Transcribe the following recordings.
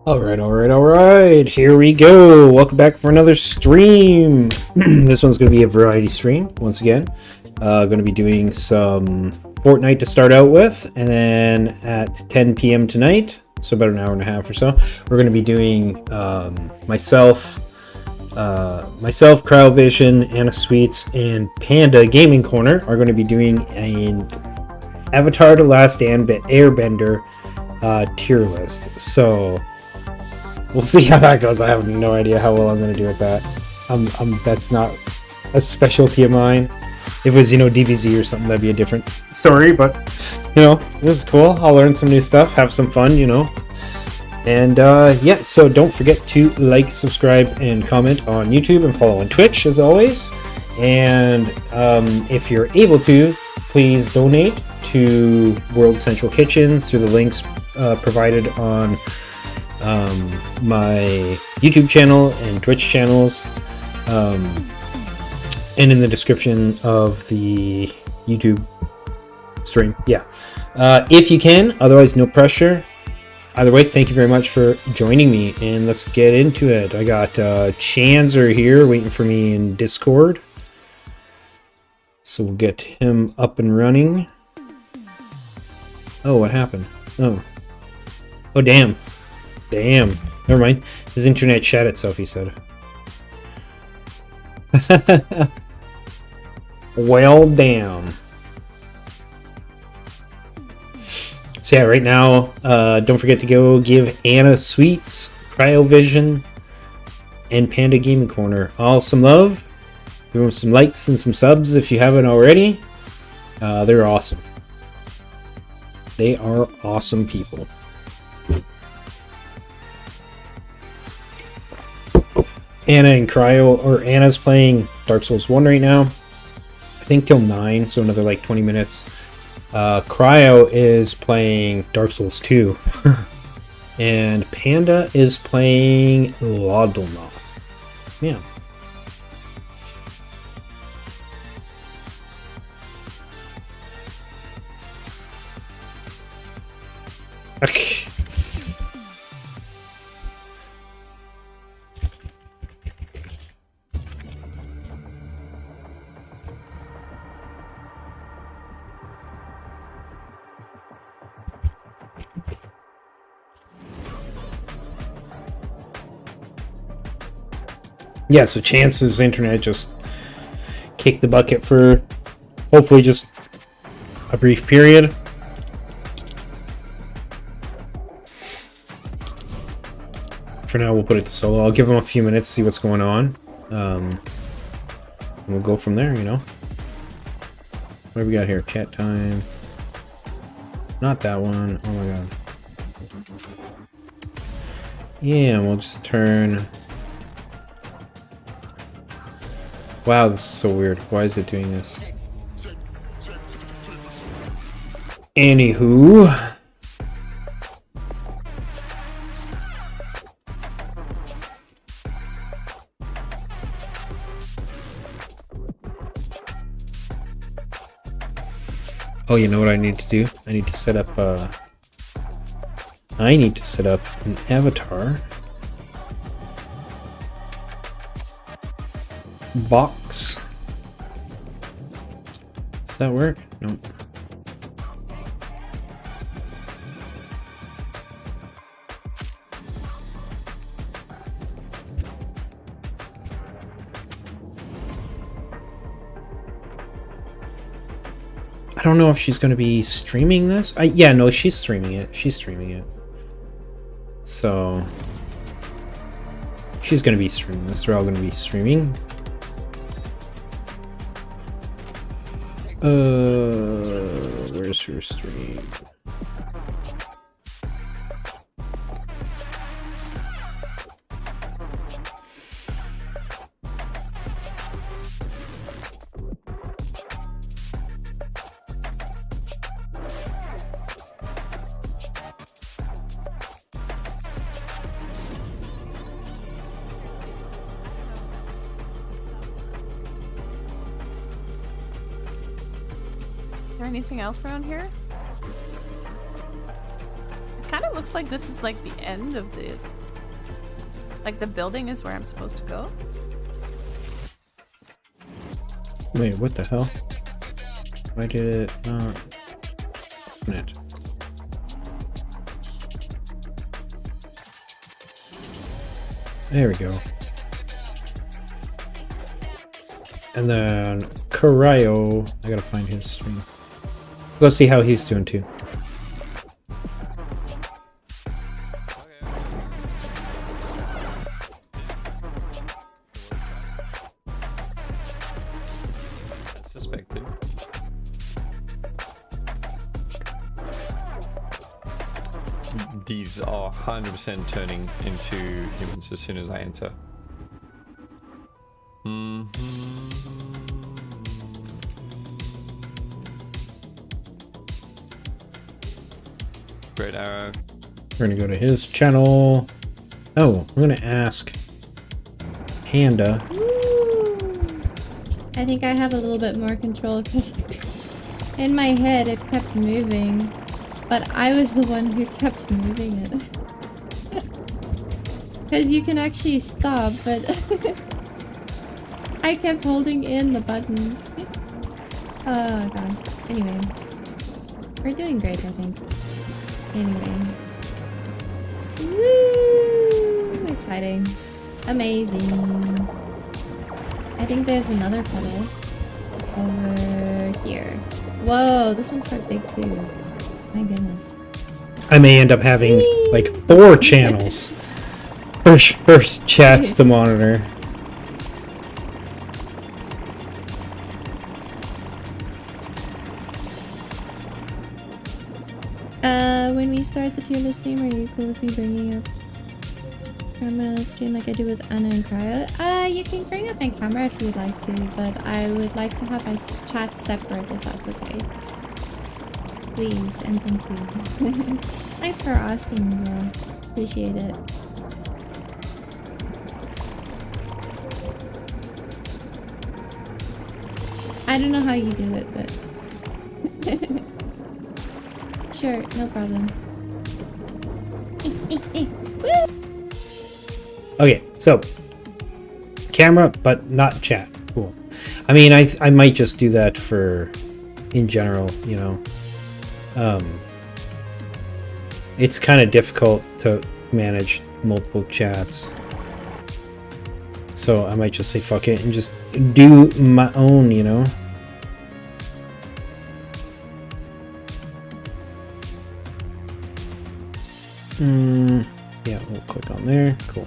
Alright, here we go. Welcome back for another stream. This one's going to be a variety stream, once again. Going to be doing some Fortnite to start out with, and then at 10 p.m. tonight, so about an hour and a half or so, we're going to be doing myself, Cryovision, Anna Sweets, and Panda Gaming Corner are going to be doing an Avatar: The Last Airbender tier list. So we'll see how that goes. I have no idea how well I'm going to do with that. That's not a specialty of mine. If it was, DBZ or something, that'd be a different story. But, this is cool. I'll learn some new stuff, have some fun, And, yeah, so don't forget to like, subscribe, and comment on YouTube and follow on Twitch, as always. And if you're able to, please donate to World Central Kitchen through the links provided on my YouTube channel and Twitch channels, and in the description of the YouTube stream. Yeah, if you can. Otherwise, no pressure. Either way, thank you very much for joining me, and let's get into it. I got Chanzer here waiting for me in Discord, so we'll get him up and running. Oh, what happened? Oh, damn. Never mind. His internet shat itself, he said. Well, damn. So yeah, right now, don't forget to go give Anna Sweets, Cryovision, and Panda Gaming Corner all some love. Give them some likes and some subs if you haven't already. They're awesome. They are awesome people. Anna and Anna's playing Dark Souls 1 right now. I think till 9, so another like 20 minutes. Cryo is playing Dark Souls 2. And Panda is playing Ladona. Yeah. Yeah, so Chance's internet just kicked the bucket for hopefully just a brief period. For now, we'll put it to solo. I'll give him a few minutes, see what's going on. And we'll go from there, What do we got here? Chat time. Not that one. Oh my god. Yeah, we'll just turn... Wow, this is so weird. Why is it doing this? Anywho. Oh, you know what I need to do? I need to set up an avatar box. Does that work? Nope. I don't know if she's going to be streaming this. Yeah, no, she's streaming it. So she's going to be streaming this. They're all going to be streaming. Where's her stream? Is there anything else around here? I kind of it looks like this is like the end of the... Like the building is where I'm supposed to go? Wait, what the hell? Why did it not... It. There we go. And then Cryo, I gotta find his stream. Go see how he's doing too. Suspected. These are 100% turning into humans as soon as I enter. Great arrow. We're gonna go to his channel. Oh, I'm gonna ask Panda. I think I have a little bit more control because in my head it kept moving, but I was the one who kept moving it. Because you can actually stop, but I kept holding in the buttons. Oh gosh. Anyway. We're doing great, I think. Anyway. Woo! Exciting. Amazing. I think there's another puddle over here. Whoa, this one's quite big too. My goodness. I may end up having like 4 channels. First chats to monitor. When we start the tier list stream, are you cool with me bringing up camera stream like I do with Anna and Cryo? You can bring up my camera if you would like to, but I would like to have my chat separate if that's okay. Please, and thank you. Thanks for asking as well. Appreciate it. I don't know how you do it, but... Sure, no problem. Okay, so camera, but not chat. Cool. I mean, I might just do that for in general, you know. It's kind of difficult to manage multiple chats, so I might just say fuck it and just do my own, you know. Yeah, we'll click on there. Cool.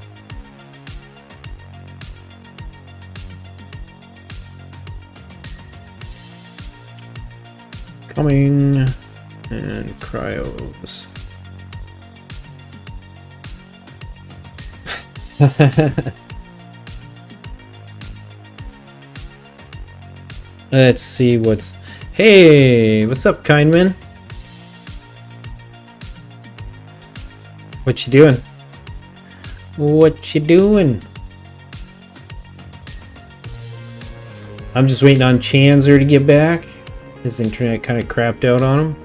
Coming and cryos. Let's see what's... Hey, what's up, Kindman? What you doing? What you doing? I'm just waiting on Chanzer to get back. His internet kind of crapped out on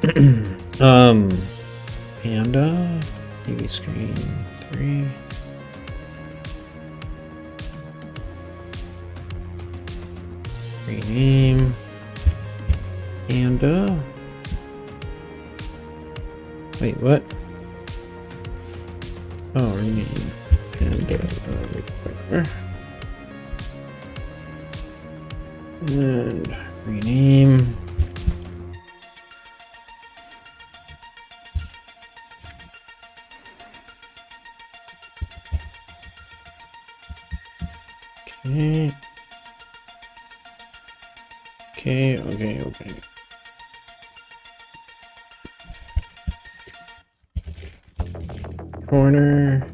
him. Panda, TV screen 3. Rename Panda. Wait, what? Oh, rename Panda. And rename. Okay. Okay. Corner.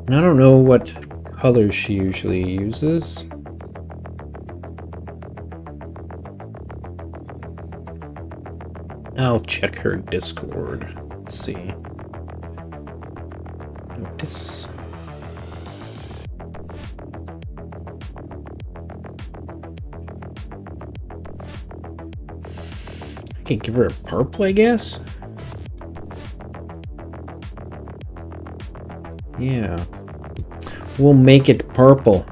And I don't know what colors she usually uses. I'll check her Discord. Let's see. Notice. I can give her a purple, I guess. Yeah. We'll make it purple.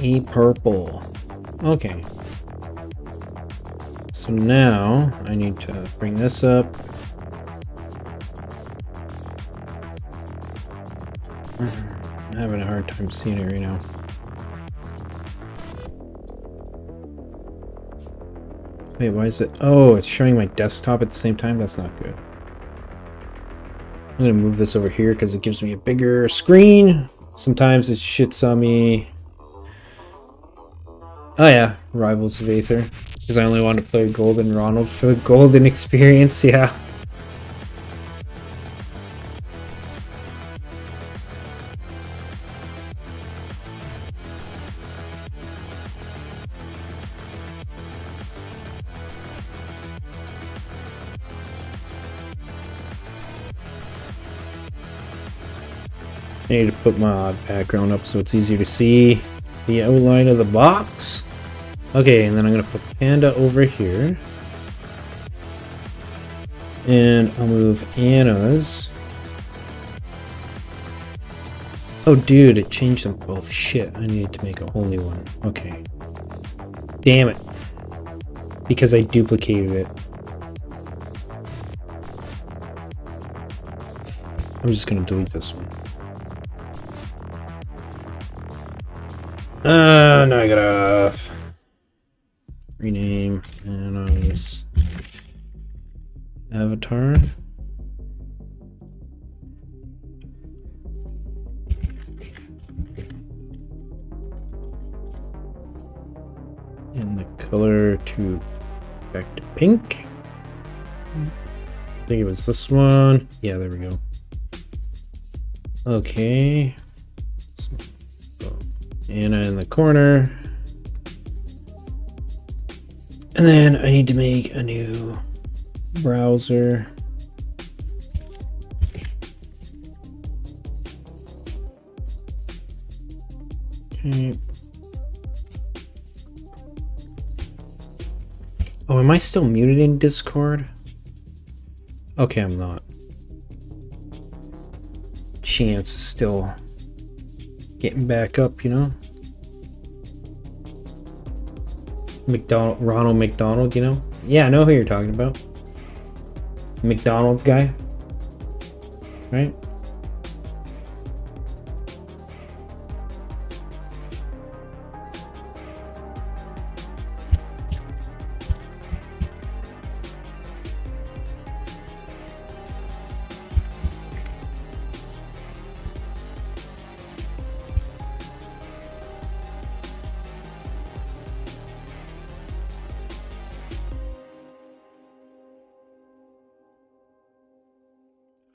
A purple. Okay. So now I need to bring this up. I'm having a hard time seeing it right now. Wait, why is it? Oh, it's showing my desktop at the same time? That's not good. I'm gonna move this over here because it gives me a bigger screen. Sometimes it shits on me. Oh yeah, Rivals of Aether. Because I only want to play Golden Ronald for the golden experience, yeah. I need to put my background up so it's easier to see the outline of the box. Okay, and then I'm going to put Panda over here. And I'll move Anna's. Oh, dude, it changed them both. Shit, I needed to make a whole new one. Okay. Damn it. Because I duplicated it. I'm just going to delete this one. Negative. Rename Anna's avatar. And the color to back to pink. I think it was this one. Yeah, there we go. Okay. So, Anna in the corner. And then I need to make a new browser. Okay. Oh, am I still muted in Discord? Okay, I'm not. Chance is still getting back up, you know? Ronald McDonald, you know? Yeah, I know who you're talking about. McDonald's guy. Right?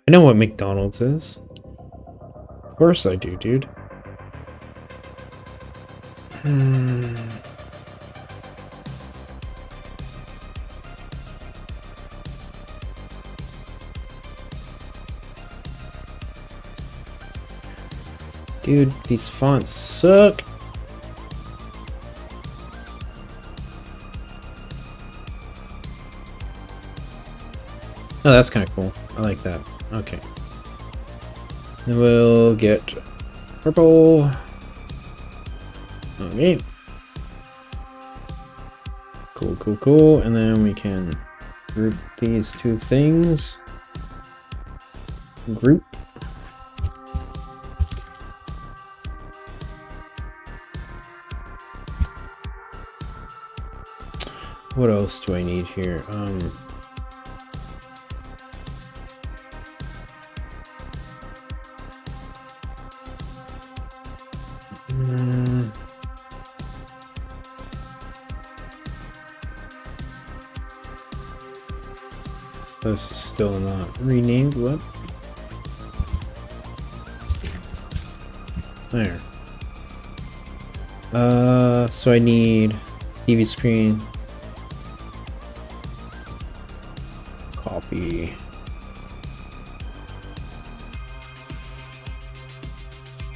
I know what McDonald's is. Of course I do, dude. Dude, these fonts suck. Oh, that's kind of cool. I like that. Okay. Then we'll get purple. Okay. Cool, cool, cool. And then we can group these two things. Group. What else do I need here? This is still not renamed. What? There. So I need TV screen. Copy.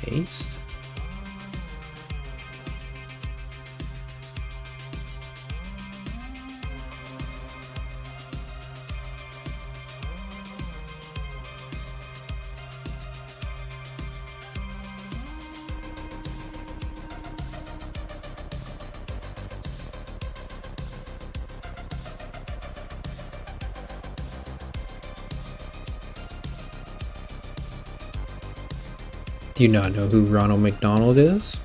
Paste. Do you not know who Ronald McDonald is?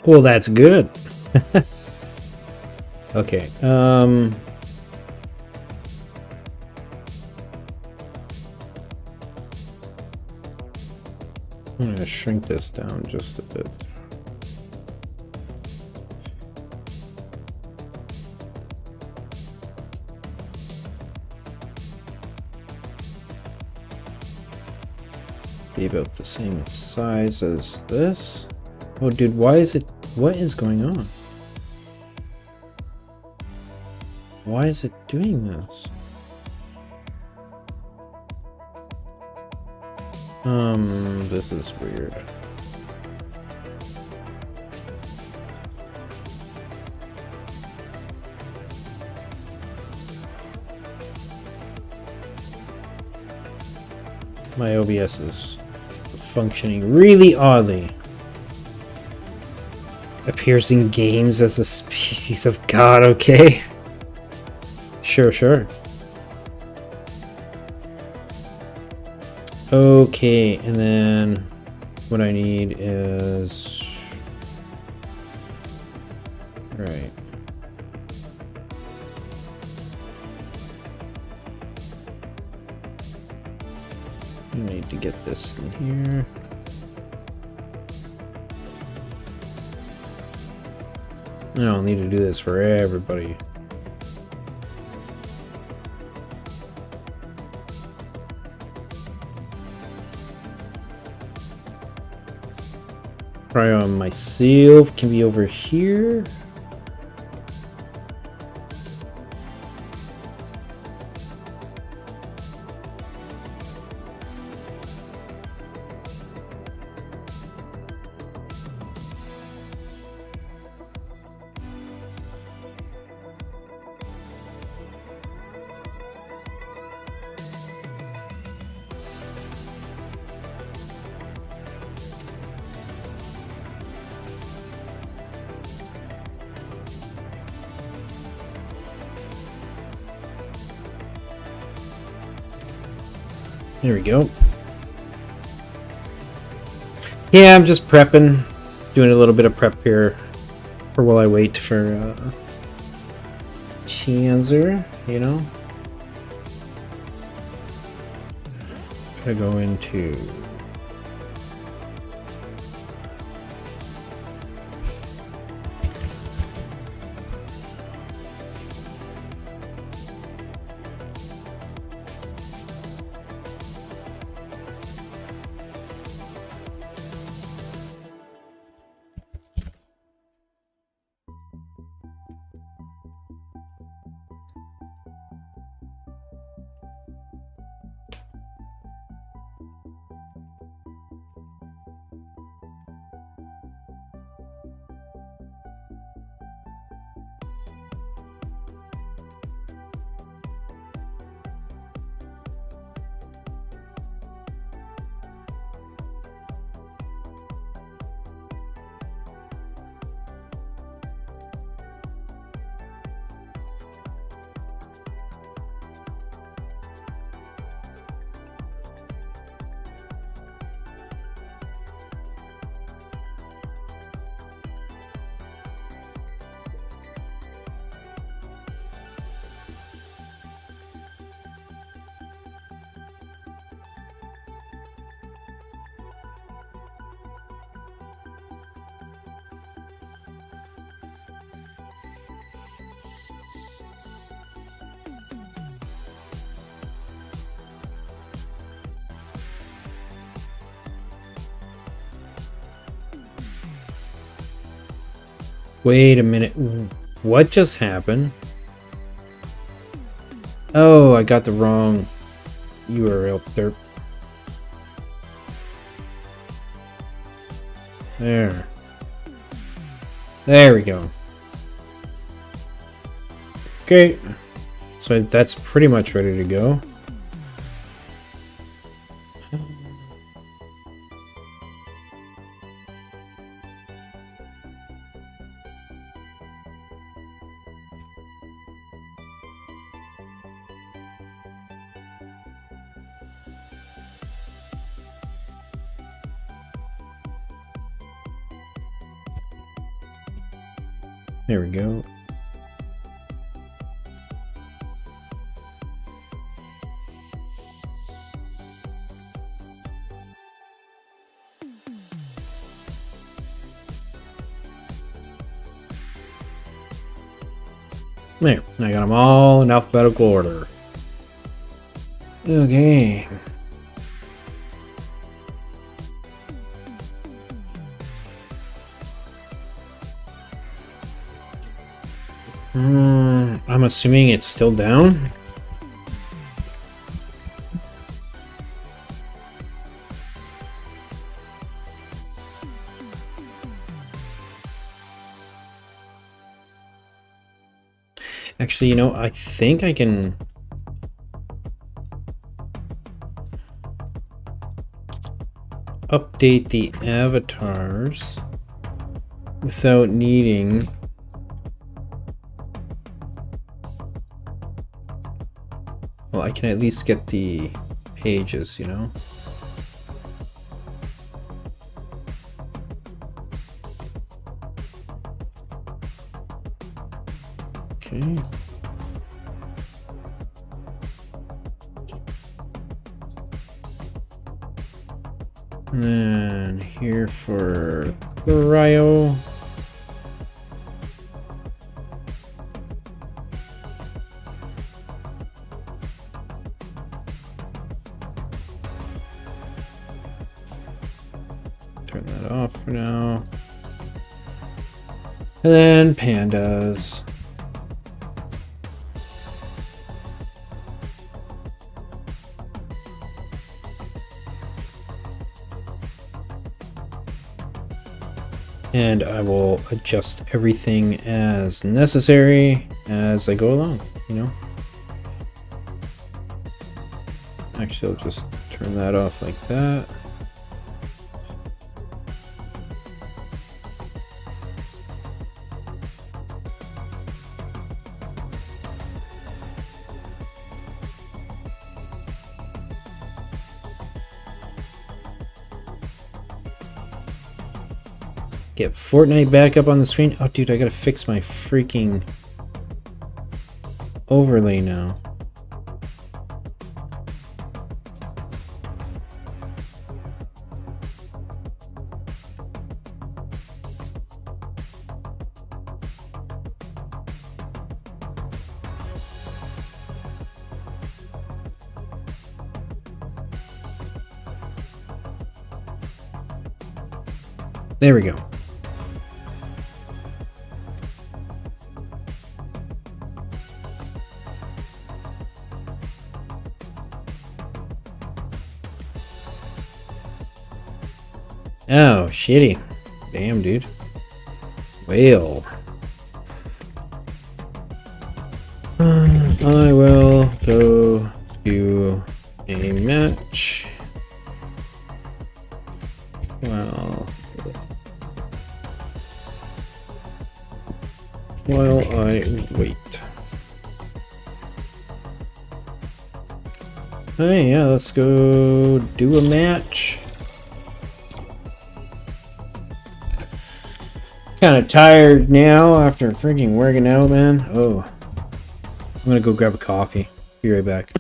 Well, that's good. Okay. I'm gonna shrink this down just a bit. Be about the same size as this. Oh, dude, why is it? What is going on? Why is it doing this? This is weird. My OBS is functioning really oddly. Appears in games as a species of god, okay? Sure. Okay, and then what I need is... Right. I need to get this in here. I don't need to do this for everybody. Cryo on myself can be over here. There we go. Yeah, I'm just prepping. Doing a little bit of prep here for while I wait for Chanzer, you know? Gonna go into... Wait a minute. What just happened? Oh, I got the wrong URL. Derp. There. There we go. Okay. So that's pretty much ready to go. There we go. There, I got them all in alphabetical order. Okay. I'm assuming it's still down. Actually, you know, I think I can update the avatars without needing well, I can at least get the pages, you know. Okay. And then here for Cryo. Turn that off for now. And then pandas. And I will adjust everything as necessary as I go along, you know. Actually, I'll just turn that off like that. Get Fortnite back up on the screen. Oh, dude, I gotta fix my freaking overlay now. There we go. Oh, shitty. Damn, dude. Well. I will go to a match. Well, while I wait. Hey, yeah, let's go do a match. Kind of tired now after freaking working out, man. Oh, I'm gonna go grab a coffee. Be right back.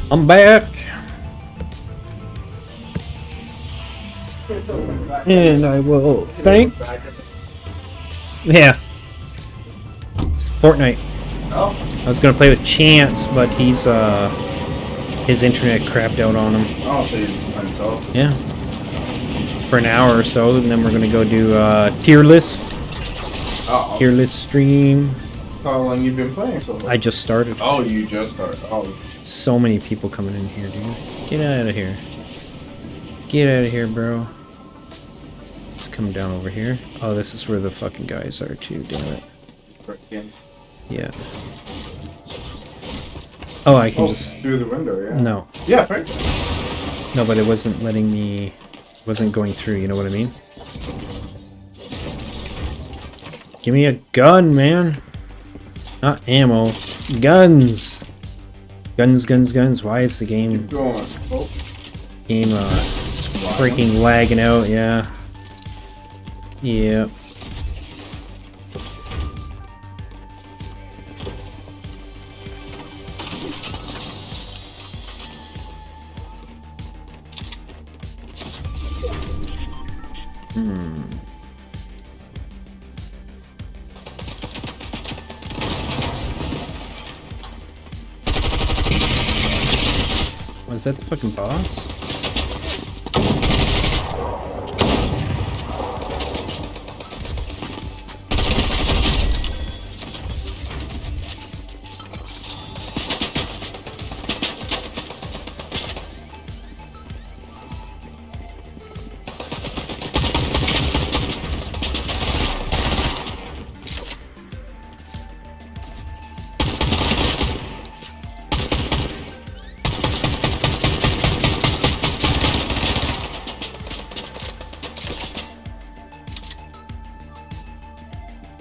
I'm back. And I will thank. Yeah. It's Fortnite. Oh. I was gonna play with Chance, but he's his internet crapped out on him. Oh, so you're just by himself? Yeah. For an hour or so, and then we're gonna go do Tierlists. Uh-oh. Tierlist stream. How long you been playing so far? I just started. Oh, you just started. Oh. So many people coming in here, dude. Get out of here. Get out of here, bro. Let's come down over here. Oh, this is where the fucking guys are too, damn it. Yeah. Oh, I can just... through the window, yeah. No. Yeah, right. No, but it wasn't letting me... wasn't going through, you know what I mean? Give me a gun, man. Not ammo. Guns! Guns, guns, guns. Why is the game... Keep going. Oh. Game, it's freaking lagging out, yeah. Yeah. Was that the fucking boss?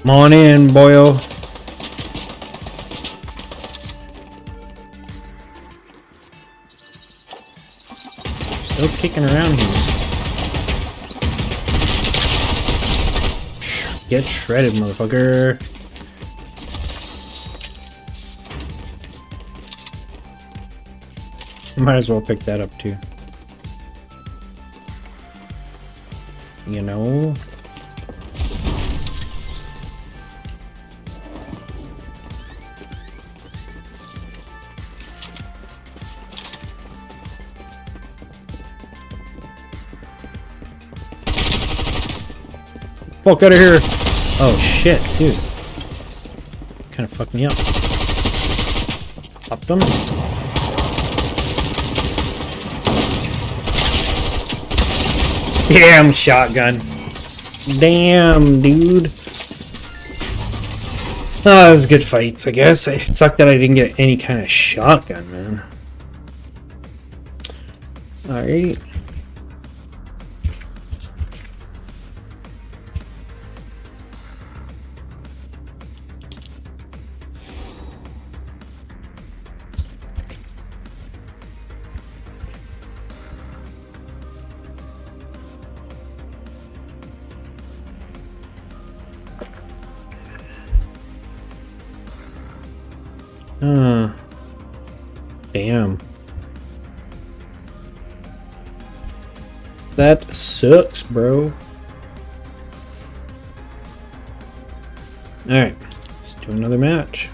Come on in, boyo. Still kicking around here. Get shredded, motherfucker. Might as well pick that up too. You know? Fuck out of here! Oh shit, dude. Kind of fucked me up. Popped them. Damn shotgun. Damn, dude. Oh, that was good fights, I guess. It sucked that I didn't get any kind of shotgun, man. Alright. Damn. That sucks, bro. Alright, let's do another match.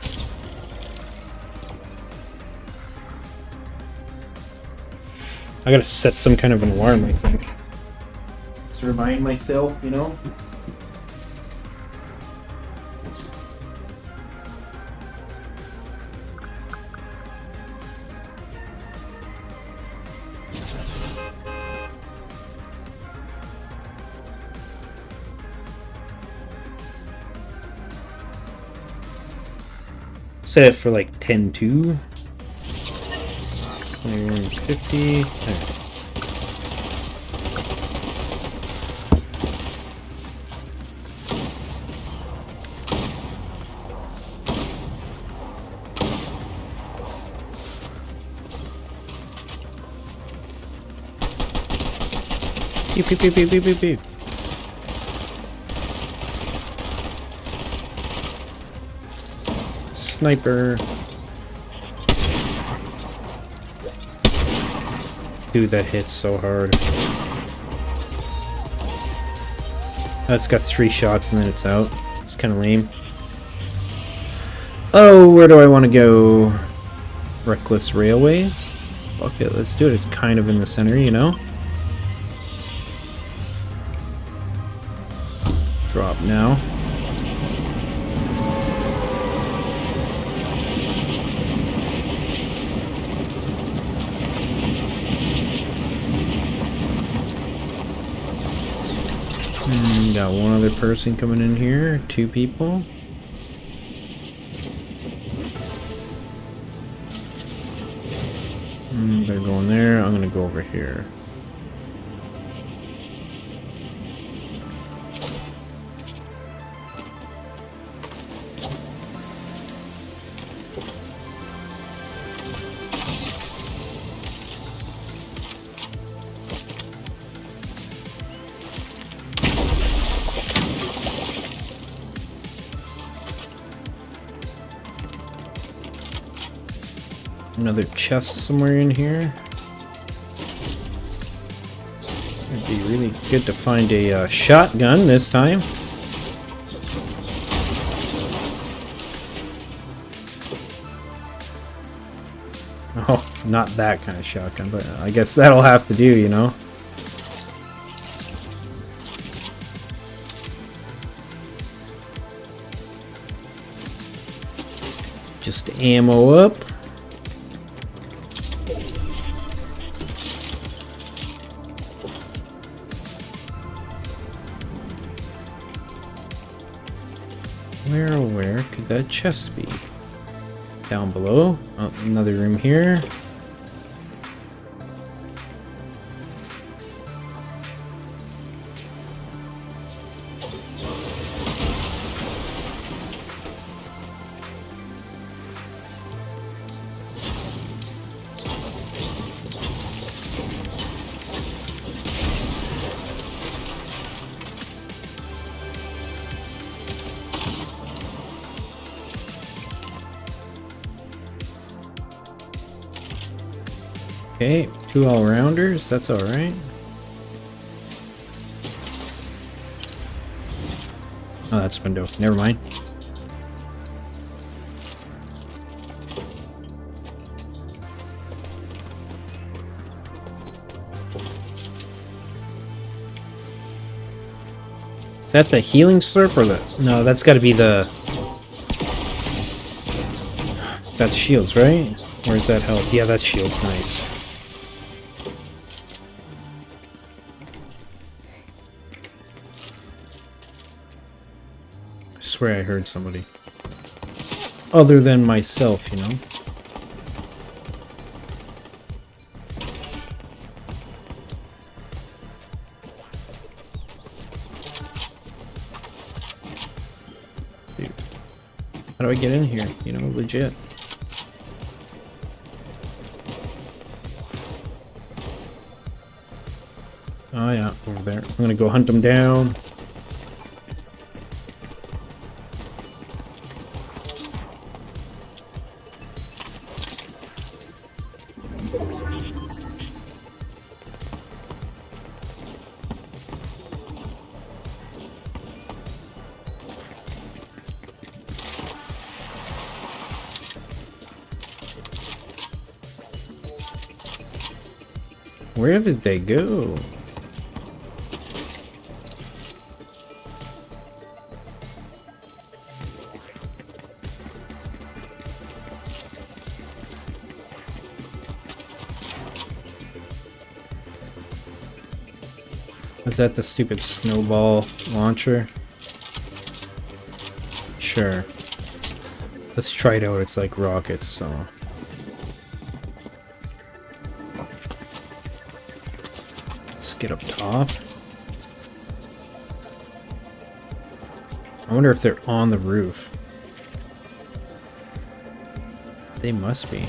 I gotta set some kind of an alarm, I think. To remind myself, you know? Set it for like 10-2. 2150. Right. Pew pew pew pew pew pew pew. Sniper. Dude, that hits so hard. It's got 3 shots and then it's out. It's kind of lame. Oh, where do I want to go? Reckless Railways? Okay, let's do it. It's kind of in the center, you know? Drop now. Got one other person coming in here. 2 people. They're going there. I'm gonna go over here. Another chest somewhere in here. It'd be really good to find a shotgun this time. Oh, not that kind of shotgun, but I guess that'll have to do, you know? Just ammo up. Where could that chest be? Down below. Oh, another room here. Okay, 2 all-rounders, that's alright. Oh, that's window. Never mind. Is that the healing slurp or the... No, that's gotta be the... That's shields, right? Or is that health? Yeah, that's shields. Nice. I swear I heard somebody. Other than myself, you know? Dude. How do I get in here? You know, legit. Oh yeah, over there. I'm gonna go hunt them down. Where did they go? Is that the stupid snowball launcher? Sure. Let's try it out. It's like rockets, so... Let's get up top. I wonder if they're on the roof. They must be.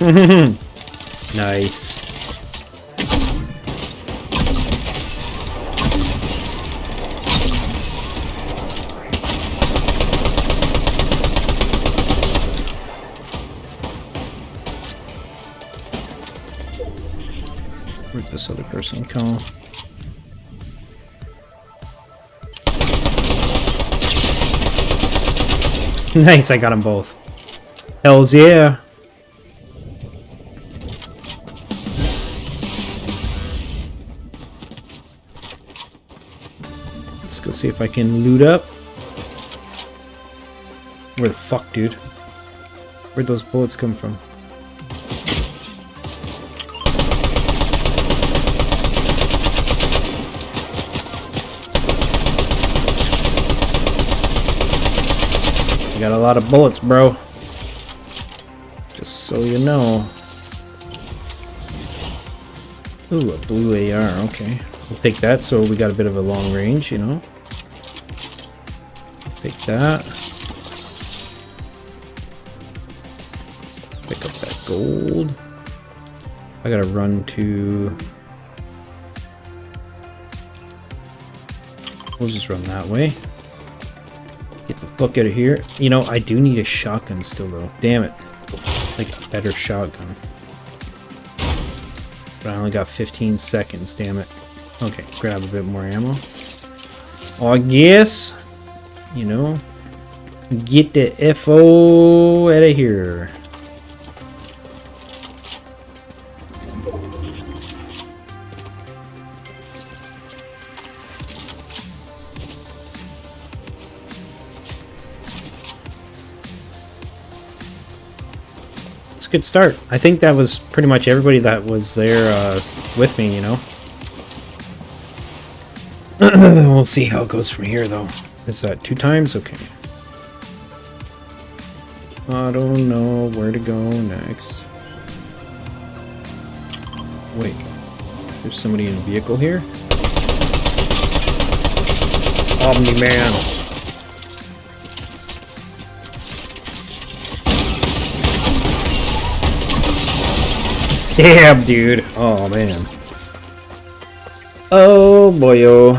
Nice. Where'd this other person go? Nice, I got them both. Hells yeah. Let's go see if I can loot up. Where the fuck, dude? Where'd those bullets come from? Got a lot of bullets, bro. Just so you know. Ooh, a blue AR, okay. We'll take that so we got a bit of a long range, you know. Take that. Pick up that gold. I gotta run to... We'll just run that way. Get the fuck out of here. You know, I do need a shotgun still, though. Damn it. Like a better shotgun. But I only got 15 seconds, damn it. Okay, grab a bit more ammo. I guess, you know, get the FO out of here. Good start. I think that was pretty much everybody that was there with me, you know. We'll see how it goes from here, though. Is that 2 times? Okay. I don't know where to go next. Wait. There's somebody in a vehicle here? Omni-Man. Damn, dude. Oh, man. Oh, boyo.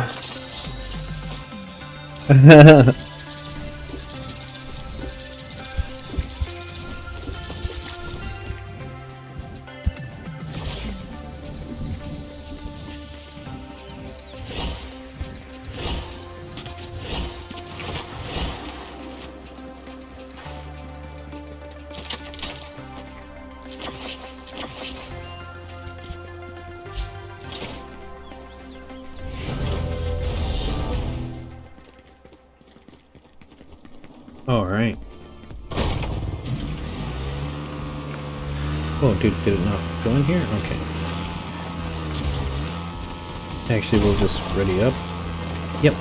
Alright. Oh, dude, did it not go in here? Okay. Actually, we'll just ready up. Yep.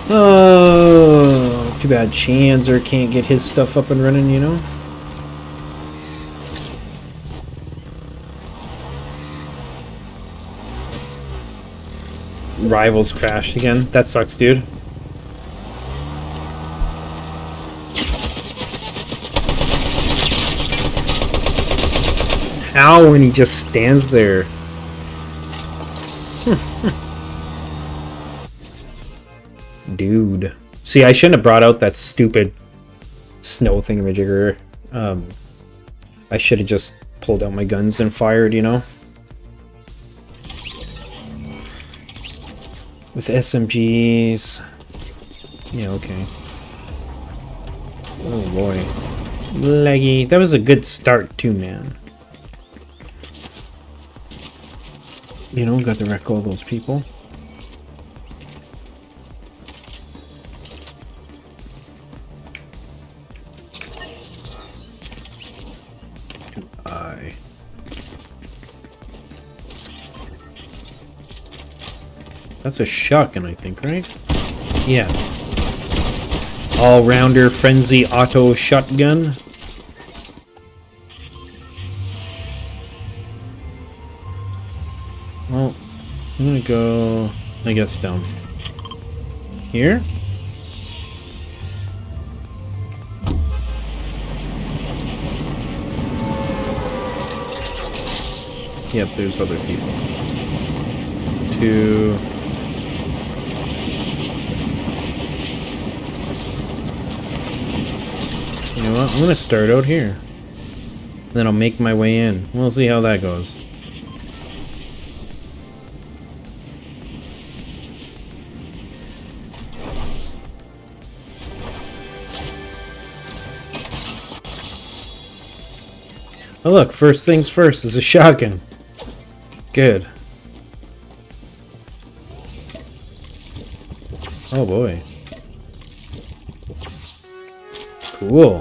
Oh, too bad Chanzer can't get his stuff up and running, you know? Rivals crashed again. That sucks, dude. How when he just stands there? Dude. See, I shouldn't have brought out that stupid snow thingamajigger. I should have just pulled out my guns and fired, you know? With SMGs. Yeah, okay. Oh boy. Leggy. That was a good start too, man. You know, got to wreck all those people. That's a shotgun, I think, right? Yeah. All-rounder frenzy auto shotgun. Well, I'm gonna go, I guess, down here. Yep, there's other people. 2. You know what? I'm gonna start out here. Then I'll make my way in. We'll see how that goes. Oh look, first things first is a shotgun. Good. Oh boy. Cool.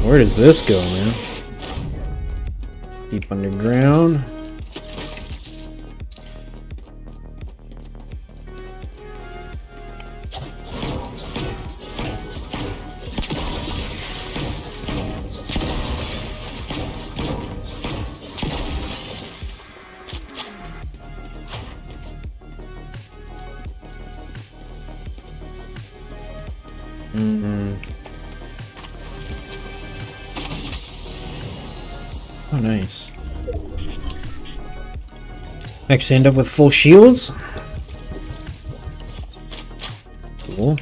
Where does this go, man? Deep underground. Oh, nice. Actually end up with full shields. Cool.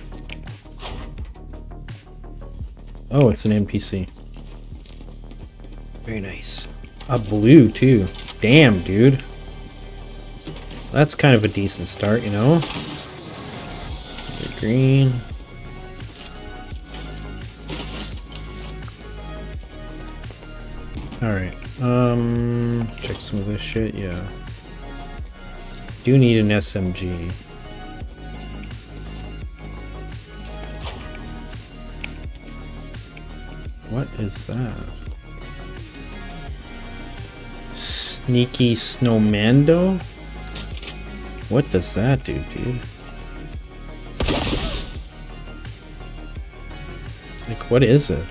Oh, it's an NPC. Very nice. A blue, too. Damn, dude. That's kind of a decent start, you know? Green. Alright, check some of this shit, yeah. Do need an SMG. What is that? Sneaky Snowmando? What does that do, dude? Like, what is it?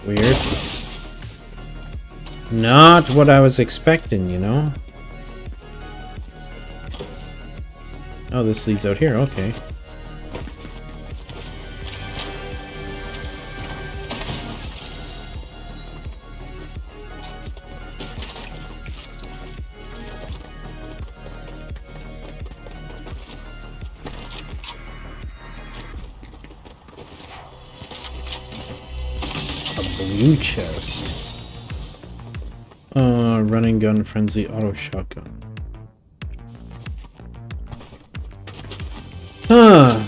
Weird. Not what I was expecting, you know? Oh, this leads out here, okay. Blue chest. Running gun, frenzy, auto shotgun. Huh.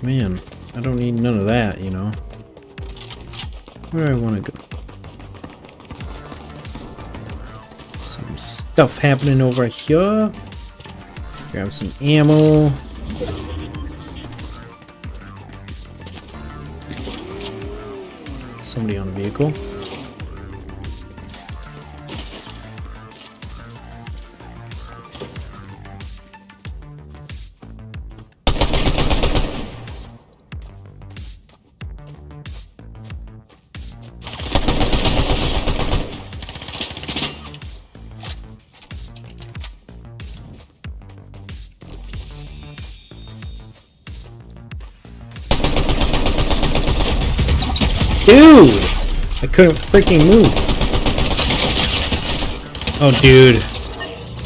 Man, I don't need none of that, you know. Where do I want to go? Some stuff happening over here. Grab some ammo. Somebody on a vehicle. Dude! I couldn't freaking move. Oh, dude.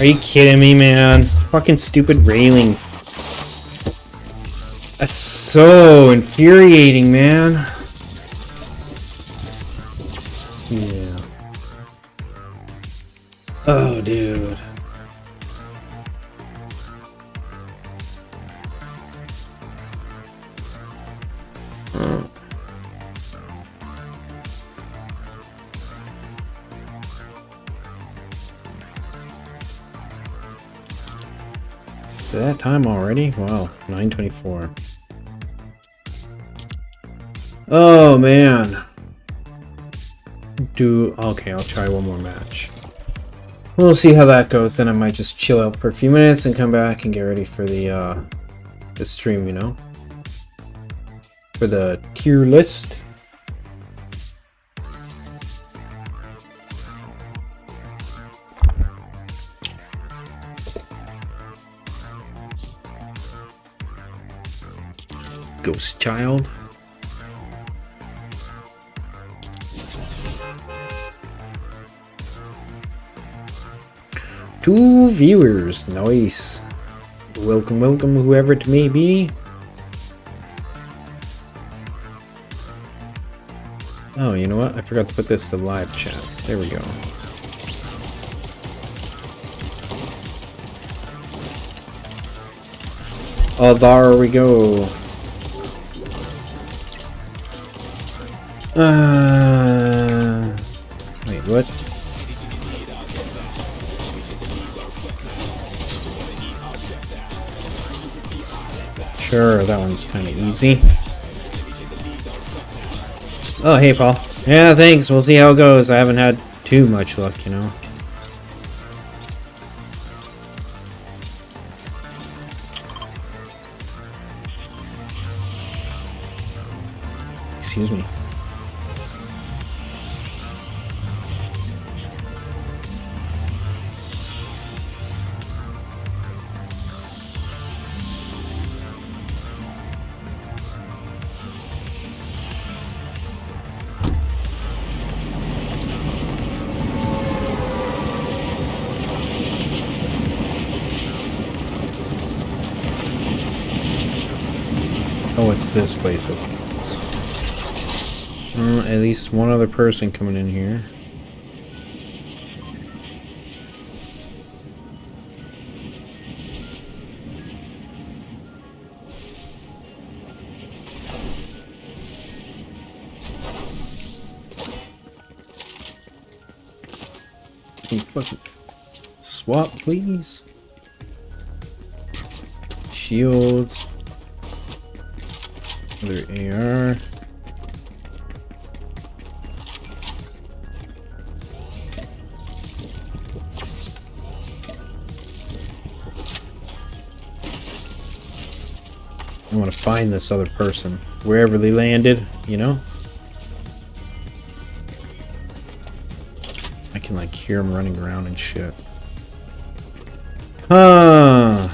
Are you kidding me, man? Fucking stupid railing. That's so infuriating, man. Yeah. Oh, dude. Is it that time already? Wow, 9:24. Oh man. Okay, I'll try one more match. We'll see how that goes. Then I might just chill out for a few minutes and come back and get ready for the stream, you know? For the tier list. Ghost child. Two viewers, nice. Welcome, welcome, whoever it may be. Oh, you know what? I forgot to put this to live chat. There we go. Oh, there we go. Wait, what? Sure, that one's kind of easy. Oh, hey, Paul. Yeah, thanks. We'll see how it goes. I haven't had too much luck, you know. Excuse me. Oh, it's this place. Okay. At least one other person coming in here. Can you fucking swap, please? Shields. Another AR. I want to find this other person, wherever they landed, you know? I can like hear them running around and shit. Huh.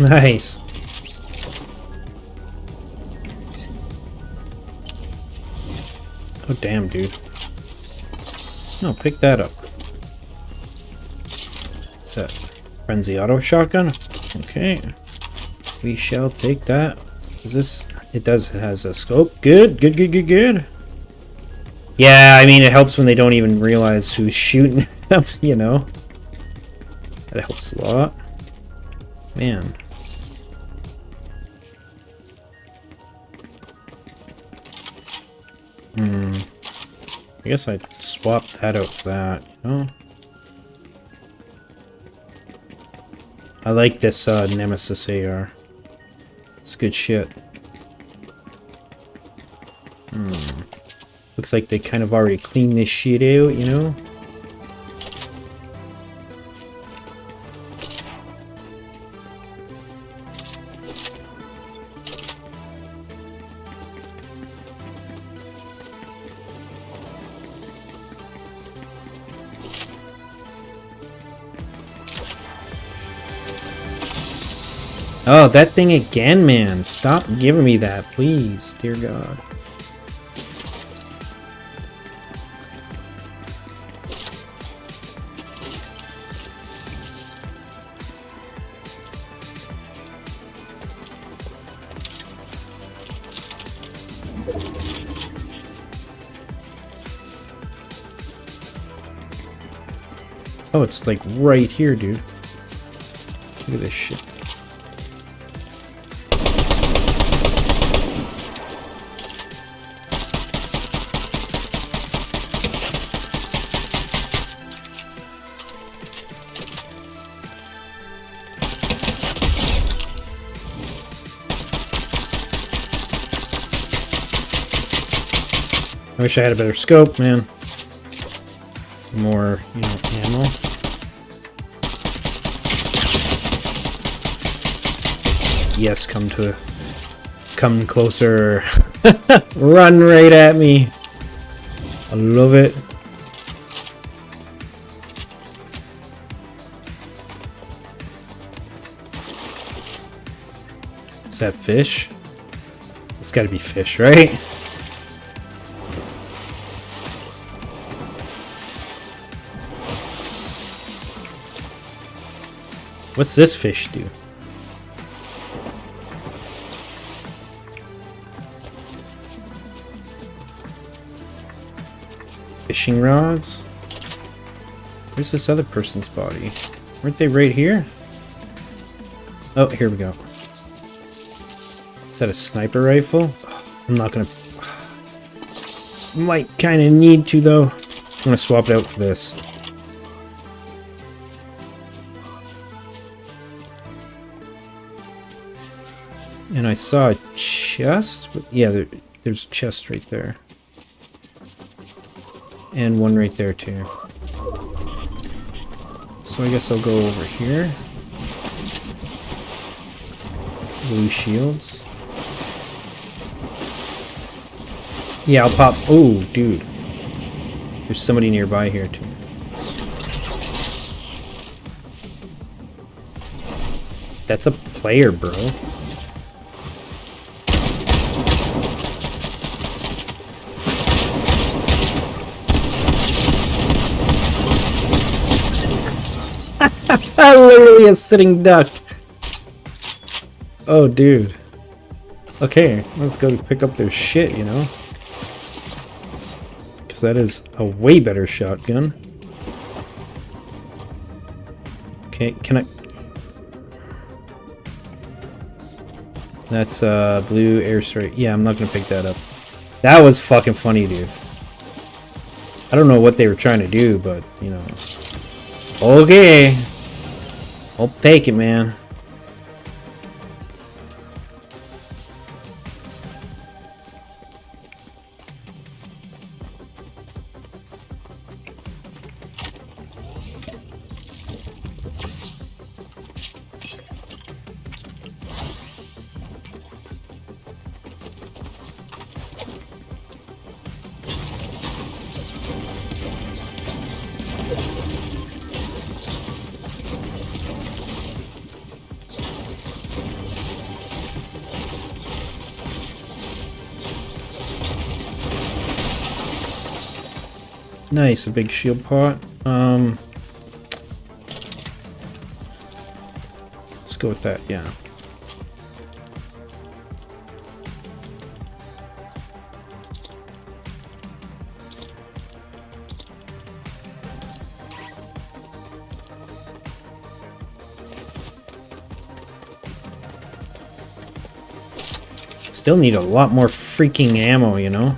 Nice. Oh damn, dude. No, pick that up. What's that? Frenzy auto shotgun? Okay. We shall take that. Is this... It does, it has a scope. Good, good, good, good, good. Yeah, I mean, it helps when they don't even realize who's shooting them, you know? That helps a lot. Man. I guess I'd swap that out for that. Oh. I like this Nemesis AR. It's good shit. Looks like they kind of already cleaned this shit out, you know? Oh, that thing again, man. Stop giving me that, please. Dear God. Oh, it's like right here, dude. Look at this shit. I wish I had a better scope, man. More, you know, ammo. Yes, come closer. Run right at me. I love it. Is that fish? It's gotta be fish, right? What's this fish do? Fishing rods? Where's this other person's body? Weren't they right here? Oh, here we go. Is that a sniper rifle? I'm not gonna... Might kind of need to, though. I'm gonna swap it out for this. And I saw a chest? Yeah, there's a chest right there. And one right there, too. So I guess I'll go over here. Blue shields. Yeah, I'll pop... Oh, dude. There's somebody nearby here, too. That's a player, bro. Literally a sitting duck. Oh, dude. Okay, let's go pick up their shit, you know? Because that is a way better shotgun. Okay, can I... That's blue air strike. Yeah, I'm not gonna pick that up. That was fucking funny, dude. I don't know what they were trying to do, but, you know... Okay. I'll take it, man. Nice, a big shield pot. Let's go with that, yeah. Still need a lot more freaking ammo, you know?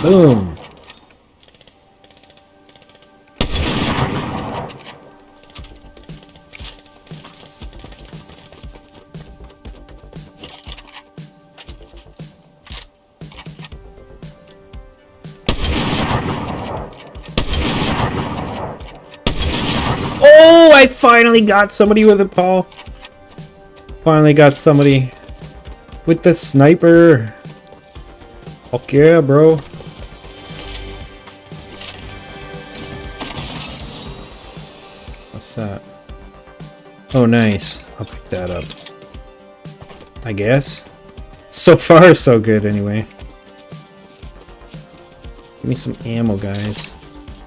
Boom. Oh, I finally got somebody with a paw. Finally got somebody with the sniper. Fuck yeah, bro. What's that? Oh, nice. I'll pick that up. I guess. So far, so good, anyway. Give me some ammo, guys.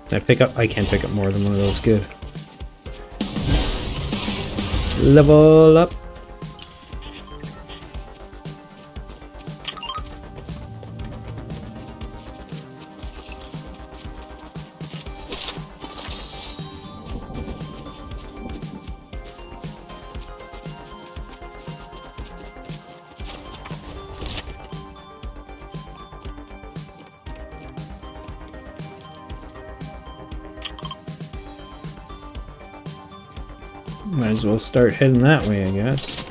Can I pick up? I can't pick up more than one of those. Good. Level up. Might as well start heading that way, I guess.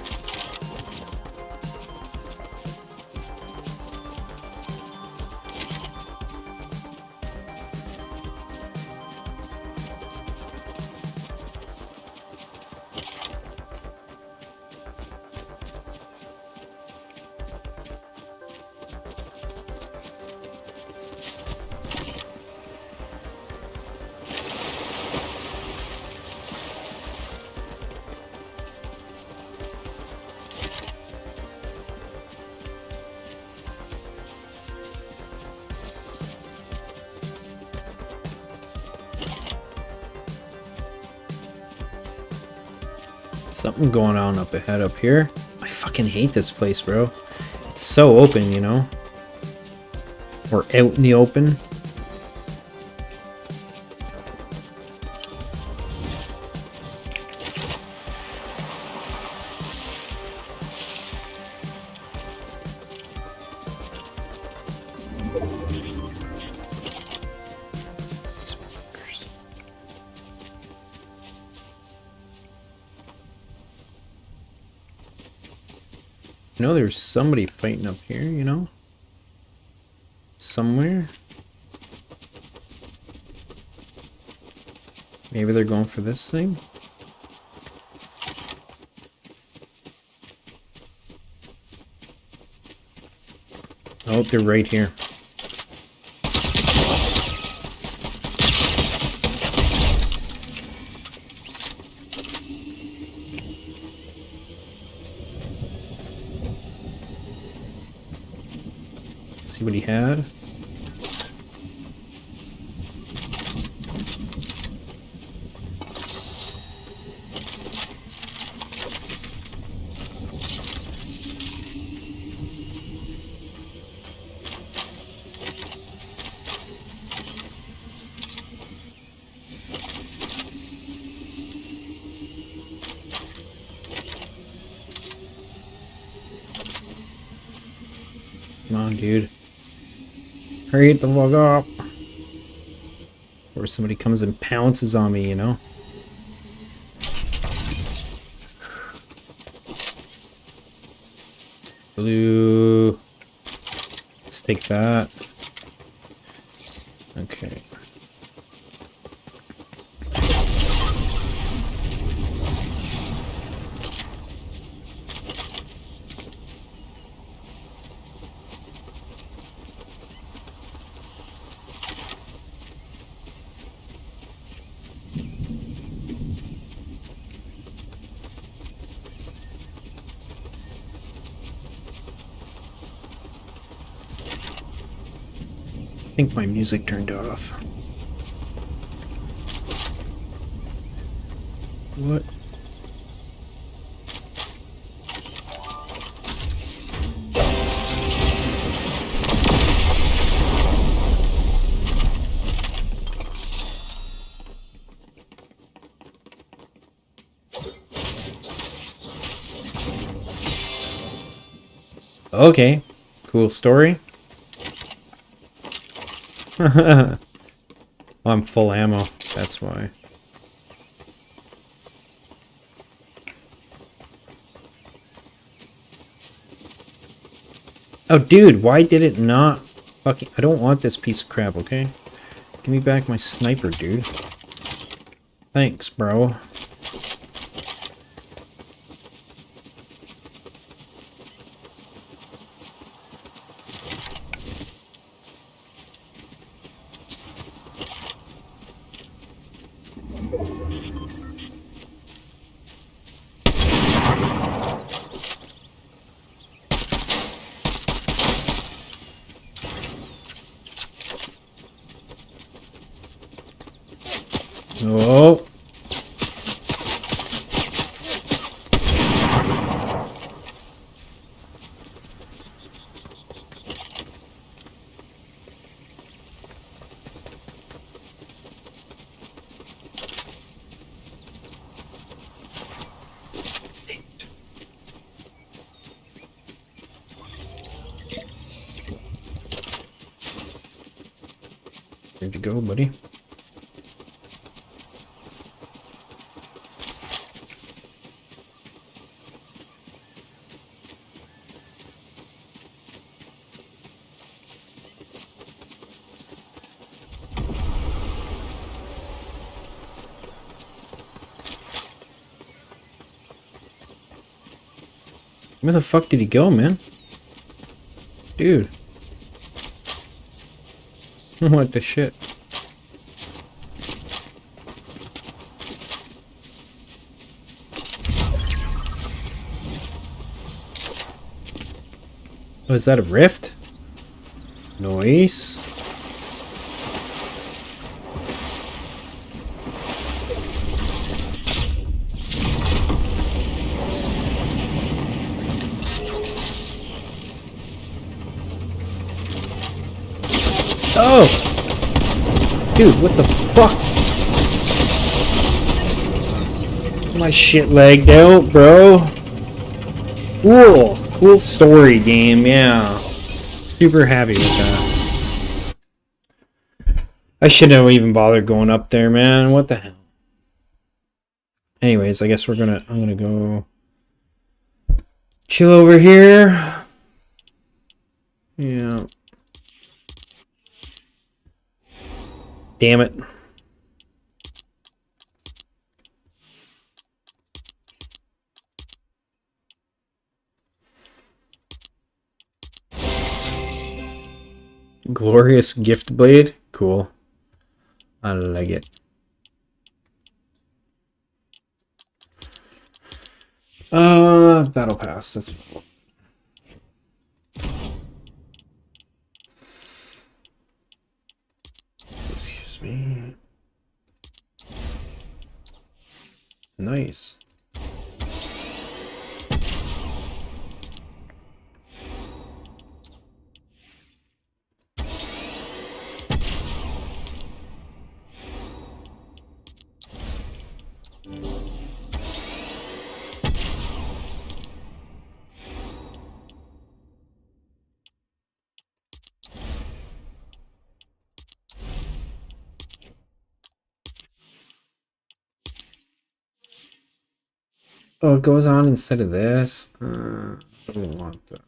Something going on up ahead up here. I fucking hate this place, bro. It's so open, you know? Or out in the open. I know there's somebody fighting up here, you know? Somewhere. Maybe they're going for this thing? Oh, they're right here. See what he had. Come on, dude. Hurry the fuck up. Or somebody comes and pounces on me, you know? Blue. Let's take that. Okay. I think my music turned off. What? Okay, cool story. Oh, I'm full ammo, that's why. Oh, dude, why did it not fucking... I don't want this piece of crap, okay? Give me back my sniper, dude. Thanks, bro. Oh. Where'd you go, buddy? Where the fuck did he go, man? Dude. What the shit? Oh, is that a rift? Nice. Oh! Dude, what the fuck? My shit lagged out, bro. Cool. Cool story game, yeah. Super happy with that. I shouldn't have even bothered going up there, man. What the hell? Anyways, I guess I'm gonna go chill over here. Yeah. Damn it. Glorious gift blade? Cool. I like it. Battle pass. That's excuse me. Nice. Oh, it goes on instead of this? I don't want that.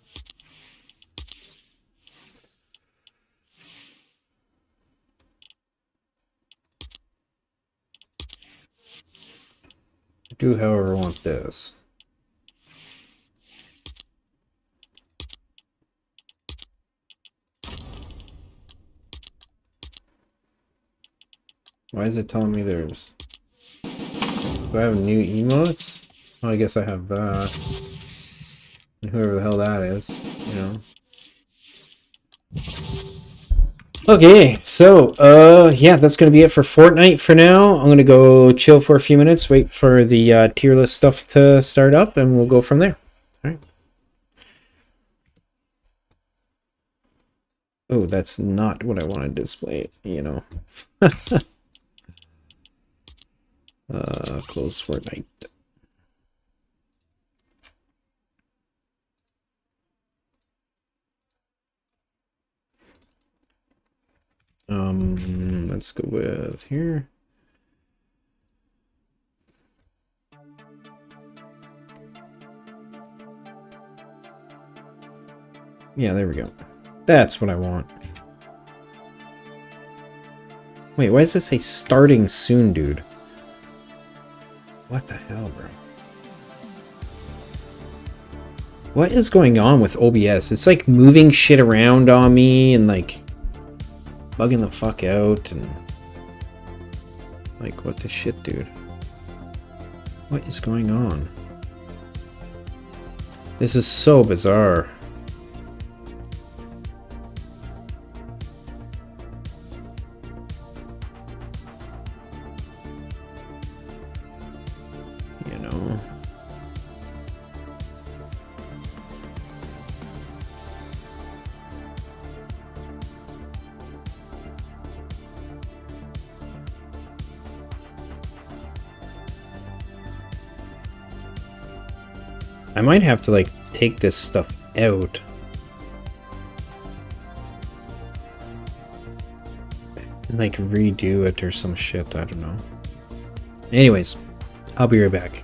I do, however, want this. Why is it telling me there's... Do I have new emotes? Oh, I guess I have that. And whoever the hell that is, you know. Okay, so, yeah, that's going to be it for Fortnite for now. I'm going to go chill for a few minutes, wait for the tier list stuff to start up, and we'll go from there. All right. Oh, that's not what I want to display, you know. Close Fortnite. Let's go with here. Yeah, there we go. That's what I want. Wait, why does it say starting soon, dude? What the hell, bro? What is going on with OBS? It's like moving shit around on me and like bugging the fuck out and like what the shit, dude? What is going on? This is so bizarre. You know. I might have to like take this stuff out. And like redo it or some shit, I don't know. Anyways, I'll be right back.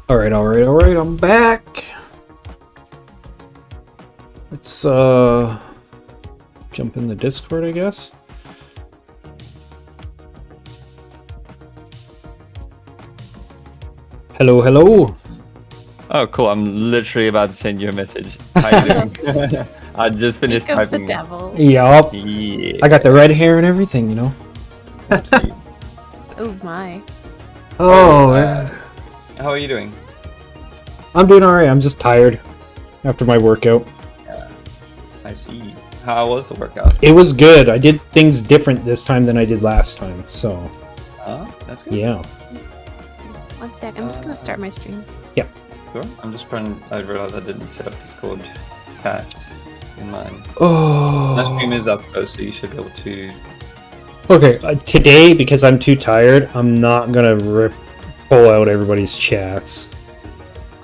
Alright, I'm back. Let's jump in the Discord, I guess. Hello. Oh, cool. I'm literally about to send you a message. How you doing? I just finished Speak of the typing. devil. Yup. Yeah. I got the red hair and everything, you know. Oh my. Oh, How are you doing? I'm doing alright. I'm just tired after my workout. I see. How was the workout? It was good. I did things different this time than I did last time, so That's good. yeah. One sec. I'm just gonna start my stream. Sure. I'm just trying. I realized I didn't set up Discord chat in mine. Oh. My stream is up though, so you should be able to. Okay, today, because I'm too tired, I'm not gonna pull out everybody's chats.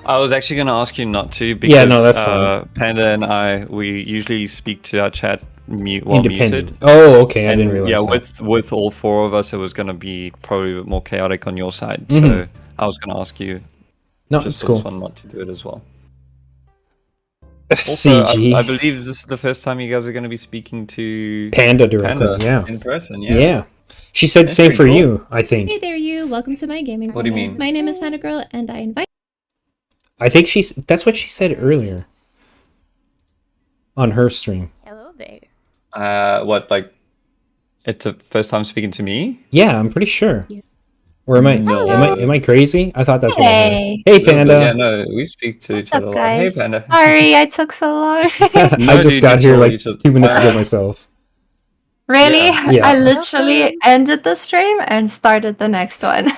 I was actually going to ask you not to because no, that's fine. Panda and I, we usually speak to our chat Independent. muted. Oh, okay, I And didn't realize yeah, that. with all four of us, it was going to be probably a bit more chaotic on your side. Mhm. So I was going to ask you No, just it's for cool. this one not to do it as well. Also, CG. I believe this is the first time you guys are going to be speaking to Panda directly, Panda yeah. in person. Yeah. She said That's same pretty for cool. you, I think. Hey there, you. Welcome to my gaming What do you corner. mean? My name is Pandagirl, and I invite. I think that's what she said earlier. On her stream. Hello there. What, like, it's the first time speaking to me? Yeah, I'm pretty sure. Yeah. Or am I No. am I crazy? I thought that's what I Hey. heard. Hey, Yeah, Panda. no, we speak to What's each other up, a lot. Hey, guys? Panda. Sorry, I took so long. No, I just dude, got you here told- like you told- 2 minutes ago myself. Really? Yeah. I literally ended the stream and started the next one.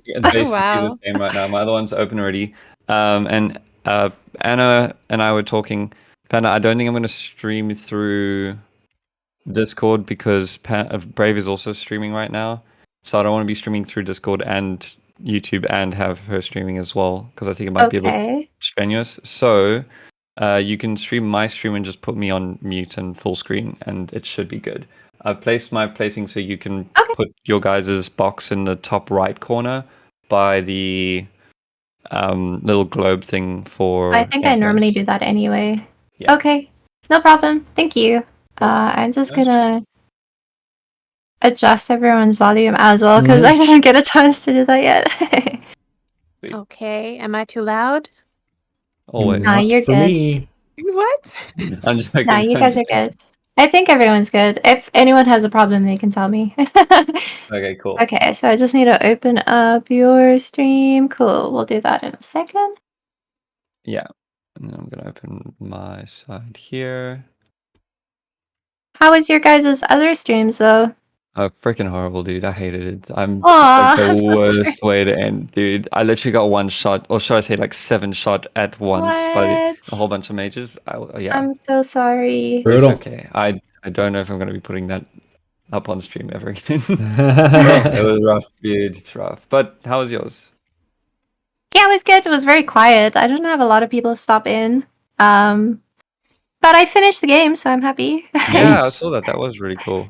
Yeah, basically Wow. the same right now. My other one's open already. And Anna and I were talking. Panda, I don't think I'm going to stream through Discord because Brave is also streaming right now. So I don't want to be streaming through Discord and YouTube and have her streaming as well because I think it might be a bit Okay. strenuous. So you can stream my stream and just put me on mute and full screen, and it should be good. I've placed my placing so you can Okay. put your guys' box in the top right corner by the little globe thing for. I think I normally entrance. do that anyway. Yeah. Okay. No problem. Thank you. I'm just gonna adjust everyone's volume as well because I didn't get a chance to do that yet. Okay. Am I too loud? Always. Nah, Not you're for good. me. What? I'm joking. Nah, you guys are good. I think everyone's good. If anyone has a problem, they can tell me. Okay, cool. Okay, so I just need to open up your stream. Cool. We'll do that in a second. Yeah. And then I'm gonna open my side here. How was your guys' other streams though? Oh, freaking horrible, dude. I hated it. I'm Aw, like the I'm so sorry. worst way to end, dude. I literally got one shot, or should I say like 7 shot at once by What? a whole bunch of mages. Yeah, I'm so sorry. it's Brutal. okay. I don't know if I'm going to be putting that up on stream ever again. It was rough, dude. It's rough. But how was yours? Yeah, it was good. It was very quiet. I didn't have a lot of people stop in. But I finished the game, so I'm happy. Yeah, I Nice. saw that. That was really cool.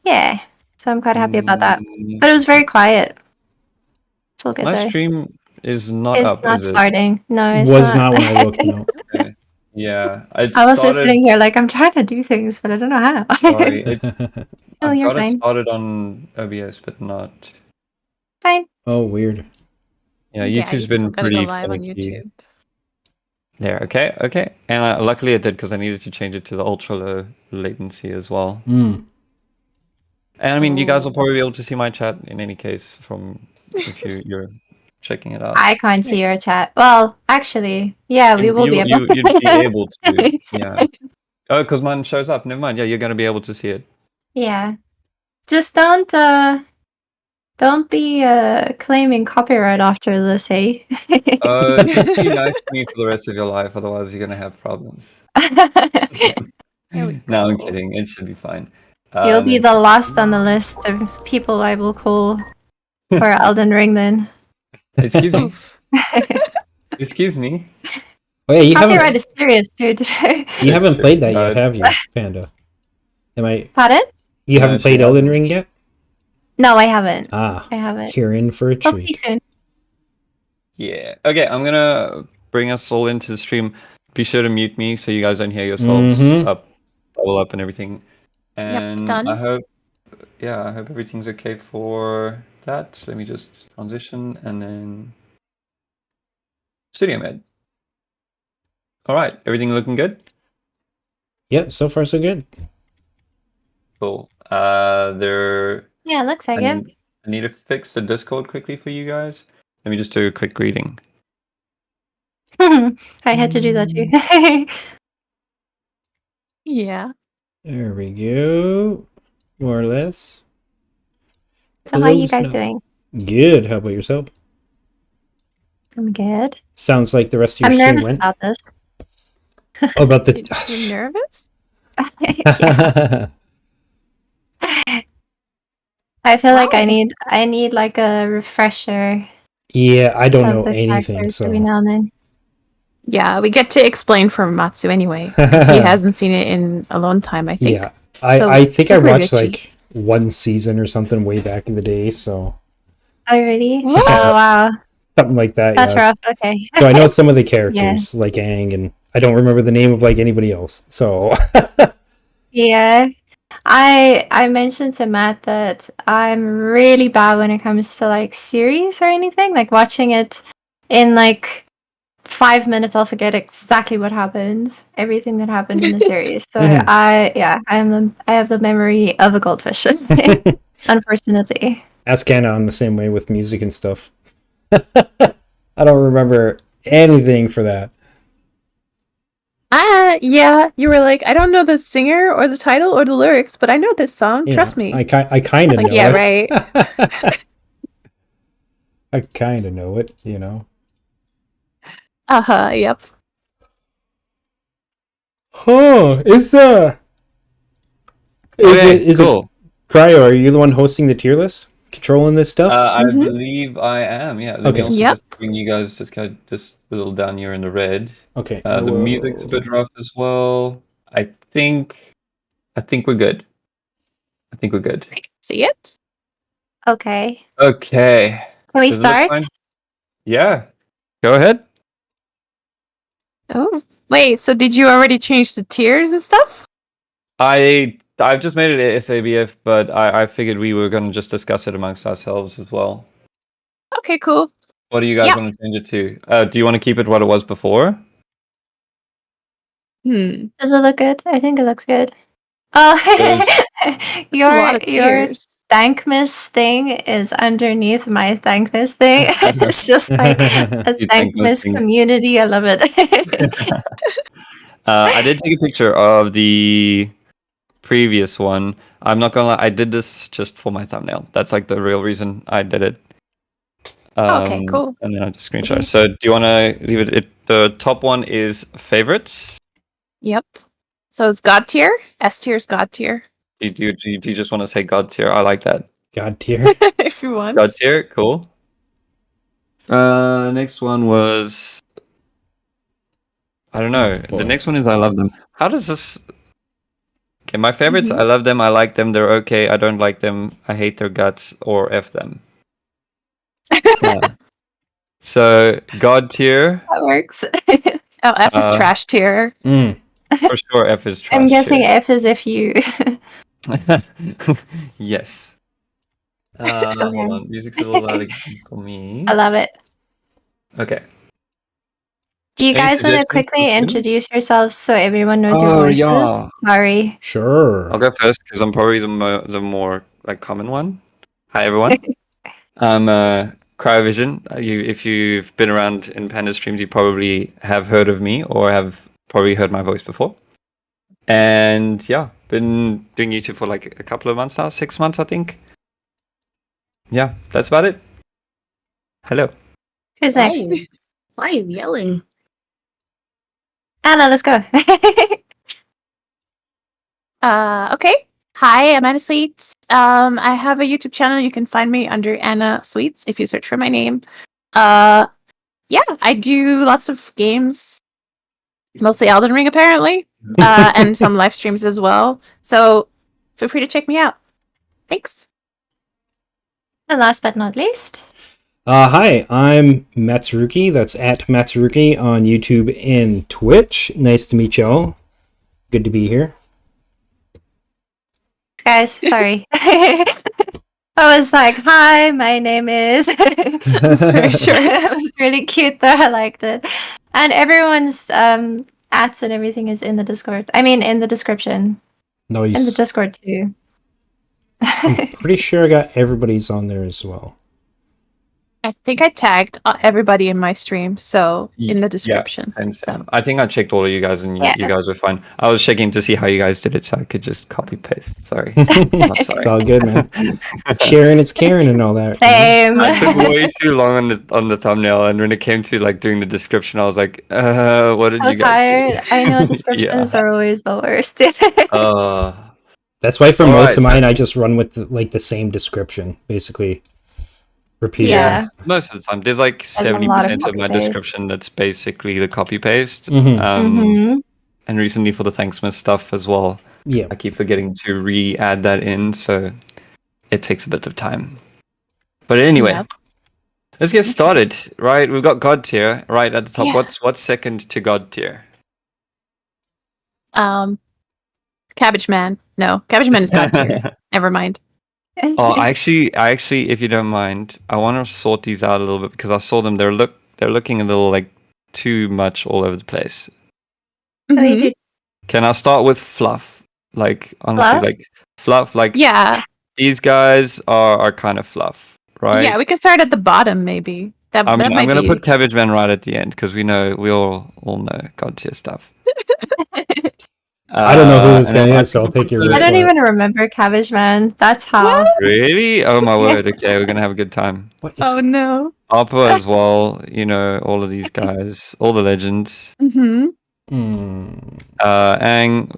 Yeah. So I'm quite happy about that. Mm, But it was very quiet. It's all good my though. stream is not It's up, not is it? starting. No, it's Was not when I looked, no. Okay. Yeah, I I was just started. sitting here like I'm trying to do things, but I don't know how. Sorry, Oh, I've you're got it fine. started on OBS, but not. Fine. Oh, weird. Yeah, Yeah, YouTube's you still been gotta pretty go live on finicky. YouTube. There, okay. And luckily I did because I needed to change it to the ultra low latency as well. Mm. And I mean, you guys will Oh. probably be able to see my chat in any case from if you're checking it out. I can't see your chat. Well, actually, yeah, we will be able to. You'd be able to, yeah. Oh, because mine shows up. Never mind. Yeah, you're going to be able to see it. Yeah. Just don't be claiming copyright after this, eh? Just be nice to me for the rest of your life, otherwise you're going to have problems. There we No, I'm go. kidding. It should be fine. You'll be And- the last on the list of people I will call for Elden Ring then. Excuse me. Oof. Excuse me. Oh yeah, you Copyright haven't is serious, dude. you haven't true. played that No, yet, it's have you, Panda? Am I? Pardon? You No, haven't she played Elden hasn't. Ring yet? No, I haven't. Ah, I haven't. you're in for a Hopefully treat. soon. Yeah. Okay, I'm gonna bring us all into the stream. Be sure to mute me so you guys don't hear yourselves up, bubble up, and everything. And done. I hope everything's okay for that. Let me just transition and then studio mode. All right, everything looking good? Yep, so far so good. Cool. Yeah, looks like it. I need to fix the Discord quickly for you guys. Let me just do a quick greeting. I had to do that too. Yeah. There we go. More or less. So how are you Close guys now. doing? Good. How about yourself? I'm good. Sounds like the rest of your I'm stream nervous went. about this. Oh, about the. You're nervous? Yeah. I feel like I need like a refresher Yeah, I don't know of the anything, characters so. every now and then. Yeah, we get to explain from Matsu anyway. 'Cause he hasn't seen it in a long time, I think. Yeah, So I think I super watched glitchy. like one season or something way back in the day, so Oh really? What? Oh wow. something like that. That's yeah. rough. Okay. So I know some of the characters, like Aang, and I don't remember the name of like anybody else. So Yeah. I mentioned to Matt that I'm really bad when it comes to like series or anything. Like watching it in like 5 minutes, I'll forget exactly what happened, everything that happened in the series. So Mhm. I have the memory of a goldfish, unfortunately. ask Anna, I'm the same way with music and stuff. I don't remember anything for that. Yeah, you were like, I don't know the singer or the title or the lyrics, but I know this song. Yeah, Trust me. I kind of It's like, know yeah, it. right. I kind of know it, you know. Yep. Oh, is Okay, it cool. Cryo? Are you the one hosting the tier list, controlling this stuff? I Mhm. believe I am. Yeah. Let me Okay. also Yep. just bring you guys just kind of just a little down here in the red. Okay. The music's a bit rough as well. I think we're good. I think we're good. I can see it. Okay. Okay. Can we Does it look start? fine? Yeah. Go ahead. Oh, wait. So did you already change the tiers and stuff? I've just made it a SABF, but I figured we were going to just discuss it amongst ourselves as well. Okay, cool. What do you guys Yeah. want to change it to? Do you want to keep it what it was before? Does it look good? I think it looks good. There's A lot of Your tiers. Thankmas thing is underneath my Thankmas thing. It's just like a You Thankmas Thankmas thing. community. I love it. I did take a picture of the previous one. I'm not gonna lie, I did this just for my thumbnail. That's like the real reason I did it. Okay, cool. And then I just screenshot. So do you want to leave it? The top one is favorites. Yep. So it's God tier. S tier is God tier. Do you just want to say God tier? I like that. God tier. If you want. God tier, cool. Next one was I don't know. Oh, boy. The next one is I love them. How does this? Okay, my favorites. Mhm. I love them. I like them. They're okay. I don't like them. I hate their guts or f them. So God tier. That works. Oh, F is trash tier. For sure, F is trash. I'm guessing tier. F is if you. Yes. Okay. Hold on. Music's a little out of for me. I love it. Okay. Do you Any guys want to suggestions for quickly this one? introduce yourselves so everyone knows your Oh, voices? yeah. Sorry. Sure. I'll go first because I'm probably the more like common one. Hi everyone. I'm Cryovision. If you've been around in Panda streams, you probably have heard of me or have probably heard my voice before. And yeah, been doing YouTube for like a couple of months now, 6 months I think. Yeah, that's about it. Hello. Who's next? Why are you yelling? Anna, let's go. Okay. Hi, I'm Anna Sweets. I have a YouTube channel. You can find me under Anna Sweets if you search for my name. Yeah, I do lots of games, mostly Elden Ring apparently, and some live streams as well. So feel free to check me out. Thanks. And last but not least. Hi, I'm Matsuruki. That's at Matsuruki on YouTube and Twitch. Nice to meet y'all. Good to be here. Guys, sorry. I was like, hi, my name is. It's very short. It was really cute though. I liked it. And everyone's ads and everything is in the Discord. I mean, in the description. Nice. In the Discord too. I'm pretty sure I got everybody's on there as well. I think I tagged everybody in my stream, so in the Yeah, description. and So. I think I checked all of you guys, and you guys were fine. I was checking to see how you guys did it, so I could just copy paste. Sorry, not sorry. It's all good, man. Sharing is caring and all that. Same. I took way too long on the thumbnail, and when it came to like doing the description, I was like, "What did So you guys tired. I know descriptions are always the worst. do?" That's why for All most right, of mine, I just run with the same description, basically. Repeat Yeah. most of the time, there's like a lot of 70% of my copy-paste. description that's basically the copy paste. Mhm. And recently for the Thanksmas stuff as well, Yeah. I keep forgetting to re-add that in, so it takes a bit of time. But anyway, Yep. let's get started. Right, we've got God tier right at the top. Yeah. What's second to God tier? Cabbage Man. No, Cabbage Man is God tier. Never mind. Oh, I actually, if you don't mind, I want to sort these out a little bit because I saw them. They're looking a little like too much all over the place. Mhm. Can I start with fluff? Like honestly, Fluff? like fluff. Like Yeah. these guys are kind of fluff, right? Yeah, we can start at the bottom, maybe. I'm That might gonna be... put Cabbage Man right at the end because we all know God tier stuff. I don't know who this and then guy I is, so I'll think take your we'll word I put don't for it. even remember Cabbage Man. That's how. What? Really? Oh my word! Okay, we're gonna have a good time. What is Oh, no. Alpa as well. You know all of these guys, all the legends. Mm-hmm. Ang,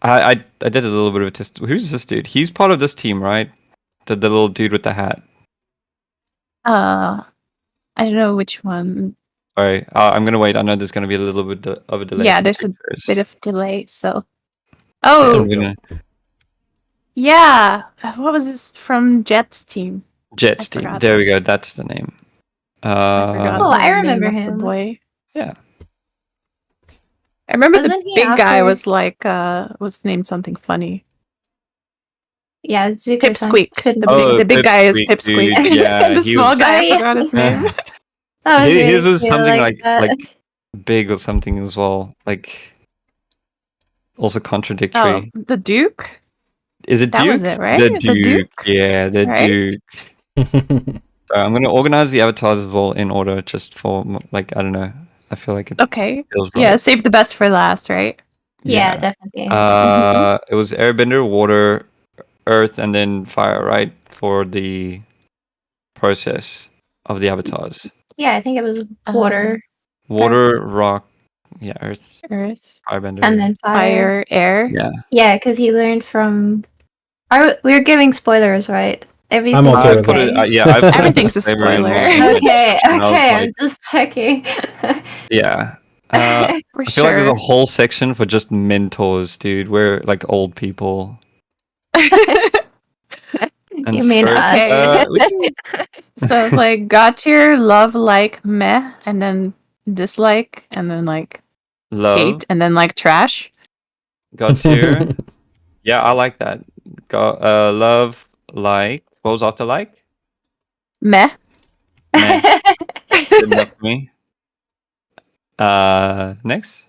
I did a little bit of a test. Who's this dude? He's part of this team, right? The little dude with the hat. I don't know which one. Sorry, I'm gonna wait. I know there's gonna be a little bit of a delay. Yeah, for there's a pictures. bit of delay, so... Yeah, Oh, I'm gonna yeah. What was this from Jet's team? Jets I team. forgot There that. we go. That's the name. I forgot. Oh, the I name remember of the him. boy. Yeah. I remember Wasn't the he big guy after- was like was named something funny. Yeah, Zuko Pipsqueak. couldn't The big guy is Pipsqueak, Pipsqueak. dude. Yeah, the he small was- guy, Oh, I yeah. forgot his name. That was His really was cute, something like that. big or something as well. Like also Oh, contradictory. the Duke? Is it that Duke? was it, right? The The Duke. Duke? Yeah, the Right? Duke. I'm gonna organize the avatars as well in order, just for like I don't know. I feel like it Okay. feels right. Yeah, save the best for last, right? Yeah, definitely. It was airbender, water, earth, and then fire, right? For the process of the avatars. Yeah, I think it was water, Water, rock, yeah, earth, Earth, firebender, and then fire. fire, air. yeah. Yeah, because he learned from. We're giving spoilers, right? Everything. I'm okay I with put that. it. Yeah, I put Everything's a disclaimer in spoiler. my description, Okay, and I was okay, I'm like, just checking. yeah. For I feel like sure. there's a whole section for just mentors, dude. We're like old people. And You mean spirits. us. We can- So it's like God tier, love, like, meh, and then dislike, and then like love, hate, and then like trash. God tier. Yeah, I like that. Love, like. What was after like? Meh. Meh. Good enough for me. Next.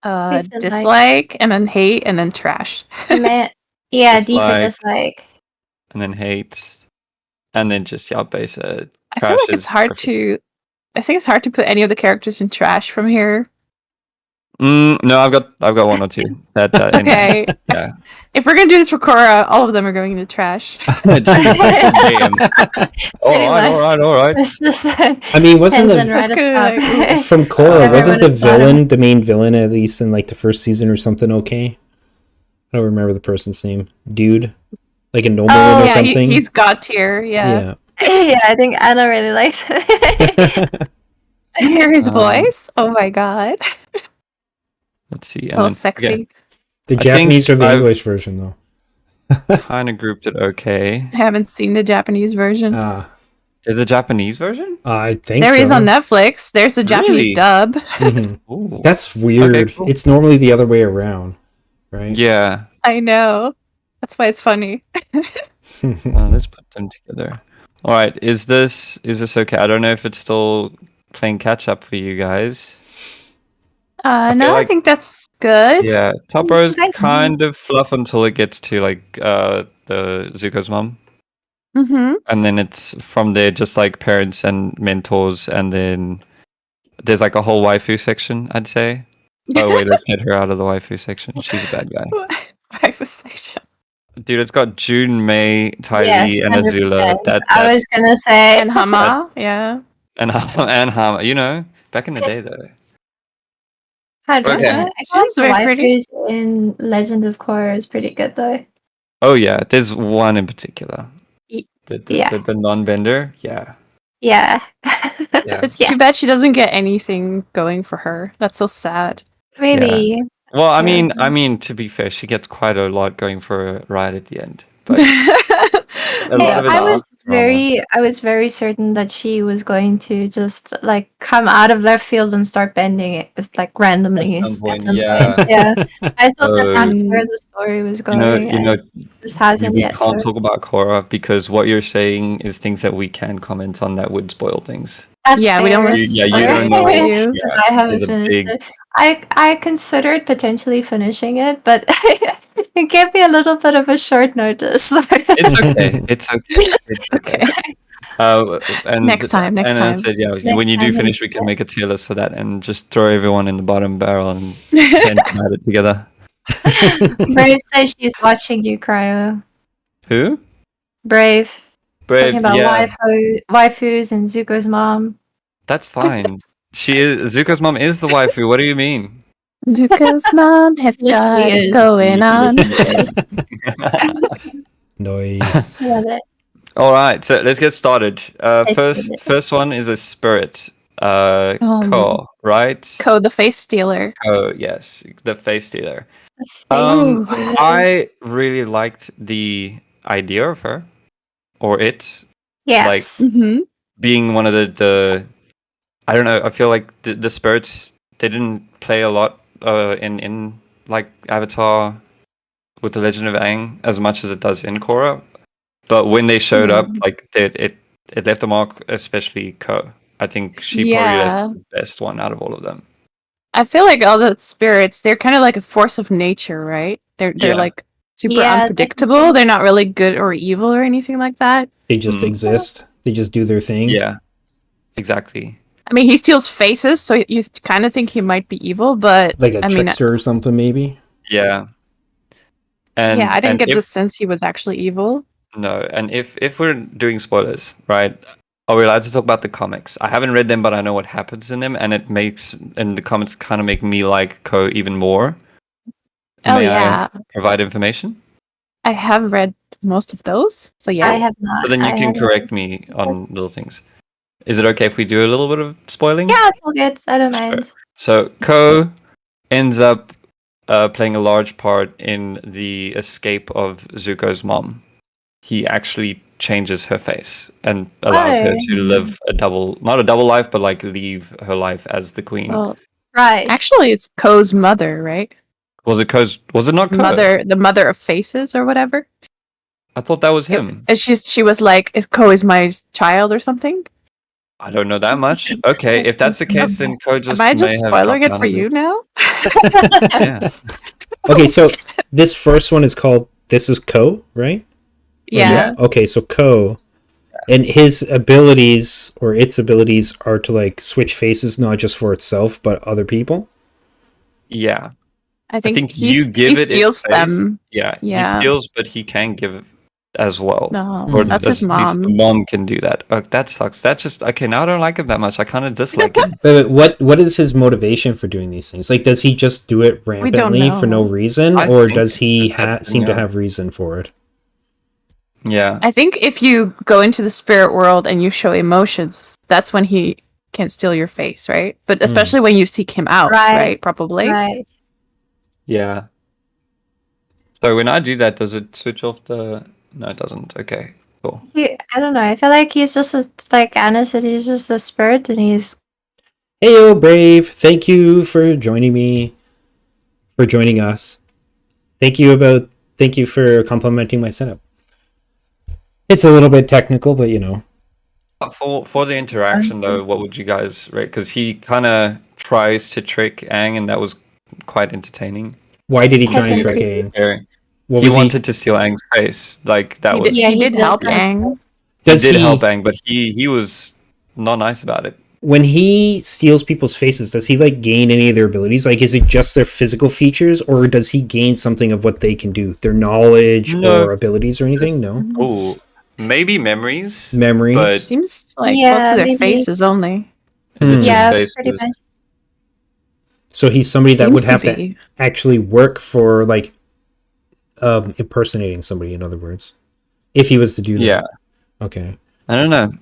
Dislike. Dislike, and then hate, and then trash. Man, yeah, D for Dislike. dislike. And then hate. And then just base I trash feel like is it's hard perfect. to. I think it's hard to put any of the characters in trash from here. No, I've got one or two. That Okay. Yeah. If we're gonna do this for Korra, all of them are going in the trash. Damn. All much. right. It's just. I mean, wasn't Tenzin the right up That's top. from Korra, Everyone wasn't the is bottom. villain, the main villain, at least in like the first season or something? Okay, I don't remember the person's name. Dude, like a nobleman or Yeah, something. he's God tier. Yeah. Yeah, I think Anna really likes it. You hear his Um, voice? Oh my god, Let's see. so sexy. The I Japanese or think the I've- English version though. Kind of grouped it okay. I haven't seen the Japanese version. Ah, There's a Japanese version? I think There so. is on Netflix. There's a Japanese Really? dub. Mhm. Ooh. That's weird. cool. It's normally the other way around, right? Yeah. I know. That's why it's funny. Let's put them together. All right. Is this okay? I don't know if it's still playing catch up for you guys. feel No, I like- think that's good. Yeah. Top row is Thank you. kind of fluff until it gets to like the Zuko's mom. Mm-hmm. And then it's from there just like parents and mentors, and then there's like a whole waifu section, I'd say. Oh wait, let's get her out of the waifu section. She's a bad guy. Waifu section. Dude, it's got June, May, Ty Yes, Lee, and Azula. 100%. I was gonna say And Hama, yeah. and Hama. You know, back in the day though. 100%. Okay. I She's feel like the very pretty. waifus in Legend of Korra is pretty good though. Oh yeah, there's one in particular. Y- The yeah. the non-bender. Yeah. Yeah. Yeah. It's Yes. too bad she doesn't get anything going for her. That's so sad. Really. Well, I Terrible. mean, to be fair, she gets quite a lot going for her right at the end. But a Hey, lot of it I is drama. was very certain that she was going to just like come out of left field and start bending it just like randomly At some point, point. yeah. Yeah. I thought that that's Oh. where the story was You going. know, and it just hasn't we yet. can't So talk about Korra because what you're saying is things that we can comment on that would spoil things. that's Yeah, we don't fair. wanna You spoil don't it know. for you. Because Yeah, I haven't there's a finished big- it. I considered potentially finishing it, but it gave me a little bit of a short notice. It's okay. It's okay. It's okay. Okay. And Next time, next Anna time. said, yeah, Next when you do time, finish, we can make a tier list for that and just throw everyone in the bottom barrel and then add it together. Brave says she's watching you, Cryo. Who? Brave. Brave. Talking about Yeah, waifus and Zuko's mom. that's fine. Zuko's mom is the waifu. What do you mean? Zuko's mom has Literally got is. it going on. Nice. Love it. All right, so let's get started. Let's do it. First one is a spirit. Oh, Ko, right? Code the face stealer. Oh, yes, the face stealer. Face. I really liked the idea of her, or it, Yes. Mm-hmm. being one of the I don't know. I feel like the spirits, they didn't play a lot in like Avatar with the Legend of Aang as much as it does in Korra. But when they showed up, like it left a mark, especially Ko. I think she probably Yeah. is the best one out of all of them. I feel like all the spirits, they're kind of like a force of nature, right? They're Yeah. like super Yeah, unpredictable. definitely. They're not really good or evil or anything like that. They just exist. They just do their thing. Yeah, exactly. I mean, he steals faces, so you kind of think he might be evil, but Like a I mean, trickster or something, maybe. Yeah. And yeah, I didn't and get the sense he was actually evil. No, and if we're doing spoilers, right? Are we allowed to talk about the comics? I haven't read them, but I know what happens in them, and it makes the comics kind of make me like Ko even more. Oh May yeah, I provide information? I have read most of those, so yeah. I have not. So then you I can haven't. correct me on little things. Is it okay if we do a little bit of spoiling? Yeah, it's all good. I don't Sure. mind. So Ko ends up playing a large part in the escape of Zuko's mom. He actually changes her face and allows her to live not a double life, but like leave her life as the queen. Well, Right. actually, it's Ko's mother, right? Was it not Ko? The mother of faces or whatever. I thought that was him. And she was like, Ko is my child or something. I don't know that much. Okay, if that's the case, then Ko just Am I may just have spoiling dropped it out for of you now? Yeah. Okay, so this first one is called This is Ko, right? Yeah. Okay, so Ko, and his abilities or its abilities are to like switch faces, not just for itself but other people. Yeah. I think you give he it steals its face. them. Yeah, Yeah. he steals, but he can give it as well. No, Or that's his at least the mom. mom can do that. That sucks. That's just okay. Now I don't like him that much. I kind of dislike him. But what is his motivation for doing these things? Like, does he just do it don't rampantly for no know. reason, I or think does he just that seem to thing, have reason for it? Yeah. I think if you go into the spirit world and you show emotions, that's when he can steal your face, right? But especially when you seek him out, Right. right? Probably. Right. Yeah. So when I do that, does it switch off the? No, it doesn't. Okay. Cool. I don't know. I feel like he's just like Anna said. He's just a spirit, and he's Heyo, Brave. Thank you for joining me. For joining us. Thank you for complimenting my setup. It's a little bit technical, but you know. For the interaction though, what would you guys rate? Because he kind of tries to trick Aang, and that was quite entertaining. Why did he try and Has been trick creepy. Aang? What He was wanted to steal Aang's face. Like that He was. did, Yeah, he he did did help that. Aang. Does he did he help Aang, but he was not nice about it. when he steals people's faces, does he like gain any of their abilities? Like, is it just their physical features, or does he gain something of what they can do, their knowledge No. or abilities or anything? No Oh, maybe memories. memories. But- Seems like Yeah, most of their maybe. faces only. Is it just yeah, faces? pretty much. So he's somebody that would Seems have to to be. actually work for like impersonating somebody. In other words, if he was to do that. Yeah. Okay. I don't know.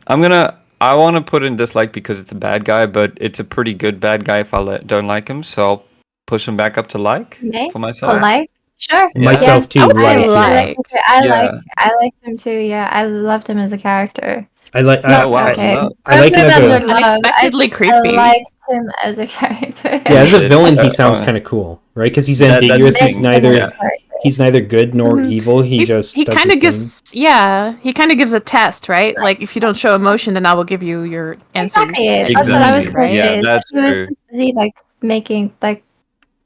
I want to put in dislike because it's a bad guy, but it's a pretty good bad guy if I don't like him. So I'll push him back up to like Okay. for myself. Oh, like sure. Yeah. Myself too. I would say Like, like. I like him too. Yeah, I loved him as a character. I like. Oh, wow. Okay. No. I like him as a. Unexpectedly creepy. I liked him as a character. Yeah, as a Yeah, villain, he yeah, sounds yeah. kind of cool, right? Because he's That's ambiguous. the He's thing. neither. Yeah. He's neither good nor Mhm. evil. He just. He does kind of his thing. gives he kind of gives a test, right? Like if you don't show emotion, then I will give you your answers. Exactly. That's what I was Exactly. gonna Yeah, say. is that's he was true. just busy like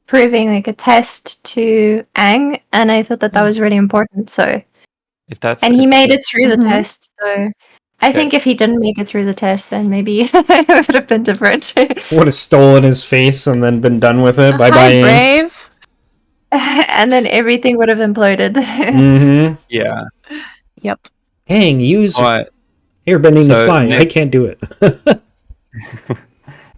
proving like a test to Aang, and I thought that was really important. So, If that's and he made it through the Mhm. test. So, I think if he didn't make it through the test, then maybe it would have been different. Would have stolen his face and then been done with it. Bye Hi, bye. Brave. and then everything would have imploded. Mm-hmm. Yeah. Yep. Hang, use All right. airbending to So, fly. I Nick- can't do it.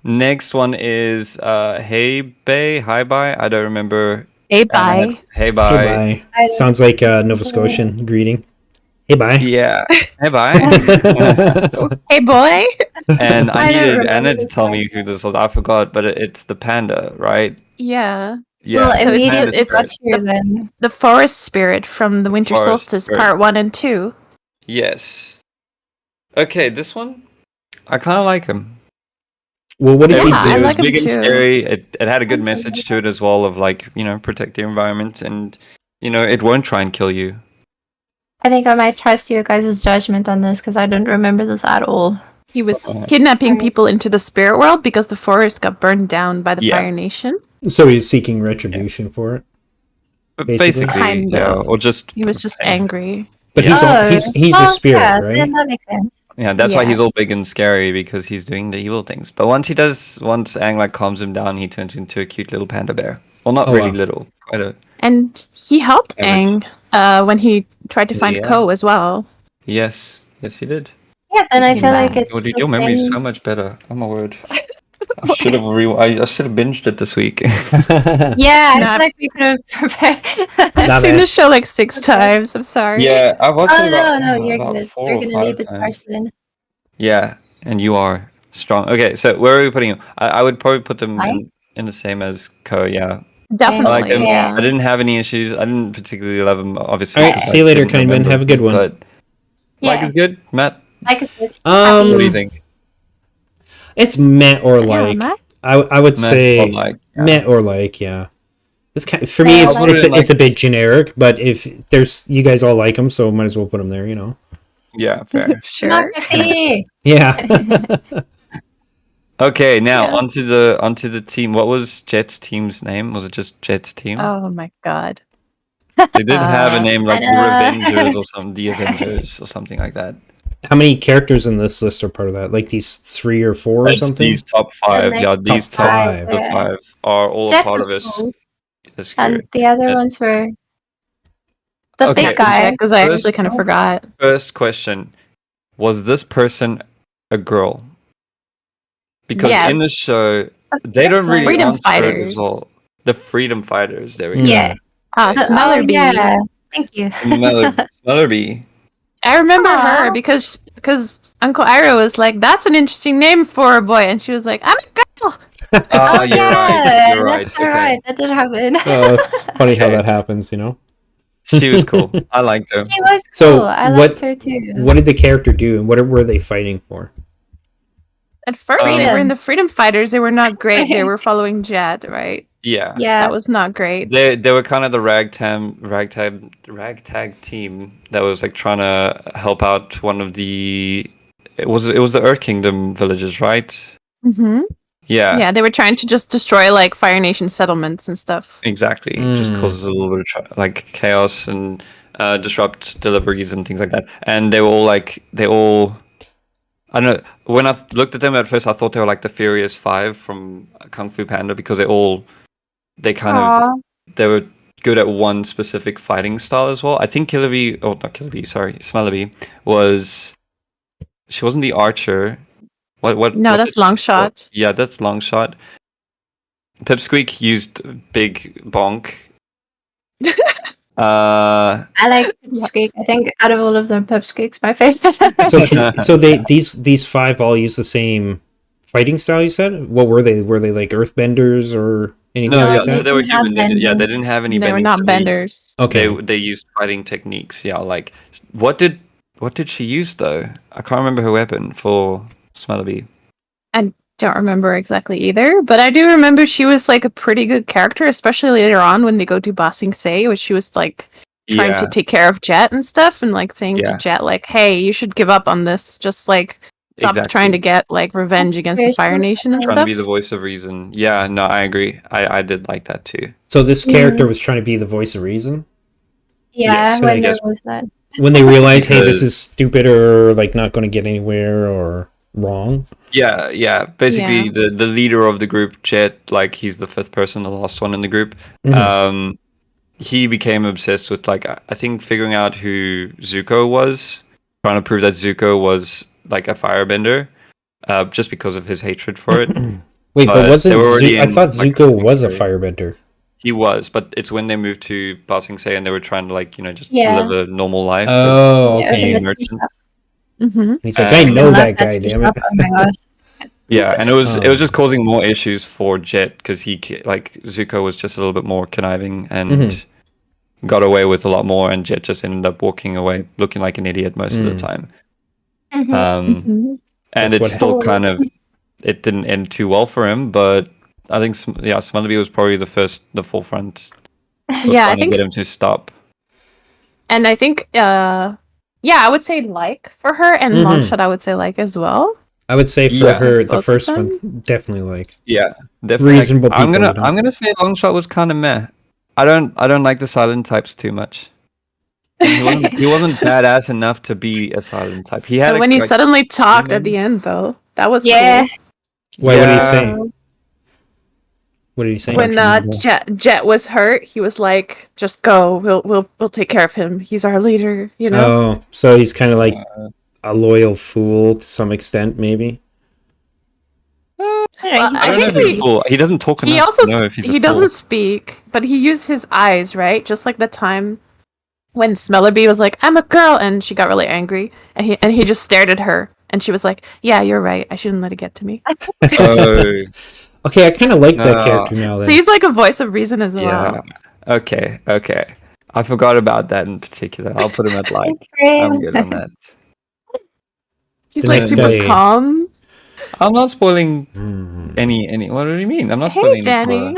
Next one is Hey Bay. Hi Bye. I don't remember. Hey, bye. Hey Bye. Hey, bye. Sounds like a Nova Scotian greeting. Hey, bye. Yeah. Hey Bye. Hey, boy. And I I don't needed remember Anna to this tell one. me who this was. I forgot, but it's the panda, right? Yeah. Yeah. Well, so it's- immediately it's- got you then. The forest spirit from the Winter Forest Solstice, spirit. part 1 and 2. Yes. Okay, this one, I kind of like him. Well, what does It he was, do? I it was like him big and too. scary. It had a good message to it as well of like, protect the environment and, it won't try and kill you. I think I might trust your guys' judgment on this because I don't remember this at all. He was Uh-huh. kidnapping Right. people into the spirit world because the forest got burned down by the Yeah. Fire Nation. So he's seeking retribution for it. But Basically. basically, Kind yeah, of. or just He was just angry. But Yeah. he's a spirit, yeah, right? then that makes sense. Yeah, that's why he's all Yes. big and scary because he's doing the evil things. But once Aang like calms him down, he turns into a cute little panda bear. Well, not Oh, really wow. little, quite a And he helped Average. Aang when he tried to find Yeah. Ko as well. yes, he did. Yeah, then I Came feel back. like it's Oh, dude, the your memory is same- so much better. Oh my word. I should have I should have binged it this week. Yeah, I Nah, feel like we could have prepared. I've Not seen bad. the show like 6 times. I'm sorry. yeah, I watched Oh it about, no, you're about good. 4 You're or gonna lead 5 the times. question. Yeah, and you are strong. Okay, so where are we putting him? I would probably put them Mine? in the same as Ko. Yeah, I Definitely. like them. Yeah. I didn't have any issues. I didn't particularly love him, obviously. All right, 'cause see you I later, didn't Kindman. remember Have a good him, one. But like Yeah. is good, Matt. Like I said, What do you happy. think? It's met or Yeah, like. Matt? I would Matt, say or like, yeah. met or like, yeah. This kind for me, Yeah, it's like- it's a bit generic. But if there's you guys all like him, so might as well put him there. Yeah, fair. Sure. Democracy. Yeah. Okay, now Yeah. onto the team. What was Jet's team's name? Was it just Jet's team? Oh my god. They didn't have a name like the I know. Revengers or something, the Avengers or something like that. How many characters in this list are part of that? Like these 3 or 4 or It's something? these top 5. next Yeah, these top top five. the 5 are all Jet part was of this. cool, This and group. the other Yeah. ones were the Okay, big guy. Because I First- actually kind of forgot. First question: was this person a girl? Because in the Yes. show, they don't really Freedom answer it fighters. as well. The freedom fighters. There we go. Yeah. Ah, The- Smellerbee. yeah. Thank you. Smellerbee. I remember Aw. her because Uncle Ira was like, "That's an interesting name for a boy," and she was like, "I'm a girl." Oh, you're right. You're right. That's all right. That did happen. Funny how Okay. that happens, She was cool. I liked her. She was So, cool. I what- liked her too. What did the character do, and what were they fighting for? At first, they were Freedom. in the Freedom Fighters. They were not great. They were following Jet, right? Yeah. Yeah. That was not great. They were kind of the ragtag team that was like trying to help out one of the. It was the Earth Kingdom villages, right? Mm-hmm. Yeah. Yeah, they were trying to just destroy like Fire Nation settlements and stuff. Exactly. Just causes a little bit of like chaos and disrupt deliveries and things like that. And they were all like I don't know. When I looked at them at first, I thought they were like the Furious Five from Kung Fu Panda because they were good at one specific fighting style as well. I think Smellerbee she wasn't the archer. What? No, what that's did- long shot. Yeah, that's long shot. Pipsqueak used big bonk. I like Pipsqueak. I think out of all of them, Pipsqueak's my favorite. So these five all use the same fighting style. You said. What were they? Were they like Earthbenders or anything No, like yeah, that? so they were Didn't have human. They bending. didn't have any They were bending. not so benders. Okay. They used fighting techniques. Yeah, like what did she use though? I can't remember her weapon for Smellerbee. Don't remember exactly either, but I do remember she was like a pretty good character, especially later on when they go to Bossing Say, which she was like trying to take care of Jet and stuff, and like saying to Yeah. Jet like, "Hey, you should give up on this. Just like stop trying to get like revenge against the Yeah, she Fire was Nation and trying stuff." to be the voice of reason. Yeah, no, I agree. I did like that too. So this character was trying to be the voice of reason Yeah, Yes, I when there guess- was that. when they realize, hey, this Because- is stupid or like not going to get anywhere or wrong. Yeah. Basically, the leader of the group, Jet, like he's the fifth person, the last one in the group. Mhm. He became obsessed with like I think figuring out who Zuko was, trying to prove that Zuko was like a firebender, just because of his hatred for it. Wait, but But wasn't they were already I in, thought like, Zuko was a cemetery. firebender. He was, but it's when they moved to Ba Sing Se and they were trying to like just Yeah. live a normal life Oh, Yeah, okay. as okay. merchants. Mm-hmm. He's like, I know I that love guy, switch damn it. up. Oh my gosh. Yeah, and it was Oh. just causing more issues for Jet because like Zuko was just a little bit more conniving and got away with a lot more, and Jet just ended up walking away looking like an idiot most of the time. Mhm. And That's it's what still kind of it didn't end too well for him, but I think Smellerbee was probably the forefront. For Yeah, I trying to think, get him to stop. and I think, I would say like for her, and Mhm. Longshot, I would say like as well. I would say for Yeah. her, the Both of first them? one, definitely like. Yeah, definitely. Reasonable I'm people, gonna you know? I'm gonna say Longshot was kind of meh. I don't like the silent types too much. And he wasn't badass enough to be a silent type. He had But a, when he like, suddenly talked at demon. the end, though, that was Yeah. cool. Why? What did he Yeah. say? What did he say? When Jet was hurt, he was like, "Just go. We'll take care of him. He's our leader." You know. Oh, so he's kind of like a loyal fool to some extent, maybe. Well, I don't know if think he's a fool. He doesn't talk enough He also to know if he's a he fool. doesn't speak, but he used his eyes, right? Just like the time when Smellerbee was like, "I'm a girl," and she got really angry, and he just stared at her, and she was like, "Yeah, you're right. I shouldn't let it get to me." Oh, Okay, I kind of like that No. character now. So Then. he's like a voice of reason as yeah. well. Okay. I forgot about that in particular. I'll put him at like. I'm good on that. He's The like next super guy- calm. I'm not spoiling Hmm. any. What do you mean? I'm not Hey, spoiling. Danny.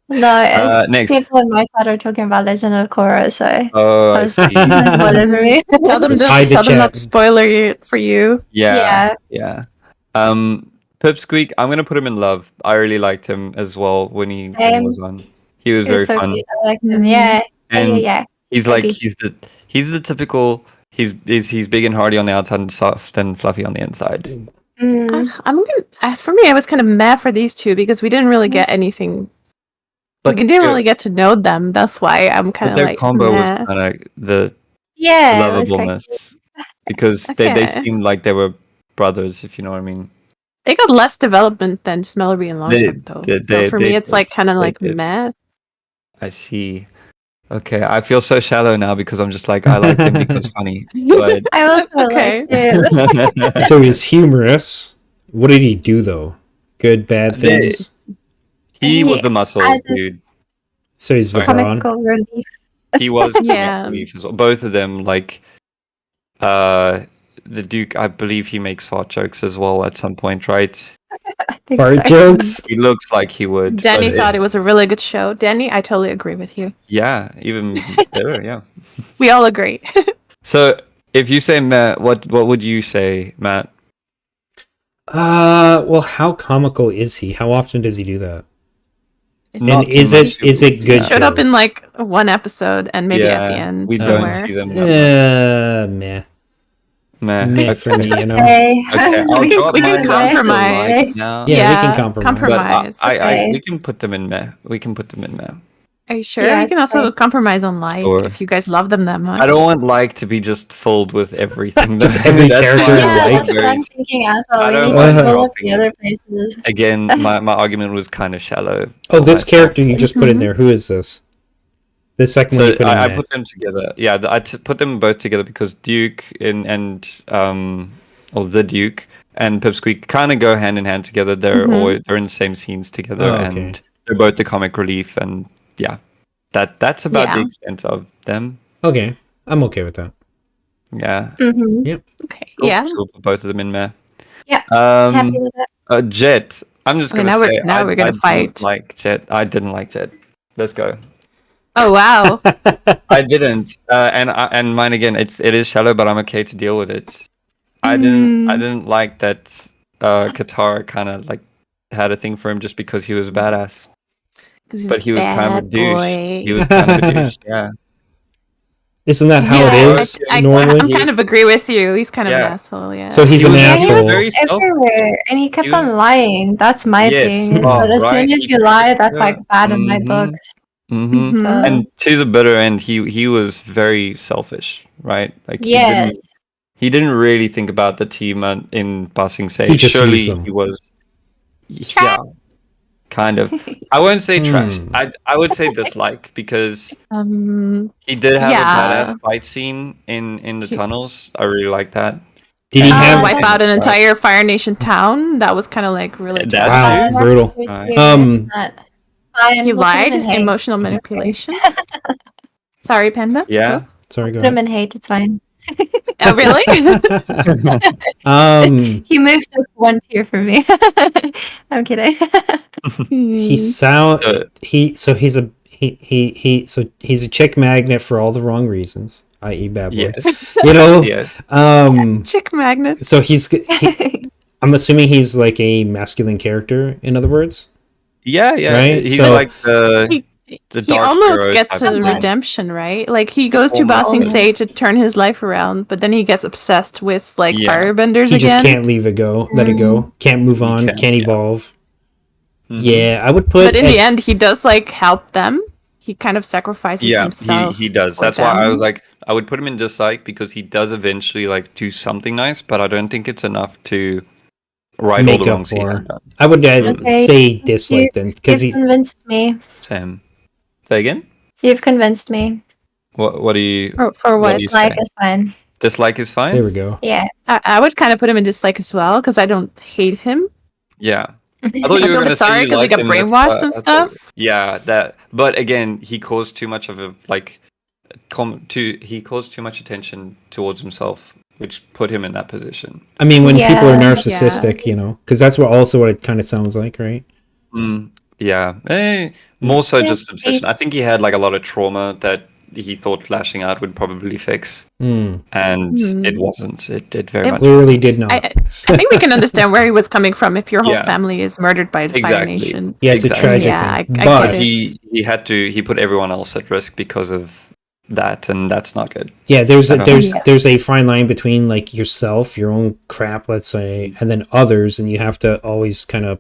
No, it's Next. people on my side are talking about Legend of Korra, so Oh, I Post- see. spoiler for me. Tell them Just hide the tell them chat. not to spoiler for you. Yeah. Pipsqueak, I'm gonna put him in love. I really liked him as well when he Same. was on. He was He was very so fun, cute. I liked him. Mhm. Yeah. and Yeah. he's like Agree. he's the typical. He's big and hardy on the outside and soft and fluffy on the inside. Mm. I'm gonna. For me, I was kind of mad for these two because we didn't really get anything. But We didn't really get to know them. That's why I'm kind but of their like combo was meh. kind of the Yeah. it was quite lovableness because they Okay. seemed like they were brothers, if you know what I mean. They got less development than Smellerbee and They- Longshot, though. they- So for they me, it's like did. kind of They like did. meh. I see. Okay, I feel so shallow now because I'm just like I like him because funny. But I also Okay. liked it. So he's humorous. What did he do though? Good, bad They- things. he was the muscle I just- dude. So he's the Sorry. brawn. Comical relief. He was Yeah. relief as well. Both of them, like the Duke, I believe he makes fart jokes as well at some point, right? I think Fart so. jokes. He looks like he would. Danny but thought it was a really good show. Danny, I totally agree with you. yeah, even better. Yeah. We all agree. So if you say Matt, what would you say, Matt? Well, how comical is he? How often does he do that? Not And too is much. it good? He showed up in jokes? like one episode and maybe at the end we somewhere. don't see them. That Meh. much. Meh. Meh Okay. for me, you know. Okay. Okay, I'll drop we can mine down to compromise. light now. Yeah, we can compromise. But I Okay. we can put them in meh. We can put them in meh. Are you sure? Yeah, You can it's also fine. compromise on like Sure. if you guys love them that much. I don't want like to be just filled with everything. Just every That's character why in I'm Yeah, Like. that's what very- I'm thinking as I well. We don't need like to fill up dropping the it. other places. Again, my argument was kind of shallow. Oh, for this myself. character you just put in Mhm. there. Who is this? The second one So you put in I there. put them together. Yeah, put them both together because Duke or the Duke and Pipsqueak kind of go hand in hand together. They're they're in the same scenes together, Oh, okay. and they're both the comic relief. And yeah, that's about the Yeah. extent of them. Okay, I'm okay with that. Yeah, Mm-hmm. Okay. cool. Yeah. So we'll put both of them in there. Yeah, Happy with that. Jet. I'm just Okay, gonna now say we're gonna didn't fight. like Jet. I didn't like Jet. Let's go. Oh wow. I didn't, and mine again. It is shallow, but I'm okay to deal with it. I didn't like that. Katara kind of like had a thing for him just because he was a badass, 'Cause he's but he was kind of a bad douche. boy. He was kind of a douche. Yeah. Isn't that how Yeah, it is normally? I kind of agree with you. He's kind of an Yeah. asshole. Yeah. So he's He an was- Yeah, he was asshole. very self- everywhere, and he kept he was- on lying. That's my Yes. thing. Is Oh, that as right. soon as He you lie, that's yeah. like bad in my Mhm. books. Mm-hmm. Mhm. And to the bitter end, he was very selfish, right? Like Yes. he didn't really think about the team in passing say. He just Surely used them. he was. Yeah, kind of. I won't say trash. Hmm. I would say dislike because Um. he did have Yeah. a badass fight scene in the tunnels. I really like that. Did he And- have? Wipe out an Right. entire Fire Nation town. That was kind of like really. That Wow, too. that's brutal. weird, Alright. that. He lied. Put him in hate. Emotional It's okay. manipulation. Sorry, Panda. Yeah. Sorry, go Put him ahead. in hate. It's fine. Oh really? He moved up one tier for me. I'm kidding. he sound So- he's a chick magnet for all the wrong reasons, i.e. bad boy. Yes. You know. Yes. Chick magnet. So I'm assuming he's like a masculine character. In other words. Yeah. Yeah. Right? He's So- like the He dark almost hero gets type to of the thing. redemption, right? Like he goes to Almost. Bossing Say to turn his life around, but then he gets obsessed with like Yeah. firebenders He again. just can't leave it go. Let it go. Can't move on. can't, Can't yeah. evolve. Mhm. Yeah, I would put. But in the end, he does like help them. He kind of sacrifices Yeah, himself. he does. for That's why I them. was like, I would put him in dislike because he does eventually like do something nice, but I don't think it's enough to right all Make the up wrongs he for. had done. I would Okay. say dislike then because You've he. convinced me. Sam, say again. You've convinced me. What do you For what? What do you Dislike say? is fine. dislike? Is fine. There we go. Yeah. I would kind of put him in dislike as well because I don't hate him. Yeah, I thought I you feel were a going to bit say sorry you 'cause he liked got him, that's brainwashed why and I thought- stuff. Yeah, that. But again, he caused too much of a he caused too much attention towards himself, which put him in that position. I mean, when people are Yeah. narcissistic, you know, because that's what it kind of sounds like, right? Yeah, more so Yeah, just obsession. I think he had like a lot of trauma that he thought lashing out would probably fix, and it wasn't. It did very It much. Clearly wasn't. did not. I think we can understand where he was coming from if your whole Yeah. family is murdered by the Fire Exactly. Nation. Yeah, it's Exactly. a tragic Yeah, thing. I But get it. He put everyone else at risk because of that, and that's not good. yeah, there's I a, don't there's know. there's a fine line between like yourself, your own crap, let's say, and then others, and you have to always kind of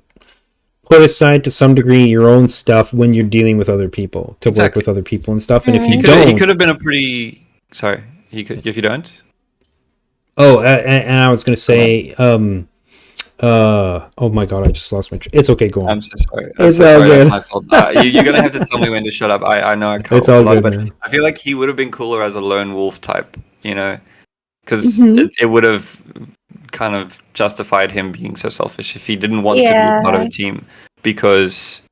put aside to some degree your own stuff when you're dealing with other people to work Exactly. with other people and stuff. And if He you could don't, have been a pretty sorry. He could if you don't. and I was gonna say, oh my god, I just lost my. It's okay, go on. I'm so sorry. It's all That's good. my fault. You're gonna have to tell me when to shut up. I know I cut It's off all a lot, good, but man. I feel like he would have been cooler as a lone wolf type, you know, because Mhm. it would have kind of justified him being so selfish if he didn't want to be Yeah. part of a team. Because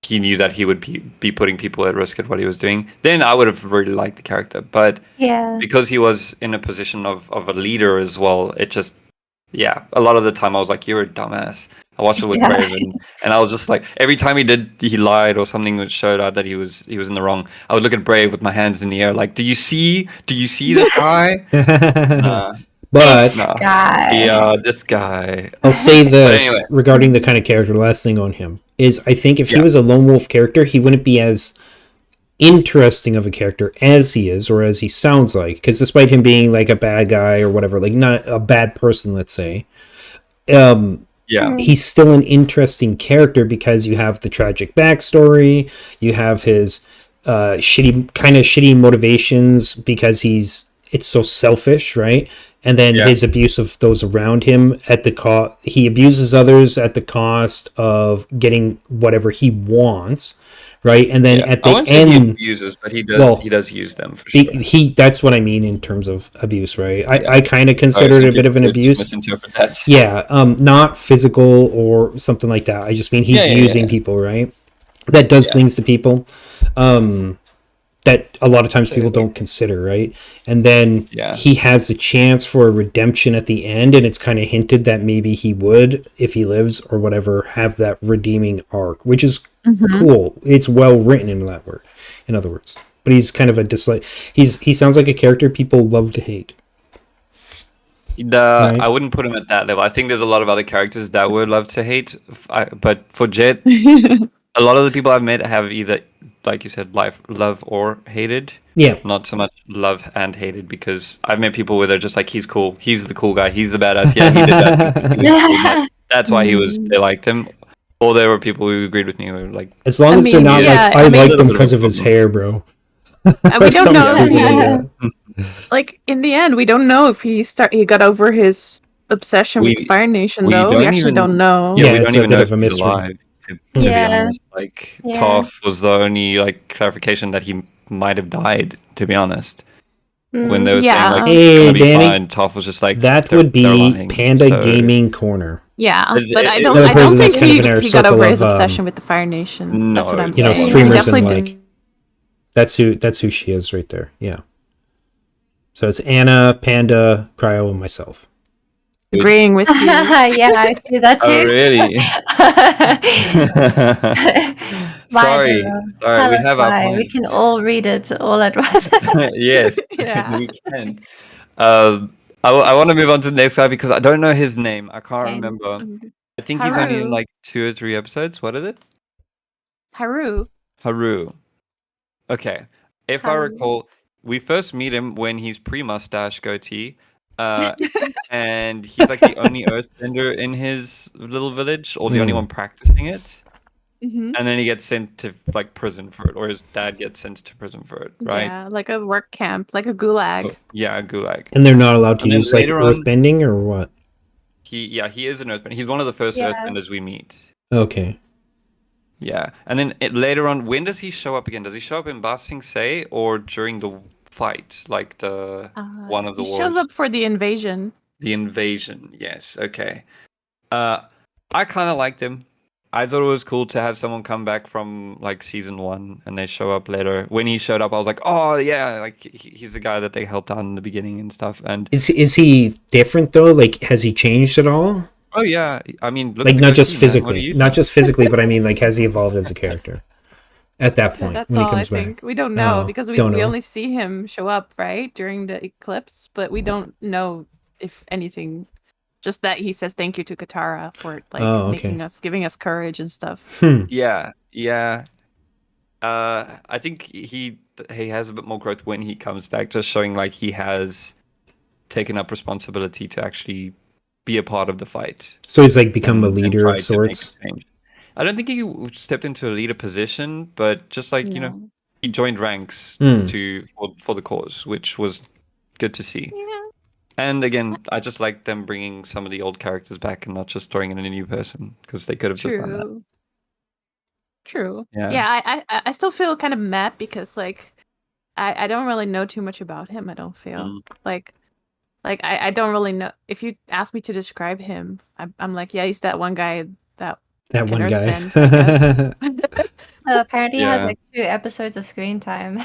he knew that he would be putting people at risk at what he was doing, then I would have really liked the character. But Yeah. because he was in a position of a leader as well, it just, yeah, a lot of the time I was like, you're a dumbass. I watched it with Yeah. Brave, and I was just like, every time he lied or something that showed out that he was in the wrong, I would look at Brave with my hands in the air like, do you see this guy? Nah, But This nah. guy. Yeah, this guy. I'll say this anyway. regarding the kind of character. The last thing on him is, I think if he Yeah. was a lone wolf character, he wouldn't be as interesting of a character as he is, or as he sounds like. Because despite him being like a bad guy or whatever, like not a bad person, let's say, Yeah. he's still an interesting character because you have the tragic backstory, you have his shitty motivations because it's so selfish, right? And then Yeah. his abuse of those around him at the cost. He abuses others at the cost of getting whatever he wants, right? And then at I the won't say he end, abuses, but he Well, does use them for sure. that's what I mean in terms of abuse, right? I kind of consider it a bit of an abuse. Misinterpret that. Yeah, not physical or something like that. I just mean he's using people, right? That does things to people that a lot of times people don't consider, right? And then he has the chance for a redemption at the end, and it's kind of hinted that maybe he would, if he lives or whatever, have that redeeming arc, which is cool. It's well written in that word, in other words. But he's kind of a dislike. He sounds like a character people love to hate. Right. I wouldn't put him at that level. I think there's a lot of other characters that would love to hate, but for Jet, a lot of the people I've met have either, like you said, love or hated. Yeah. Not so much love and hated, because I've met people where they're just like, he's cool, he's the cool guy, he's the badass. Yeah, he did that. He was cool. That's why they liked him. Or there were people who agreed with me who were like, as long as they're not like, I liked him because of his hair, bro. We don't know if Something like in the end, we don't know if he got over his obsession with the Fire Nation, though. We actually don't know. Yeah, we it's don't a even bit know of if a he's mystery. alive. To be honest, like Toph was the only like clarification that he might have died. To be honest, when they were saying like he's gonna be Danny, fine, Toph was just like, that they're would be lying. Panda So- Gaming Corner. Yeah, Is but it- I it- don't. Another I don't person think that's kind of in our he got circle over his of, obsession with the Fire Nation. That's what no, I'm You know, saying. streamers He and definitely like didn't- that's who she is right there. Yeah. So it's Anna, Panda, Cryo, and myself. agreeing with you. Yeah, I see that too. Oh really? Sorry, Tell we us have our why. We points. can all read it all at once. Yes, Yeah. we can. I want to move on to the next guy because I don't know his name. I can't Okay. remember. I think he's only in Haru. like 2 or 3 episodes. What is it? Haru. Haru. Okay. If I Haru. recall, we first meet him when he's pre-mustache goatee. And he's like the only earthbender in his little village, or the only one practicing it. Mm-hmm. And then he gets sent to like prison for it, or his dad gets sent to prison for it, right? Yeah, like a work camp, like a gulag. Oh, yeah, a gulag. And they're not allowed to And then use like later on- earthbending or what? He is an earthbender. He's one of the first Yeah. earthbenders we meet. Okay. Yeah, and then later on, when does he show up again? Does he show up in Ba Sing Se or during the fight, like the one of the He wars? shows up for the invasion. The invasion, yes. Okay. I kind of liked him. I thought it was cool to have someone come back from like season 1 and they show up later. When he showed up, I was like, oh yeah, like he's the guy that they helped out in the beginning and stuff. And Is he different though? Like, has he changed at all? oh yeah, I mean, look Like, at not the just goatee, man. What do physically, you not think? just physically, but I mean, like, has he evolved as a character at that point That's when he all I comes back? think. We don't know Oh, because we don't know. only see him show up right during the eclipse, but we don't know if anything. Just that he says thank you to Katara for like Oh, okay. giving us courage and stuff. Yeah. I think he has a bit more growth when he comes back, just showing like he has taken up responsibility to actually be a part of the fight. So he's like become a and leader try of to make sorts. a change. I don't think he stepped into a leader position, but just like, you know, No. he joined ranks Hmm. for the cause, which was good to see. Yeah. And again, I just like them bringing some of the old characters back and not just throwing in a new person, because they could have just done that. True. Yeah. Yeah, I still feel kind of mad because like I don't really know too much about him, I don't feel. Mm. Like I don't really know. If you ask me to describe him, I'm like, yeah, he's that one guy that That can one guy. earthbend, I guess. Apparently, it has Yeah. like 2 episodes of screen time.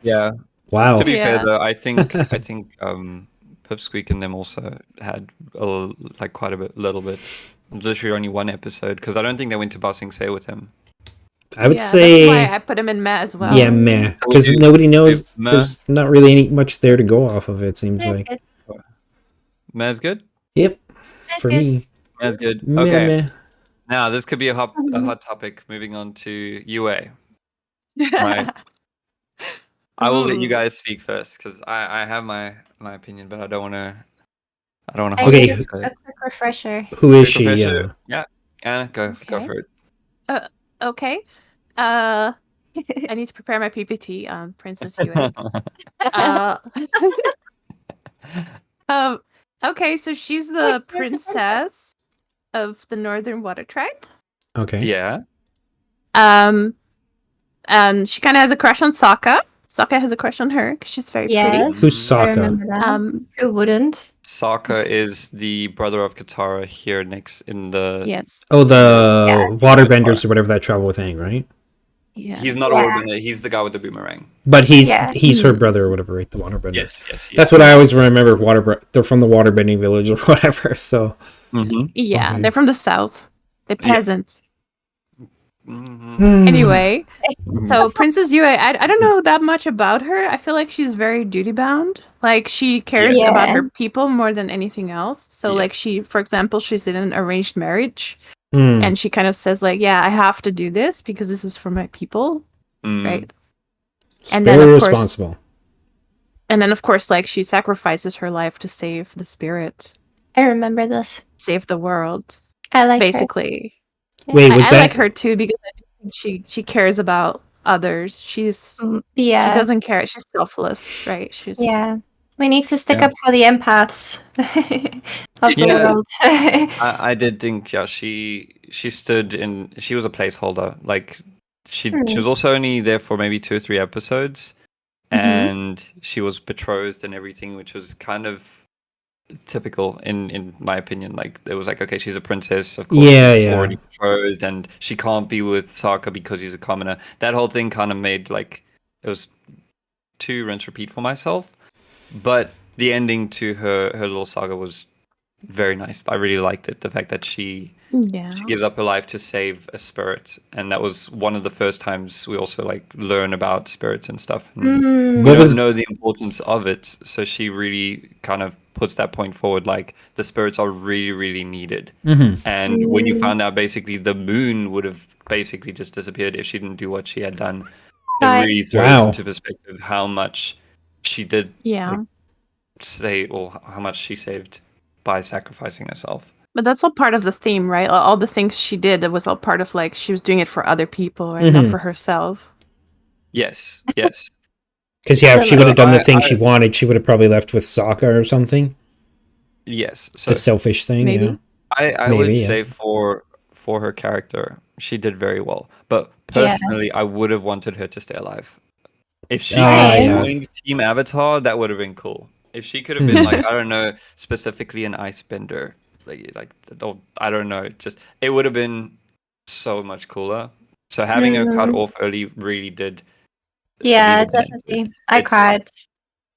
Yeah. Wow. To be fair Yeah. though, I think Pipsqueak and them also had like quite a little bit, literally only one episode because I don't think they went to Ba Sing Se with him. I would Yeah, that's why say, I put him in Meh as well. yeah, meh, Would because you- nobody knows. Meh? There's not really much there to go off of. It seems That's like. good. Meh's good. Yep, That's for good. me, Meh's good. meh, Okay. meh. Now this could be a hot topic. Moving on to UA. Right. I will let you Ooh. guys speak first because I have my opinion, but I don't want to. I don't want I to. Okay, need a quick refresher. Who is Quick she? refresher. Yeah. Yeah. Anna, go Okay. for it. Okay. I need to prepare my PPT on Princess Yue. Uh, okay, so she's the Wait, where's the princess of the Northern Water Tribe. Okay. Yeah. And she kind of has a crush on Sokka. Sokka has a crush on her because she's very Yes, Who's I Sokka? remember that. pretty. Who wouldn't? Sokka is the brother of Katara here next in the. Yes. Oh, the Yeah. waterbenders or whatever that travel with Aang, right? Yeah. He's not a Yeah. waterbender. He's the guy with the boomerang. But he's Yeah. her brother or whatever, right? The waterbender. Yes. That's what I always remember. They're from the waterbending village or whatever. So Mm-hmm. Yeah, Okay. they're from the south. They're Yeah. peasants. Mm-hmm. Anyway, so Princess Yue, I don't know that much about her. I feel like she's very duty bound. Like she cares Yeah. about her people more than anything else. So like Yes. she, for example, she's in an arranged marriage, Hmm. and she kind of says like, "Yeah, I have to do this because this is for my people." Right. It's And then, very of course- responsible. And then of course, like she sacrifices her life to save the spirit, I remember this. save the world, I like her. basically. Wait, was I that? like her too because I think she cares about others. She Yeah. doesn't care. She's selfless, right? She's Yeah. We need to stick Yeah. up for the empaths of the Yeah. world. I did think, yeah, she stood in. She was a placeholder. Like she was also only there for maybe 2 or 3 episodes, and she was betrothed and everything, which was kind of typical in my opinion. Like it was like, okay, she's a princess, of course, Yeah, she's yeah. already betrothed, and she can't be with Sokka because he's a commoner. That whole thing kind of made like it was too rinse repeat for myself. But the ending to her little saga was very nice. I really liked it. The fact that she gives up her life to save a spirit, and that was one of the first times we also like learn about spirits and stuff. And we What don't was- know the importance of it, so she really kind of puts that point forward. Like the spirits are really, really needed. Mhm. And when you found out basically the moon would have basically just disappeared if she didn't do what she had done, Right. it really throws Wow. into perspective how much she did Yeah. say, or how much she saved by sacrificing herself. But that's all part of the theme, right? All the things she did, it was all part of like she was doing it for other people, right? Not for herself. Yes, yes. Because yeah, if she would have done the I- thing she wanted, she would have probably left with Sokka or something. Yes. So The selfish thing. Maybe. Yeah. I Maybe, would yeah. say for her character, she did very well. But personally, I would have wanted her to stay alive. If she Ah, could yeah. have joined Team Avatar, that would have been cool. If she could have been like, I don't know, specifically an Icebender, I don't know, just it would have been so much cooler. So having her cut off early really did. Yeah, leave it in. definitely. I It's- cried.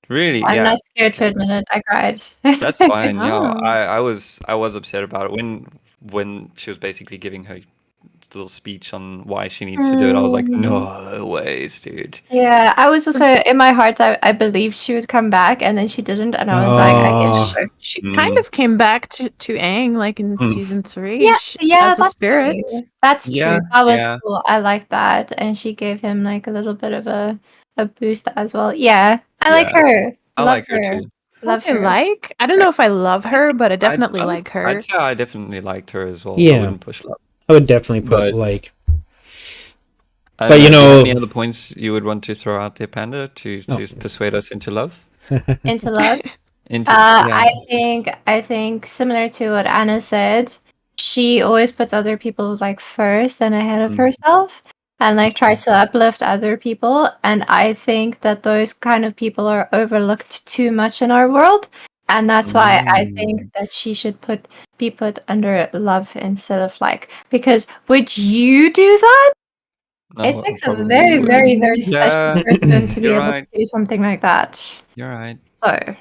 Really, I'm yeah. not scared to admit it. I cried. That's fine. Yeah, Oh. I was upset about it when she was basically giving her little speech on why she needs to do it. I was like, no ways, dude. Yeah, I was also in my heart. I believed she would come back, and then she didn't, and I was like, I Oh. guess. She kind of came back to Aang like in Mm. season 3. Yeah, yeah, as a that's spirit. true. That's Yeah, true. That was yeah. cool. I like that, and she gave him like a little bit of a boost as well. Yeah, I like Yeah. her. I Love like her too. Love I her. like. I don't know if I love her, but I definitely I'd- like her. I'd say I definitely liked her as well. Yeah. I wouldn't push love. I would definitely put But- like. I But, don't you do know- any other points you would want to throw out there, Panda, to persuade us into love? Into love. Into I think similar to what Anna said, she always puts other people like first and ahead of herself, and like tries to uplift other people. And I think that those kind of people are overlooked too much in our world, and that's why I think that she should be put under love instead of like. Because would you do that? No, It takes a probably very, wouldn't. very, very special Yeah, person to be you're able right. to do something like that. You're right. So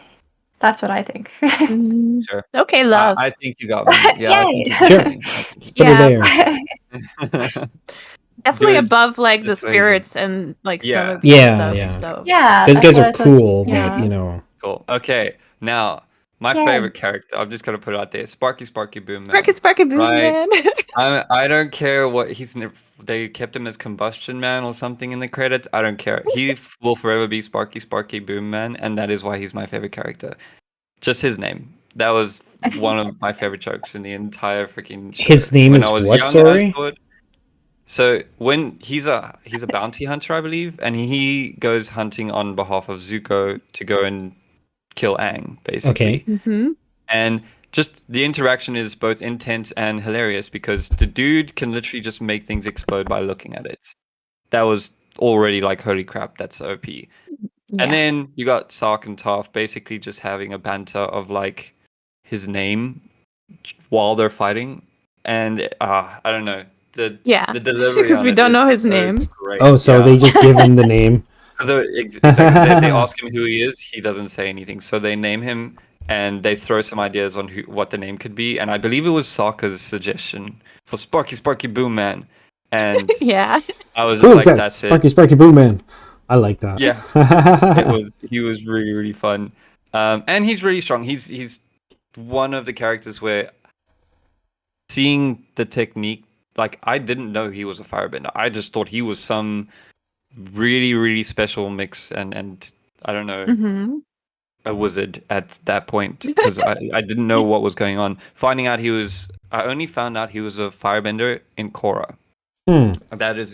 that's what I think. Mm, Sure. okay, love. I think you got me. Yeah, I think you Yay! got Sure. me. I think Let's put her Yeah. there. Definitely Dude, above like the persuasion. spirits and like Yeah. Snowball Yeah, stuff. yeah. So Yeah, Those that's guys what are I thought too, cool, yeah. but you know. Cool. Okay, now my Yeah. favorite character. I'm just gonna put it out there. Sparky Boom Man. Sparky Sparky Boom Right. Man. I don't care what they kept him as Combustion Man or something in the credits. I don't care. He will forever be Sparky Boom Man, and that is why he's my favorite character. Just his name. That was one of my favorite jokes in the entire freaking show. His name when is I was what, young, sorry? I saw it. So when he's a bounty hunter, I believe, and he goes hunting on behalf of Zuko to go and kill Aang, basically. Okay. hmm And just the interaction is both intense and hilarious because the dude can literally just make things explode by looking at it. That was already like, holy crap, that's OP. And then you got Sark and Toph basically just having a banter of like his name while they're fighting. And I don't know. The delivery because we on it don't is know his so name. great. Oh, so they just give him the name. So they ask him who he is. He doesn't say anything. So they name him and they throw some ideas on what the name could be. And I believe it was Sokka's suggestion for Sparky Boom Man. And Yeah. I was Who just is like, that? that's Sparky Boom Man. I like that. Yeah. He was really, really fun. And he's really strong. He's one of the characters where seeing the technique, like I didn't know he was a firebender. I just thought he was some really, really special mix and I don't know, hmm a wizard at that point because I didn't know what was going on. I only found out he was a firebender in Korra. Hmm. That is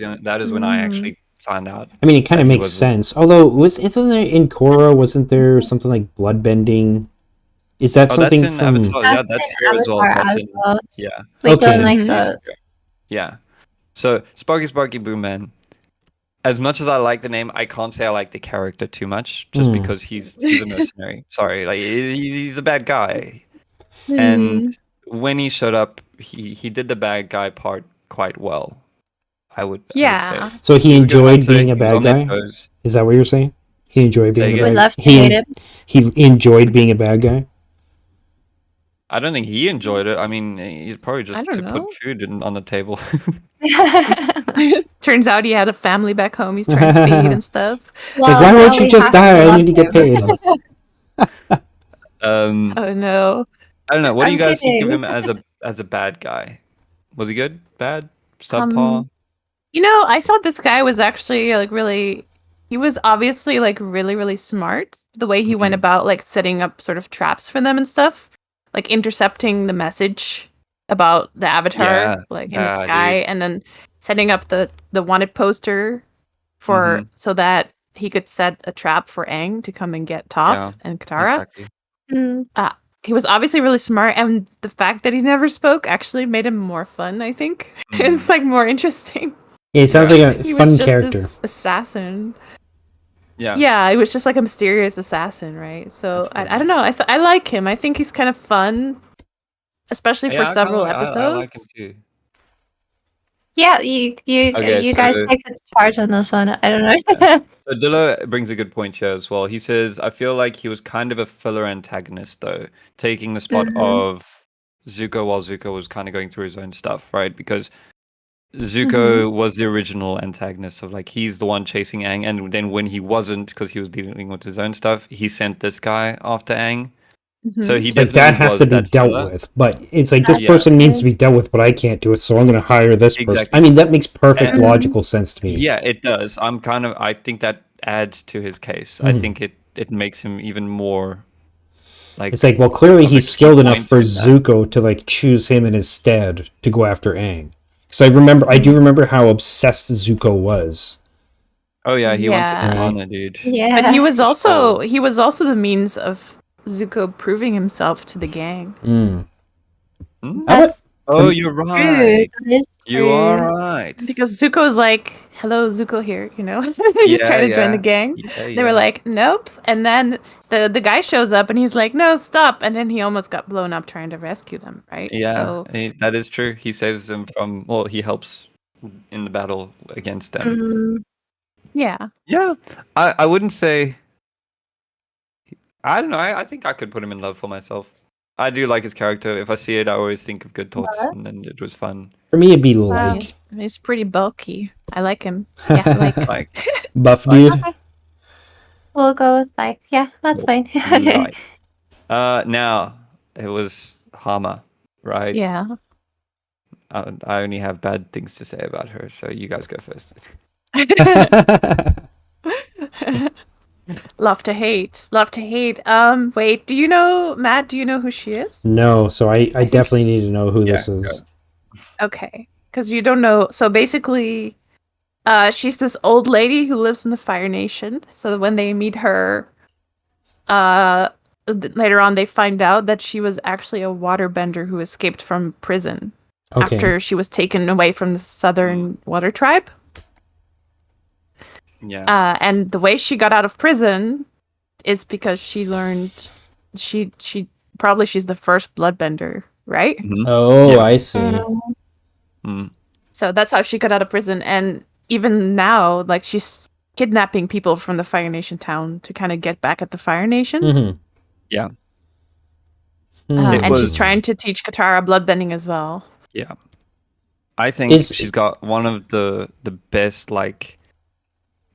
when I actually found out. I mean, it kind that of he makes was a- sense. Although, isn't there in Korra, wasn't there something like bloodbending? Is that Oh, that's something in from... Avatar. Yeah, that's in here as well. Avatar That's as in well. yeah. We Okay. don't like Introduced the. here. Yeah. So Sparky Boom Man. As much as I like the name, I can't say I like the character too much, just because he's a mercenary. Sorry, like he's a bad guy. And when he showed up, he did the bad guy part quite well. I would Yeah. say. So he He was a good enjoyed hunter, being a he was bad on their guy? toes. Is that what you're saying? He enjoyed being Say a again? We bad love to guy? hate him. He enjoyed being a bad guy? I don't think he enjoyed it. I mean, he's probably just don't to know. put food on the table. Turns out he had a family back home he's trying to feed and stuff. Like, why won't now you we just have to die? I love need to get him. paid. Oh no. I don't know. What do I'm you guys think of kidding. him as a bad guy? Was he good? Bad? Um, Subpar? You know, I thought this guy was actually like really. He was obviously like really, really smart. The way he went Mhm. about like setting up sort of traps for them and stuff, like intercepting the message about the avatar, Yeah, like in the yeah, sky, dude. and then setting up the wanted poster for Mhm. so that he could set a trap for Aang to come and get Toph Yeah, and Katara. exactly. He was obviously really smart, and the fact that he never spoke actually made him more fun. I think it's like more interesting. Yeah, he sounds like a He fun was just character. this assassin. Yeah. Yeah, he was just like a mysterious assassin, right? So That's I don't know. I like him. I think he's kind of fun, especially Yeah, for several I episodes. like him too. Yeah, you Okay, guys so- take the charge on this one. I don't know. So Dillo brings a good point here as well. He says, I feel like he was kind of a filler antagonist, though, taking the spot of Zuko while Zuko was kind of going through his own stuff, right? Because Zuko was the original antagonist of like, he's the one chasing Aang. And then when he wasn't, because he was dealing with his own stuff, he sent this guy after Aang. So he Like, definitely that has was to be that dealt filler. with. But it's like, this Yeah. person needs to be dealt with, but I can't do it, so I'm going to hire this person. Exactly. I mean, that makes perfect And- logical sense to me. Yeah, it does. I think that adds to his case. I think it makes him even more like It's like, well, clearly of a he's key skilled enough point for in that. Zuko to like choose him in his stead to go after Aang. Because I do remember how obsessed Zuko was. Oh yeah, he wanted Yeah. Katana, dude. Yeah. But he was For also sure. the means of Zuko proving himself to the gang. Mm. Hmm? That's Oh, you're true. right. That is You true. are right. Because Zuko's like, "Hello, Zuko here," you know. He's Yeah, trying to join the yeah. gang. Yeah, They were yeah. like, "Nope." And then the guy shows up and he's like, "No, stop!" And then he almost got blown up trying to rescue them, right? Yeah, So that is true. He saves them from. Well, he helps in the battle against them. Yeah. Yeah, I wouldn't say. I don't know. I think I could put him in love for myself. I do like his character. If I see it, I always think of good thoughts, and then it was fun. For me, it'd be Wow. like He's pretty bulky. I like him. Yeah, like. Like, buff dude. Okay. We'll go with like, yeah, that's fine. like. Now it was Hama, right? Yeah. I only have bad things to say about her, so you guys go first. Love to hate. Love to hate. Wait, do you know, Matt, do you know who she is? No, so I definitely need to know who this Yeah, is. Okay. Because you don't know. So basically, she's this old lady who lives in the Fire Nation. So when they meet her, later on they find out that she was actually a waterbender who escaped from prison Okay. after she was taken away from the Southern Water Tribe. Yeah. And the way she got out of prison is because she learned she's the first bloodbender, right? Mhm. Oh, Yeah. I see. Mm. So that's how she got out of prison. And even now, like, she's kidnapping people from the Fire Nation town to kind of get back at the Fire Nation. Mm-hmm. Yeah. And she's was- trying to teach Katara bloodbending as well. Yeah. I think Is- she's got one of the best like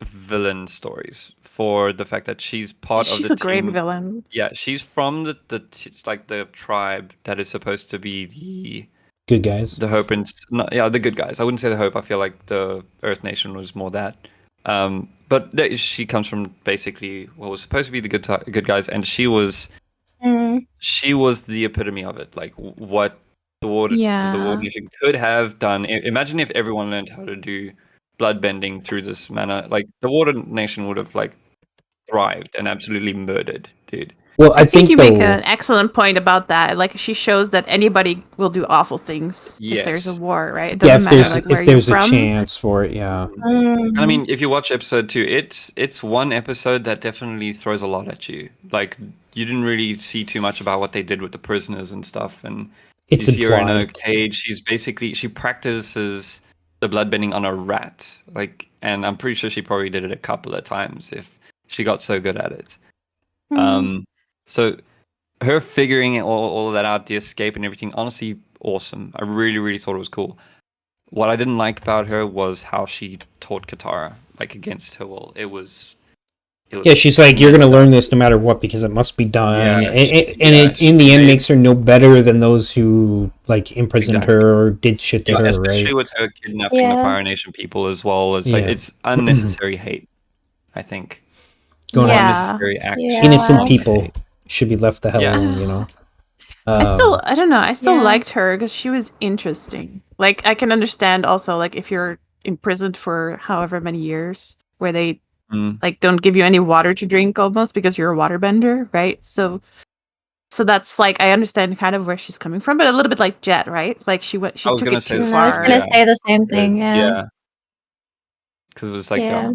villain stories for the fact that she's part She's of the a great team. villain. Yeah, she's from the tribe that is supposed to be Good guys. the Hope and the good guys. I wouldn't say the Hope. I feel like the Earth Nation was more that. But she comes from basically what was supposed to be the good guys, and she was the epitome of it. Like what the Water Nation could have done. Imagine if everyone learned how to do bloodbending through this manner. Like the Water Nation would have like thrived and absolutely murdered, dude. Well, I think you though, make an excellent point about that. Like, she shows that anybody will do awful things if there's a Yes. war, right? It yeah, doesn't if matter there's like where if there's you're a from. chance for it, yeah. I mean, if you watch episode 2, it's one episode that definitely throws a lot at you. Like you didn't really see too much about what they did with the prisoners and stuff, and It's you see her in a implied. cage. She practices the bloodbending on a rat, like, and I'm pretty sure she probably did it a couple of times if she got so good at it. So her figuring all of that out, the escape and everything, honestly, awesome. I really, really thought it was cool. What I didn't like about her was how she taught Katara, like against her will. It was Yeah, she's like, you're messed gonna up. learn this no matter what because it must be done, Yeah, it in the end makes her no better than those who like imprisoned Exactly. her or did shit to her, especially right? with her kidnapping the Yeah. Fire Nation people as well. It's like Yeah. it's unnecessary hate. I think Going on. unnecessary action. Yeah. Innocent Wow. people should be left the hell Yeah. alone, you know. I don't know. I still Yeah. liked her because she was interesting. Like, I can understand also, like, if you're imprisoned for however many years, where they like don't give you any water to drink almost because you're a waterbender, right? So that's like, I understand kind of where she's coming from, but a little bit like Jet, right? Like she I was took gonna it say too the far. I was gonna Yeah. say the same thing. Yeah. Because it was like Yeah.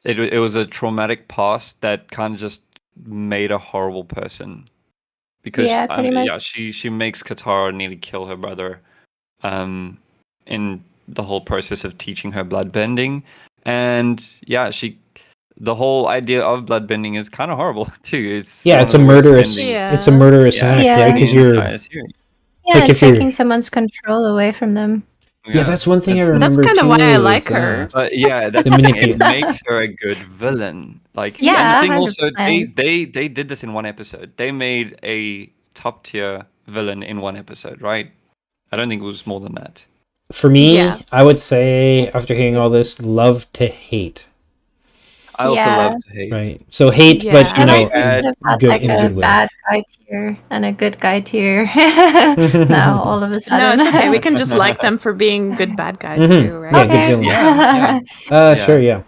it was a traumatic past that kind of just made a horrible person. Because Yeah, pretty much. she makes Katara nearly kill her brother, in the whole process of teaching her bloodbending, and the whole idea of bloodbending is kind of horrible too. It's Yeah, one it's of a the worst murderous. endings. Yeah. It's a murderous Yeah. act, Yeah. right? Because in the you're entire series. Yeah, Like, it's if you're- taking someone's control away from them. yeah. That's one thing I That's- remember. That's kinda why I too, like is, her. But yeah, that's The the thing. It manipulation. makes her a good villain. Like, Yeah, and the thing also, 100%. they did this in one episode. They made a top tier villain in one episode, right? I don't think it was more than that. For me, Yeah. I would say after hearing all this, love to hate. I also Yeah. love to hate. Right. So hate, but Yeah. you I know, like we should have had good like in a a good way. bad guy tier and a good guy tier. Now all of a No, sudden. it's okay. We can just like them for being good bad guys Mhm. too, right? Yeah, good Okay. villains. Yeah. Sure, Yeah. yeah,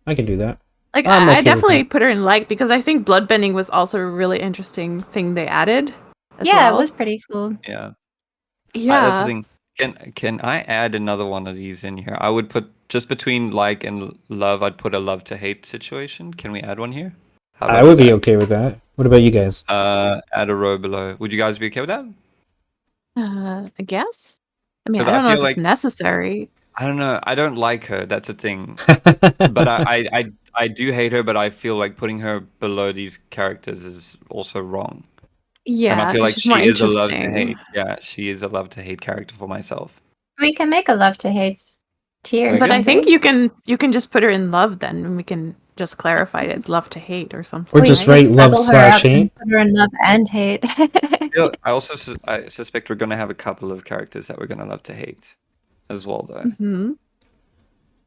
I can do that. Like, I'm okay I with definitely that. put her in like, because I think bloodbending was also a really interesting thing they added. As Yeah, well. it was pretty cool. Yeah. That's the Yeah. thing. Can I add another one of these in here? I would put just between like and love. I'd put a love to hate situation. Can we add one here? How I about would be that? okay with that. What about you guys? Add a row below. Would you guys be okay with that? I guess. I mean, I But I don't know feel if it's like- necessary. I don't know. I don't like her. That's a thing. But I do hate her. But I feel like putting her below these characters is also wrong. Yeah, And I feel 'cause like she's more she is a love to interesting. hate. Yeah, she is a love to hate character for myself. We can make a love to hate tier. We But I can? think you can just put her in love then, and we can just clarify it. It's love to hate or something. Or We just could write love level her slash up and hate. put her in love and hate. I also I suspect we're gonna have a couple of characters that we're gonna love to hate, as well, though. Hmm.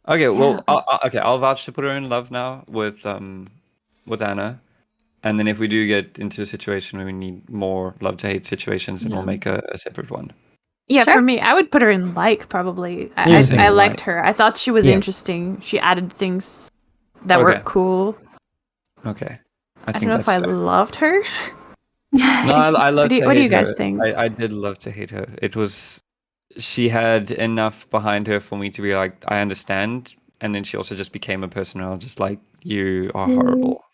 Okay, well, Yeah. I'll vouch to put her in love now with Anna, and then if we do get into a situation where we need more love to hate situations, then we'll Yeah. make a separate one. Yeah, Sure. for me, I would put her in like probably. Yeah, same. I liked her. I thought she was Yeah. interesting. She added things that were Okay. cool. Okay, I think don't know if I that's fair. loved her. No, I love to What do hate you guys her. think? I did love to hate her. She had enough behind her for me to be like, I understand, and then she also just became a person where I was just like, you are horrible.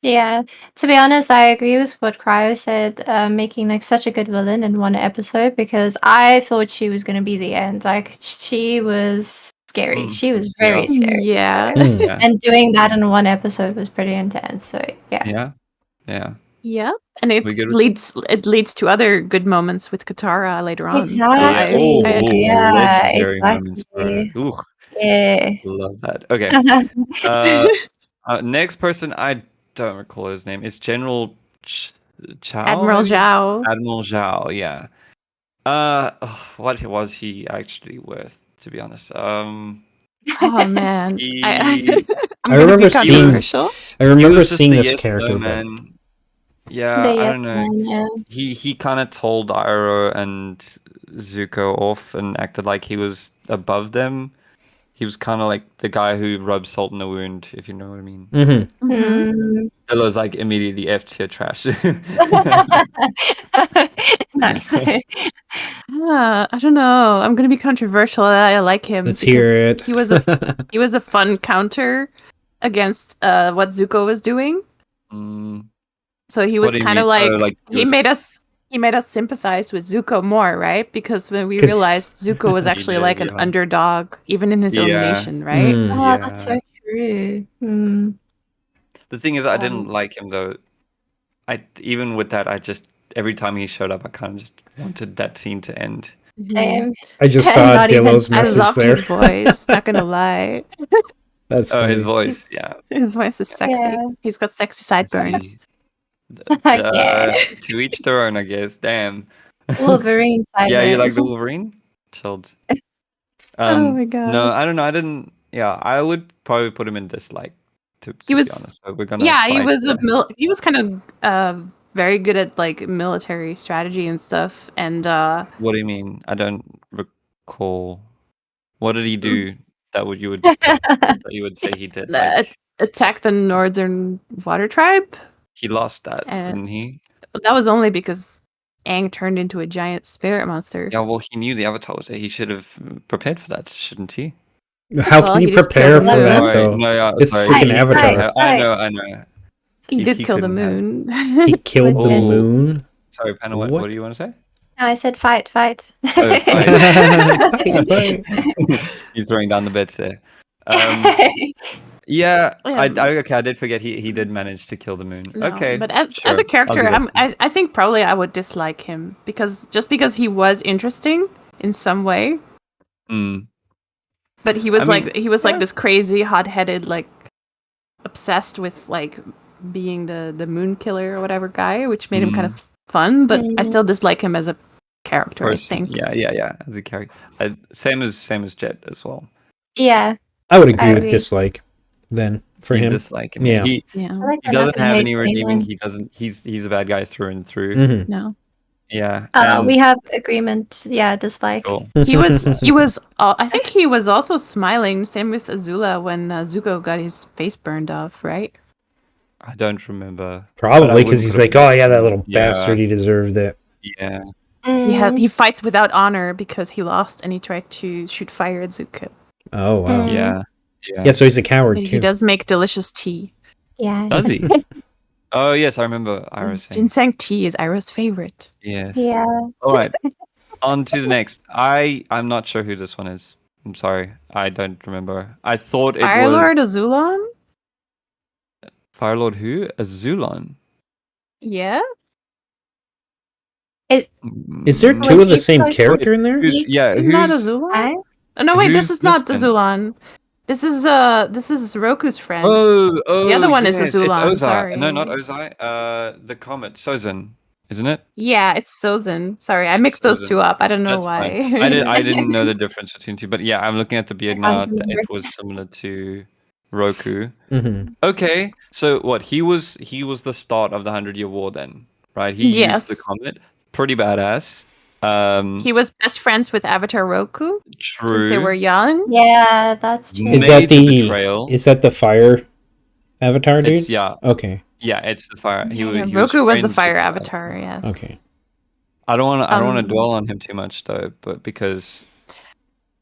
Yeah, to be honest, I agree with what Cryo said, making like such a good villain in one episode, because I thought she was gonna be the end. Like she was scary. Mm. She was very Yeah. scary. Yeah. Mm. Yeah, And doing that in one episode was pretty intense. So yeah. yeah. Yeah. And We good it leads to other good moments with Katara later on. Exactly. So Yeah, legendary moments, bro. exactly. Ooh, Yeah. love that. Okay. Next person, I don't recall his name. It's General Chow. Admiral maybe? Zhao. Admiral Zhao. Yeah. What was he actually worth? To be honest, Oh man. He- I'm I gonna remember be seeing- controversial. I he remember was just seeing the this yes, character, no but man. Yeah, The I yes don't know. man, yeah. He kind of told Iroh and Zuko off and acted like he was above them. He was kind of like the guy who rubs salt in the wound, if you know what I mean. mm-hmm. Mm. Dilla's like immediately F tier trash. Nice. I don't know. I'm gonna be controversial. I like him. Let's hear because it. He was a fun counter against what Zuko was doing. Mm, So he What was do you kind of mean? like, Oh, like he made us sympathize with Zuko more, right? Because when we 'Cause- realized Zuko was He actually did, like an yeah. underdog, even in his own Yeah. nation, right? Mm. Oh, that's so true. The thing is, I didn't like him though. Even with that, I just every time he showed up, I kind of just wanted that scene to end. Same. I just saw Not even- Dillo's I message loved there. his voice. Not gonna lie, That's Oh, funny. his voice, yeah. his voice is sexy. Yeah. He's got sexy sideburns. See. Yeah. To each their own, I guess. Damn. Wolverine sideburns. Yeah, you like the Wolverine? Chilled. Oh my god. No, I don't know. I didn't. Yeah, I would probably put him in dislike. To He be was- honest, so we're gonna. Yeah, he fight was there. he was kind of very good at like military strategy and stuff. And What do you mean? I don't recall. What did he do that you would say he did? Like attack the Northern Water Tribe. he lost that, And- didn't he? That was only because Aang turned into a giant spirit monster. Yeah, well, he knew the Avatar was there. He should have prepared for that, shouldn't he? How Well, can he you just prepare killed for the that moon. though? No, yeah, It's sorry. freaking he Avatar. couldn't have- I know. He did he kill the couldn't have. moon. He killed the Oh. moon. Sorry, Panna, What? what do you want to say? I said fight. Oh, fight. You're throwing down the bets there. Yeah, I did forget he did manage to kill the moon. No, Okay, but as sure, a I'll character, give it. I think probably I would dislike him because he was interesting in some way, Mm, but he was I mean, like yeah. this crazy, hot-headed, like obsessed with like being the moon killer or whatever guy, which made him kind of fun. But I still dislike him as a character. person. I think. Yeah. As a character, same as Jet as well. Yeah. I would agree I with agree. dislike then for You him. dislike him. Yeah. He Yeah. I like he the love doesn't and have hate any redeeming. anyone. He's a bad guy through and through. Mhm. No. Yeah. and- We have agreement. Yeah, dislike. Cool. He was. I think he was also smiling. Same with Azula when Zuko got his face burned off. Right. I don't remember. Probably But I because wouldn't he's put like, him oh in yeah, that the- little Yeah. bastard. He deserved it. Yeah. He fights without honor because he lost and he tried to shoot fire at Zuko. Oh wow. Mm. Yeah. Yeah, so he's a coward And too. he does make delicious tea. Yeah. Does he? Oh yes, I remember Iroh saying. Ginseng tea is Iroh's favorite. Yes. Yeah. All right. On to the next. I'm not sure who this one is. I'm sorry, I don't remember. I thought it Fire was Lord Azulon? Firelord who? Azulon. Yeah. Is there Mm, two Was of the he same supposed character in there? Who's yeah? Is it not Who's Azulon? Oh no, wait, this who's is not then? Azulon. This is Roku's friend. Oh, The other one is yes, it's Azulon, Ozai. No, sorry. not Ozai. The comet Sozin, isn't it? Yeah, it's Sozin. Sorry, I It's mixed those Sozin. two up. I don't know That's fine. why. I didn't know the difference between two, but yeah, I'm looking at the beard can't now. remember. It was similar to Roku. Mm-hmm. Okay, so what he was the start of the 100-Year War then, right? He used the Yes. comet, pretty badass. He was best friends with Avatar Roku True. since they were young. Yeah, that's true. Is Made that the the betrayal. Is that the fire avatar dude? It's yeah, Okay. it's the fire. He Yeah, was Roku was the friends fire with, avatar, yes. Okay. I don't want to Um, dwell on him too much though, but because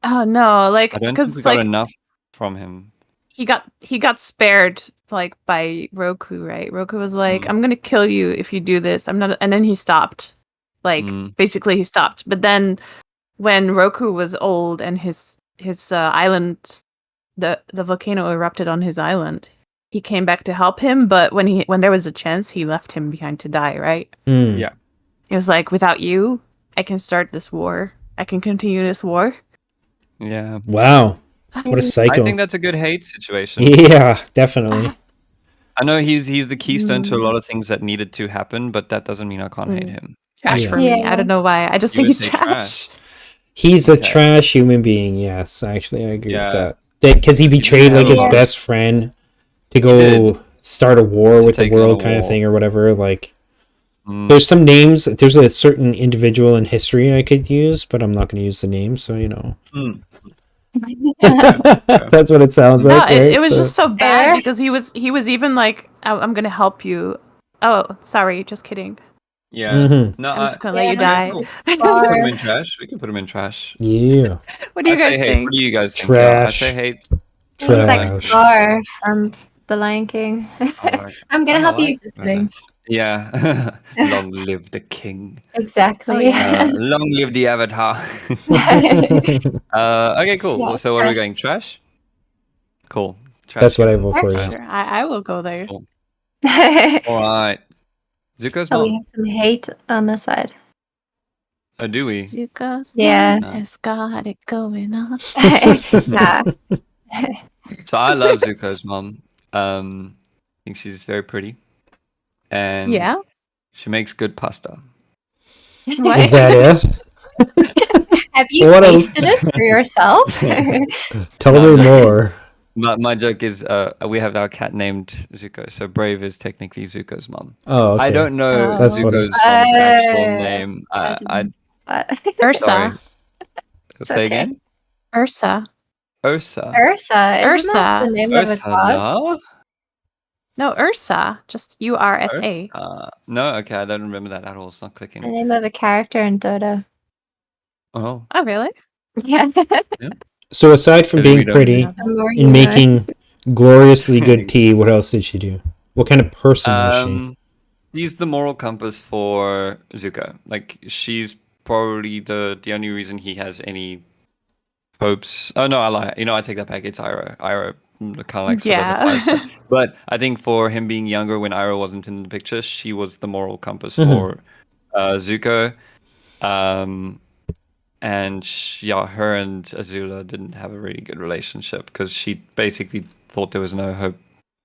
Oh no, like I don't think we because got like enough from him. he got spared like by Roku, right? Roku was like, Mm. "I'm gonna kill you if you do this." I'm not, and then he stopped. Like basically, he stopped. But then when Roku was old and his island, the volcano erupted on his island, he came back to help him. But when there was a chance, he left him behind to die. Right? Mm. Yeah. He was like, "Without you, I can start this war. I can continue this war." Yeah. Wow. What a psycho. I think that's a good hate situation. Yeah, definitely. I know he's the keystone to a lot of things that needed to happen, but that doesn't mean I can't hate him. Trash Yeah. for me. Yeah. I don't know why. I just You think would he's say trash. He's a Okay. trash human being. Yes, actually, I agree Yeah. with that. Because he betrayed have like a his lot of- best friend to did. go start a war To with the take on world, a kind of war. thing, or whatever. Like, Mm. there's some names. There's a certain individual in history I could use, but I'm not going to use the name. So Mm. that's what it sounds No, like. Right? it was just so bad Fair. because he was even like, I'm gonna help you. Oh, sorry, just kidding. Yeah. Mhm. No, I'm just gonna let you Yeah. die. cool. It's Put him far. in trash. We can put him in trash. Yeah, What do you I say guys hate. think? What do you guys think? Yeah, I Trash. say hate. He's like Trash. Scar from The Lion King. I'm gonna help you. Just kidding. Yeah. Long live the king. Exactly. Oh, yeah. Long live the avatar. Okay, cool. Yeah, So what are we trash. going? Trash? Cool. Trash. That's what I goes vote in for. trash. Yeah. Sure, I will go there. Cool. Oh, All right. Zuko's we mom. have some hate on the side. Oh, do we? Zuko's Yeah. mom has got it going on. Nah. So I love Zuko's mom. I think she's very pretty. And Yeah. she makes good pasta. What? Is that it? Have you What else? tasted it for yourself? Tell No, me no. more. My joke is we have our cat named Zuko, so Brave is technically Zuko's mom. Oh, okay. I don't know Oh. That's funny. Zuko's mom's actual Uh, name. I But- Ursa. sorry. It's Say okay. again. Ursa. Ursa. Ursa. Isn't Ursa. that the name of a Ursa, god? no? No, Ursa. Just URSA. No, okay, I don't remember that at all. It's not The clicking. name of a character in Dota. Oh, Oh, really? Yeah. So aside from Maybe we being don't pretty know. The more you and know. making gloriously good tea, what else did she do? What kind of person was she? She's the moral compass for Zuko. Like, she's probably the only reason he has any hopes. Oh no, I lie. I take that back. It's Iroh. Iroh kind of like solidifies Yeah. that. But I think for him being younger when Iroh wasn't in the picture, she was the moral compass Mhm. for Zuko. And her and Azula didn't have a really good relationship because she basically thought there was no hope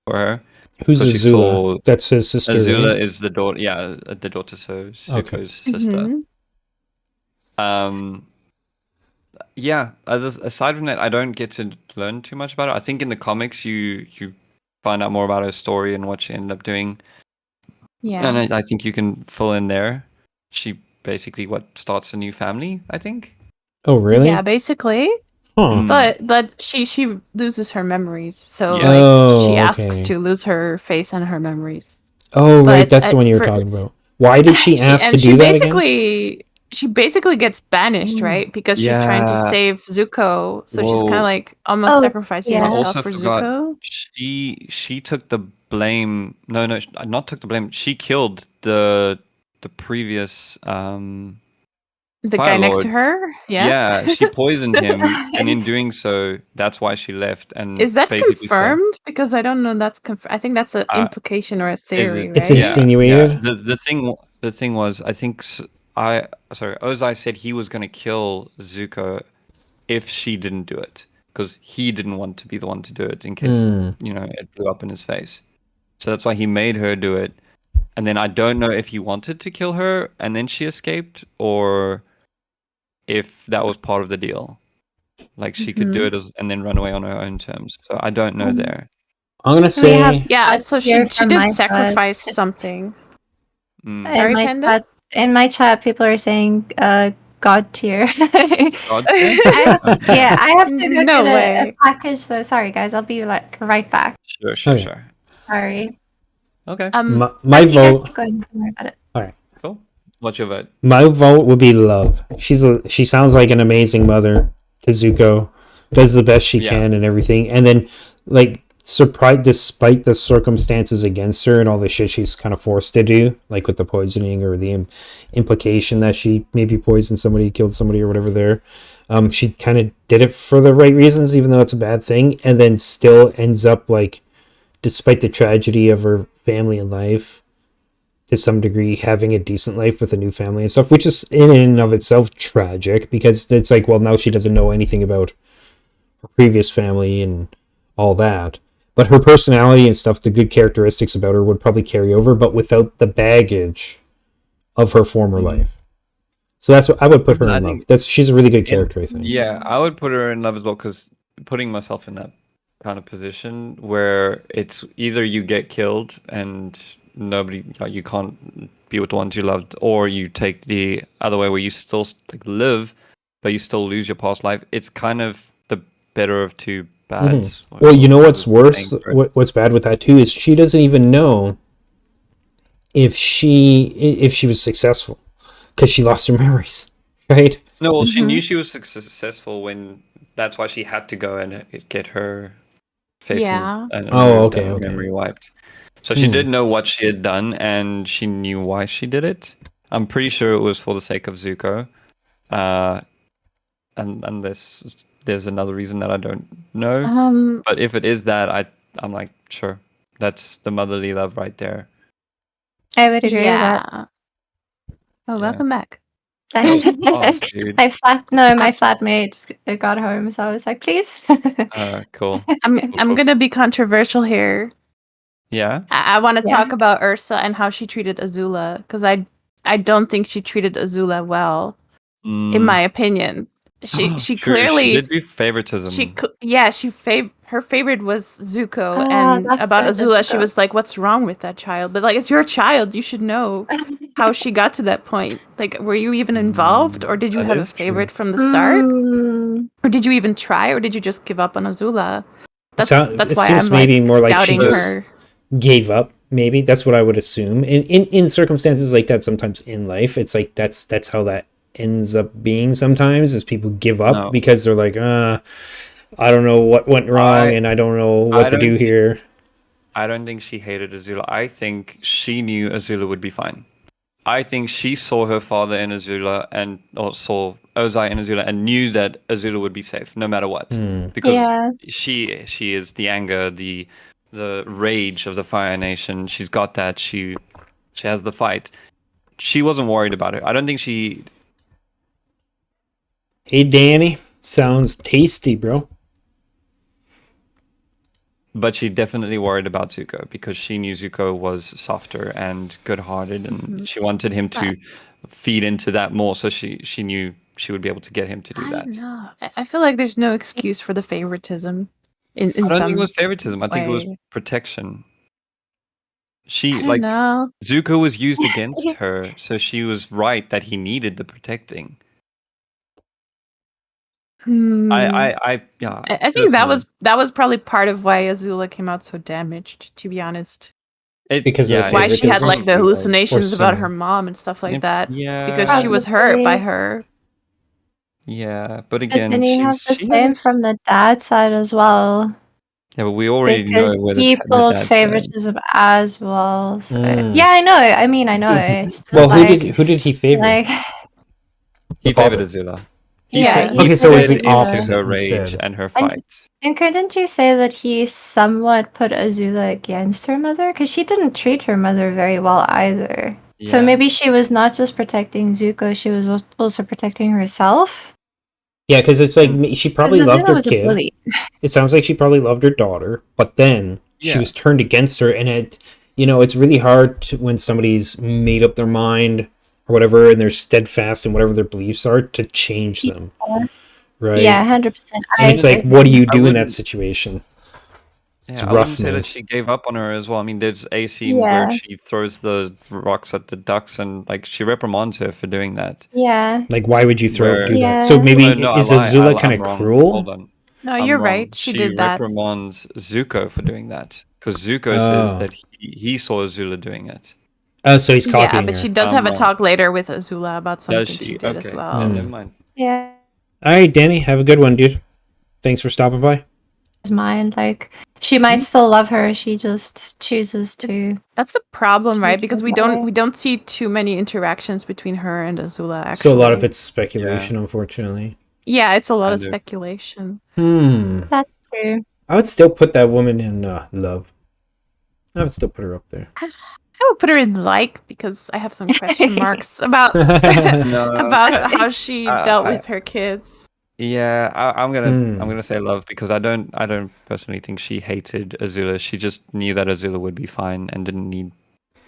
for her. Who's so she Azula? saw- That's his sister. Azula right? is the daughter. Yeah, the daughter. So Zuko's Okay. sister. Mhm. Yeah. Aside from that, I don't get to learn too much about it. I think in the comics, you find out more about her story and what she ended up doing, Yeah. and I think you can fill in there. She basically starts a new family. I think. Oh, really? Yeah, basically. Huh. Mm. But she loses her memories. So Yeah. like Oh, she asks okay. to lose her face and her memories. Oh, right. But, That's the one you were for- talking about. Why did she ask to and do she that again? basically she basically gets banished, right? Because she's trying to Yeah. save Zuko. So she's kind Whoa. of like almost Oh, sacrificing yeah. herself Also for forgot- Zuko. She took the blame. No, not took the blame. She killed the previous The Fire guy next to Lord. her? Yeah. Yeah, she poisoned him, and in doing so, that's why she left. And Is that basically confirmed? Because I don't know. That's I think that's an Uh, implication or a theory, it? It's right? insinuated. The thing was, I think Ozai said he was going to kill Zuko if she didn't do it, because he didn't want to be the one to do it in case it blew up in his face. So that's why he made her do it. And then I don't know if he wanted to kill her and then she escaped, or if that was part of the deal. Like she could do it and then run away on her own terms. So I don't know there. I'm gonna We have say Yeah. So she here from my did side. sacrifice something. Mm. Sorry, in my Panda? chat, in my chat, people are saying God tier. God tier? I have to go No get a way. package though. Sorry guys, I'll be like right back. Sure. Okay. Sorry. Okay, my But you guys vote. keep going. Don't worry about it. cool. What's your vote? My vote would be Love. She sounds like an amazing mother to Zuko. Does the best she Yeah. can and everything. And then, like, surprised despite the circumstances against her and all the shit she's kind of forced to do, like with the poisoning or the implication that she maybe poisoned somebody, killed somebody, or whatever. There, she kind of did it for the right reasons, even though it's a bad thing, and then still ends up like, despite the tragedy of her family and life, to some degree having a decent life with a new family and stuff, which is in and of itself tragic, because it's like, well, now she doesn't know anything about her previous family and all that. But her personality and stuff, the good characteristics about her would probably carry over, but without the baggage of her former life. So that's what I would put her I in think- love. She's a really good character, I think. Yeah, I would put her in love as well, because putting myself in that kind of position where it's either you get killed and you can't be with the ones you loved, or you take the other way where you still live, but you still lose your past life. It's kind of the better of two bads. Well, you know what's What was worse? the saying for it? What's bad with that too is she doesn't even know if she was successful, because she lost her memories, right? No, well, she knew she was successful when that's why she had to go and get her face Yeah. and Oh, okay. memory wiped. So she did know what she had done, and she knew why she did it. I'm pretty sure it was for the sake of Zuko, and unless there's another reason that I don't know. But if it is that, I'm like, sure, that's the motherly love right there. I would agree with that. Yeah. Oh, welcome back. Thanks. Oh, dude. my flatmate got home, so I was like, please. Cool. I'm gonna be controversial here. Yeah. I want to Yeah. talk about Ursa and how she treated Azula, because I don't think she treated Azula well, in my opinion. She True, clearly she did do favoritism. her favorite was Zuko, Ah, and that's about so Azula she difficult. was like, what's wrong with that child? But like, it's your child, you should know how she got to that point. Like, were you even involved, or did you That have a is true. favorite from the start, Mm. or did you even try, or did you just give up on Azula? That's It why seems I'm maybe like more like she doubting just her. gave up. Maybe that's what I would assume. In circumstances like that, sometimes in life, it's like that's how that ends up being. Sometimes is people give up No. because they're like, I don't know what went wrong, and I don't know what to do here. I don't think she hated Azula. I think she knew Azula would be fine. I think she saw her father in Azula or saw Ozai in Azula and knew that Azula would be safe no matter what. Because Yeah. she is the anger, the rage of the Fire Nation. She's got that. She has the fight. She wasn't worried about it. I don't think she. Hey, Danny, sounds tasty, bro. But she definitely worried about Zuko because she knew Zuko was softer and good-hearted, and she wanted him to feed into that more. So she knew she would be able to get him to do I that. don't know. I feel like there's no excuse for the favoritism. In I don't some think it was favoritism. I think it was way. protection. I don't know. Zuko was used against her, so she was right that he needed the protecting. I think personally, that was probably part of why Azula came out so damaged. To be honest, Because of why she had like the favoritism, hallucinations or about some- her mom and stuff like that. Yeah, Because she was hurt by Probably. her. Yeah, but But again, then you have the she same has- from the dad side as well. Yeah, but we already Because know where he the pulled dad favoritism as well. So Mm. yeah, I know. I mean, I know. It's just Well, like, who did he favor? like He The favored father. Azula. Yeah, He Okay, so it was favored the into opposite her rage instead. and her And- fight. And couldn't you say that he somewhat put Azula against her mother? Because she didn't treat her mother very well either. So Yeah. maybe she was not just protecting Zuko, she was also protecting herself. Yeah, because it's like she probably Because loved Azula her was a kid. bully. It sounds like she probably loved her daughter, but then she Yeah. was turned against her, and it's really hard when somebody's made up their mind or whatever, and they're steadfast in whatever their beliefs are to change them, right? Yeah, 100%. And it's like, what do you I do in that wouldn't- situation? It's Yeah, I rough, wouldn't say man. that she gave up on her as well. I mean, there's a scene Yeah. where she throws the rocks at the ducks and like she reprimands her for doing that. Yeah. Like, why would you Where- do that? Yeah. So maybe Oh, no, is I lie. Azula I'm kind of wrong. cruel? Hold on. No, I'm you're wrong. right. She did that. reprimands Zuko for doing that because Zuko Oh. says that he saw Azula doing it. Oh, so he's Yeah, copying but her. she does I'm have a wrong. talk later with Azula about something Does she she? did Okay. as well. Hmm. Never mind. Yeah. All right, Danny, have a good one, dude. Thanks for stopping by. His mind. Like, she might still love her, she just chooses to. That's the problem, right? Treat Because her we that way. don't see too many interactions between her and Azula. Actually, So a lot of it's speculation, unfortunately. yeah, it's a lot of Kind of. speculation. That's true. I would still put that woman in love. I would still put her up there. I would put her in like because I have some question marks about No. about how she dealt I- with her kids. Yeah, I'm gonna Hmm. I'm gonna say love because I don't personally think she hated Azula. She just knew that Azula would be fine and didn't need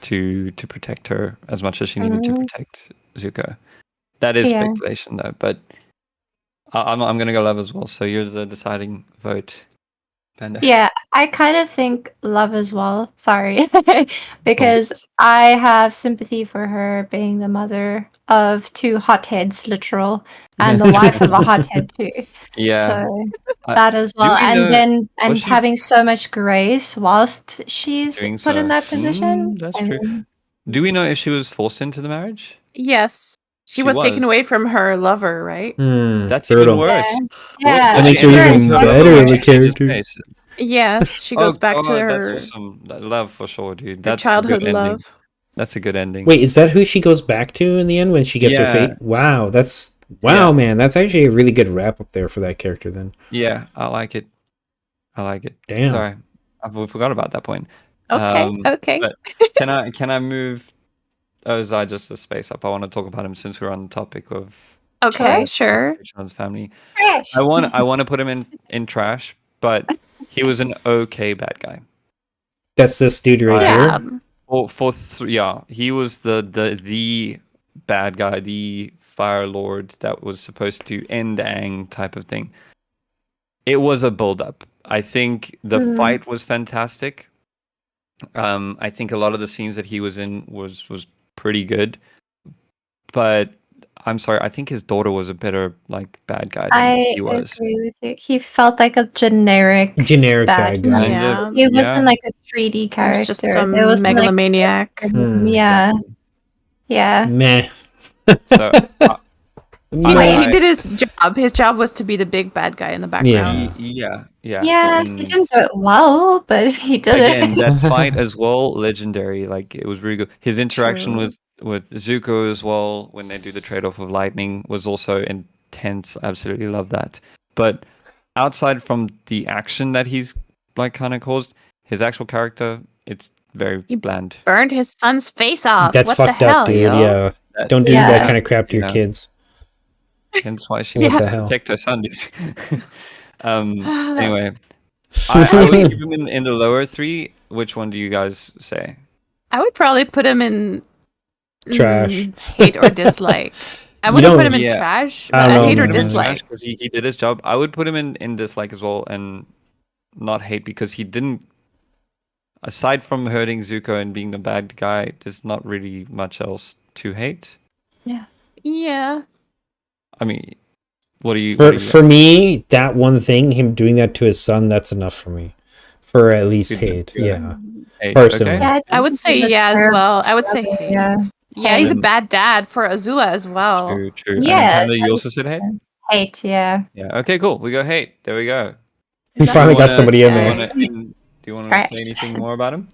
to protect her as much as she needed to Mhm. protect Zuko. That is Yeah. speculation though, but I'm gonna go love as well. So you're the deciding vote, Panda. Yeah, I kind of think love as well. Sorry. Because I have sympathy for her being the mother of two hotheads, literal, and the wife of a hothead too. Yeah. So I- that as do well. we And know- then was she having so much grace whilst she's Doing put in so. that position. That's I true. mean, Do we know if she was forced into the marriage? Yes, she She was taken was. away from her lover, right? That's brutal. even worse. yeah. That makes She her ended up even with her better lover of a in his character. face. Yes, she goes back to That's her, awesome. Love for sure, dude. her That's childhood a good ending. love. That's a good ending. Wait, is that who she goes back to in the end when she gets her fate? Yeah. Wow, Yeah. man. That's actually a really good wrap up there for that character then. Yeah, I like it. Damn. Sorry, I forgot about that point. Okay, okay. but can I move Ozai just a space up? I want to talk about him since we're on the topic of Okay, sure. Sean's family. Trash. I want to put him in trash, but he was an okay bad guy. That's this dude right Yeah. here. He was the bad guy, the Fire Lord that was supposed to end Aang type of thing. It was a build up. I think the fight was fantastic. I think a lot of the scenes that he was in was pretty good. But I'm sorry, I think his daughter was a better bad guy than I he was. agree with you. He felt like a generic Generic bad bad guy. Kind Yeah. of, He yeah. wasn't like a 3D He was character. just some There was megalomaniac. Yeah. Exactly. Yeah. Meh. So He did his job. His job was to be the big bad guy in the background. yeah. Yeah, and he didn't do it well, but he did again, it. that fight as well, legendary. Like it was really good. His interaction True. with Zuko as well, when they do the trade off of lightning, was also intense. Absolutely love that. But outside from the action that he's kind of caused, his actual character, it's very bland. Burned his son's face off. That's what fucked the hell, up, dude. yo? Yeah. That- Don't do Yeah. that kind of crap to your Yeah. kids. Hence why she What needs the to hell? protect her son, dude. Anyway, I would keep him in the lower three. Which one do you guys say? I would probably put him in Trash. hate or dislike. I You wouldn't put don't- him in Yeah. trash, I but don't know, hate or man. dislike. Because he did his job. I would put him in dislike as well, and not hate because he didn't. Aside from hurting Zuko and being the bad guy, there's not really much else to hate. Yeah. I mean, what do you? For me, that one thing, him doing that to his son, that's enough for me. For at least Good- hate. good. Yeah. hate? personally. Okay. Yeah, I would say he's a yeah as terrible well. I would say brother, hate. yeah. Yeah, he's a Then- bad dad for Azula as well. True. Yes, And Panda, you also said hate. Hate, yeah. Yeah. Okay. Cool. We go hate. There we go. We That's finally You got wanna- somebody in do you there. wanna- do you want to Correct. say anything more about him?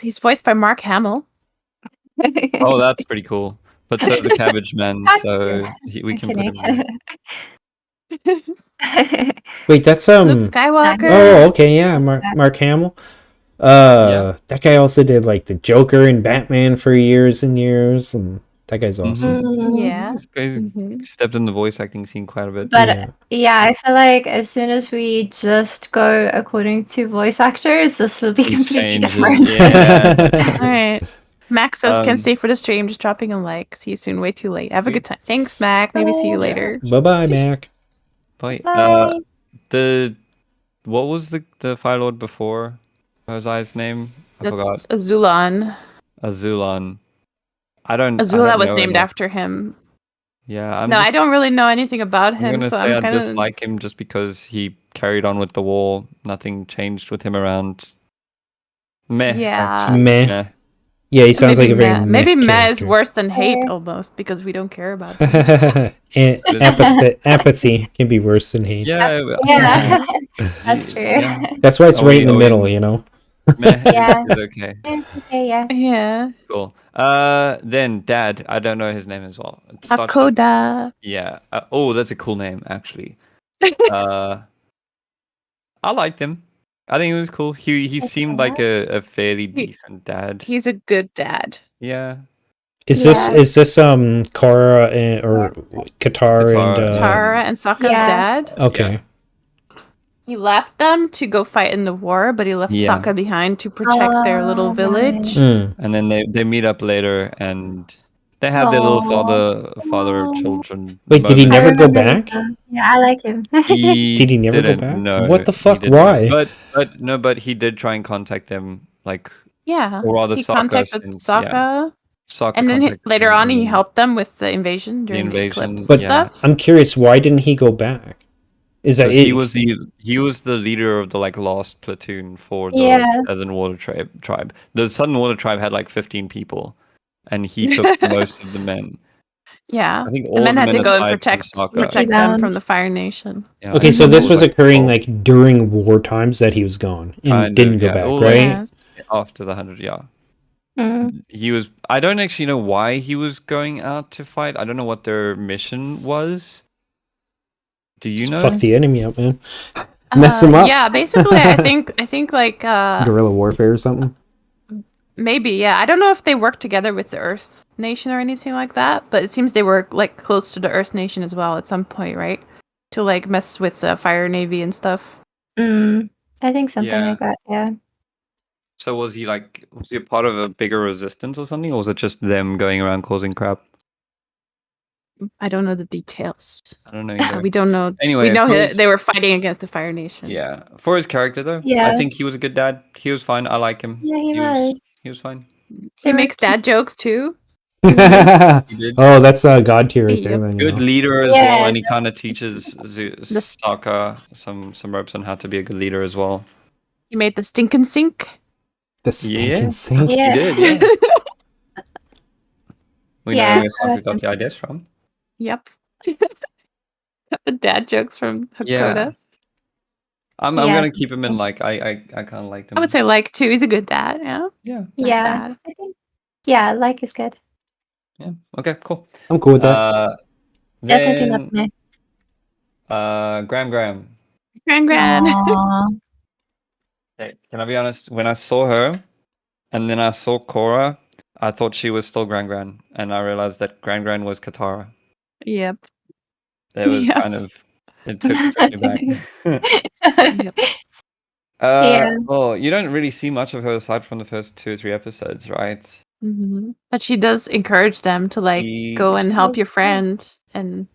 He's voiced by Mark Hamill. Oh, that's pretty cool. But so the Cabbage Man, Got so we I'm can put him there. kidding. Wait, that's Luke Skywalker. Oh, okay, yeah, Mark Hamill. Yeah. That guy also did like the Joker and Batman for years and years, and that guy's awesome. Yeah. This guy's Mhm. stepped in the voice acting scene quite a bit. But Yeah. yeah, I feel like as soon as we just go according to voice actors, this will be Things completely change, different. yeah. All right. Max says, "Can Um, stay for the stream. Just dropping a like. See you soon. Way too late. Have a good time. Thanks, Mac. Maybe see you Bye. later." Bye bye, Mac. But Bye. what was the Fire Lord before Hosea's name? I forgot. That's Azulan. Azulon. I don't Azula was know named enough. after him. Yeah, No, I don't really know anything about I'm him, gonna so say I'm I kind of dislike him just because he carried on with the war. Nothing changed with him around. Meh. Yeah. Meh. Meh. Yeah, he sounds like a very meh. Maybe meh is character. worse than hate Yeah. almost because we don't care about him. And apathy can be worse than hate. Yeah. Yeah, that's true. Yeah. That's why it's Oh, right in the yeah, middle, you know. Meh Yeah. is okay. It's okay, yeah. Yeah. Cool. Then Dad. I don't know his name as well. It starts with- Akoda. Yeah. Oh, that's a cool name actually. I liked him. I think he was cool. He seemed like a fairly decent dad. He's a good dad. Yeah. Is Yeah. this Korra or Qatar and Tara and Sokka's Yeah. dad. okay. He left them to go fight in the war, but he left Yeah. Sokka behind to protect their little Oh, village. Mm. And then they meet up later and they have their little father Aw. children. Wait, did he moment. never go remember this back? one. Yeah, I like him. Did he never go didn't, back? No. What the he fuck? didn't. Why? But he did try and contact them, like, Yeah. or rather He Sokka, contacted since, Sokka. yeah, Sokka And then contacted later him on, he and helped them with the invasion during the invasion, eclipse But and stuff. I'm curious, why didn't he go back? Is that 'cause it? he was the leader of the like last platoon for the Yeah. Southern Water tribe. The Southern Water tribe had like 15 people, and he took most of the men. Yeah. I think all The men the had to men go and aside from protect Sokka. them from the Fire Nation. Yeah, Okay, I so think this all was like occurring 12 like during war times that he was gone and kind didn't of, go yeah, back, all right? Yes. after the 100. Yeah, Mm. he was. I don't actually know why he was going out to fight. I don't know what their mission was. Do you Just know? fuck the enemy up, man. Mess them up. Yeah, basically, I think like Guerrilla warfare or something. maybe, yeah. I don't know if they work together with the Earth Nation or anything like that, but it seems they were like close to the Earth Nation as well at some point, right? To like mess with the Fire Navy and stuff. I think something Yeah. like that, yeah. So was he a part of a bigger resistance or something, or was it just them going around causing crap? I don't know the details. I don't know either. We don't know. Anyway, we know for his- they were fighting against the Fire Nation. Yeah, for his character though, Yeah. I think he was a good dad. He was fine. I like him. Yeah, he was. He was fine. He makes dad jokes too. He did. Oh, that's God tier right there. Yep. Then, you Good know. leader as Yeah, well, and he kind of teaches Sokka some ropes on how to be a good leader as well. He made the stinkin' sink. The stinking sink. Yeah. He did, yeah. We Yeah, know where I like Sokka got the ideas from. Yep. The dad jokes from Hakoda. Yeah. I'm Yeah. gonna keep him in like I kind of liked him. I would say like too. He's a good dad. Yeah. Yeah. Nice Yeah, dad. I think. Yeah, like is good. Yeah. Okay. Cool. I'm cool with that. Definitely Then not me. Graham. Gran. Aw. Hey, can I be honest? When I saw her, and then I saw Korra, I thought she was still Gran, and I realized that Gran was Katara. Yep. It was Yep. kind of it took me back. Yep. Yeah. Well, you don't really see much of her aside from the first 2 or 3 episodes, right? Mm-hmm. But she does encourage them to like go and help your friend, and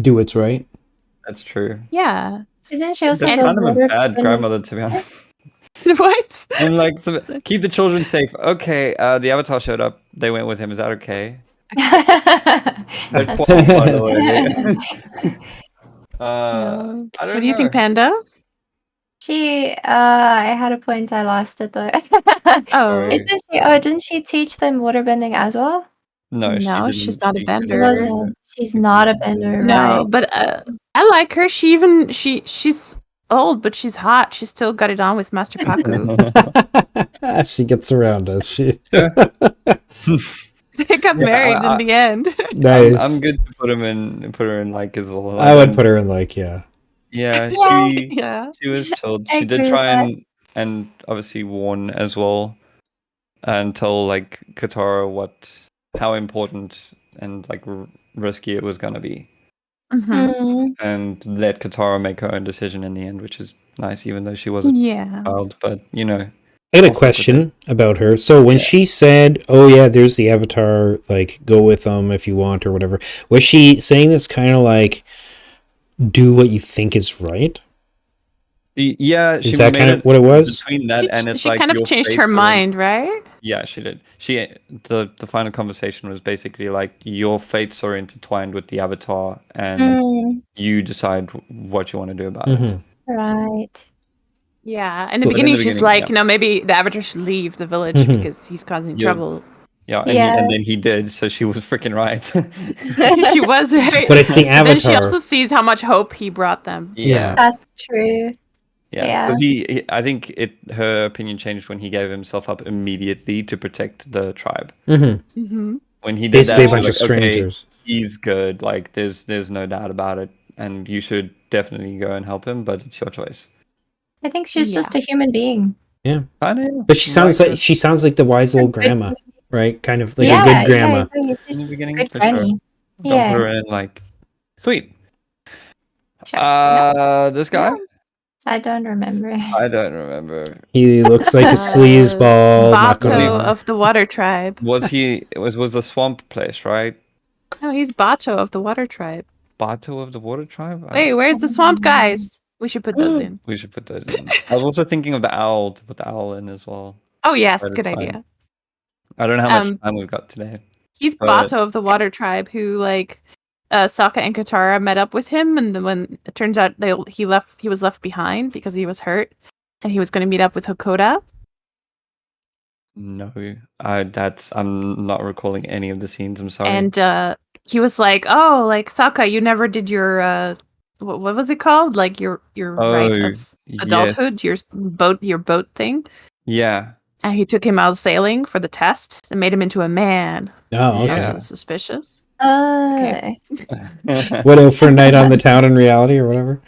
Do what's right. That's true. yeah. Isn't she also That's the kind of a water bad woman? grandmother, to be honest. What? And like, keep the children safe. Okay, the Avatar showed up. They went with him. Is that okay? They're That's 12, by true. the way. No. I don't What do you think, know. Panda? I had a point, I lost it though. Oh, Isn't she? Oh, didn't she teach them waterbending as well? No, No, she she's didn't. not a She bender. It wasn't. She's not a bender, no, right? but I like her. She's old, but she's hot. She still got it on with Master Paku. She gets around us. She They got married in the end. nice. I'm good to put her in like as well. I would put her in like, yeah. Yeah, Yeah. she was chilled. I She did agree try with and obviously warn as well and tell like Katara how important and like risky it was gonna be, Mhm. and let Katara make her own decision in the end, which is nice, even though she was a Yeah. child. But I got a I'll stick with question about her. So when Yeah. she said, "Oh yeah, there's the Avatar, like go with them if you want or whatever," was she saying this kind of like do what you think is right? Yeah, Is that made kind of what it was? between that and it's She like kind of your changed fates her are in- mind, right? Yeah, she did. The final conversation was basically like your fates are intertwined with the Avatar, and you decide what you want to do about it. Mhm. Right. Yeah. In the But in beginning, the she's beginning, like, yeah. you know, maybe the Avatar should leave the village Mhm. because he's causing Yeah. trouble. Yeah, Yeah. and then he did, so she was freaking right. She was right. But it's the But then she Avatar. also sees how much hope he brought them. Yeah. That's true. Yeah, because I think her opinion changed when he gave himself up immediately to protect the tribe. Mm-hmm. Mm-hmm. When he did Basically that, a bunch she of was like, okay, strangers. he's good. Like, there's no doubt about it, and you should definitely go and help him, but it's your choice. I think she's Yeah. just a human being. Yeah. I know. But she sounds Like like she sounds like the wise old grandma, right? Kind of like yeah, a good grandma. Yeah, exactly. She's in the just a beginning, good for sure. granny. Don't Yeah. put her in like sweet. Sure. This guy? I don't remember. I don't remember. He looks like a sleazeball. Not gonna Bato lie. of the Water Tribe. Was the swamp place, right? No, he's Bato of the Water Tribe. Bato of the Water Tribe? Wait, where's the swamp guys? We should put those in. We should put those in. I was also thinking of the owl, to put the owl in as well. Oh yes, But good it's fine. idea. I don't know how much time we've got today. He's But- Bato of the Water Tribe, who like Sokka and Katara met up with him, and then when it turns out he was left behind because he was hurt, and he was going to meet up with Hakoda. No, I'm not recalling any of the scenes. I'm sorry. And he was like, "Oh, like Sokka, you never did your what was it called? Like your right of adulthood, yes. your boat thing." Yeah. And he took him out sailing for the test and made him into a man. Oh, okay. That's Yeah. really suspicious. Okay. What for a night on the town in reality or whatever?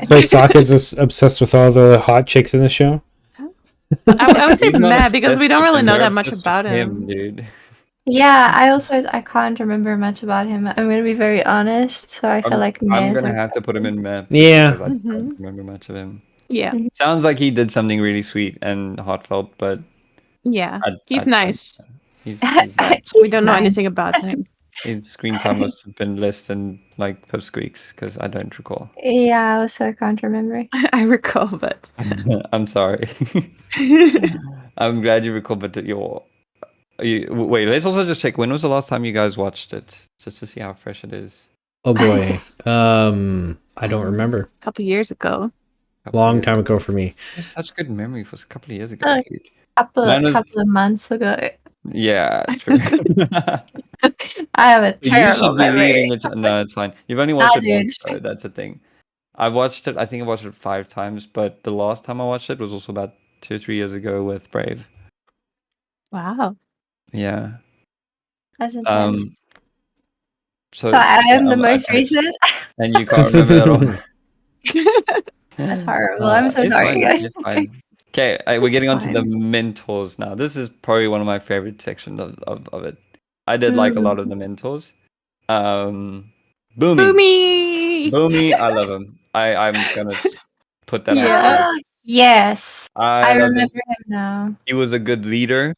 So Sokka's just obsessed with all the hot chicks in the show. I would say He's not mad because we obsessed don't with really them, know they're that much obsessed about with him. dude. Yeah, I can't remember much about him. I'm gonna be very honest, so I feel like I'm Mez gonna is- have to put him in map. Yeah. Because I Mhm. don't remember much of him. Yeah, Sounds like he did something really sweet and heartfelt, but yeah, he's I- nice. he's But we don't know anything about him. his screen time must have been less than like Pipsqueak's because I don't recall. Yeah, I also can't remember. I recall, but I'm sorry. I'm glad you recall, but wait. Let's also just check. When was the last time you guys watched it, just to see how fresh it is? Oh boy. I don't remember. a couple years ago. Long time ago for me. It's such good memory for a couple of years ago. Oh. Dude. Couple Mine was- of months ago. Yeah, true. I have a You terrible should be memory. leading the. No, it's fine. You've only watched it dude. once, so that's the thing. I watched it. I think I watched it 5 times, but the last time I watched it was also about 2 or 3 years ago with Brave. Wow. Yeah. That's intense. So, So I am the I'm- most I- recent. and you can't remember at all. That's horrible. I'm so It's sorry, fine, guys. It's fine. Okay, we're It's getting on to the fine. mentors now. This is probably one of my favorite sections of it. I did like a lot of the mentors. Boomy. Boomy! Boomy, I love him. I'm gonna put that out Yeah. there. Yes, I love him. remember him now. He was a good leader.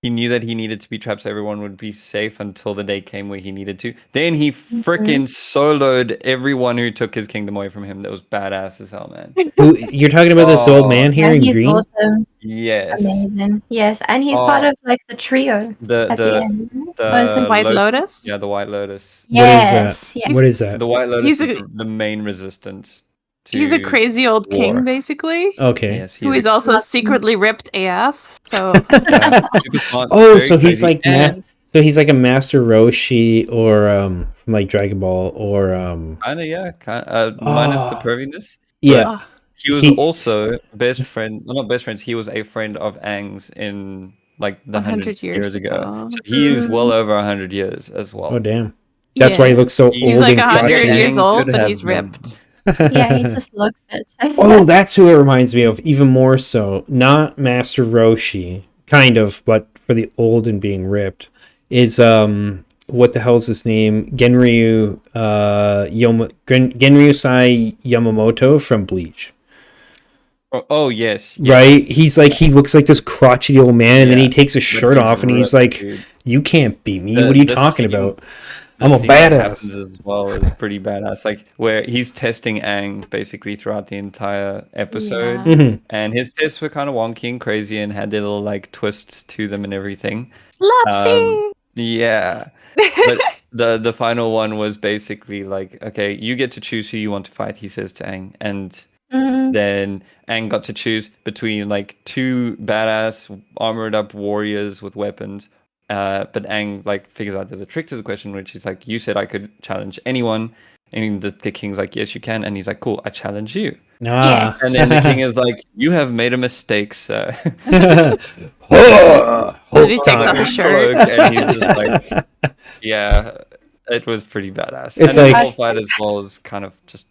He knew that he needed to be trapped so everyone would be safe until the day came where he needed to. Then he freaking soloed everyone who took his kingdom away from him. That was badass as hell, man. Who, you're talking about this old man here Yeah, in he's green? awesome. Yes. Amazing. Yes, and he's part Oh. of like the trio The at the end, isn't it? the Or is it- White Lotus? Yeah, the White Lotus. Yes, yes. What is that? The White Lotus He's is a- the main resistance. To He's a crazy old war. king, basically, Okay. Yes, who is also secretly ripped AF. So yeah, super smart, Oh, very so he's crazy, like and so he's like a Master Roshi or from like Dragon Ball or kinda minus the Oh. perviness. yeah. Oh, he was he- also best friend, well, not best friends. He was a friend of Aang's in like the 100 100 years years ago. ago. So he is well over 100 years as well. Oh damn. That's why he Yeah. looks so He's He's old like and 100 crotchety. years Aang old, could but have he's been- ripped. Yeah, he just looks it. Oh, that's who it reminds me of, even more so. Not Master Roshi, kind of, but for the old and being ripped, is what the hell's his name? Genryu Sai Yamamoto from Bleach. Oh yes, Right? He's like, he looks like this crotchety old man, and then he Yeah, takes his shirt off and he's ripped, like, dude. "You can't beat me. The- what are you the talking scene- about? The I'm a scene that badass." happens as well is pretty badass. Like where he's testing Aang basically throughout the entire episode, Yeah. Mhm. and his tests were kind of wonky and crazy and had their little like twists to them and everything. Lopsy! Yeah, but the final one was basically like, okay, you get to choose who you want to fight. He says to Aang, and Mhm. then Aang got to choose between like two badass armored up warriors with weapons. But Aang like figures out there's a trick to the question, which is like, you said I could challenge anyone, and the king's like, yes you can, and he's like, cool, I challenge you. Yes. And then the king is like, you have made a mistake, sir. And he takes time. off his shirt. And he's just like, yeah, it was pretty badass. It's and like- the whole fight as well is kind of just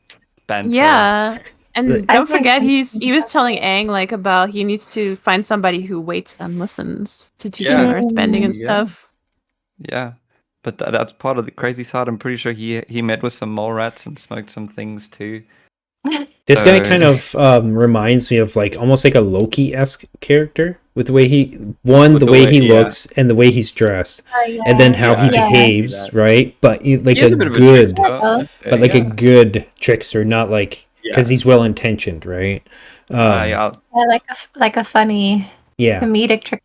banter. Yeah. And I don't think- forget, he was telling Aang like about he needs to find somebody who waits and listens to teach him Yeah. earthbending and Yeah. stuff. Yeah, but that's part of the crazy side. I'm pretty sure he met with some mole rats and smoked some things too. This guy So- kind of reminds me of like almost like a Loki-esque character with the way he With the the way way- he yeah. looks and the way he's dressed, Oh, and then how he Yeah, I can see behaves, that. right? But like He is a bit of good, trickster, Yeah. but like yeah. a good trickster, not like because Yeah. he's well intentioned, right? Yeah, Yeah, like a funny yeah. comedic trickster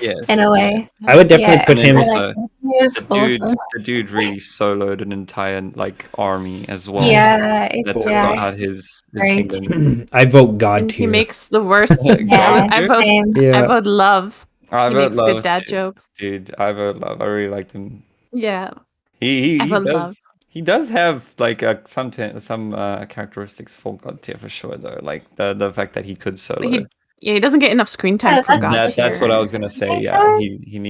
yes. in a way. I would definitely Yeah, put And then him. I also- like him. He is awesome. The dude really soloed an entire like army as well. Yeah, that it's took yeah. out his Great. kingdom. I vote God And he tier. makes the worst. Yeah, I vote. same. I Yeah. vote love. I He vote makes love good dad too, jokes. dude. I vote love. I really liked him. Yeah. He I vote does. love. He does have like some characteristics for God tier for sure though. Like the fact that he could solo. He doesn't get enough screen time Yeah, for God That's what I tier. was gonna say. Think Yeah,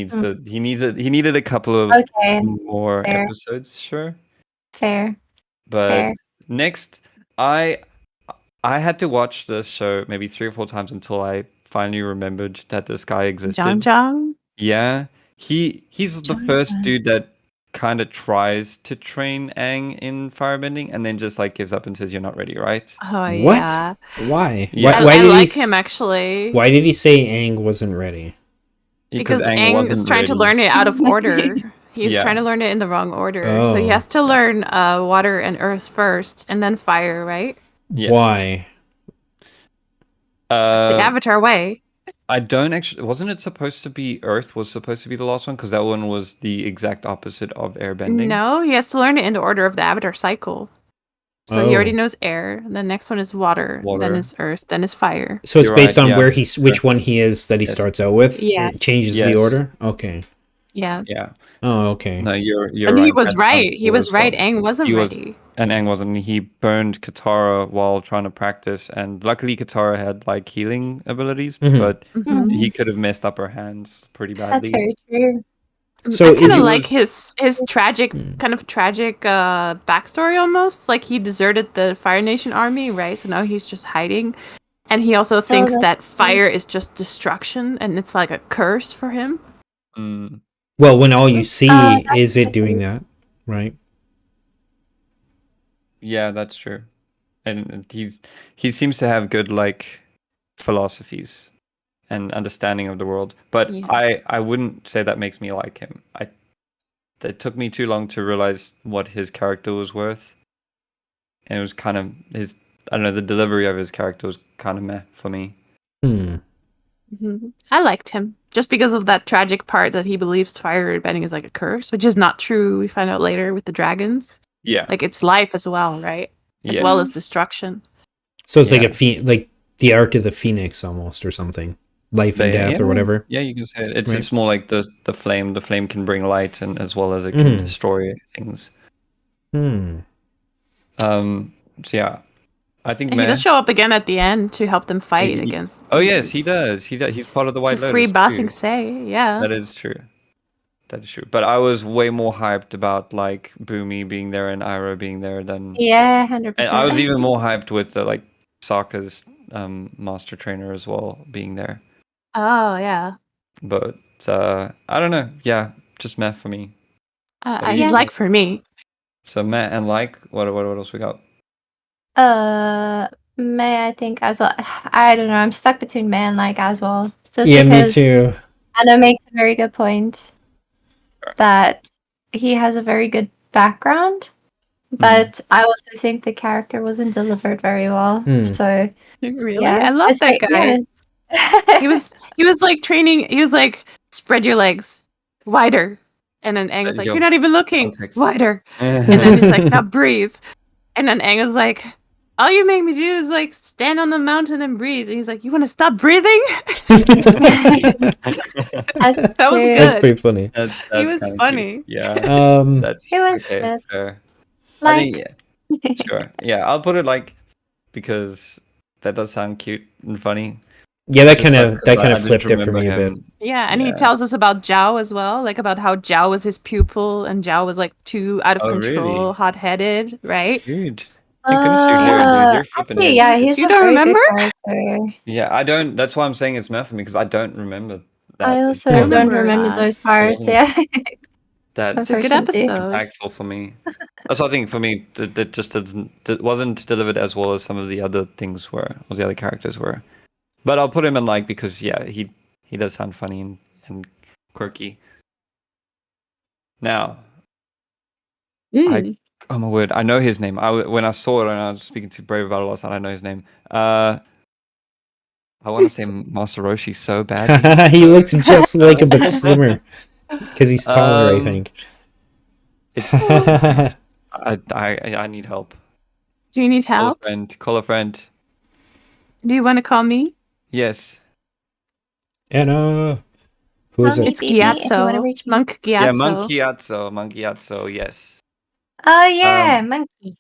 so? he needed a couple of Okay, more fair. episodes, sure. fair. But Fair. next, I had to watch this show maybe 3 or 4 times until I finally remembered that this guy existed. Jong Jong. Yeah, he's the John first Jong. dude that kind of tries to train Aang in firebending and then just like gives up and says you're not ready, right? Oh What? yeah. Why? Yeah. Why I did like he? him actually. Why did he say Aang wasn't ready? Because Aang Aang is wasn't trying to ready. learn it out of order. He was Yeah. trying to learn it in the wrong order. So he Oh. has to learn water and earth first and then fire, right? Yes. Why? It's the Avatar way. I don't actually. Wasn't it supposed to be Earth? Was supposed to be the last one because that one was the exact opposite of airbending. No, he has to learn it in the order of the Avatar cycle. So he already Oh. knows air. The next one is water. Then Water. is earth. Then is fire. So it's You're based right, on yeah. where which one he is that he Yes. starts out with. Yeah. It changes the Yes. order. Okay. Yes. Yeah. Oh, okay. No, you're But right. he was That right. sounds He cool was as well. right. Aang wasn't He was- ready. And Aang wasn't. He burned Katara while trying to practice, and luckily Katara had like healing abilities, Mhm. but Mhm. he could have messed up her hands pretty That's badly. very true. So I is kind of he- like his tragic Hmm. backstory almost. Like he deserted the Fire Nation army, right? So now he's just hiding, and he also thinks that's that fire is just destruction, and it's like a curse for him. Mm, Well, when all you see that's is it true. doing that, right? yeah, that's true. And he seems to have good like philosophies and understanding of the world. But Yeah. I wouldn't say that makes me like him. It took me too long to realize what his character was worth. And it was kind of I don't know, the delivery of his character was kind of meh for me. Hmm. I liked him just because of that tragic part that he believes fire bending is like a curse, which is not true. We find out later with the dragons. Yeah. Like it's life as well, right? As well as destruction. So it's like Yeah. like the art of the phoenix almost, or something, life and death, or whatever. Yeah, you can say it. It's Right. it's more like the flame. The flame can bring light, and as well as it can Mhm. destroy things. Hmm. So yeah, I think And he Meh. does show up again at the end to help them fight He- against. Oh yes, he does. He's part of the White to free Lotus Ba too. Sing Se. Yeah. That is true. That is true. But I was way more hyped about like Boomy being there and Iroh being there than. Yeah, 100%. And I was even more hyped with the like Sokka's master trainer as well being there. Oh yeah. But I don't know. Yeah, just Meh for me. What do you He's think? like for me. So Meh and like what else we got? May I think as well. I don't know. I'm stuck between May and like as well. Just Yeah, me because too. Anna makes a very good point that he has a very good background, but I also think the character wasn't delivered very well. Hmm. So Really? yeah, I love it's that like, guy. yeah. He was like training. He was like, spread your legs wider, and then Aang was like, Yo, you're not even looking context. wider. And then he's like, now breathe. And then Aang was like, all you make me do is like stand on the mountain and breathe. And he's like, you want to stop breathing? That's That was true. That's good. pretty funny. That's He was kinda funny. cute. Yeah, that's It was okay. good. Fair. I Like, think yeah, sure. Yeah, I'll put it like because that does sound cute and funny. Yeah, that Just kind like, of that 'cause kind I of didn't flipped it for remember me a bit. him- Yeah, and he Yeah. tells us about Zhao as well, like about how Zhao was his pupil and Zhao was like too out of Oh, control, really? hot-headed, right? Dude, thank goodness you're here, dude. You're flipping actually, in. yeah, he's You a don't very remember? good character. Yeah, I don't. That's why I'm saying it's Meh for me because I don't remember that. I It's also I don't remember remember that. those parts. wasn't- Yeah, That's It's a good Unfortunately. episode. impactful for me. That's what I think for me. That just wasn't delivered as well as some of the other things were, or the other characters were. But I'll put him in like because yeah, he does sound funny and quirky. Now, Mm. oh my word, I know his name. When I saw it and I was speaking to Brave about it last night, I know his name. I want to say Master Roshi so bad. He looks just like him, but slimmer because he's taller. I think. It's I need help. Do you need Call a help? friend. Call a friend. Do you want to call me? Yes. Anna, who is Mommy. it? It's Baby, if you wanna Gyatso. reach me. Monk Gyatso. Yeah, Monkeyatso, yes. Oh yeah, Um, monkey.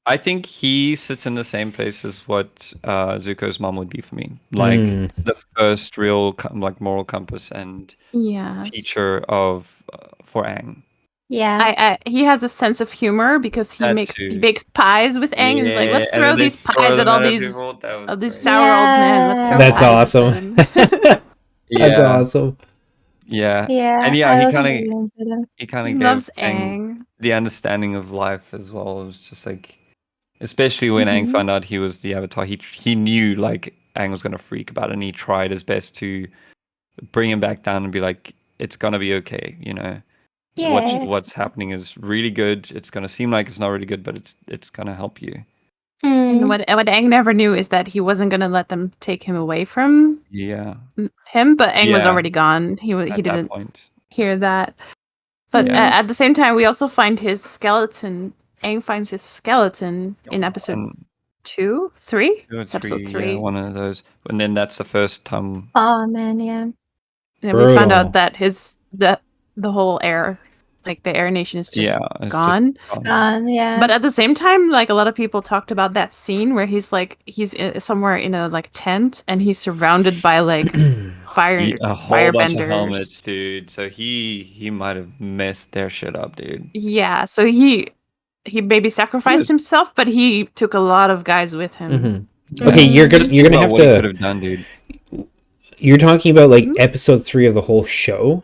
I think he sits in the same place as what Zuko's mom would be for me. Like Hmm. the first real like moral compass and Yeah. teacher of for Aang. Yeah. He has a sense of humor because he That he too. bakes pies with Aang and he's like, let's Yeah, and throw then they these throw pies at them all at these people. That was great. sour old men. Let's throw That's pies at awesome. them." That's Yeah, awesome. yeah, Yeah. and yeah, I he also kind really of enjoyed them. he kind He of loves gave Aang Aang. the understanding of life as well. It was just like, especially when Aang Mhm. found out he was the Avatar, he knew like Aang was gonna freak about it, and he tried his best to bring him back down and be like, it's gonna be okay, you know. Yeah. What's happening is really good. It's gonna seem like it's not really good, but it's gonna help you. And Mm. what Aang never knew is that he wasn't gonna let them take him away from Yeah, him, but Aang was Yeah. already gone. He at that didn't point. hear that. But Yeah. at the same time, we also find his skeleton. Aang finds his skeleton in episode And 2, 3. two or It's episode three, 3. yeah, one of those. And then that's the first time. Oh man, yeah. And we found Brutal. out that the whole air, like the Air Nation, is just It's gone. just Gone, yeah. But at the same time, like a lot of people talked about that scene where he's somewhere in a like tent and he's surrounded by like a whole bunch of firebenders. helmets, dude. So he might have messed their shit up, dude. Yeah, so he maybe sacrificed was- himself, but he took a lot of guys with him. Mhm. Okay, you're gonna Think about have what he could to. have done, dude. You're talking about like Mhm. episode 3 of the whole show.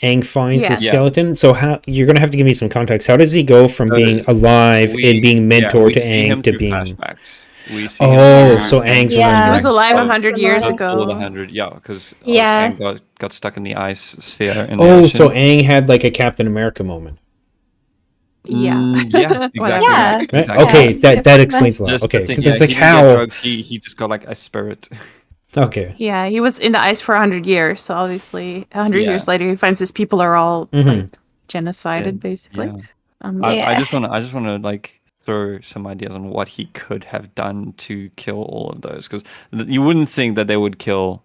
Aang finds his Yes. skeleton. So how you're gonna have to give me some context. How does he go from being alive and being mentored we to see him Aang to through being? flashbacks. We see him Oh, through so Aang's Yeah. He was remembering. alive Oh, 100 years alive. All the ago. 100, yeah, because Yeah. Aang got stuck in the ice sphere. In the Oh, ocean. so Aang had like a Captain America moment. Yeah. Yeah, exactly. Whatever. Yeah. Right? Exactly. Okay, Yeah, that explains a lot. Just the Okay, thing, because yeah, it's like he didn't get how. drugs, he just got like a spirit. Okay. Yeah, he was in the ice for 100 years, so obviously 100 Yeah. years later he finds his people are all Mhm. like genocided, Yeah. basically. Yeah. Um, Yeah. I just want to like throw some ideas on what he could have done to kill all of those, because you wouldn't think that they would kill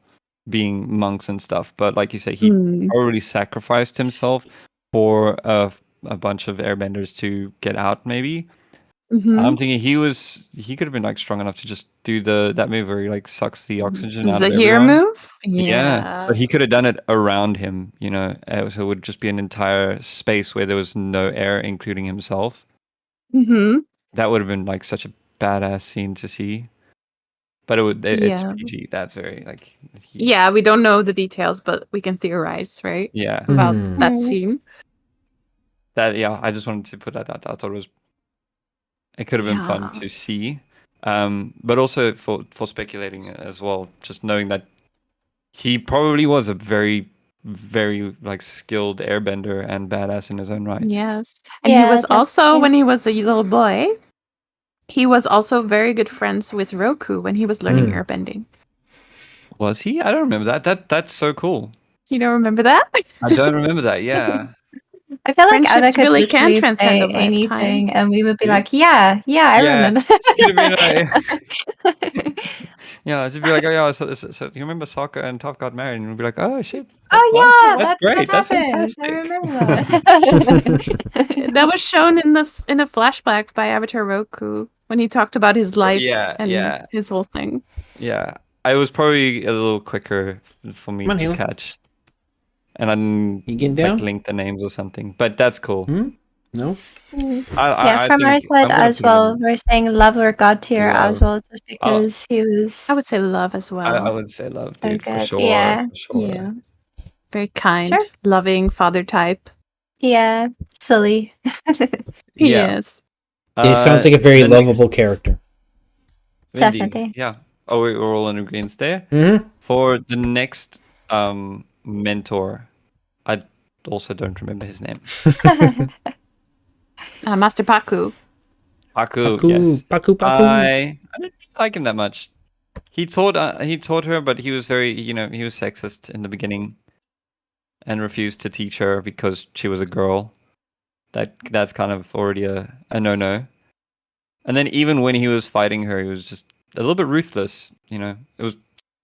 being monks and stuff, but like you say, he hmm. already sacrificed himself for a bunch of airbenders to get out, maybe. Mhm. I'm thinking he could have been like strong enough to just do that move where he like sucks the oxygen out of Zahir everyone. move? Yeah, but he could have done it around him, you know, so it would just be an entire space where there was no air, including himself. Mm-hmm. That would have been like such a badass scene to see. But it's Yeah. PG. That's very like. Yeah, we don't know the details, but we can theorize, right? Yeah. About Hmm. that scene. I just wanted to put that out. I thought it could have been fun Yeah. to see, but also for speculating as well. Just knowing that he probably was a very, very like skilled airbender and badass in his own right. Yes. And he Yeah, was also, definitely. when he was a little boy, he was also very good friends with Roku when he was learning airbending. Was he? I don't remember that. That's so cool. You don't remember that? I don't remember that. Yeah. I feel like Anna Friendships could really can literally transcend say a lifetime. anything, and we would be Yeah. like, "Yeah, I remember She could have been that." yeah, she'd be like, oh yeah, so you remember Sokka and Toph got married, and we'd be like, oh shit. Oh That's great. That's happened. fantastic. I remember that. That was shown in a flashback by Avatar Roku when he talked about his life and his whole thing. Yeah, I was probably a little quicker for me Come on, to Halo. catch, and I didn't You getting down? like link the names or something. But that's cool. No. Yeah, from our side as well, we're saying love or god tier as Love. well, just because he was. I would say love as well. I would say love, So dude, for good. sure. Yeah. For sure. Yeah. Very kind, Sure. loving father type. Yeah, silly. He Yeah. is. It sounds like a very the next- lovable character. Indeed. Definitely. Yeah. Oh, we're all in agreement there. Mm-hmm. For the next mentor, I also don't remember his name. Master Paku. Paku, Paku, yes. Paku. I didn't like him that much. He taught her, but he was very, he was sexist in the beginning, and refused to teach her because she was a girl. That's kind of already a no-no. And then even when he was fighting her, he was just a little bit ruthless. It was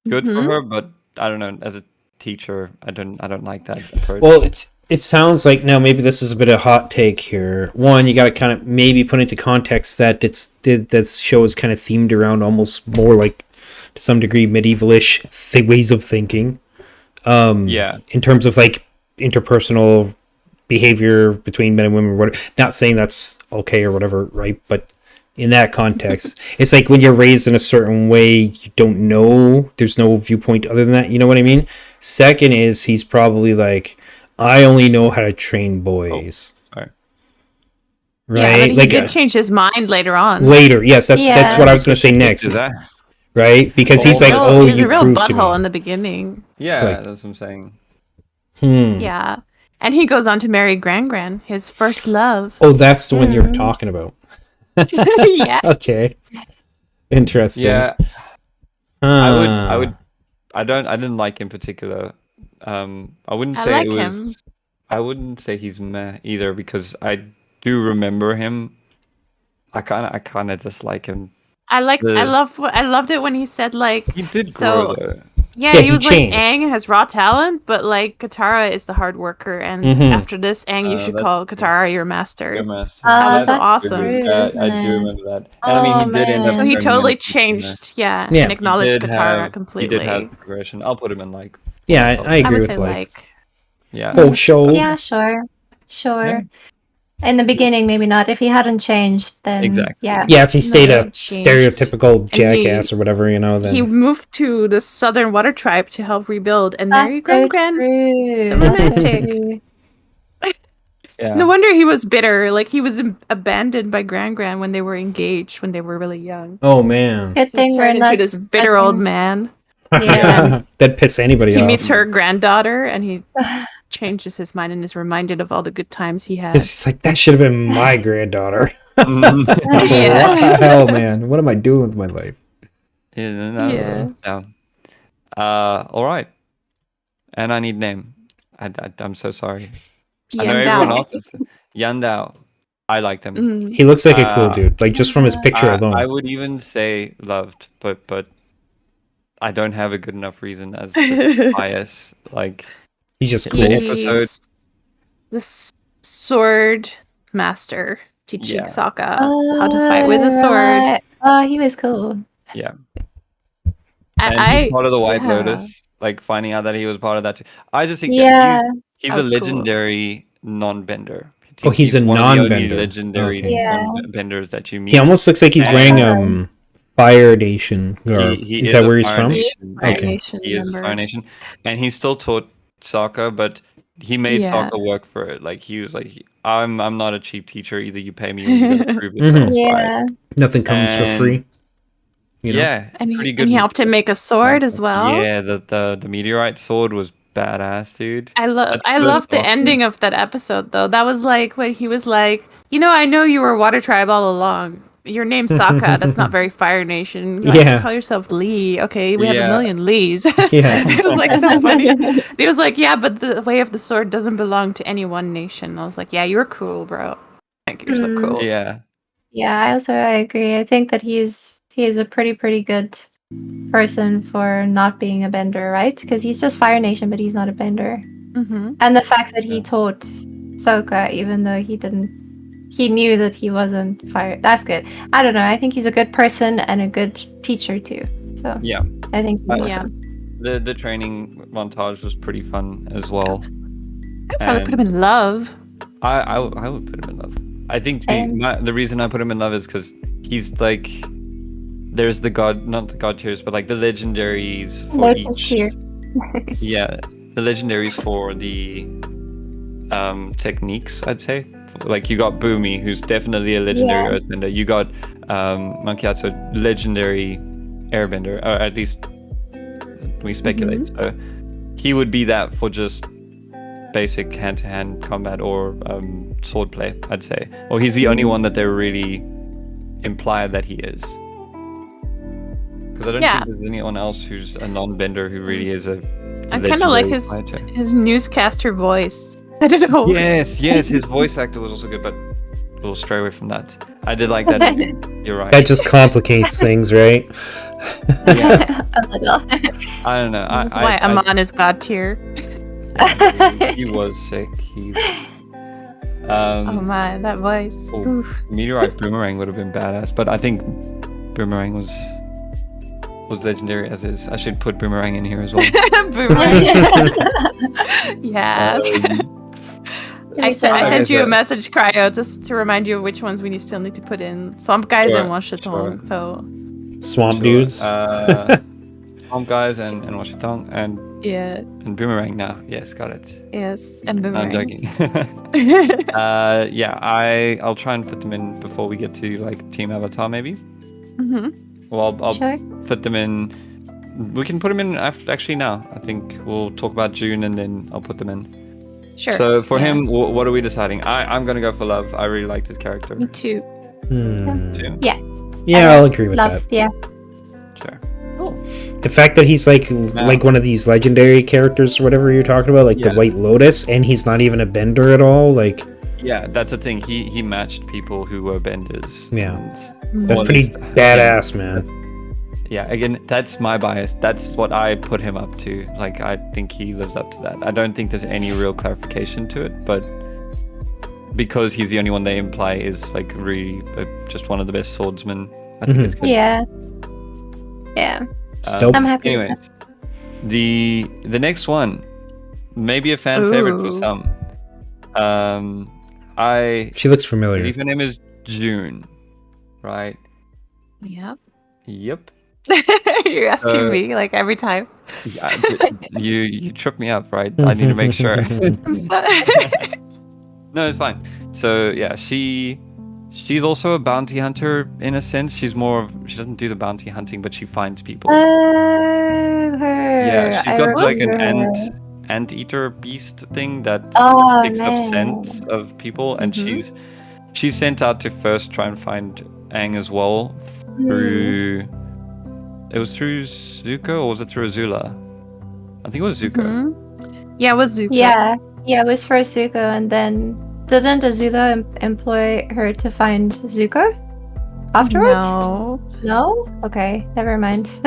good for her, but I don't know. As a teacher, I don't like that approach. Well, it sounds like, now maybe this is a bit of a hot take here. One, you got to kind of maybe put into context that this show is kind of themed around almost more like, to some degree, medievalish ways of thinking. Yeah. In terms of like interpersonal behavior between men and women, or not saying that's okay or whatever, right? But in that context, it's like when you're raised in a certain way, you don't know. There's no viewpoint other than that. You know what I mean? Second is he's probably like, I only know how to train boys. Oh, sorry. Right? Yeah, but he like did change his mind later on. later. Yes, that's what I was going to say next. Is that? Right? Because he's like, Oh, oh, he's you a real proved to butthole me. in the beginning. Yeah, like- that's what I'm saying. Yeah. And he goes on to marry Gran, his first love. Oh, that's the one you're talking about. Yeah. Okay. Interesting. Yeah, I didn't like in particular. I wouldn't I say like it was. him. I wouldn't say he's meh either, because I do remember him. I kind of dislike him. I loved it when he said like, He did grow though. yeah, Yeah, he he was changed. like, Aang has raw talent, but like Katara is the hard worker, and after this, Aang, you should call Katara your master. Your master. That was that's awesome. true, Yeah, isn't I do it? remember that. And I mean, he did end up. So he turning totally into, changed, Yeah. and acknowledged He did Katara have- completely. He did have progression. I'll put him in like. Yeah, I I agree would with say like, Yeah. Oh, show. Yeah, sure. Yeah. In the beginning, maybe not. If he hadn't changed, then Exactly. yeah. Yeah, if he stayed No, a it changed. stereotypical And he- jackass or whatever, then he moved to the Southern Water Tribe to help rebuild and marry That's so Gran. true. So That's so romantic. true. Yeah. No wonder he was bitter. Like he was abandoned by Gran when they were engaged when they were really young. Oh man. Good He thing we're turned not. into this bitter old man. Yeah. That'd piss anybody He off. meets her granddaughter and he changes his mind and is reminded of all the good times he had. It's like, that should have been my granddaughter. Mhm. Yeah. What the hell, man? What am I doing with my life? Yeah. Yeah. All right. And I need name. I'm so sorry. I know everyone Yandao. else is Yandao. I liked him. Mm. He looks like a cool Uh, dude, like just from his picture alone. I would even say loved, but I don't have a good enough reason as just bias. Like He's just The cool. episode- He's the sword master. teaching Yeah. Sokka how to fight with a sword. Right. Oh, he was cool. Yeah. And he's part of the White yeah. Lotus. Like finding out that he was part of that too. I just think Yeah. that he's That a was cool. legendary non-bender. I Oh, think he's a one of the only non-bender. legendary Okay. Yeah. non-benders that you meet. He almost looks like he's wearing Yeah. Fire Nation garb. He Is that a where he's Fire from? Nation. Fire Okay. Nation He is a member. Fire Nation, and he still taught Sokka, but he made Yeah. Sokka work for it. Like he was like, I'm not a cheap teacher. Either you pay me or you gotta prove yourself. Right? Yeah. Nothing comes for And- free. You know? Yeah, And pretty he, good. and he helped him make a sword as well. Yeah, the meteorite sword was badass, dude. I love That's so love the soft. ending of that episode though. That was like when he was like, I know you were Water Tribe all along. Your name's Sokka. That's not very Fire Nation. You Yeah. call yourself Lee. Okay, we have a Yeah. million Lees. Yeah. It was like so funny. He was like, yeah, but the way of the sword doesn't belong to any one nation. I was like, yeah, you're cool, bro. Like you're so cool. Yeah, Yeah, I agree. I think that he is a pretty good person for not being a bender, right? Because he's just Fire Nation, but he's not a bender. Mm-hmm. And the fact that he taught Sokka, even though he knew that he wasn't fire. That's good. I don't know. I think he's a good person and a good teacher too. So yeah. I think he's Yeah. awesome. The training montage was pretty fun as well. I'd probably put him in love. I would put him in love. I think Same. the reason I put him in love is because he's like, there's the god, not the god tiers, but like the legendaries for Lotus each. here. Yeah, the legendaries for the techniques, I'd say. Like you got Boomy, who's definitely a legendary earthbender. You got Mankiatsu, legendary airbender, or at least we speculate. So he would be that for just basic hand-to-hand combat or swordplay, I'd say. Or he's the only one that they really imply that he is. Because I don't think there's anyone else who's a non-bender who really is a I kind of like legendary fighter. his newscaster voice. I don't know. Yes, his voice actor was also good, but we'll stray away from that. I did like that. You're right. That just complicates things, right? Yeah, A little. I don't know. This is why Amon is god tier. He was sick. Oh my, that voice. Oh. Oof. Meteorite Boomerang would have been badass, but I think Boomerang was legendary as is. I should put Boomerang in here as well. Boomerang. Yes. I sent you a message, Cryo, just to remind you of which ones we still need to put in. Swamp Guys and Washatong. So Swamp dudes. Swamp Guys and Washatong and Boomerang now. Yes, got it. Yes, and No, I'm Boomerang. joking. I'll try and fit them in before we get to like Team Avatar, maybe. Mm-hmm. Well, I'll Sure. fit them in. We can put them in actually now. I think we'll talk about June and then I'll put them in. Sure. So for him, what are we deciding? I'm gonna go for Love. I really liked his character. Me too. June. Yeah. Yeah, I'll agree with Love. that. Yeah. Sure. The fact that he's like one of these legendary characters, or whatever you're talking about, like the White Lotus, and he's not even a bender at all. Like, yeah, that's the thing. He matched people who were benders. Yeah. and- that's or at pretty least- badass, man. Yeah, again, that's my bias. That's what I put him up to. Like, I think he lives up to that. I don't think there's any real clarification to it, but because he's the only one they imply is like really just one of the best swordsmen. I think it's good. Yeah. Yeah. Still, I'm happy with Anyways, the next one, maybe a fan favorite for Ooh. some. I she looks believe familiar. her name is June, right? Yep. Yep. You're asking me like every time. Yeah, you tripped me up, right? I need to make sure. I'm sorry. No, it's fine. So yeah, she's also a bounty hunter in a sense. She doesn't do the bounty hunting, but she finds people. her. Yeah, she's I got like an remember. ant-eater beast thing that Oh, picks up man. scents of people, and she's sent out to first try and find Aang as well through. It was through Zuko, or was it through Azula? I think it was Zuko. Yeah, it was Zuko. Yeah. Yeah, it was for Zuko, and then didn't Azula employ her to find Zuko afterwards? No. No? Okay, never mind.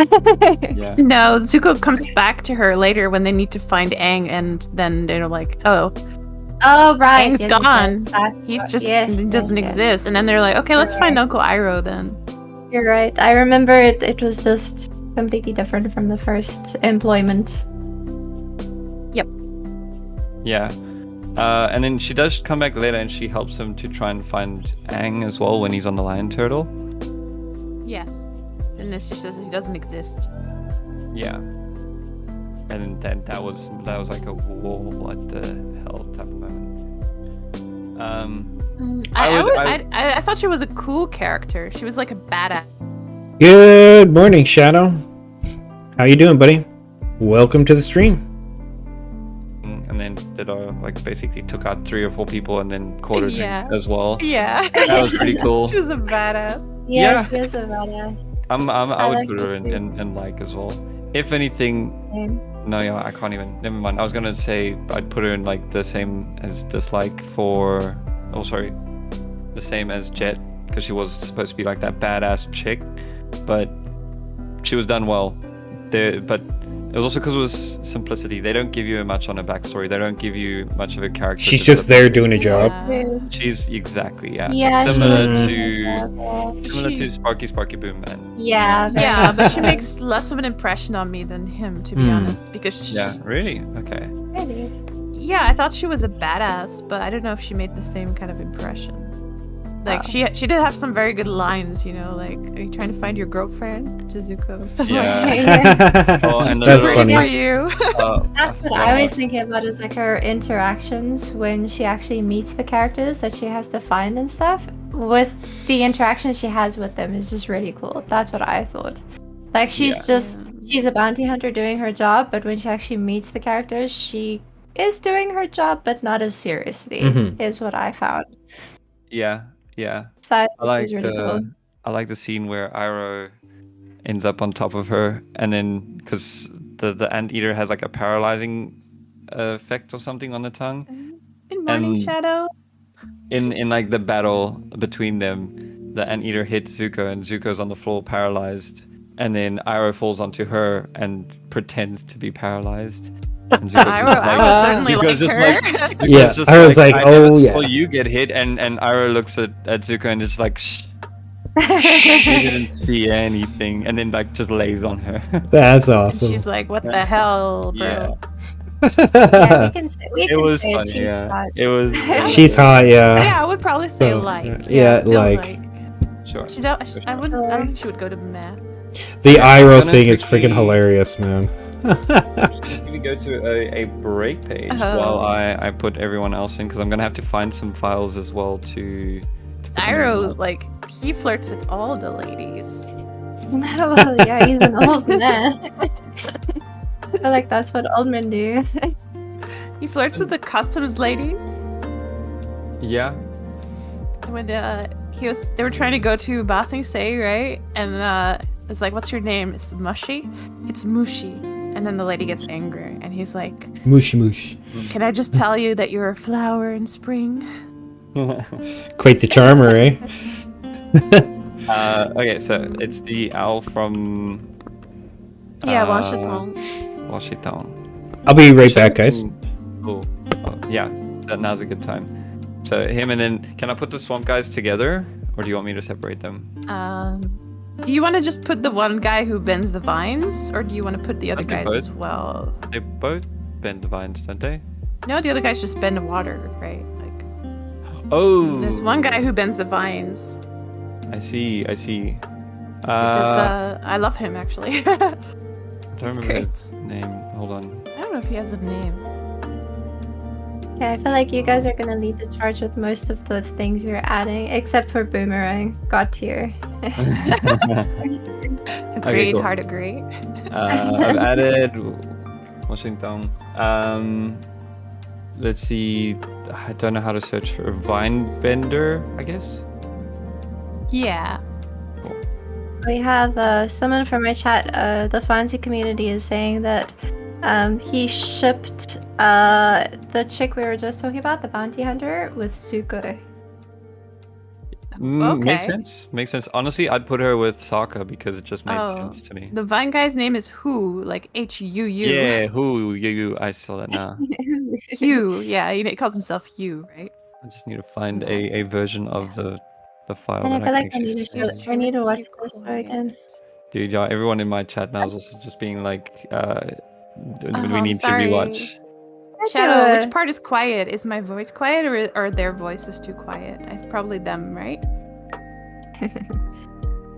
Yeah. No, Zuko comes back to her later when they need to find Aang, and then they're like, oh, Oh right, Aang's yes, yes, gone. yes. He's just Yes, he doesn't yes, yes. exist. And then they're like, okay, let's You're find right. Uncle Iroh then. You're right. I remember it was just completely different from the first employment. Yeah. And then she does come back later and she helps him to try and find Aang as well when he's on the lion turtle. Yes. And this just says he doesn't exist. Yeah. And then that was like a whoa, what the hell type of moment. I thought she was a cool character. She was like a badass. Good morning, Shadow. How you doing, buddy? Welcome to the stream. And then like basically took out 3 or 4 people and then caught her Yeah. drink as well. Yeah. That was pretty cool. She was a badass. Yeah, Yeah. she is a badass. I would like put her it too. in like as well. If anything, Same. no, yeah, I can't even. Never mind. I was gonna say I'd put her in like the same as dislike for. Oh, sorry, the same as Jet because she was supposed to be like that badass chick, but she was done well. But it was also because it was simplicity. They don't give you much on her backstory. They don't give you much of a character. She's just there doing a job. Yeah. She's exactly Yeah, she similar was to similar to She- Sparky Boom Man. Yeah, very Yeah, much but she so. makes less of an impression on me than him, to be Hmm. honest. Because she, Yeah, really? Okay. Really? yeah, I thought she was a badass, but I don't know if she made the same kind of impression. Like she did have some very good lines, you know, like "Are you trying to find your girlfriend, to Zuko?" and stuff Yeah. like Yeah. Oh, that. and That's the- funny. For you. That's what I always think about is like her interactions when she actually meets the characters that she has to find and stuff. With the interactions she has with them is just really cool. That's what I thought. Like she's she's a bounty hunter doing her job, but when she actually meets the characters, she is doing her job, but not as seriously. Mhm. Is what I found. Yeah, yeah. So I I thought it like was really cool. the scene where Iroh ends up on top of her, and then because the anteater has like a paralyzing effect or something on the tongue. Good morning, And- Shadow. In like the battle between them, the anteater hits Zuko, and Zuko's on the floor paralyzed, and then Iroh falls onto her and pretends to be paralyzed. And Zuko's I was certainly Zuko's liked just her. like- Zuko's Yeah, just I was like, I never oh, saw yeah. you get hit, and Iroh looks at Zuko and is like, shh. He didn't see anything, and then like just lays on her. That's And awesome. she's like, "What the hell, bro?" Yeah. Yeah, we can say, It was say funny. she's Yeah, hot. it was. She's hot, yeah. Yeah, I would probably say So, like. yeah, still like. I Sure. would. I think she would go to meh. The Iroh gonna thing is freaking quickly- hilarious, man. I'm going to go to a break page Oh. while I put everyone else in because I'm going to have to find some files as well to put them in. Iroh, like, he flirts with all the ladies. Well, yeah, he's an old man. I feel like that's what old men do. He flirts with the customs lady. Yeah. When they were trying to go to Ba Sing Se, right? And it's like, "What's your name?" It's Mushy. It's Mushi. And then the lady gets angry, and he's like, Moosh moosh. "Can I just tell you that you're a flower in spring?" Quite the charmer, eh? Okay, so it's the owl from Yeah, Uh, Washington. Washington. I'll be right back, guys. Oh, yeah, now's a good time. So him, and then can I put the swamp guys together, or do you want me to separate them? Do you want to just put the one guy who bends the vines, or do you want to put the other I think guys as both. well? They both bend the vines, don't they? No, the other guys just bend the water, right? Like, Oh, there's one guy who bends the vines. I see. This is, I love him actually. I I don't remember great. his name. Hold on. don't know if he has a name. Yeah, I feel like you guys are gonna lead the charge with most of the things you're adding, except for Boomerang. God tier. Agreed, cool. hard agree. I've added Washington. Let's see. I don't know how to search for vine bender. I guess. Yeah. We have someone from our chat, the fancy community is saying that he shipped the chick we were just talking about, the bounty hunter, with Zuko. Makes Okay. sense. Makes sense. Honestly, I'd put her with Sokka because it just made sense to me. The Vine guy's name is Who, like Huu. Yeah, who you? I saw that now. Hugh. Yeah, he calls himself Hugh, right? I just need to find a version of the file And I that feel I like I can need actually to say. I need to watch this show again. Dude, yeah, everyone in my chat now is also just being like, we I'm need to sorry. rewatch. Shadow, which part is quiet? Is my voice quiet or their voice is too quiet? It's probably them, right?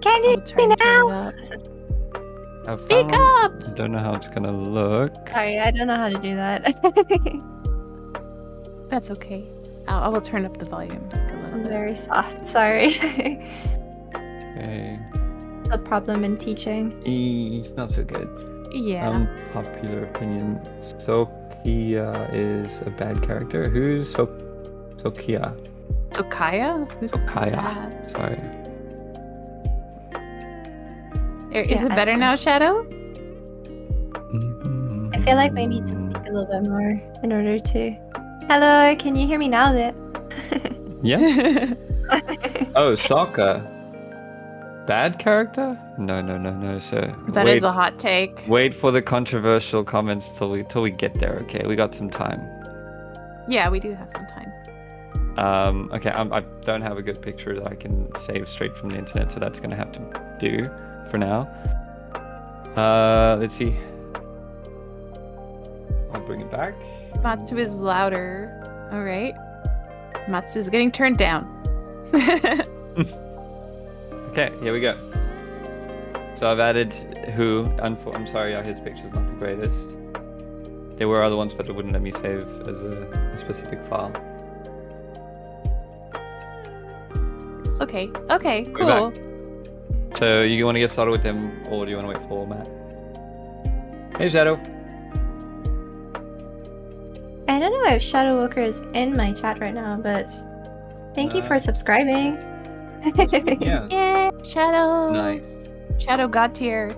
Can you Turn it up. I Speak found- up! I don't know how it's gonna look. Sorry, I don't know how to do that. That's okay. I will turn up the volume like a little I'm bit. very soft. Sorry. Okay. It's a problem in teaching. It's not so good. Yeah. Popular opinion. Sokia is a bad character. Who's Sokia? Sokaya? Who's Sokaya. that? Sorry. Is Yeah, it better now, Shadow? I feel like we need to speak a little bit more in order to. Hello, can you hear me now? That. Yeah. Oh, Sokka. Bad character? No, sir. That is a hot take. Wait for the controversial comments till we get there. Okay, we got some time. Yeah, we do have some time. Okay, I don't have a good picture that I can save straight from the internet, so that's gonna have to do for now. Let's see. I'll bring it back. Matsu is louder. All right. Matsu is getting turned down. Okay, here we go. So I've added who. I'm sorry, his picture's not the greatest. There were other ones, but it wouldn't let me save as a specific file. It's okay. Okay, We're cool. back. So you want to get started with them, or do you want to wait for Matt? Hey, Shadow. I don't know if Shadow Walker is in my chat right now, but thank you for subscribing. Yeah. Yay, Shadow. Nice. Shadow got tier.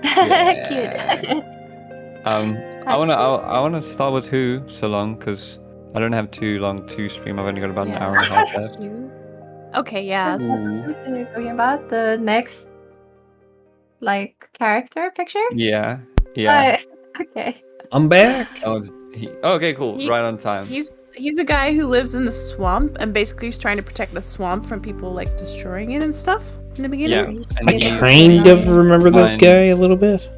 Cute. I wanna start with who so long because I don't have too long to stream. I've only got about an hour and a half left. Okay, yeah. Who's the one you're talking about? The next, like, character picture? Yeah. Yeah. Okay. I'm back. Okay, cool. He- Right on time. He's a guy who lives in the swamp and basically is trying to protect the swamp from people like destroying it and stuff in the Yeah. beginning. And I he's kind of remember this Fine. guy a little bit.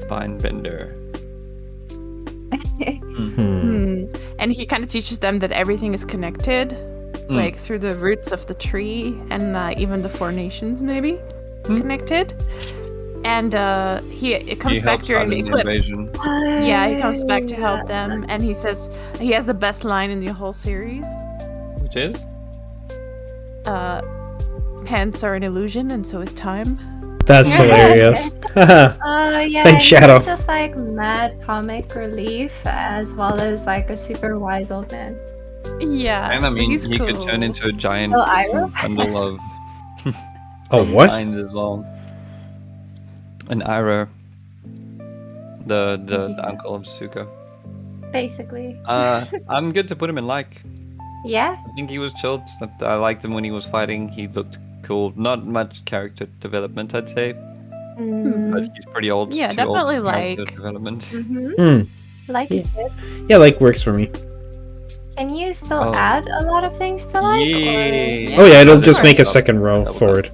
fine bender. And he kind of teaches them that everything is connected, like through the roots of the tree and even the four nations maybe it's connected. And it comes He back helped during out the in eclipse. invasion. Yeah, he comes back to help them, and he says he has the best line in the whole series. Which is? Pants are an illusion, and so is time. That's hilarious. Yeah, Thanks, Shadow. It's just like mad comic relief as well as like a super wise old man. Yeah, And I so mean, he's he could turn cool. into a giant Oh, Iroh? bundle of Oh, what? lines as well. An Iroh, the uncle of Zuko. Basically. I'm good to put him in like. Yeah. I think he was chilled. I liked him when he was fighting. He looked cool. Not much character development, I'd say. But he's pretty old. Yeah, too old definitely for character like. development. Like Yeah. is good. Yeah, like works for me. Can you still Oh. add a lot of things to like? Yeah. Oh yeah, it'll Does it just make a work? second row Double forward.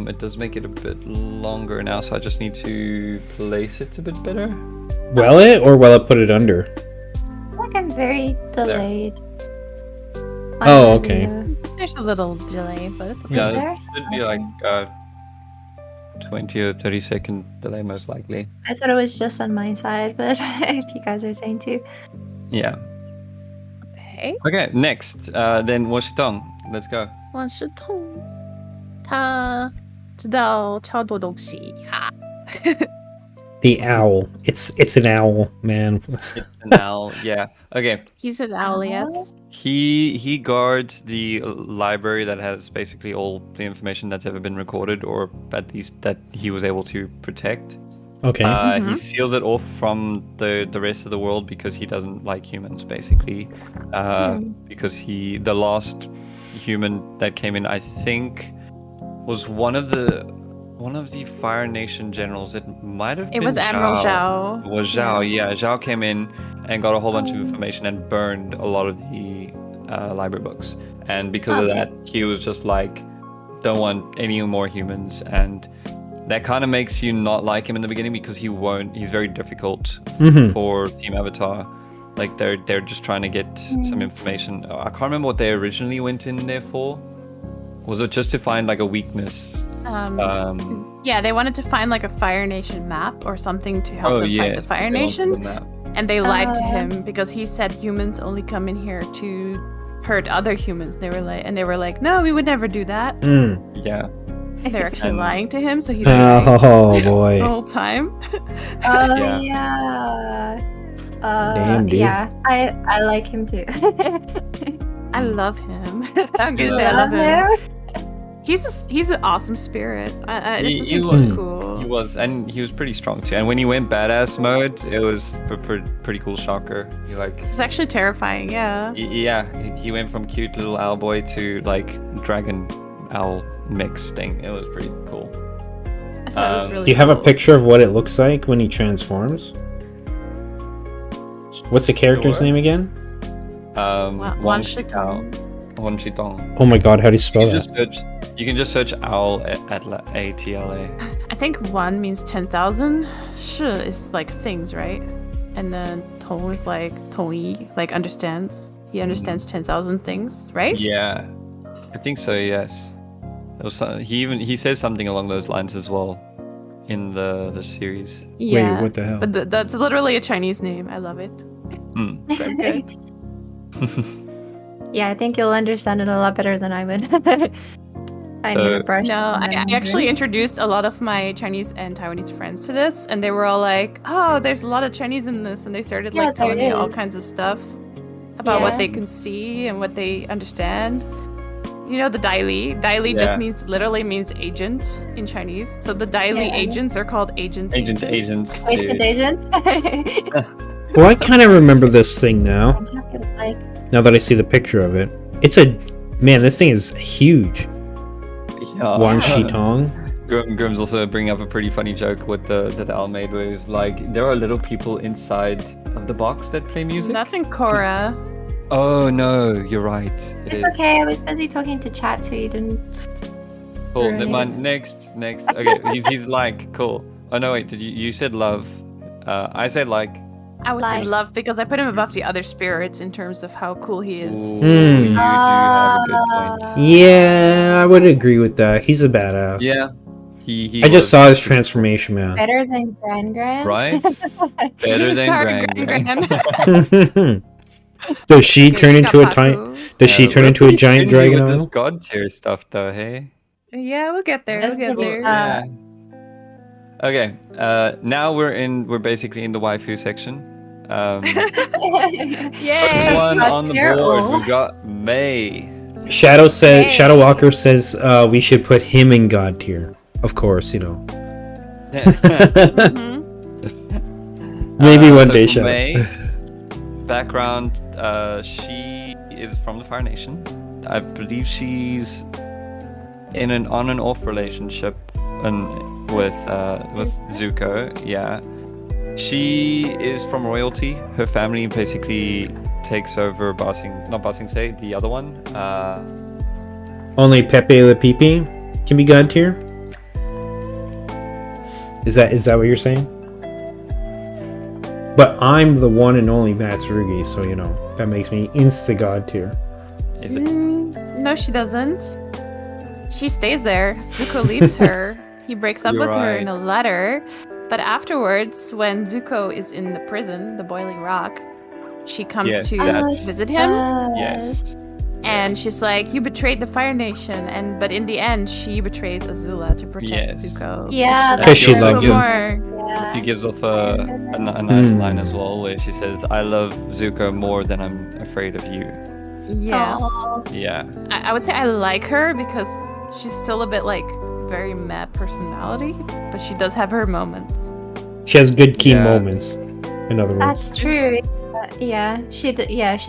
It does make it a bit longer now, so I just need to place it a bit better. Will it, or will it put it under? Like I'm very delayed. on Oh, my okay. video. There's a little delay, but it's okay. Yeah, Is it there? should be like 20 or 30 second delay, most likely. I thought it was just on my side, but if you guys are saying too. Yeah. Okay. Okay, next. Then Washington. Let's go. 万事通，他知道超多东西哈。 The owl. It's an owl, man. Now, yeah. Okay. He's an owl, yes. He guards the library that has basically all the information that's ever been recorded, or at least that he was able to protect. Okay. He seals it off from the rest of the world because he doesn't like humans, basically. Because the last human that came in, I think, was one of the Fire Nation generals. It might have been It was Admiral Zhao. It was Zhao, yeah. Zhao came in and got a whole bunch of information and burned a lot of the library books. And because of that, he was just like, don't want any more humans. And that kind of makes you not like him in the beginning because he's very difficult for Team Avatar. Like they're just trying to get some information. I can't remember what they originally went in there for. Was it just to find like a weakness? Yeah, they wanted to find like a Fire Nation map or something to help them fight the Fire Nation. And they lied to him because he said humans only come in here to hurt other humans. They were like, no, we would never do that. Yeah. They're actually lying to him, so he's oh boy. the whole time. Damn, dude. Yeah, I like him too. I love him. I'm gonna say I love him. He's an awesome spirit. He was cool. He was, and he was pretty strong too. And when he went badass mode, it was pretty cool. Shocker. It's actually terrifying. Yeah. He went from cute little owl boy to like dragon owl mix thing. It was pretty cool. I thought it was really Do you have a picture of what it looks like when he transforms? What's the character's name again? Wan Shitong. Oh my god, how do you spell that? You can just search owl at ATLA. I think 1 means 10,000. Shi is like things, right? And then Tong is like Tongyi, like understands. He understands 10,000 things, right? Yeah, I think so. Yes. It was, he says something along those lines as well in the series. Yeah. Wait, what the hell? But that's literally a Chinese name. I love it. So good. Yeah, I think you'll understand it a lot better than I would. I need a brush. No, I actually introduced a lot of my Chinese and Taiwanese friends to this, and they were all like, "Oh, there's a lot of Chinese in this," and they started like telling me all kinds of stuff about what they can see and what they understand. You know, the Dai Li. Dai Li just literally means agent in Chinese. So the Dai Li agents are called agents. Agent agents. Well, I kind of remember this thing now. Now that I see the picture of it, this thing is huge. Wan Shitong. Grim's also bringing up a pretty funny joke with the owl made, where he's like, there are little people inside of the box that play music. That's in Korra. Oh no, you're right. It's okay. I was busy talking to chat, so you didn't. Cool. Next. Okay, he's like cool. Oh no, wait. Did you said love? I said like. I would say love because I put him above the other spirits in terms of how cool he is. Ooh, you do have a good point. Yeah, I would agree with that. He's a badass. Yeah. He I just saw his transformation, man. Better than Gran. Right? Better than Gran. Does she turn into a giant dragon? With this god tier stuff, though, hey? Yeah, we'll get there. Yeah. Okay. Now we're basically in the waifu section. First one on the board, we got May. Shadow Walker says we should put him in god tier. Of course, you know. Maybe one day, Shadow. May, background, she is from the Fire Nation. I believe she's in an on and off relationship with Zuko. Yeah. She is from royalty. Her family basically takes over not Ba Sing Se, the other one. Only Pepe Le Pepe can be god tier? Is that what you're saying? But I'm the one and only Matsurugi, so you know, that makes me insta god tier. Is it? No, she doesn't. She stays there. Zuko leaves her. He breaks up with her in a letter. But afterwards, when Zuko is in the prison, the Boiling Rock, she comes to visit him. Yes. And she's like, "You betrayed the Fire Nation," but in the end, she betrays Azula to protect Zuko. Yeah, because she loves him. She gives off a nice line as well, where she says, "I love Zuko more than I'm afraid of you." Yes. Aww. Yeah. I would say I like her because she's still a bit like very mad personality, but she does have her moments. She has good key Yeah. moments. In other words. That's true. She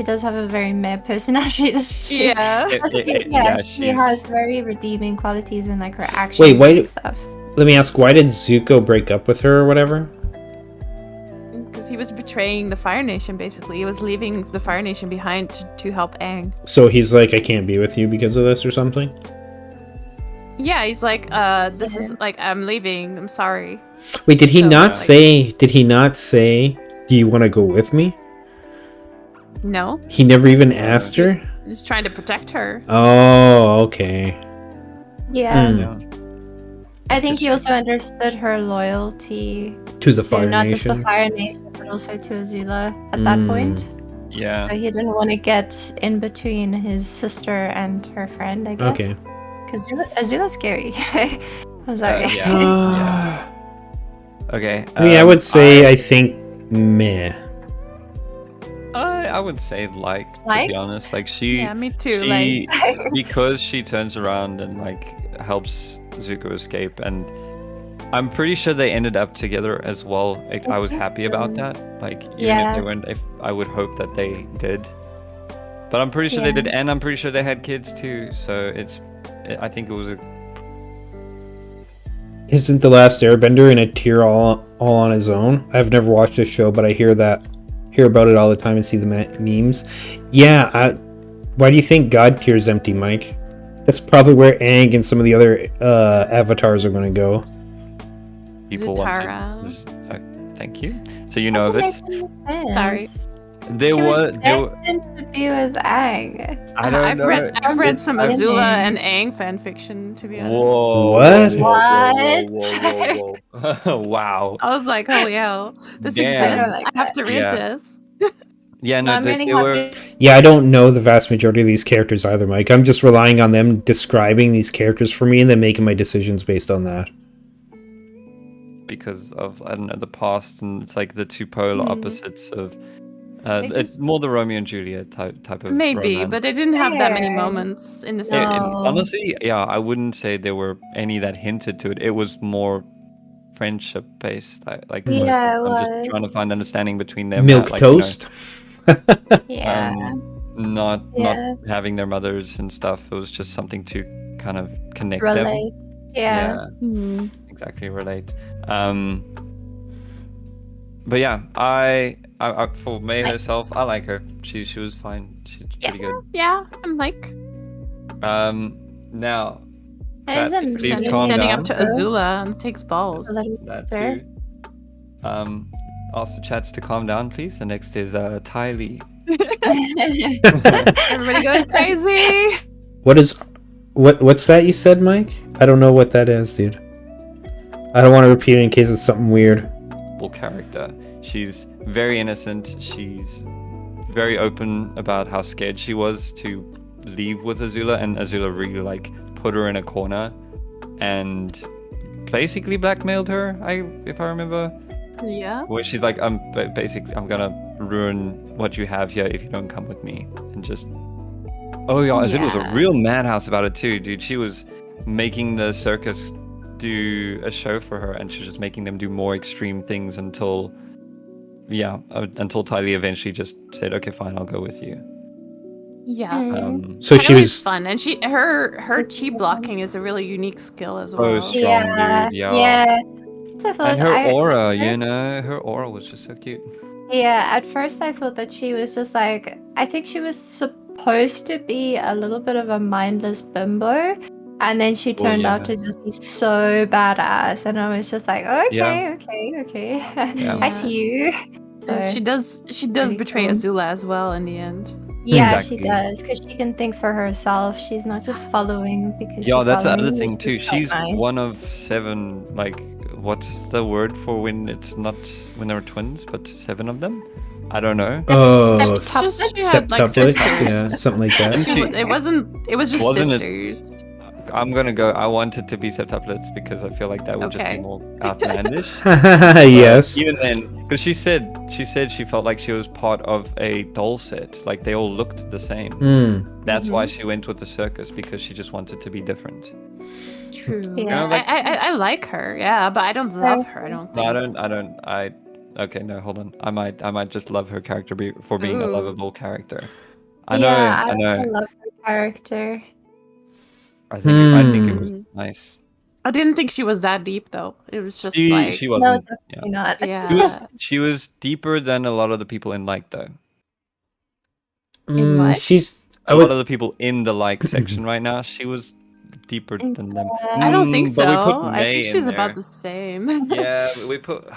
does have a very meh personality. She? Yeah. She has very redeeming qualities in like her actions Wait, why and do- stuff. Let me ask, why did Zuko break up with her or whatever? Because he was betraying the Fire Nation, basically. He was leaving the Fire Nation behind to help Aang. So he's like, I can't be with you because of this or something? Yeah, he's like, this is like, I'm leaving. I'm sorry. Wait, did he So, not like- say, do you want to go with me? No, He never even asked her? he's trying to protect her. Oh, okay. Yeah. Hmm. Yeah. I think he also understood her loyalty To the to Fire not just the Nation. Fire Nation, but also to Azula at that Mm. point. Yeah. So he didn't want to get in between his sister and her friend, I guess. Okay. Because Azula's scary. I'm sorry. Yeah. Okay. I mean, I would say, I think, meh. I would say like, to Like? be honest. Like she Yeah, me too. she because she turns around and like helps Zuko escape, and I'm pretty sure they ended up together as well. Like, I was happy about that. Like even if Yeah. they weren't, if I would hope that they did. But I'm pretty sure they Yeah. did, and I'm pretty sure they had kids too. So I think it was a Isn't The Last Airbender in a tier all on his own? I've never watched this show, but I hear about it all the time and see the memes. Yeah, why do you think God tier's empty, Mike? That's probably where Aang and some of the other avatars are going to go. people Zutara. want to. Thank you. So you know of it. Sorry. There she was there destined to be with Aang. I don't know. I've read some I've- Azula and Aang fan fiction, to be honest. Whoa. What? Whoa. Wow. I was like, holy hell, this Damn. exists. I have to read Yeah. this. Yeah, No, no, I'm they reading were. Happy- Yeah, I don't know the vast majority of these characters either, Mike. I'm just relying on them describing these characters for me and then making my decisions based on that. Because of, I don't know, the past, and it's like the two polar opposites of. It's just- more the Romeo and Juliet type of. Maybe, romance. but they didn't have that many Yeah. moments in the Yeah, series. and No. honestly, yeah, I wouldn't say there were any that hinted to it. It was more friendship based. Like, Yeah, it I'm was. just trying to find understanding between them. Milk like, toast? Yeah. Not Yeah. having their mothers and stuff. It was just something to kind of connect them. Relate. Yeah. Hmm. Exactly, relate. But yeah, I for May herself, I like her. She was fine. She's Yes. pretty good. Yeah, I'm like Now, That is Chats, a please standing, calm standing down. up to Azula and takes balls. That Sister. too. Ask the chats to calm down, please. The next is Ty Lee. Everybody going crazy. What's that you said, Mike? I don't know what that is, dude. I don't want to repeat it in case it's something weird. Character. She's very innocent. She's very open about how scared she was to leave with Azula, and Azula really like put her in a corner and basically blackmailed her. If I remember, Yeah. where she's like, I'm gonna ruin what you have here if you don't come with me, and just. Oh yeah, Azula was a Yeah. real madhouse about it too, dude. She was making the circus do a show for her, and she was just making them do more extreme things until Ty Lee eventually just said, okay, fine, I'll go with you. Yeah. So she Kylie was is fun, and her chi blocking is a really unique skill as well. Oh, strong, Yeah. dude. Yeah. Yeah. So I thought And her aura, I- her aura was just so cute. Yeah, at first I thought that she was just like, I think she was supposed to be a little bit of a mindless bimbo, and then she turned out to just be so badass, and I was just like, okay, okay. Yeah. I see you. So, And she does Pretty betray cool. Azula as well in the end. yeah, Exactly. she does, because she can think for herself. She's not just following because Yeah, she's that's the following other you, thing which too. is quite She's nice. one of 7. Like, what's the word for when it's not when they're twins, but 7 of them? I don't know. She had like sisters. yeah, something like that. And she- It was just Wasn't it- sisters. I'm gonna go. I want it to be septuplets because I feel like that would just Okay. be more outlandish. Yes. Even then, because she said she felt like she was part of a doll set. Like they all looked the same. Hmm. That's why she went with the circus, because she just wanted to be different. True. Yeah. I like her, yeah, but I don't love her. I don't No, think. I don't. Okay, no, hold on. I might just love her character for being a Ooh. lovable character. I Yeah, I know. love her character. I think it was Hmm. nice. I didn't think she was that deep though. It was just She like, No, wasn't. definitely not. yeah. She was deeper than a lot of the people in like though. In what? She's. I A lot of would. the people in the like section right now, she was deeper than them. I don't think But we put so. I May think in she's there. about the same. Yeah,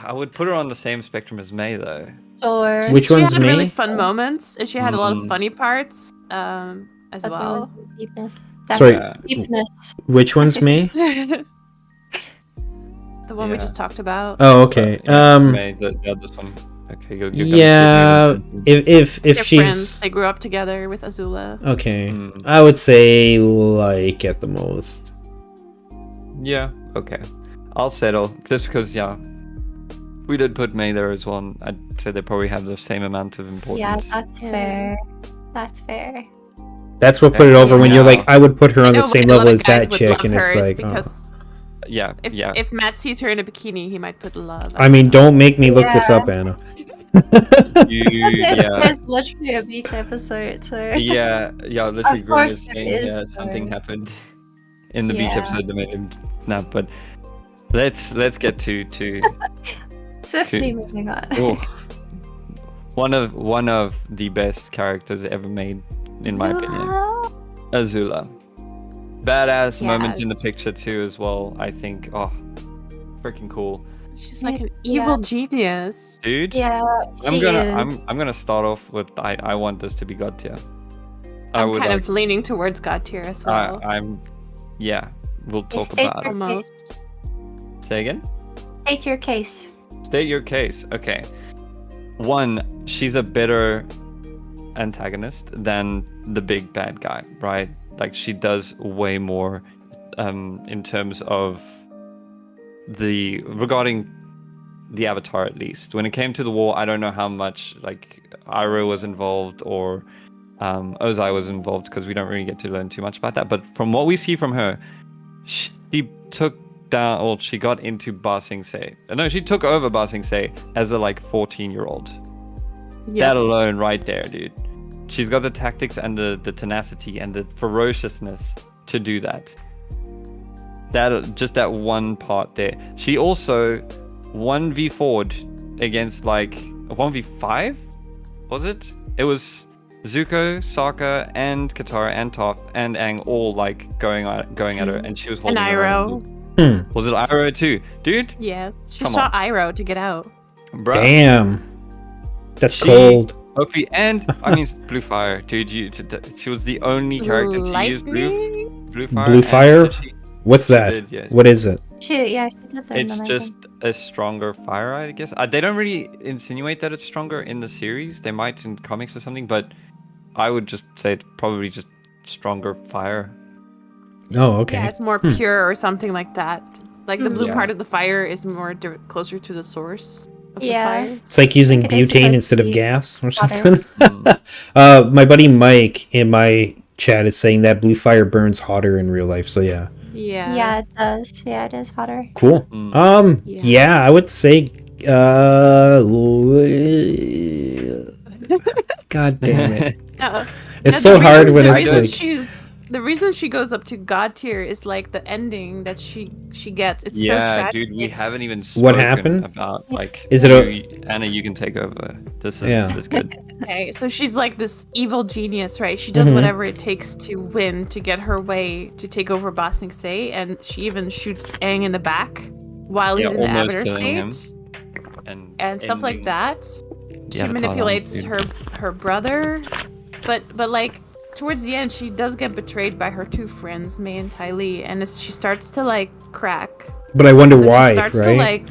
I would put her on the same spectrum as May though. Sure. Which She one's had really me? fun moments, and she had a lot of Mm. funny parts, as But there was well. the deepness. Sorry. Yeah. Deepness. Which one's me? The one we Yeah. just talked about. Oh, okay. But, yeah, May, this one. Okay, you're gonna Yeah. sit here and If They're she's friends. They grew up together with Azula. okay, Mm. I would say like at the most. Yeah, okay. I'll settle. Just because, yeah. We did put May there as well. And I'd say they probably have the same amount of Yeah, importance. that's fair. That's fair. That's what put it over when you're Yeah. like, I would put her I on know the same why a lot level of as guys that would chick, love and it's her is like, oh. because Yeah, yeah. if Matt sees her in a bikini, he might put love. I mean, know. don't make me look this Yeah. up, Anna. Yeah. There's literally a beach episode, so Yeah, literally Of Grim course is there saying is, something though. happened in the beach Yeah. episode that made him snap, but let's get to swiftly moving on. oh, one of the best characters ever made, in my opinion. Azula. Badass moment in the Yes. picture too as well, I think. Oh, freaking cool. She's like an Yeah. evil genius. Dude, Yeah, I'm she gonna is. I'm gonna start off with I want this to be God tier. I I'm would kind like of leaning towards God tier as well. yeah, we'll talk State about it. your Almost. case. Say again? State your case. State your case. Okay. One, she's a better antagonist than the big bad guy, right? Like she does way more in terms of regarding the Avatar at least. When it came to the war, I don't know how much like Iroh was involved or Ozai was involved because we don't really get to learn too much about that. But from what we see from her, she took down, or she got into Ba Sing Se. No, she took over Ba Sing Se as a like 14-year-old. Yeah. That alone right there, dude. She's got the tactics and the tenacity and the ferociousness to do that. That one part there. She also 1v4'd against like 1v5? Was it? It was Zuko, Sokka, and Katara, and Toph, and Aang all like going at her, and she was And holding her Iroh. own. Was it Iroh too? Dude? Yeah. She Come shot Iroh to get out. Bruh. Damn, that's She- cold. Okay, and I mean Blue Fire, dude. She was the only character to use Blue Fire. Blue and Fire? she What's that? did, yes. What is it? She did learn It's them, I just think. a stronger fire, I guess. They don't really insinuate that it's stronger in the series. They might in comics or something, but I would just say it's probably just stronger fire. Oh, okay. Yeah, it's more pure or something like that. Like the blue Yeah. part of the fire is more closer to the source of Yeah. the fire. It's like using Like it is butane supposed instead to of be gas or hotter. something. Mm. My buddy Mike in my chat is saying that blue fire burns hotter in real life. So yeah, Yeah. Yeah, it does. Yeah, it is hotter. cool. Mm. Yeah, I would say. God damn it! It's so the hard reason- when the it's reason like. the reason she goes up to God tier is like the ending that she gets. It's so Yeah, tragic. dude, we haven't even What spoken happened? about like. Is it a- Anna? You can take over. This is Yeah. this is good. Okay, so she's like this evil genius, right? She does Mhm. whatever it takes to win, to get her way, to take over Ba Sing Se, and she even shoots Aang in the back while he's in the almost Avatar killing him. state, And stuff like ending that. the She Avatar manipulates dude. her brother, but like towards the end, she does get betrayed by her two friends, Mei and Ty Lee, and she starts to like crack. But I wonder So why, she starts to right? like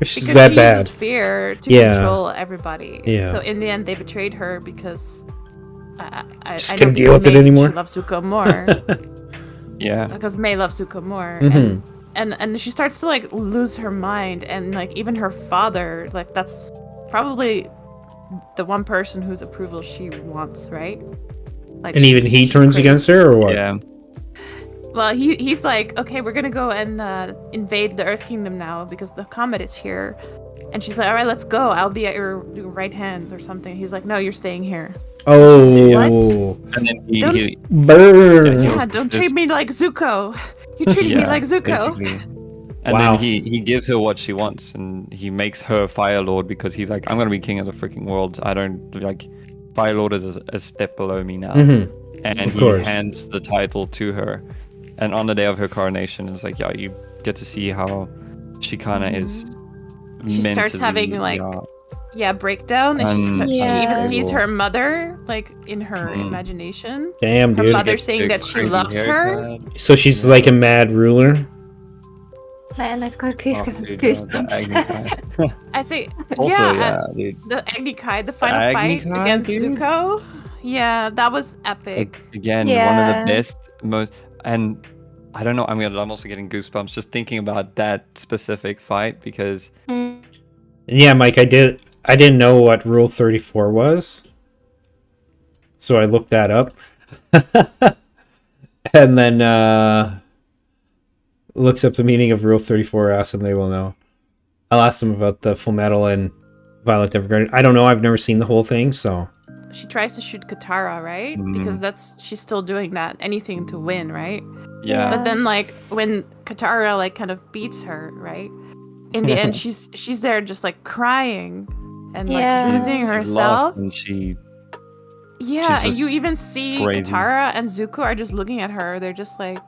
It's just because that she bad. uses fear to Yeah. control everybody. Yeah. So in the end, they betrayed her because I Just know couldn't deal because with it Mei, anymore? She loves Zuko more Yeah. because Mei loves Zuko more, Mhm. and she starts to like lose her mind, and like even her father, like that's probably the one person whose approval she wants, right? Like And even he turns craves. against her, or what? Yeah. Well, he's like, okay, we're gonna go and invade the Earth Kingdom now because the comet is here. And she's like, all right, let's go. I'll be at your right hand or something. He's like, no, you're staying here. Oh, And then Don't- he burn. Yeah, don't treat me like Zuko. You're treating me like Zuko. basically. And Wow. then he gives her what she wants, and he makes her Fire Lord because he's like, I'm gonna be king of the freaking world. I don't like Fire Lord is a step below me now. Mhm. And Of he course. hands the title to her. And on the day of her coronation, it's like, yeah, you get to see how she kind of is. She starts having, mentally, like, breakdown, and she even unstable. sees her mother, like, in her Mhm. imagination. Damn, Her dude. mother gets saying a that she crazy loves her. haircut. So she's like a mad ruler. Man, I've got Oh, dude, the goosebumps. Agni Kai. I think, Also, yeah, dude. the Agni Kai, the final Agni fight Kai, against dude. Zuko. Yeah, that was epic. Again, one Yeah. of the best, most, and I don't know. I'm also getting goosebumps just thinking about that specific fight because Mm. Yeah, Mike, I didn't know what Rule 34 was. So I looked that up. And then looks up the meaning of Rule 34, asks them, they will know. I'll ask them about the Full Metal and Violet Evergarden. I don't know, I've never seen the whole thing, so She tries to shoot Katara, right? Because she's still doing that, anything to win, right? yeah, But then, like, when Katara, like, kind of beats her, right? In the end, she's there just, like, crying and, like, Yeah. losing she's herself. lost and she Yeah, she's and just you even see crazy. Katara and Zuko are just looking at her. They're just like,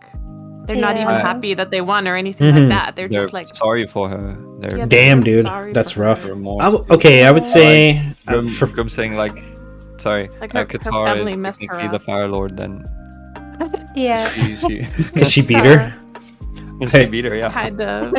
they're not even Yeah. happy that they won or anything Mhm. like that. They're they're just like, sorry for her. They're Yeah, damn, they're dude, sorry that's for rough. her. remorse. Okay, I would say Grim, for, Grim saying like, sorry, like her Katara family is messed her technically the up. Fire Lord. Then Yeah. she because she beat her. she beat her. Yeah. kind of.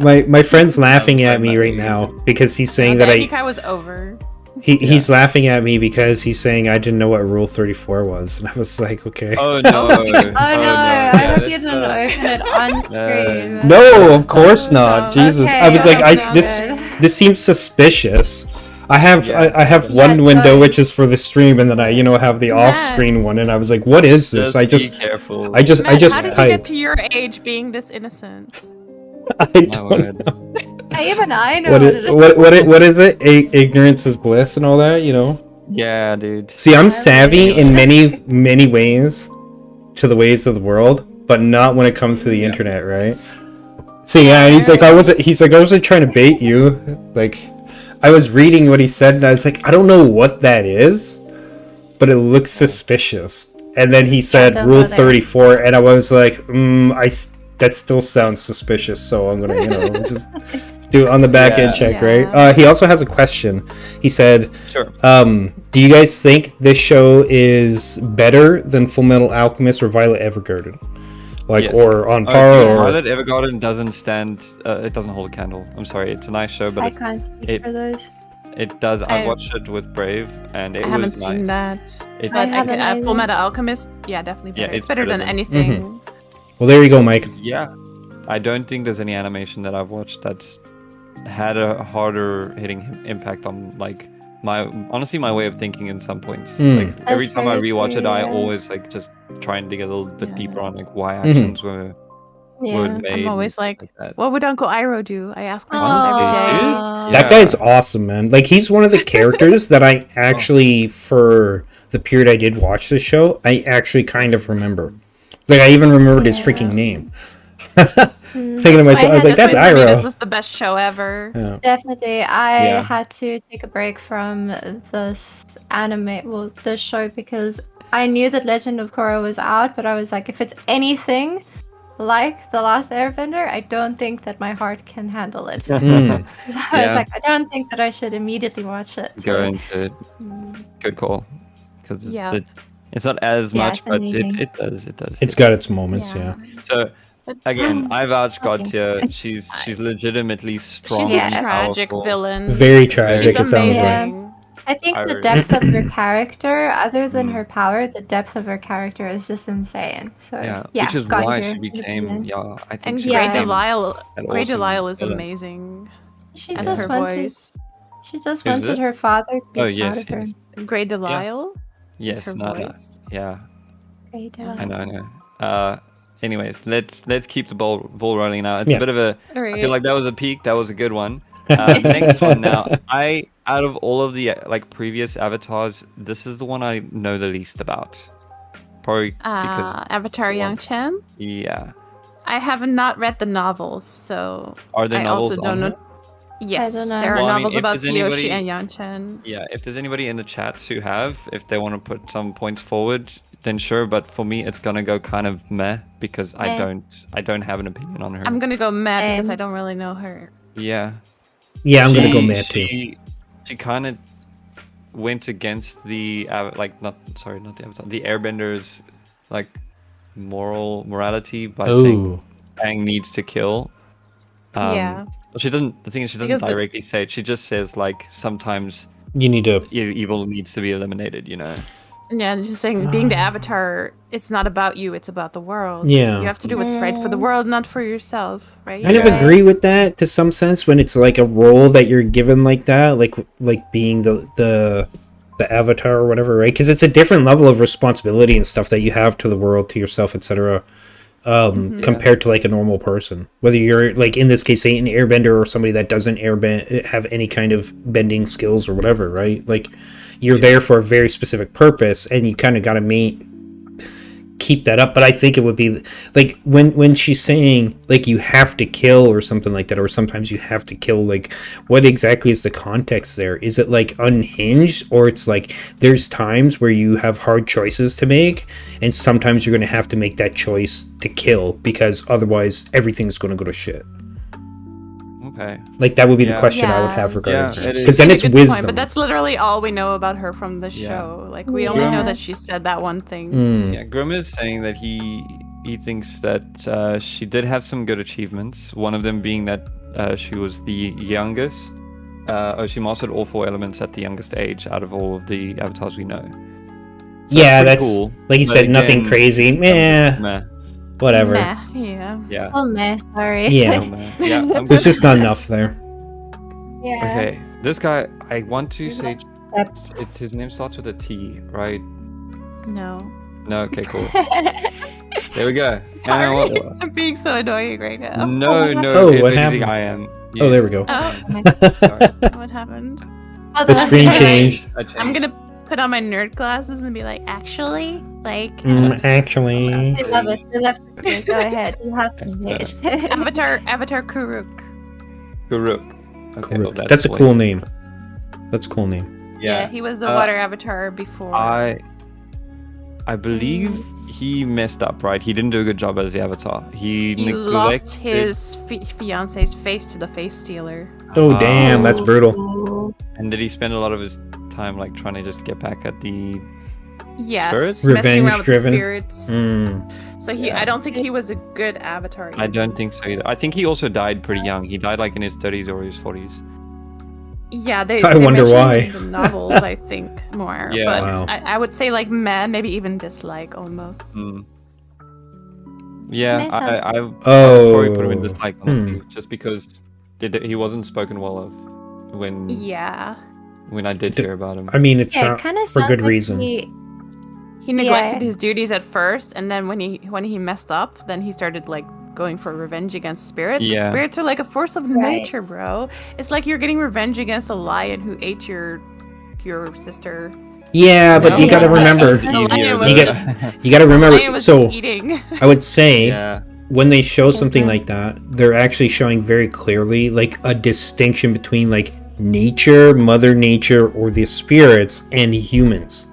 My friend's laughing I'm at me not right really now using- because he's saying the that Agni Kai was over. he's laughing at me because he's saying I didn't know what Rule 34 was, and I was like, okay. Oh no! Oh no, I hope you that's, didn't open it on screen. No, of course Oh, not. no. Jesus, Okay, I was like, that's this good. this seems suspicious. I have Yeah. I have Yeah, one window fine. which is for the stream, and then I have the Matt. off-screen one, and I was like, what is this? be careful. I just Matt, how did you typed. get to your age being this innocent? I My don't word. know. Even I know What what is, it is. what is it? Ignorance is bliss and all that, you know? Yeah, dude. See, I'm I savvy wish. in many ways to the ways of the world, but not when it comes to the internet, right? See, yeah, and he's like, I wasn't trying to bait you. Like, I was reading what he said, and I was like, I don't know what that is, but it looks suspicious. And then he said don't Rule go there. 34, and I was like, that still sounds suspicious, so I'm gonna, just do it on the back end check, Yeah. right? He also has a question. He said, Sure. do you guys think this show is better than Full Metal Alchemist or Violet Evergarden? Like, Yes. or on Oh, par, dude, or... Violet Evergarden doesn't stand. It doesn't hold a candle. I'm sorry. It's a nice show, but I can't speak it- for those. it does. I I- watched it with Brave, and it I haven't was seen nice. that. It's, I But haven't Full either. Metal Alchemist, yeah, definitely better. Yeah, it's better than than- anything. Well, there you go, Mike. yeah. I don't think there's any animation that I've watched that's had a harder hitting impact on like my way of thinking in some points. Mm. Like every That's time I very rewatch true, it, I yeah. always like just try and dig a little bit Yeah. deeper on like why actions were Yeah. made. I'm always like, that. what would Uncle Iroh do? I ask myself Honestly, every day. dude. That Yeah. guy's awesome, man. Like, he's one of the characters that I actually, for the period I did watch this show, I actually kind of remember. Like, I even remembered his freaking name. Thinking to myself, I was like, that's For me, this Iroh. is the best show ever. Yeah. Definitely. I Yeah. had to take a break from this this show because I knew that Legend of Korra was out, but I was like, if it's anything like The Last Airbender, I don't think that my heart can handle it. So Mm. I was Yeah. like, I don't think that I should immediately watch it. Go So, into it. Good call. Because Yeah. it's not as Yeah, much, it's but amazing. it does. It's got its moments, yeah. So again, I vouch God Okay. here. She's legitimately strong. She's and a tragic powerful. villain. Very She's tragic, it sounds like. amazing. I think the Iroh. depth of her character, other than Mm. her power, the depth of her character is just insane. So Yeah, yeah, which is got why you, she became. 100%. Yeah, I think And she Yeah. Grey became Delisle, an Grey awesome Delisle is villain. amazing. She As just her wanted. voice. She just Who's wanted it? her father to be Oh proud yes, of her. yes, Grey Delisle is yes. her No, voice. yeah. Great, Yeah. I know. anyways, let's keep the ball rolling now. It's Yeah. a bit of a. All I right. feel like that was a peak. That was a good one. Next one now. Out of all of the like previous avatars, this is the one I know the least about. Probably because Avatar Yang Chen. yeah. I have not read the novels, so Are there I novels also on don't know. here? Yes, don't know. there are Well, I mean, novels if about there's Kyoshi anybody- and Yang Chen. Yeah, if there's anybody in the chats who have, if they want to put some points forward, then sure. But for me, it's gonna go kind of meh because I don't have an opinion on her. I'm gonna go mad because Same. I don't really know her. Yeah. Yeah, I'm gonna go mad too. She kind of went against the not the Avatar, the Airbenders like morality by saying Aang needs to kill. Yeah. She doesn't. The thing is, she doesn't Because directly say it. She just says like sometimes You need to. evil needs to be eliminated. You know. Yeah, and just saying, being the Avatar, it's not about you; it's about the world. Yeah. You have to do what's right for the world, not for yourself, right? Kind of Right. agree with that to some sense when it's like a role that you're given like that, like being the avatar or whatever, right? Because it's a different level of responsibility and stuff that you have to the world, to yourself, etc. Compared to like a normal person, whether you're like in this case, say an airbender or somebody that doesn't have any kind of bending skills or whatever, right? Like you're there for a very specific purpose, and you kind of got to keep that up. But I think it would be like when she's saying like you have to kill or something like that, or sometimes you have to kill, like what exactly is the context there? Is it like unhinged, or it's like there's times where you have hard choices to make, and sometimes you're going to have to make that choice to kill because otherwise everything's going to go to shit? Okay. Like that would be the Yeah. question I would have Yes. regarding Yeah, it, it because is. then A it's good wisdom. point, but that's literally all we know about her from the Yeah. show. Like we only know that she said that one thing. Yeah, Grim is saying that he thinks that she did have some good achievements. One of them being that she was the youngest. She mastered all 4 elements at the youngest age out of all of the avatars we know. So Yeah, pretty that's cool. like you But said, nothing again, crazy. it's Meh, whatever. Meh, yeah. Yeah. Oh man, sorry. Yeah. Oh, man. Yeah. I'm There's just not enough there. Yeah. Okay. This guy, I want to say, Yep. his name starts with a T, right? No. No. Okay. Cool. There we go. Sorry. Anna, I'm being so annoying right now. no. Oh, if what anything, happened? I am. Oh, there we go. Oh, Sorry. what happened? Oh, The that's screen right. changed. I changed. I'm gonna put on my nerd glasses and be like, actually, like, Actually, I love it. We love to see it. Go ahead. You have to say it. Avatar Kuruk. Kuruk. Okay, well, that's a cool name. That's a cool name. Yeah, Yeah. he was the water avatar before. I believe he messed up, right? He didn't do a good job as the avatar. He lost neglected. his fiance's face to the face stealer. Oh damn, that's brutal. And did he spend a lot of his time like trying to just get back at the Yes, spirits? messing around with the Revenge-driven. spirits. Mm. So Yeah. I don't think he was a good avatar. I don't think so either. I think he also died pretty young. He died like in his 30s or his 40s. Yeah, they. I they wonder mention why. it in the novels, I think more. Yeah. But Wow. I would say like meh, maybe even dislike almost. Mm. Yeah, Nice I Oh. probably put him in dislike honestly, just because he wasn't spoken well of when Yeah, I did hear about him. I mean, it's Yeah, it kind of for good reason. he neglected his duties at first, and then when he messed up, then he started like going for revenge against spirits. But Yeah. spirits are like a force of nature, bro. It's like you're getting revenge against a lion who ate your sister. Yeah, but No. you got to Yeah. remember. Sounds The easier, lion was You but- just- You got to The remember. lion was So just eating. I would say yeah. when they show something Mhm. like that, they're actually showing very clearly like a distinction between like nature, Mother Nature, or the spirits and humans.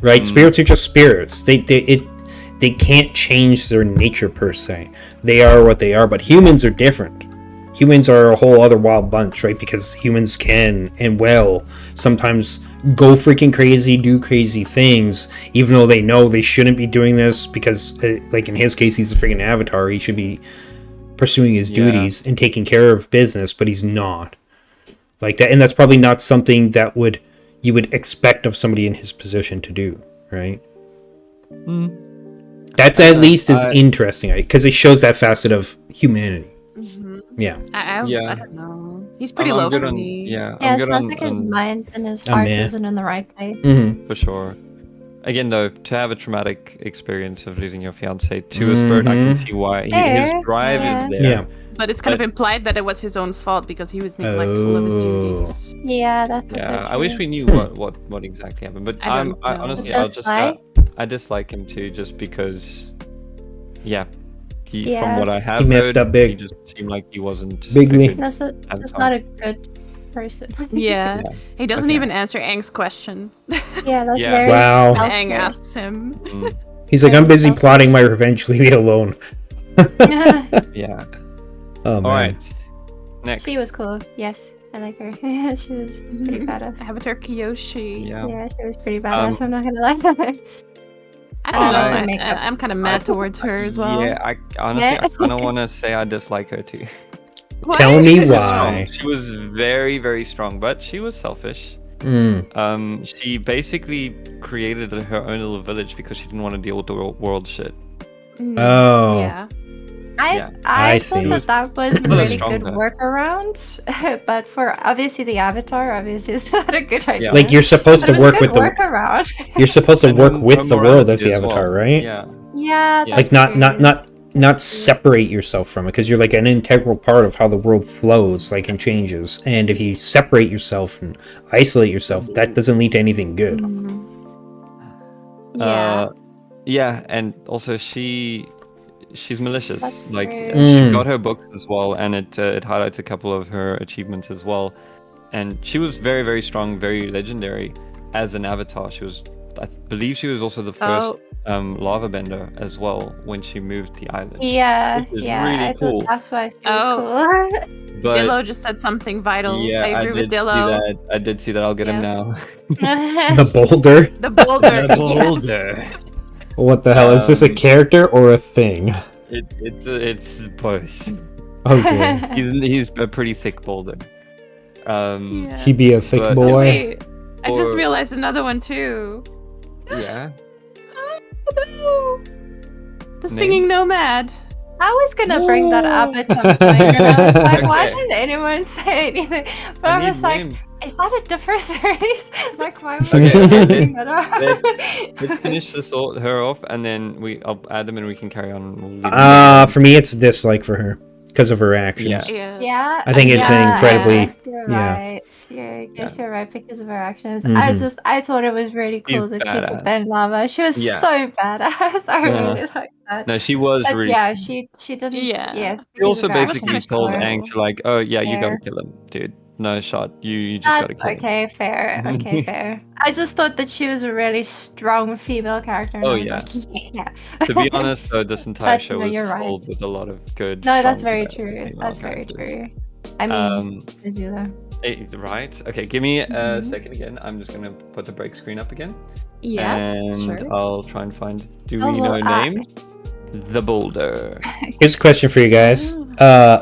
Right? Spirits are just spirits. They can't change their nature per se. They are what they are, but humans are different. Humans are a whole other wild bunch, right? Because humans can and will sometimes go freaking crazy, do crazy things, even though they know they shouldn't be doing this because, like in his case, he's a freaking avatar. He should be pursuing his Yeah. duties and taking care of business, but he's not. Like that, and that's probably not something that you would expect of somebody in his position to do, right? That's at least as interesting because it shows that facet of humanity. Yeah. I Yeah. don't know. He's pretty I'm low good for on, me. Yeah, Yeah, I'm it good sounds on, like his on mind and his Oh, heart man. isn't in the right place. Mm-hmm. for sure. again, though, to have a traumatic experience of losing your fiance to a spirit, I can see why his Fair, drive yeah. is there. Yeah. But it's kind of implied that it was his own fault because he was neglectful of his duties. Yeah, that's also Yeah, true. I wish we knew Hmm. what exactly happened. But I don't I know. honestly, Just why? I dislike him too, just because. Yeah, from Yeah. what I have He messed heard, up big. He just seemed like he wasn't. Bigly. a good No, so just avatar. not a good person. Yeah. Yeah. He doesn't Okay. even answer Aang's question. Yeah, that's Yeah. very Wow. When Aang selfish. asks him. Mm, He's like, Very I'm busy selfish. plotting my revenge. Leave me alone. yeah. Oh man. All right. Next. She was cool. Yes, I like her. She was pretty badass. Avatar Kyoshi. Yeah. Yeah, she was pretty badass. I'm not gonna lie. I don't know. like her I, makeup. I'm kind of mad towards her as well. Yeah, I honestly, Yeah. I kind of want to say I dislike her too. What? Tell me She was why. strong. She was very, very strong, but she was selfish. Mm. She basically created her own little village because she didn't want to deal with the world shit. Mm, Oh. Yeah. Yeah. I I thought see. that was a Well, really strong good though. workaround, but for obviously the avatar, obviously it's not a good idea. Like you're supposed But to it was work a with good the. workaround. You're supposed to And work her with the world as morality the as well. avatar, right? Yeah. Yeah, Yeah. Like that's not separate yourself from it, because you're like an integral part of how the world flows, like, and changes. And if you separate yourself and isolate yourself, that doesn't lead to anything good. Yeah. Yeah, and also she's malicious. That's Like true. she's Mm. got her books as well, and it highlights a couple of her achievements as well. And she was very, very strong, very legendary as an avatar. She was, I believe, she was also the first Oh, lava bender as well when she moved the island. Yeah, Which is yeah. really I cool. thought that's why she was Oh. cool. But Dillo just said something vital. yeah, I agree with did see Dillo. that. I did see that. I'll get him Yes. now. The boulder. The boulder. The yes. boulder. What the hell is this? A character or a thing? It's both. Okay. He's a pretty thick boulder. Yeah. He be a thick But- boy. Wait, I just Or- realized another one too. Yeah. The Name? singing nomad. I was gonna bring that up at some point, and I was like, why Okay. didn't anyone say anything? But I need was like, names. is that a different series? Like, why would Okay, you okay, bring that up? Let's finish her off, and then I'll add them, and we can carry on. We'll leave them For me, it's dislike for her because of her actions. Yeah. Yeah, I think it's yeah, incredibly- I guess you're yeah. right. Yeah, I guess you're right because of her actions. Mhm. I thought it was really cool She's that she badass. could bend lava. She was Yeah. so badass. I Yeah. really like that. No, she was But really. yeah, she didn't. Yeah. Yes. She also kinda basically told cool. Aang to like, oh yeah, you gotta Fair. kill him, dude. No shot. You just That's gotta kill him. okay, fair. Okay, fair. I just thought that she was a really strong female character. And Oh, I was yeah. like, yeah. To be honest, though, this entire But show no, was you're right. filled with a lot of good. No, that's strong very female true. That's very characters. true. I mean, Um, Azula. right. Okay, give me a Mhm. second again. I'm just gonna put the break screen up again, Yes, and sure. I'll try and find. Do Oh, we well, know names? The Boulder. Here's a question for you guys.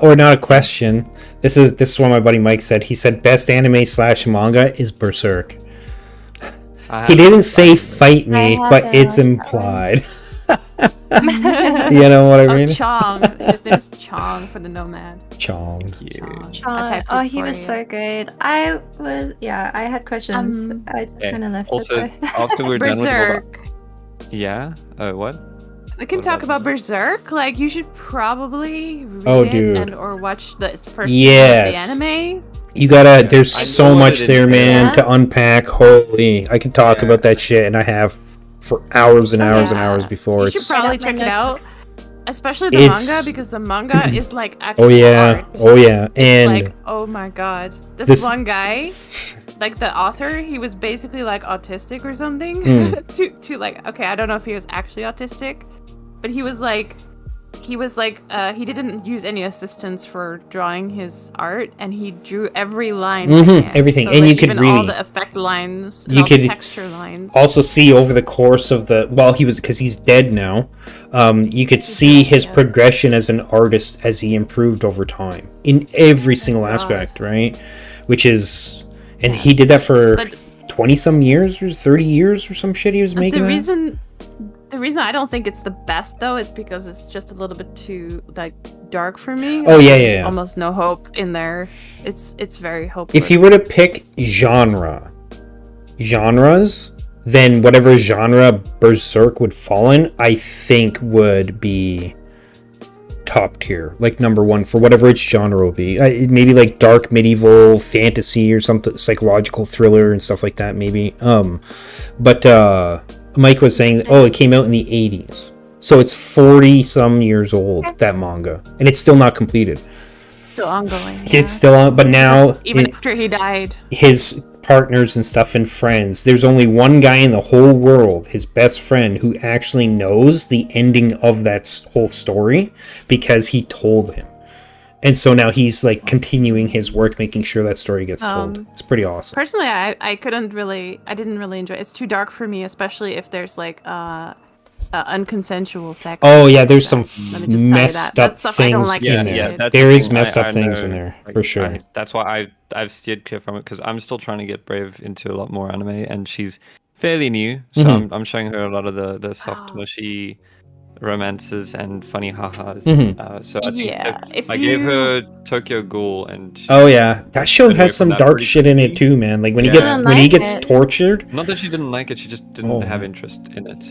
Or not a question. This is what my buddy Mike said. He said best anime / manga is Berserk. I He haven't didn't say found it. fight me, I but haven't it's watched that implied. You know what I mean? Chong. His name is Chong for the nomad. Chong. Thank you. Chong. I Sean, typed oh, it he for was you. so good. I had questions. I just Okay. kind of left Also, it. By. after we're done with all Berserk. that, yeah. Oh, what? We can What talk about about Berserk. Like, you should probably read Oh, it dude. and or watch the first Yes. season of the anime. You gotta. Yeah, There's I so know much it there, is. man, Yeah. to unpack. Holy, I can talk Yeah. about that shit, and I have for hours and hours and Yeah. hours before. You It's should probably Right up my check it neck. out. Especially the It's- manga, because the manga is like actual oh yeah, art. oh yeah, It's and like, oh my god. This- One guy, like the author, he was basically like autistic or something. Mm. to like, okay, I don't know if he was actually autistic, but he didn't use any assistance for drawing his art, and he drew every line. by Mhm, hand. everything. So, And like, you could even all really- the effect lines, and you all the could texture lines. also see over the course of the because he's dead now. You could see dead, his yes. progression as an artist as he improved over time in every single God. aspect, right? Which is, and he did that for But- 20 some years or 30 years or some shit. He was But making that. the reason I don't think it's the best though is because it's just a little bit too like dark for me. Oh, yeah, There's yeah, yeah. almost no hope in there. It's very hopeless. If you were to pick genres, then whatever genre Berserk would fall in, I think would be top tier, like number one for whatever its genre will be. Maybe like dark medieval fantasy or something, psychological thriller and stuff like that. Maybe. But Mike was saying, it came out in the 80s, so it's 40 some years old, that manga, and it's still not completed. Still ongoing. It's still on, but now even after he died, his partners and stuff and friends, there's only one guy in the whole world, his best friend, who actually knows the ending of that whole story because he told him. And so now he's like continuing his work, making sure that story gets told. It's pretty awesome. Personally, I didn't really enjoy it. It's too dark for me, especially if there's like unconsensual sex. Oh yeah, there's some messed up stuff things I don't like in to there. see. There is messed up things in there, like, for sure. That's why I've steered clear from it, because I'm still trying to get Brave into a lot more anime, and she's fairly new, so I'm showing her a lot of the soft, mushy romances and funny ha-has. So I think I gave her Tokyo Ghoul, and that show has some dark shit in it too, man. Like when he gets tortured. Not that she didn't like it, she just didn't have interest in it.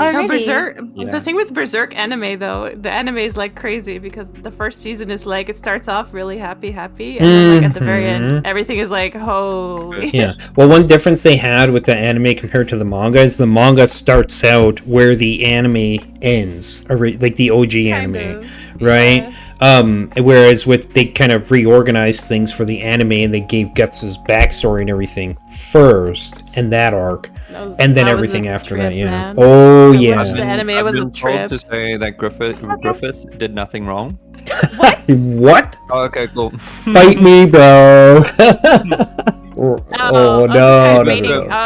Really? Berserk. The thing with Berserk anime, though, the anime is like crazy because the first season is like it starts off really happy, and then like at the very end, everything is like holy. Yeah. Well, one difference they had with the anime compared to the manga is the manga starts out where the anime ends, or like the OG anime, right? Whereas they kind of reorganized things for the anime, and they gave Guts' backstory and everything first in that arc. And then everything after that, man. Oh, yeah. The anime was a trip. To say that Griffith did nothing wrong. What? Oh, okay, cool. Fight me, bro. No.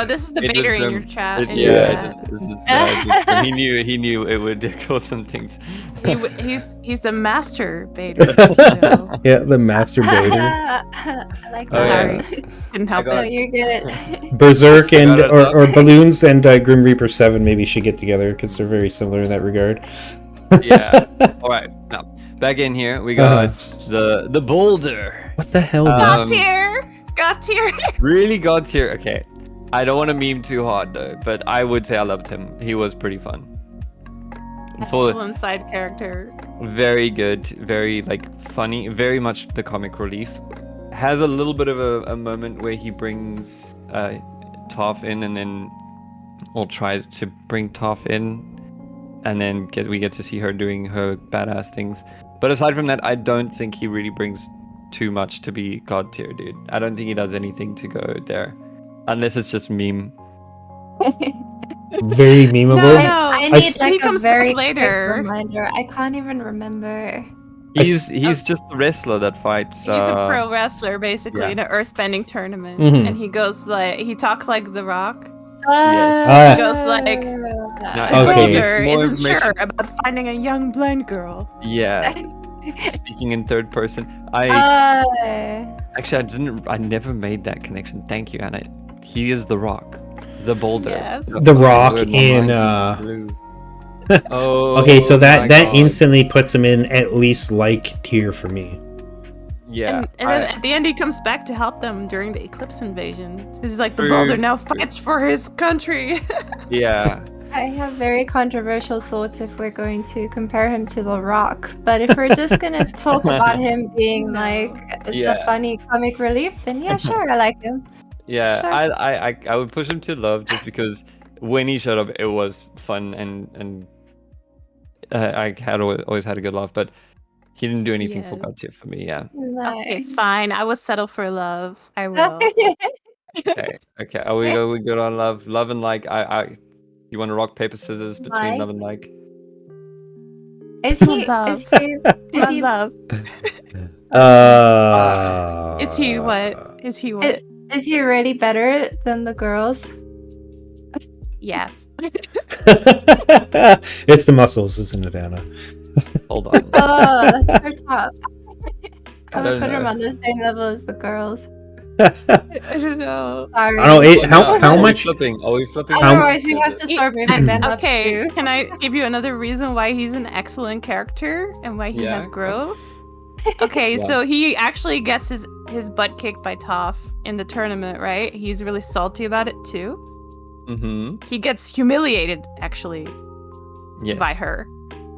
This is the baiter in your chat. He knew it would cause some things. He's the master baiter. Yeah, the master baiter. I like that. Sorry, didn't help it. No, you're good. Berserk and or Balloons and Grim Reaper 7 maybe should get together because they're very similar in that regard. Yeah. All right. Now back in here, we got the boulder. What the hell? God tier. Really God tier. Okay. I don't want to meme too hard though, but I would say I loved him. He was pretty fun. Excellent side character. Very good. Very like funny. Very much the comic relief. Has a little bit of a moment where he brings Toph in, and then or tries to bring Toph in, and then we get to see her doing her badass things. But aside from that, I don't think he really brings too much to be God tier, dude. I don't think he does anything to go there, unless it's just meme. Very memeable. No, I need like a very later quick reminder. I can't even remember. He's just a wrestler that fights. He's a pro wrestler, basically, in an earthbending tournament, and he talks like The Rock. He goes like, Boulder isn't sure about finding a young blind girl. Yeah. Speaking in third person. Actually, I never made that connection. Thank you, Anna. He is The Rock. The Boulder. Yes. The Rock in okay, so that instantly puts him in at least like tier for me. Yeah. And then at the end he comes back to help them during the Eclipse invasion. He's like, the Boulder now fights for his country. Yeah. I have very controversial thoughts if we're going to compare him to The Rock, but if we're just gonna talk about him being like the funny comic relief, then yeah, sure, I like him. Yeah, sure. I would push him to love just because when he showed up, it was fun and I had always had a good laugh, but he didn't do anything for God tier for me. Yeah. No. Okay, fine. I will settle for love. I will. Okay. Are we good on love? Love and like. You want to rock paper scissors between love and like? Is he? Love. Is he what? Is he what? Is he really better than the girls? Yes. It's the muscles, isn't it, Anna? Hold on. Oh, that's so tough. I would put him know. on the same level as the girls. I don't know. Sorry. I don't know. How much? Are we flipping? Otherwise, we have to start moving them up Okay, too. can I give you another reason why he's an excellent character and why he has growth? Okay, so he actually gets his butt kicked by Toph in the tournament, right? He's really salty about it too. Mm-hmm. He gets humiliated, actually, Yes. by her.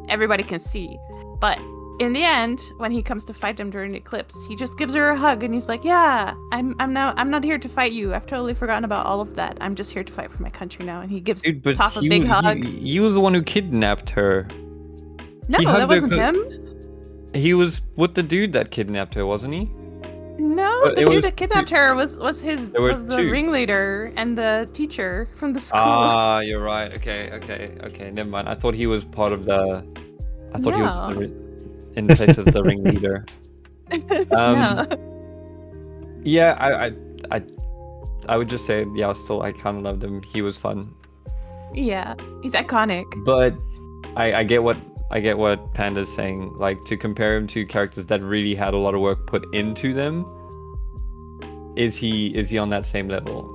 Everybody can see. But in the end, when he comes to fight him during the eclipse, he just gives her a hug and he's like, "Yeah, I'm not here to fight you. I've totally forgotten about all of that. I'm just here to fight for my country now." And he gives Dude, but Toph a big hug. he was the one who kidnapped her. No, he that hugged her wasn't him. He was with the dude that kidnapped her, wasn't he? No, But the it dude was that kidnapped her was the two. ringleader and the teacher from the school. Ah, you're right. Okay. Never mind. I thought he was part of the. I thought he was in place of the ringleader. No. Yeah, I would just say, yeah, still I kind of loved him. He was fun, Yeah, he's iconic. but I get what Panda's saying. Like, to compare him to characters that really had a lot of work put into them. Is he on that same level?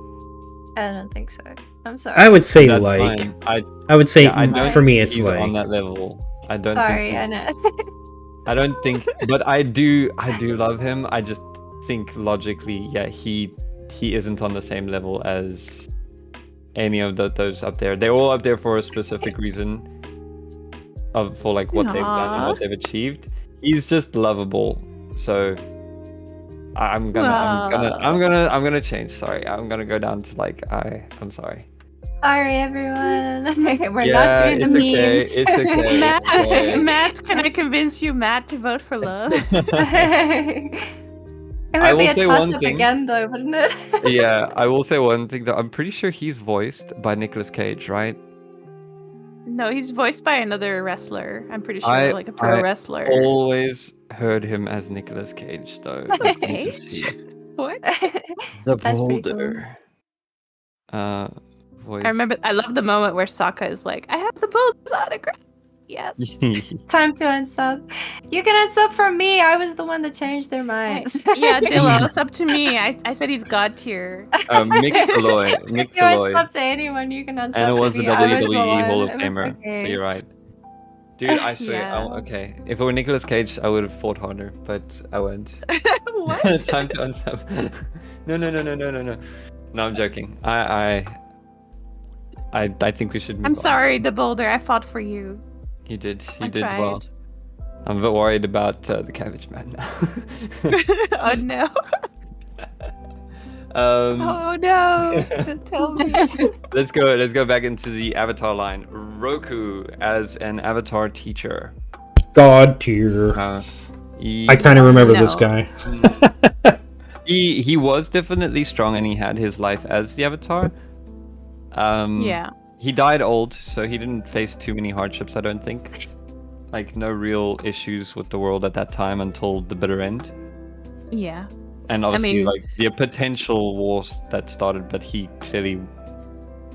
I don't think so. I'm sorry. I would say That's like. fine. I would say I don't for me think it's he's like. on that level. I don't. Sorry, think he's- Anna. I don't think, but I do love him. I just think logically, yeah, he isn't on the same level as any of those up there. They're all up there for a specific reason, for like what they've done and what they've achieved. He's just lovable. So I'm gonna change. Sorry, I'm gonna go down to like I'm sorry. Sorry, everyone. We're Yeah, not doing the it's okay, memes. it's okay. Matt, Matt, can I convince you, Matt, to vote for love? It I would be will a say one toss-up thing. again, though, wouldn't it? Yeah, I will say one thing though. I'm pretty sure he's voiced by Nicolas Cage, right? No, he's voiced by another wrestler. I'm pretty sure, I- like a pro I wrestler. Always heard him as Nicolas Cage though. Let me just see. What? The That's pretty cool. Boulder. Voice. I remember. I love the moment where Sokka is like, "I have the Boulder's autograph." Yes. Time to unsub. You can unsub from me. I was the one that changed their minds. Yeah, Dillo, it's up to me. I said he's god tier. Mick Deloy. Mick You Deloy. unsub to anyone. You can unsub And it was to the me. I was the WWE one. Hall of It was Famer. okay. So you're right. Dude, I swear. Yeah. Okay. If it were Nicolas Cage, I would have fought harder, but I won't. What? Time to unsub. No. No, I'm joking. I think we should move I'm on. sorry, the Boulder. I fought for you. You did. You I did well. tried. I'm a bit worried about the Cabbage Man now. Oh no. um, Oh no. Don't tell me. let's go back into the Avatar line. Roku as an Avatar teacher. God tier. I kind of remember this No. guy. He was definitely strong and he had his life as the Avatar. Yeah. He died old, so he didn't face too many hardships, I don't think. Like, no real issues with the world at that time until the bitter end. Yeah. And obviously, mean- like, the potential wars that started, but he clearly,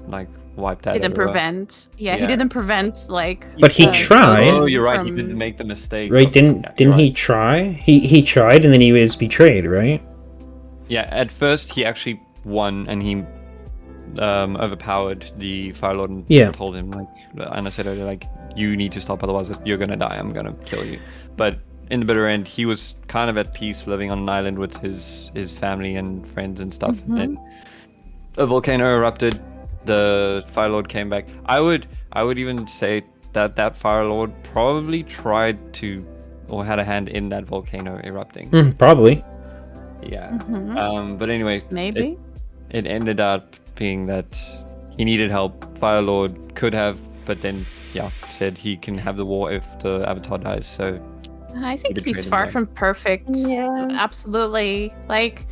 like, wiped that Didn't everywhere. prevent. Yeah, he Yeah. didn't prevent like. But he tried. Oh, you're right. He from- didn't make the mistake. Right? of- Didn't yeah, you're he right. try? He tried and then he was betrayed, right? Yeah, at first he actually won and he overpowered the Fire Lord and Yeah. told him, like Anna said earlier, like, you need to stop, otherwise you're gonna die, I'm gonna kill you. But in the bitter end, he was kind of at peace living on an island with his family and friends and stuff. Mhm. And a volcano erupted, the Fire Lord came back. I would even say that Fire Lord probably tried to, or had a hand in that volcano erupting. Probably. Yeah. Mhm. But anyway, Maybe. it ended up being that he needed help. Fire Lord could have, but then said he can have the war if the Avatar dies. So I think betrayed he's him, far right? from perfect. Yeah. Absolutely. Like,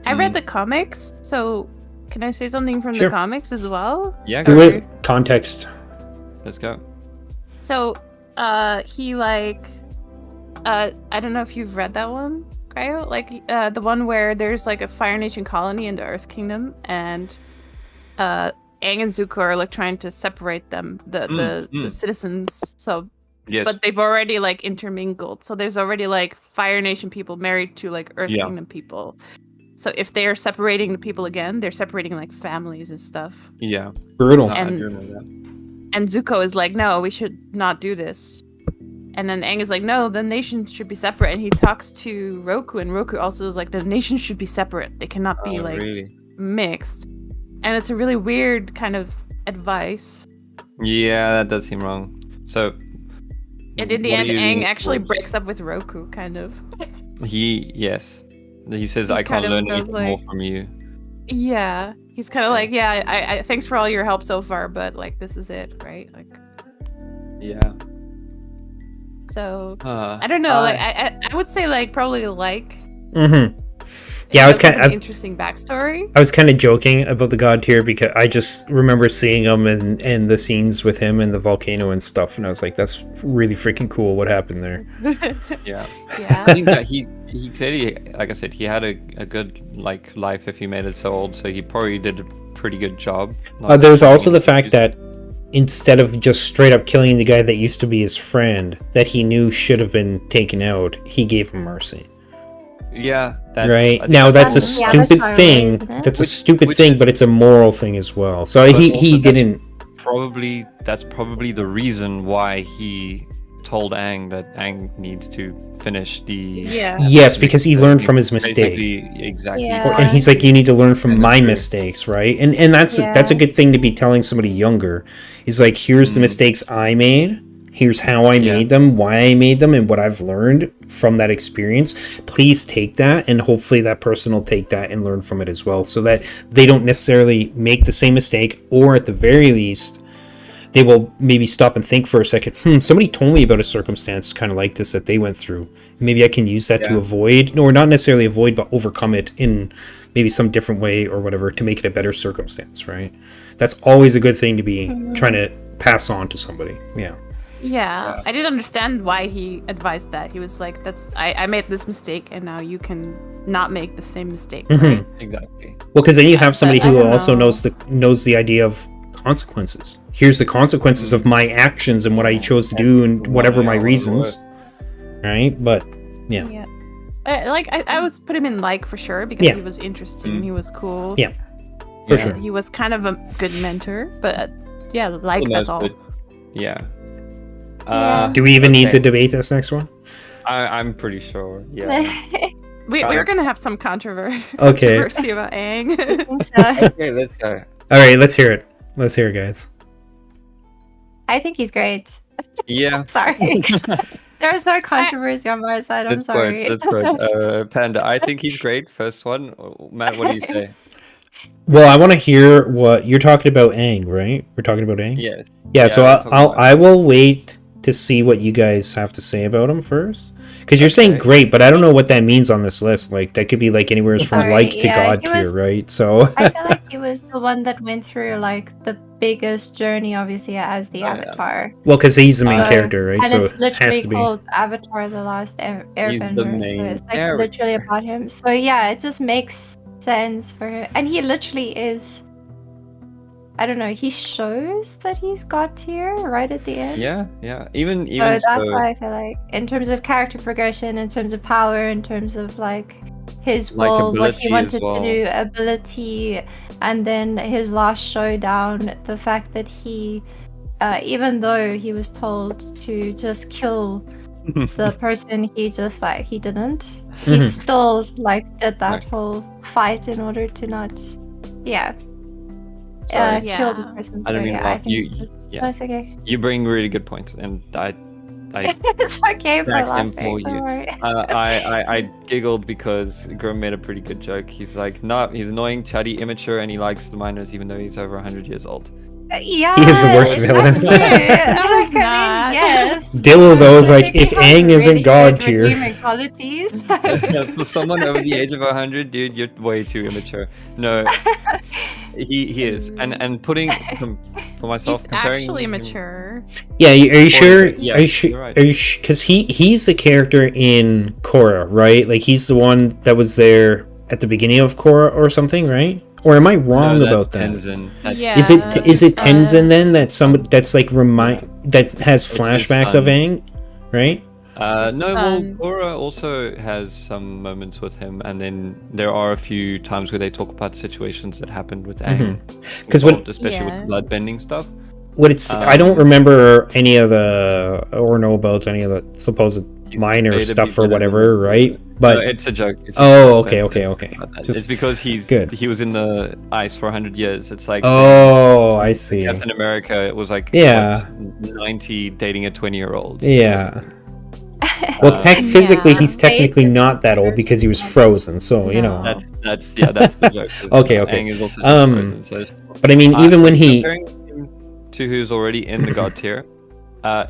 I read the comics, so can I say something from Sure. the comics as well? yeah, Do go. it. Context. Let's go. So, he like, I don't know if you've read that one, Cryo. Like, the one where there's like a Fire Nation colony in the Earth Kingdom, and Aang and Zuko are like trying to separate them, the citizens. So, Yes. but they've already like intermingled. So there's already like Fire Nation people married to like Earth Yeah. Kingdom people. So if they're separating the people again, they're separating like families and stuff. yeah. Brutal. No, I And- do remember that. And Zuko is like, no, we should not do this. And then Aang is like, no, the nations should be separate. And he talks to Roku, and Roku also is like, the nations should be separate. They cannot be Oh, like really? mixed. and it's a really weird kind of advice. Yeah, that does seem wrong. So, And in the what end, do you Aang lean actually towards? breaks up with Roku, kind of. Yes. He says, He I kind can't of learn goes anything more like- from you. Yeah, he's kind of like, yeah, I thanks for all your help so far, but like this is it, right? Like, Yeah. so Uh, I don't know. Like, I would say like probably like. Mm-hmm. It Yeah, I was does have kind an of interesting backstory. I was kind of joking about the god tier because I just remember seeing him and the scenes with him and the volcano and stuff, and I was like, that's really freaking cool. What happened there? Yeah. I Yeah. think that he clearly, like I said, he had a good like life if he made it so old, so he probably did a pretty good job. There's also the fact that instead of just straight up killing the guy that used to be his friend that he knew should have been taken out, he gave him mercy. Yeah. I Right think now, that's a That's the stupid Avatar way, thing. isn't it? That's a Which- stupid which thing, is- but it's a moral thing as well. So But he also that's didn't. that's probably the reason why he told Aang that Aang needs to finish the. Yeah. Yes, because he learned from his mistake. Basically, exactly. Yeah. And he's like, you need to learn from And my that's true. mistakes, right? And that's a Yeah. good thing to be telling somebody younger. He's like, here's the Mm. mistakes I made. Here's how I Yeah. made them, why I made them, and what I've learned from that experience. Please take that, and hopefully that person will take that and learn from it as well, so that they don't necessarily make the same mistake, or at the very least, they will maybe stop and think for a second. Somebody told me about a circumstance kind of like this that they went through. Maybe I can use that to Yeah. avoid, or not necessarily avoid, but overcome it in maybe some different way or whatever to make it a better circumstance, right? That's always a good thing to be trying to pass on to somebody. Yeah. Yeah, I didn't understand why he advised that. He was like, "That's I made this mistake, and now you can not make the same mistake." Mhm. Right? Exactly. Well, because then you have somebody But I who don't also know. knows the idea of consequences. Here's the consequences of my actions and what I chose to do and whatever my reasons, right? But yeah, Yeah. I was put him in like for sure because Yeah. he was interesting and he was cool. Yeah. For Yeah. sure. He was kind of a good mentor, but yeah, like For the that's most all. part. Yeah. do we even need okay. to debate this next one? I'm pretty sure. Yeah. We're gonna have some controversy Okay. controversy about Aang. So, Okay, let's go. All right, let's hear it. Let's hear it, guys. I think he's great. Yeah. Sorry. There's no controversy on my side. I'm That's sorry. good. That's good. Panda, I think he's great. First one. Matt, what do you say? Well, I want to hear what you're talking about. Aang, right? We're talking about Aang. Yes. Yeah. So we're talking about I will wait to see what you guys have to say about him first, because you're saying Okay. great, but I don't know what that means on this list. Like that could be like anywhere from Sorry, like to yeah, God he tier, was- right? So I feel like he was the one that went through like the biggest journey, obviously, as the Oh, yeah. Avatar. well, because he's the main So- character, right? And So it's it literally has to be. called Avatar: The Last Airbender. So main it's like character. literally about him. So yeah, it just makes sense for him. And he literally is. I don't know. He shows that he's God tier right at the end. Yeah. Yeah. Even So even that's so, why I feel like, in terms of character progression, in terms of power, in terms of like his Like will, what he ability as wanted well. to do, ability, and then his last showdown, the fact that he, even though he was told to just kill the person, he just like he didn't. He Mhm. still like did that Right. whole fight in order to not, yeah, Sorry. kill the Yeah. person. I So don't mean to yeah, I laugh. think You- that's, yeah. that's okay. You bring really good points, and I It's okay for Back him laughing. for Don't you. worry. I giggled because Grim made a pretty good joke. He's like, no, he's annoying, chatty, immature, and he likes the minors even though he's over 100 years old. Yeah, He is the worst villain. that's true. No, he's Like, I not. mean, yes. Dillo though is like, He if has Aang isn't really God good tier, redeeming qualities. For someone over the age of 100, dude, you're way too immature. No, he is, and putting for myself He's comparing actually him- mature. yeah, are you sure? Yeah, Are you sure? you're right. Are you because he's the character in Korra, right? Like he's the one that was there at the beginning of Korra or something, right? Or am I wrong No, that's about that? Tenzin. That's- Yeah. Is it Tenzin then Uh, that that's like that has his flashbacks son. of Aang, right? His No, well, son. Korra also has some moments with him, and then there are a few times where they talk about situations that happened with Aang. Mhm. 'Cause when- involved, especially Yeah. with blood bending stuff. what it's I don't remember any of the or know about any of the supposed minor made to stuff be or better whatever, than- right? No, But it's a joke. It's a oh, joke. okay. It's Just because good. he was in the ice for 100 years. It's like Oh, I see. saying Captain America. It was like Yeah. what, 90 dating a 20-year-old. Yeah. Well, physically, Yeah. he's technically not that old because he was frozen. So you know. That's the joke. Okay. Aang is also frozen, so But I mean, even when he comparing him to who's already in the god tier,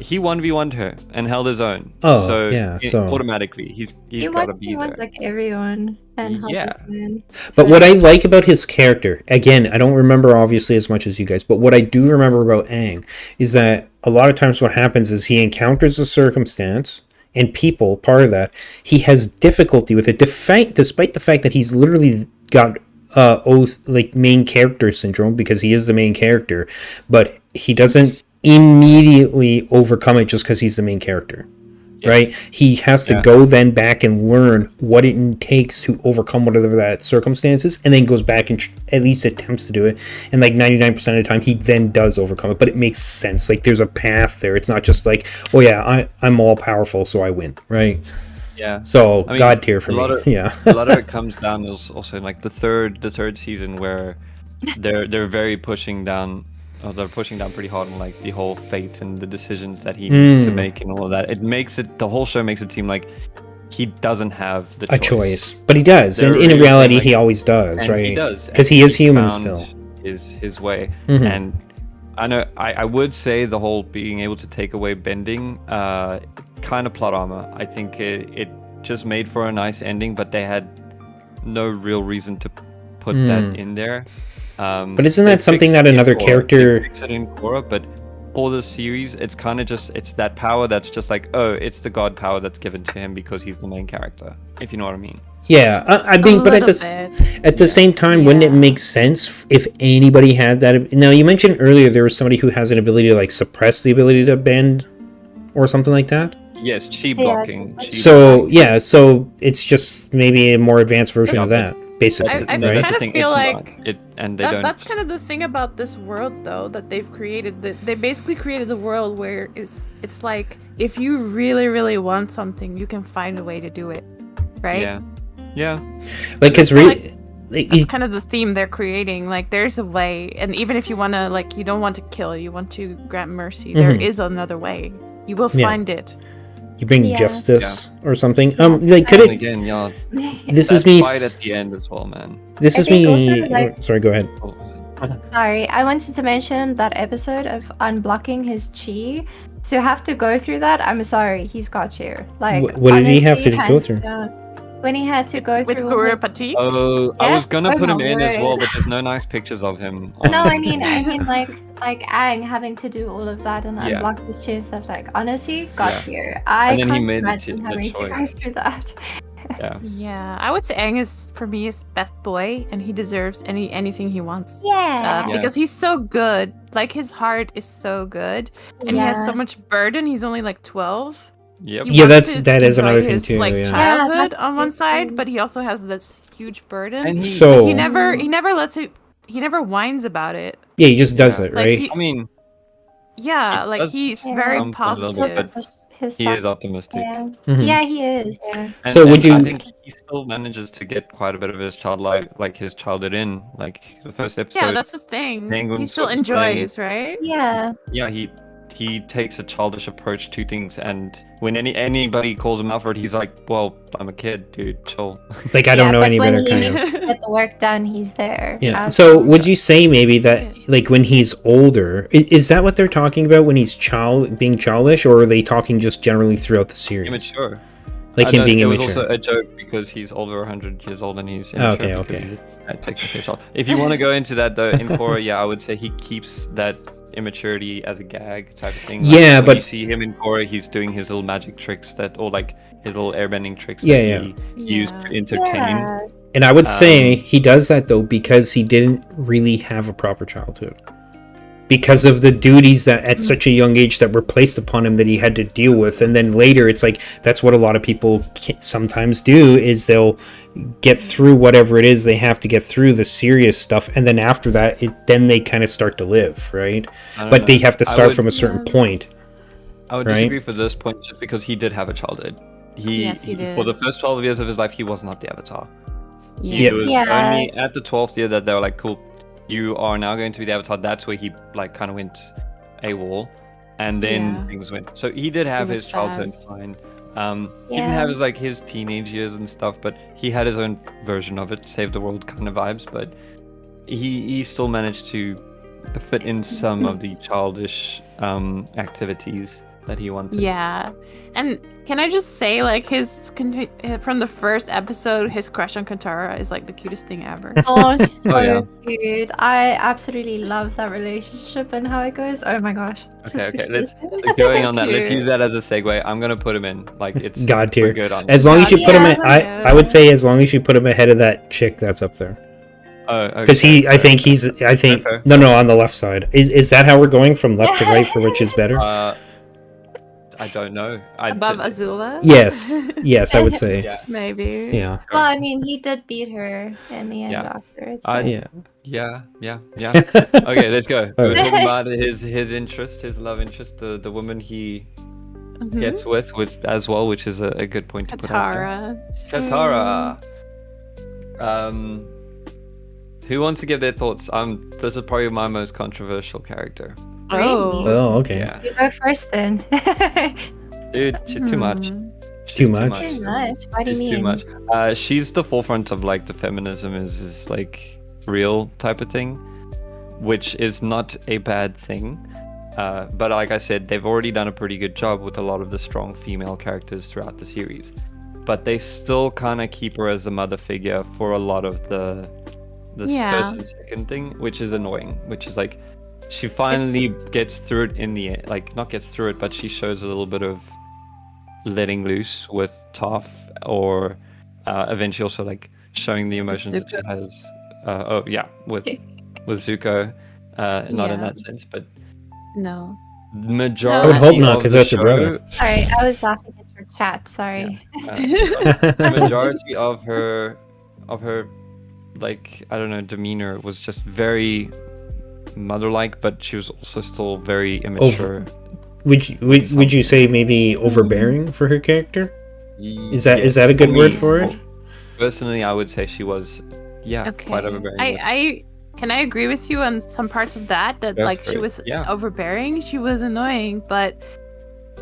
he 1v1'd her and held his own. Oh, so yeah, so- automatically he's You got to want be there. like everyone and help Yeah. us win. But what I like about his character, again, I don't remember obviously as much as you guys, but what I do remember about Aang is that a lot of times what happens is he encounters a circumstance and people, part of that, he has difficulty with it, despite the fact that he's literally got main character syndrome because he is the main character, but he doesn't immediately overcome it just because he's the main character. Right? He has to go then back and learn what it takes to overcome whatever that circumstance is, and then goes back and at least attempts to do it. And like 99% of the time, he then does overcome it. But it makes sense. Like there's a path there. It's not just like, oh yeah, I'm all powerful, so I win. Right? Yeah. So I mean, God tier for me. Yeah. A lot of it comes down is also in like the third season where they're very pushing down. Oh, they're pushing down pretty hard on like the whole fate and the decisions that he needs to make and all of that. It makes it the whole show makes it seem like he doesn't have the choice, but he does. They're And in really reality, like- he always does, and right? He does because and he is human found still. His way, Mhm. and I know I would say the whole being able to take away bending, kind of plot armor. I think it just made for a nice ending, but they had no real reason to put that in there. But isn't they that something fixed that it in another Korra. character- They fixed it in Korra, but for the series, it's kind of just it's that power that's just like, oh, it's the god power that's given to him because he's the main character. If you know what I mean. Yeah, I mean, but at the same time, wouldn't it make sense if anybody had that? Now, you mentioned earlier there was somebody who has an ability to like suppress the ability to bend, or something like that. Yes, chi blocking. chi So blocking. yeah, so it's just maybe a more advanced version of that, basically, I No, right? that's kind the of thing, feel it's like not. And they don't. that's kind of the thing about this world, though, that they've created. That they basically created the world where it's like if you really, really want something, you can find a way to do it, right? Yeah. Like, because That's kind of the theme they're creating. Like, there's a way, and even if you want to, like, you don't want to kill, you want to grant mercy, there is another way. You will find it. you bring Yeah. justice or something. Like, could And it? again, yeah. This is that me. fight at the end as well, man. This I is think me. also, like- Sorry, go ahead. Sorry, I wanted to mention that episode of unblocking his chi. To have to go through that, I'm sorry, he's got you. Like, What did he have honestly, to go hands through? down. When he had to go With through. Kurapati? Oh, I was Yes, gonna oh put him my in as well, word. but there's no nice pictures of him. No, I mean like Aang having to do all of that and Yeah. unblock his chi and stuff. Like, honestly, got Yeah. here. I And then he can't made the imagine the having to go choice. through that. Yeah. Yeah, I would say Aang is, for me, is best boy, and he deserves anything he wants. Yeah. Because he's so good. Like, his heart is so good, and he has so much burden. He's only like 12. Yep. He Yeah, wants to that is enjoy another thing his, too, like, yeah. childhood that's on one the side, thing. but he also has this huge burden. And So he never lets it. He never whines about it. yeah, he just does Yeah. it, Like, right? he- I mean, Yeah, It like does he's Yeah. very come from a little bit, positive. but His he son- is optimistic. Yeah. Mhm. Yeah, he is. Yeah. And, So would and you- I think he still manages to get quite a bit of his his childhood in. Like the first episode. Yeah, that's the thing. Penguin He still sort of playing- enjoys, right? Yeah. Yeah, he takes a childish approach to things, and when anybody calls him out for it, he's like, "Well, I'm a kid, dude. Chill." Like, I don't Yeah, know but any when better he kind needs of. to get the work done, he's there. Yeah. So Absolutely. would you say maybe that, like, when he's older, is that what they're talking about when he's being childish, or are they talking just generally throughout the series? Immature. Like him being it immature. was also a joke because he's over 100 years old and he's Okay, immature because okay. he's a technically a child. If you want to go into that though, in Korra, yeah, I would say he keeps that immaturity as a gag type of thing. Like, Yeah, when but- you see him in Korra, he's doing his little magic tricks or like his little airbending tricks Yeah, that he used to entertain. Yeah. And I would say Um, he does that though because he didn't really have a proper childhood. because of the duties that at such a young age that were placed upon him that he had to deal with. And then later it's like that's what a lot of people sometimes do, is they'll get through whatever it is they have to get through, the serious stuff, and then after that then they kind of start to live, right? But they have to start from a certain point. I would disagree for this point, just because he did have a childhood. Yes, he did. For the first 12 years of his life, he was not the Avatar. Yeah. It was only at the 12th year that they were like, cool, you are now going to be the Avatar. That's where he like kind of went AWOL, and then things went. So he did have his childhood fine. He didn't have his teenage years and stuff, but he had his own version of it, save the world kind of vibes. But he still managed to fit in some of the childish activities that he wanted. Yeah, and can I just say, like, from the first episode, his crush on Katara is like the cutest thing ever. Oh, so cute. I absolutely love that relationship and how it goes. Oh my gosh. Okay, let's going on that. Let's use that as a segue. I'm gonna put him in. Like, it's God tier. Good on as long as you put him in, I would say as long as you put him ahead of that chick that's up there. Oh, okay. Because I think no, on the left side. Is that how we're going from left to right for which is better? I don't know. Above Azula? Yes, I would say. Maybe. Yeah. Well, I mean, he did beat her in the end after. Yeah. Okay, let's go. We're talking about his interest, his love interest, the woman he gets with as well, which is a good point to put out there. Katara. Who wants to give their thoughts? This is probably my most controversial character. Oh, okay. Yeah. You go first then. Dude, she's too much. Too much? Too much? What do you mean? Too much. She's the forefront of like the feminism is like real type of thing, which is not a bad thing. But like I said, they've already done a pretty good job with a lot of the strong female characters throughout the series. But they still kind of keep her as the mother figure for a lot of the first and second thing, which is annoying. Which is like, she finally gets through it in the end. Like, not gets through it, but she shows a little bit of letting loose with Toph, or eventually also like showing the emotions that she has. With Zuko. Not in that sense, but no. Majority. I would hope not, because that's your brother. Sorry, I was laughing at your chat. Sorry. The majority of her, like, I don't know, demeanor was just very mother-like, but she was also still very immature. Would you say maybe overbearing for her character? Is that a good word for it? Personally, I would say she was, quite overbearing. Can I agree with you on some parts of that like she was overbearing, she was annoying, but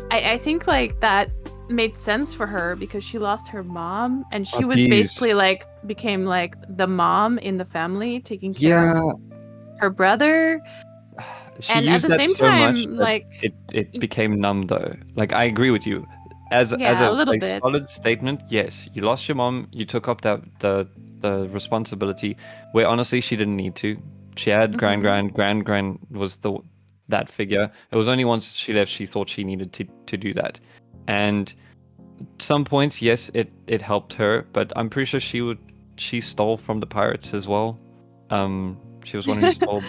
I think like that made sense for her because she lost her mom and she was basically like became like the mom in the family, taking care of her brother. And at the same time, like it became numb though. Like, I agree with you. As a solid statement, yes, you lost your mom, you took up the responsibility where honestly she didn't need to. She had Gran was that figure. It was only once she left she thought she needed to do that. And some points, yes, it helped her, but I'm pretty sure she stole from the pirates as well. She was one who stole.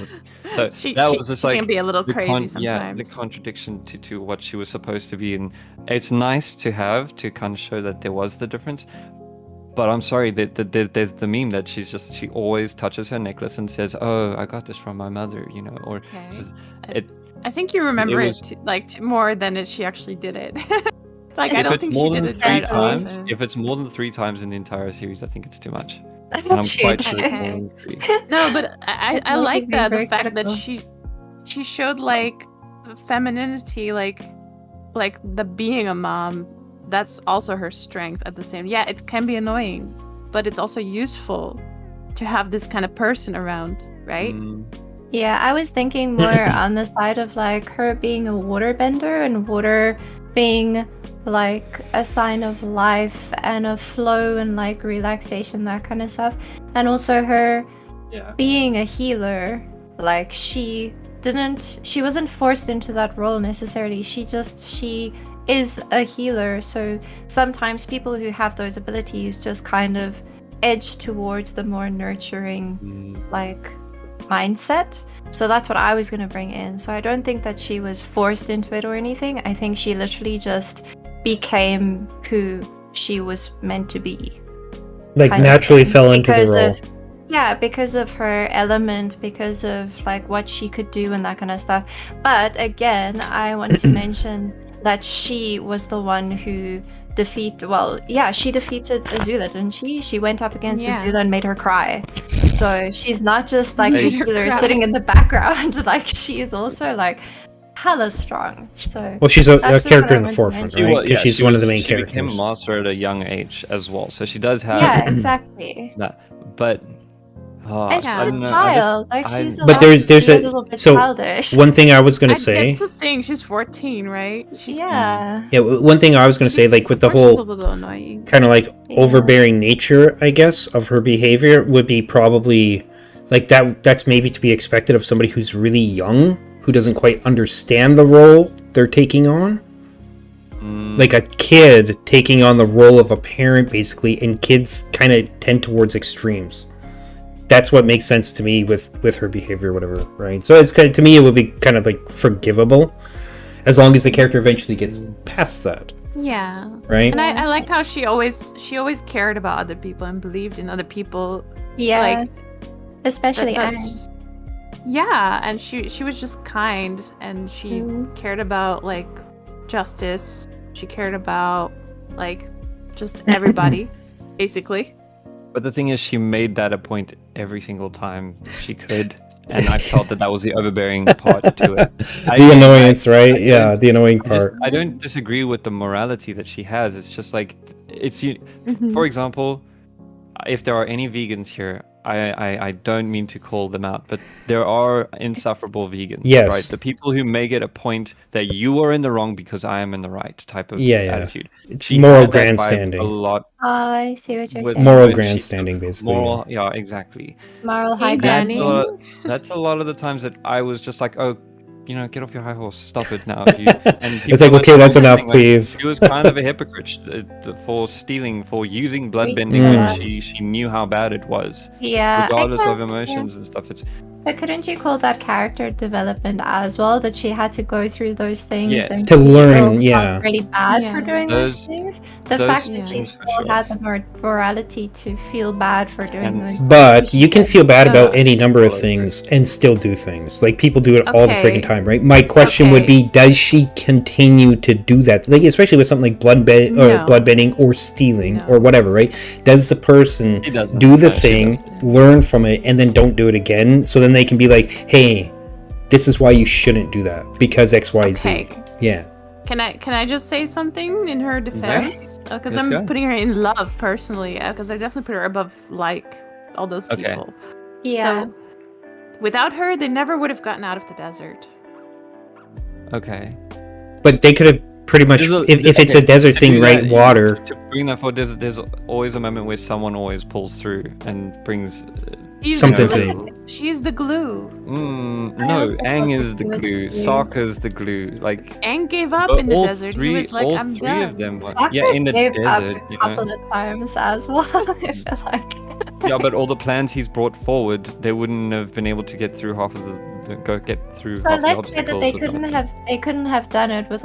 So that was just like, can be a little crazy sometimes. Yeah, the contradiction to what she was supposed to be, and it's nice to have to kind of show that there was the difference. But I'm sorry that there's the meme that she always touches her necklace and says, "Oh, I got this from my mother," you know, or I think you remember it more than she actually did it. Like, I don't think she did it 3 times. If it's more than 3 times in the entire series, I think it's too much. That's quite sure it's more than 3. No, but I like the fact that she showed like femininity, like the being a mom. That's also her strength at the same. Yeah, it can be annoying, but it's also useful to have this kind of person around, right? Yeah, I was thinking more on the side of like her being a waterbender and water being like a sign of life and of flow and like relaxation, that kind of stuff. And also her being a healer, like she wasn't forced into that role necessarily. She is a healer. So sometimes people who have those abilities just kind of edge towards the more nurturing, like mindset. So that's what I was going to bring in. So I don't think that she was forced into it or anything. I think she literally just became who she was meant to be. Like kind of naturally thing. fell into the Because role. of- Yeah, because of her element, because of like what she could do and that kind of stuff. But again, I want to mention that she was the one who she defeated Azula, didn't she? She went up against Yes. Azula and made her cry. So she's not just like Made a her healer cry. sitting in the background, like she is also like hella strong. So Well, she's a That's just character in what I the wanted to forefront, mention. right? Because she's one of the main she became characters. a master at a young age as well, so she does have yeah, exactly. that. But And she's I a don't know, child. Like I- she's But allowed there's to be a- a little bit so childish. One thing I was gonna say, That's the thing. She's 14, right? She's, Yeah. one thing I was gonna say, like with the of course she's whole a little annoying. kind of like Yeah. overbearing nature, I guess, of her behavior would be probably like that's maybe to be expected of somebody who's really young, who doesn't quite understand the role they're taking on. Like a kid taking on the role of a parent, basically, and kids kind of tend towards extremes. That's what makes sense to me with her behavior, or whatever, right? So it's kind of, to me, it would be kind of like forgivable, as long as the character eventually gets past that, Yeah. right? And I liked how she always cared about other people and believed in other people. Yeah. Like Especially Anne. yeah, and she was just kind, and she Mhm. cared about like justice. She cared about like just everybody, basically. But the thing is, she made that a point every single time she could, and I felt that was the overbearing part to it. The annoyance, right? Yeah, the annoying I just- part. I don't disagree with the morality that she has. It's just like it's you. Mhm. For example, if there are any vegans here, I don't mean to call them out, but there are insufferable vegans. Yes. Right. The people who make it a point that you are in the wrong because I am in the right type of Yeah, yeah. attitude. It's She moral had that vibe grandstanding. a lot I see what you're with saying. Moral when she grandstanding, took basically, Moral, yeah, exactly. Moral Hey, high Danny. ground. That's a lot of the times that I was just like, oh, get off your high horse, stop it now. It's people like, were okay, that's saying, enough, like, please. She was kind of a hypocrite for stealing, for using bloodbending Mm. when she knew how bad it was, Yeah. regardless of guess, yeah. emotions and stuff. It's But couldn't you call that character development as well? That she had to go through those things Yes. and To she learn, still felt yeah. really bad for Yeah. doing those Those- things. The those fact that she things for still sure. had the morality to feel bad for doing And- those. But things, you can she feel bad about Yeah. any number of Totally things and still do things. Like people do it all the Okay. freaking time, right? My question would Okay. be: does she continue to do that? Like, especially with something like No. bloodbending or stealing No. or whatever, right? Does the person She doesn't. do the No, she thing, doesn't. learn from it, and then don't do it again? So then they can be like, "Hey, this is why you shouldn't do that because X, Y, Z." Okay. Yeah. Can I just say something in her defense? Because Let's I'm go. putting her in love personally. Because I definitely put her above like all those Okay. people. Yeah. So without her, they never would have gotten out of the desert. okay. But they could have pretty much, if it's a okay, desert to thing, do right? that, Water. To bring that forward, there's always a moment where someone always pulls through and brings. She's Something the to glue. She's the glue. I No, also Aang thought is the he was the glue. glue. Sokka's the glue. Like Aang gave up but in the all desert. three, He was like, all I'm three done. of them. Were, Sokka yeah, in the gave up desert. a You couple know? of times as well. I feel like. Yeah, but all the plans he's brought forward, they wouldn't have been able to get through half of get through So half the let's say that obstacles. they couldn't have done it with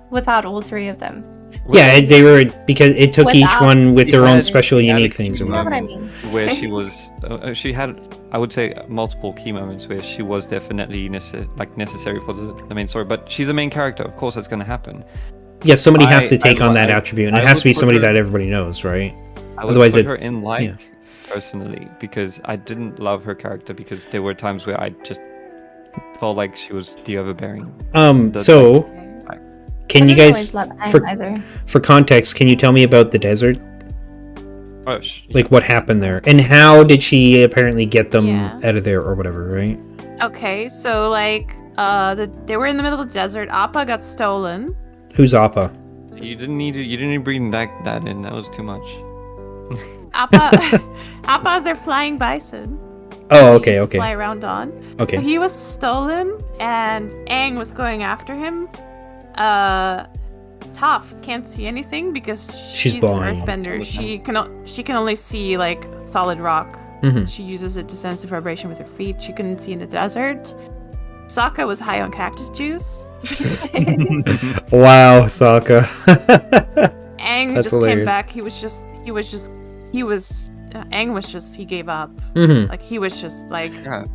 without all three of them. Yeah, they were, because it took each Without- one with their own Because special, he had a unique key things. You know what I moment mean? Where she was, she had, I would say, multiple key moments where she was definitely necessary for the main story. But she's the main character, of course, that's going to happen. Yeah, somebody has to I- take I- on that I- attribute, and I it has to would be put somebody her- that everybody knows, right? I would Otherwise put it- her in like yeah. personally because I didn't love her character because there were times where I just felt like she was the overbearing. That's So can I you didn't guys, always love Aang for either. for context, can you tell me about the desert? Oh, Like what happened there, and how did she apparently get them Yeah. out of there or whatever, right? Okay, so like they were in the middle of the desert. Appa got stolen. Who's Appa? you didn't need to bring that in. That was too much. Appa Appa is their flying bison. Oh, He okay, used to okay, Fly around on. So okay. he was stolen, and Aang was going after him. Toph can't see anything because She's she's an blind. earthbender. She can only see like solid rock. Mhm. She uses it to sense the vibration with her feet. She couldn't see in the desert. Sokka was high on cactus juice. Wow, Sokka. Aang That's just came hilarious. back. Aang was just, he gave up. Mhm. Like, he was just like, Yeah.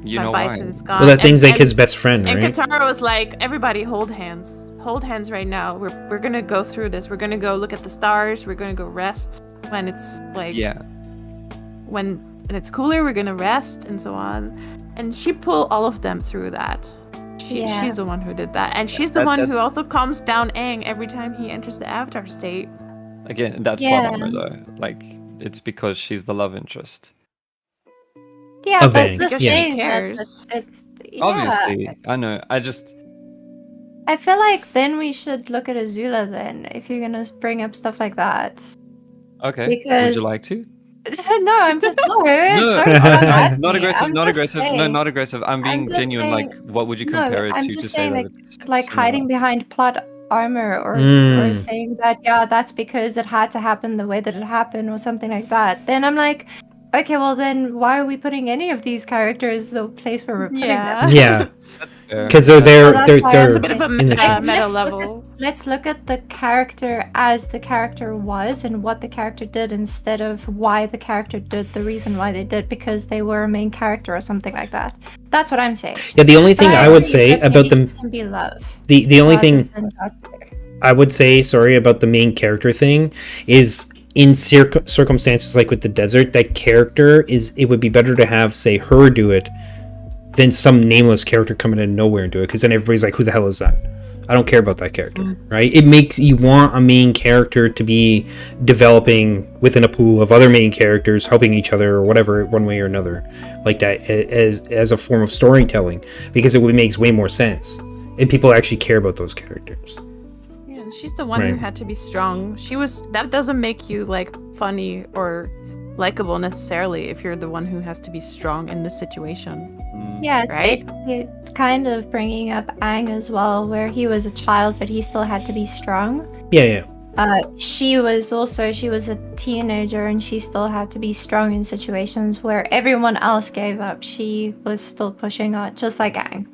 You my know why? bison's gone. Well, that thing's like and- his best friend, And right? Katara was like, everybody hold hands. Hold hands right now. We're gonna go through this. We're gonna go look at the stars. We're gonna go rest when it's like Yeah. when it's cooler, we're gonna rest and so on. And she pulled all of them through that. Yeah. She's the one who did that. And she's the That- one who that's- also calms down Aang every time he enters the Avatar state. Again, that's Yeah. plot armor though. Like, it's because she's the love interest. Yeah, Of that's Aang, the Because yeah. she thing. cares. It's yeah. Obviously, I know. I feel like then we should look at Azula then, if you're gonna bring up stuff like that. Okay. Would Because- you like to? No, I'm just no, No, don't come at not me. aggressive. I'm Not just aggressive. No, saying, not aggressive. I'm being just genuine. saying- Like, what would you No, compare it I'm to just say saying, that like- it's like similar? hiding behind plot armor or Mm. saying that that's because it had to happen the way that it happened or something like that. Then I'm like, okay, well then why are we putting any of these characters the place where we're putting Yeah. them? Yeah, Fair. because they're So they're that's they're why I'm they're It's a bit of a in the meta, show. meta Let's look level. Let's look at the character as the character was and what the character did instead of why the character did the reason why they did because they were a main character or something like that. That's what I'm saying. Yeah, the only thing But I would agree say that about maybe the she can be love. the only rather thing than doctor. I would say, sorry, about the main character thing is in circumstances like with the desert, that character it would be better to have, say, her do it than some nameless character coming out of nowhere and do it, because then everybody's like, who the hell is that? I don't care about that character, right? It makes you want a main character to be developing within a pool of other main characters, helping each other or whatever, one way or another, like that, as a form of storytelling, because it makes way more sense, and people actually care about those characters. Yeah, and she's the one who Right. had to be strong. That doesn't make you like funny or likable necessarily if you're the one who has to be strong in this situation. Yeah, it's Right? basically kind of bringing up Aang as well, where he was a child, but he still had to be strong. Yeah. She was a teenager, and she still had to be strong in situations where everyone else gave up. She was still pushing on, just like Aang,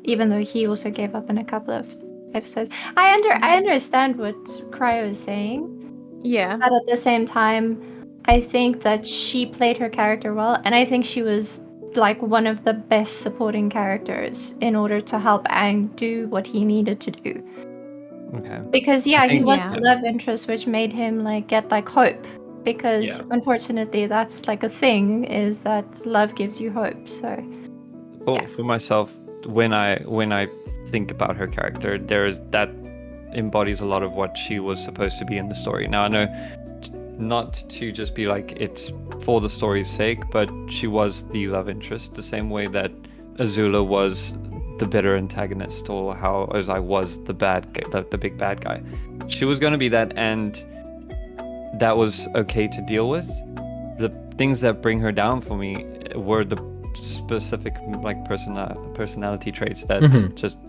even though he also gave up in a couple of episodes. I understand what Cryo is saying, Yeah. but at the same time, I think that she played her character well, and I think she was like one of the best supporting characters in order to help Aang do what he needed to do. Okay. Because he think- was Yeah. the love interest, which made him like get like hope. Because Yeah. unfortunately, that's like a thing, is that love gives you hope. So For myself, when I think about her character, that embodies a lot of what she was supposed to be in the story. Now I know not to just be like it's for the story's sake, but she was the love interest, the same way that Azula was the bitter antagonist, or how Ozai was the the big bad guy. She was going to be that, and that was okay to deal with. The things that bring her down for me were the specific like personality traits that Mhm. just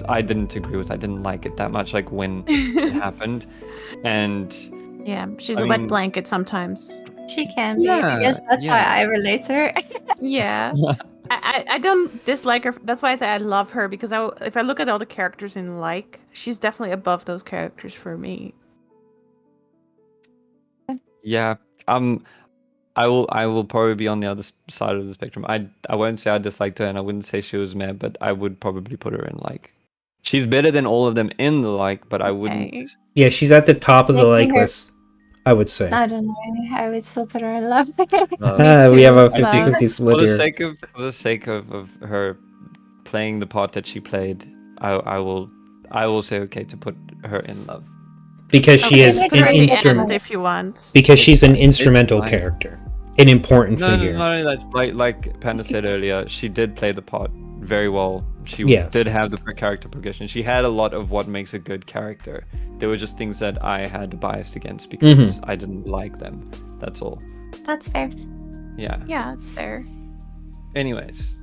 I didn't agree with. I didn't like it that much, like when it happened. And Yeah, she's I a wet mean- blanket sometimes. she can be. Yeah, I guess that's why yeah. I relate to her. Yeah. I don't dislike her. That's why I say I love her, because if I look at all the characters in like, she's definitely above those characters for me. yeah, I will probably be on the other side of the spectrum. I won't say I disliked her, and I wouldn't say she was meh, but I would probably put her in like. She's better than all of them in the like, but I wouldn't. Okay. Yeah, she's at the top of the Making like her- list, I would say. I don't know. I would still put her in love. We have a too. 50-50 For split the here. sake of her playing the part that she played, I will say okay to put her in love. Because she Okay, is make put an her her at the instrument. end if you want. Because she's an It's instrumental fine. character, an important No, figure. not only that, like Panda said earlier, she did play the part very well. She Yes. did have the character progression. She had a lot of what makes a good character. There were just things that I had biased against because I didn't like them. That's all. That's fair. Yeah. Yeah, it's fair. Anyways,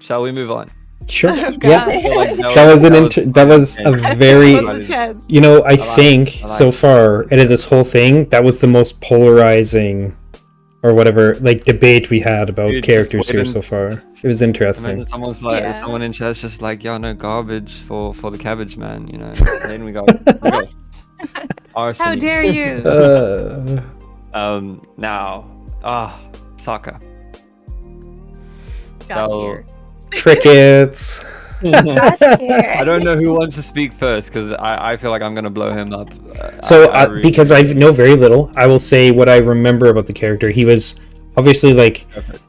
shall we move on? Sure. Oh, Yeah. God. I feel like That was a very. That was intense. You know, I like think it. so far out of this whole thing, that was the most polarizing or whatever like debate we had about Dude, characters just here wait so far. It was interesting. Imagine someone's like, Yeah. someone in chat's just like, yeah, no garbage for the cabbage man, you know. Then we go, How dare you? Now, Sokka. God So- tier. Crickets. I don't know who wants to speak first because I feel like I'm gonna blow him up. So, I really- because I know very little, I will say what I remember about the character. He was obviously, like,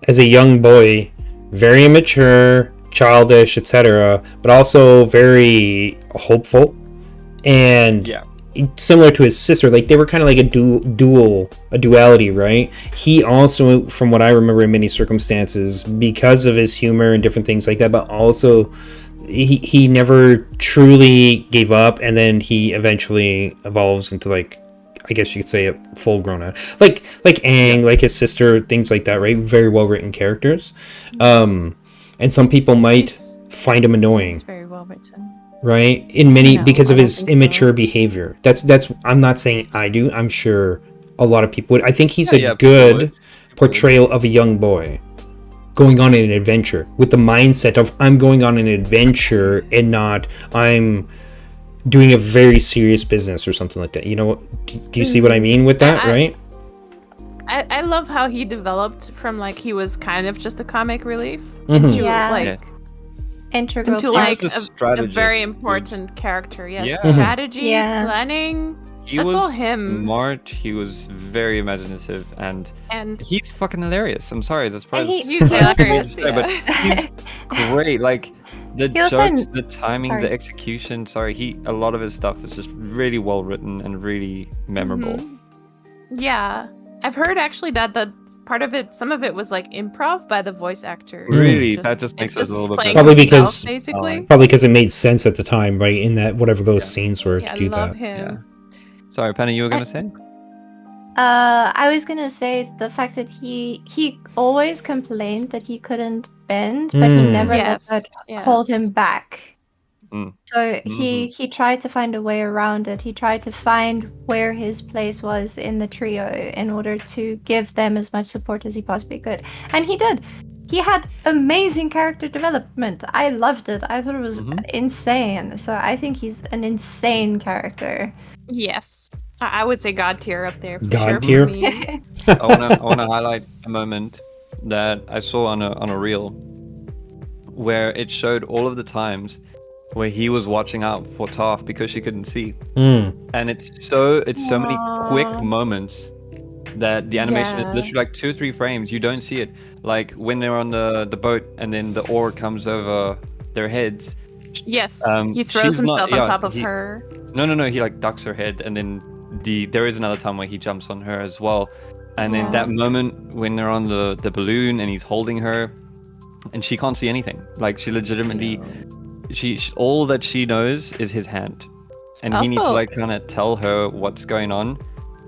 as a young boy, very immature, childish, etc., but also very hopeful. And Yeah. similar to his sister, like, they were kind of like a duality, right? He also, from what I remember in many circumstances, because of his humor and different things like that, but also he never truly gave up, and then he eventually evolves into, like, I guess you could say a full grown out, like Aang, like his sister, things like that, right? Very well written characters. And some people might He's- find him annoying, It's very well written. right? In many, No, because of I don't his think so. immature behavior. That's I'm not saying I do. I'm sure a lot of people would. I think he's a people good would. portrayal of a young boy going on an adventure with the mindset of I'm going on an adventure and not I'm doing a very serious business or something like that. You know, do you see what I mean with that, right? I love how he developed from, like, he was kind of just a comic relief Mhm. into Yeah. like Integral into part. like was a a strategist, very dude. important character. Yes, Yeah. Mhm. strategy, Yeah. planning, He That's was all him. smart. He was very imaginative, and and he's fucking hilarious. I'm sorry, that's probably he- he's that's hilarious. weird to say, but he's great. Like the He also- jokes, the timing, sorry. the execution. Sorry, a lot of his stuff is just really well written and really memorable. Mhm. Yeah, I've heard actually that part of it, some of it was like improv by the voice actor. Really, It's that just makes it's it a little bit playing better. Probably himself, because- basically. Probably because it made sense at the time, right? In that whatever those Yeah. scenes were Yeah, to I do love that. him. Yeah. Sorry, Penny, you were gonna say? I was gonna say the fact that he always complained that he couldn't bend, but he Mm. never Yes, let that hold him yes. back. Mm. So he tried to find a way around it. He tried to find where his place was in the trio in order to give them as much support as he possibly could, and he did. He had amazing character development. I loved it. I thought it was insane. So I think he's an insane character. Yes, I would say God tier up there. For God sure tier? For me. I wanna highlight a moment that I saw on a reel where it showed all of the times where he was watching out for Toph because she couldn't see, Mm. and it's so many quick Aw. moments that the animation is Yeah. literally like 2 or 3 frames. You don't see it, like when they're on the boat and then the oar comes over their heads. Yes, he She's throws not- himself on yeah, top of he- her. No, he like ducks her head, and then there is another time where he jumps on her as well, and then that moment when they're on the balloon and he's holding her, and she can't see anything. Like she legitimately, she all that she knows is his hand, and he needs to Also- like kind of tell her what's going on,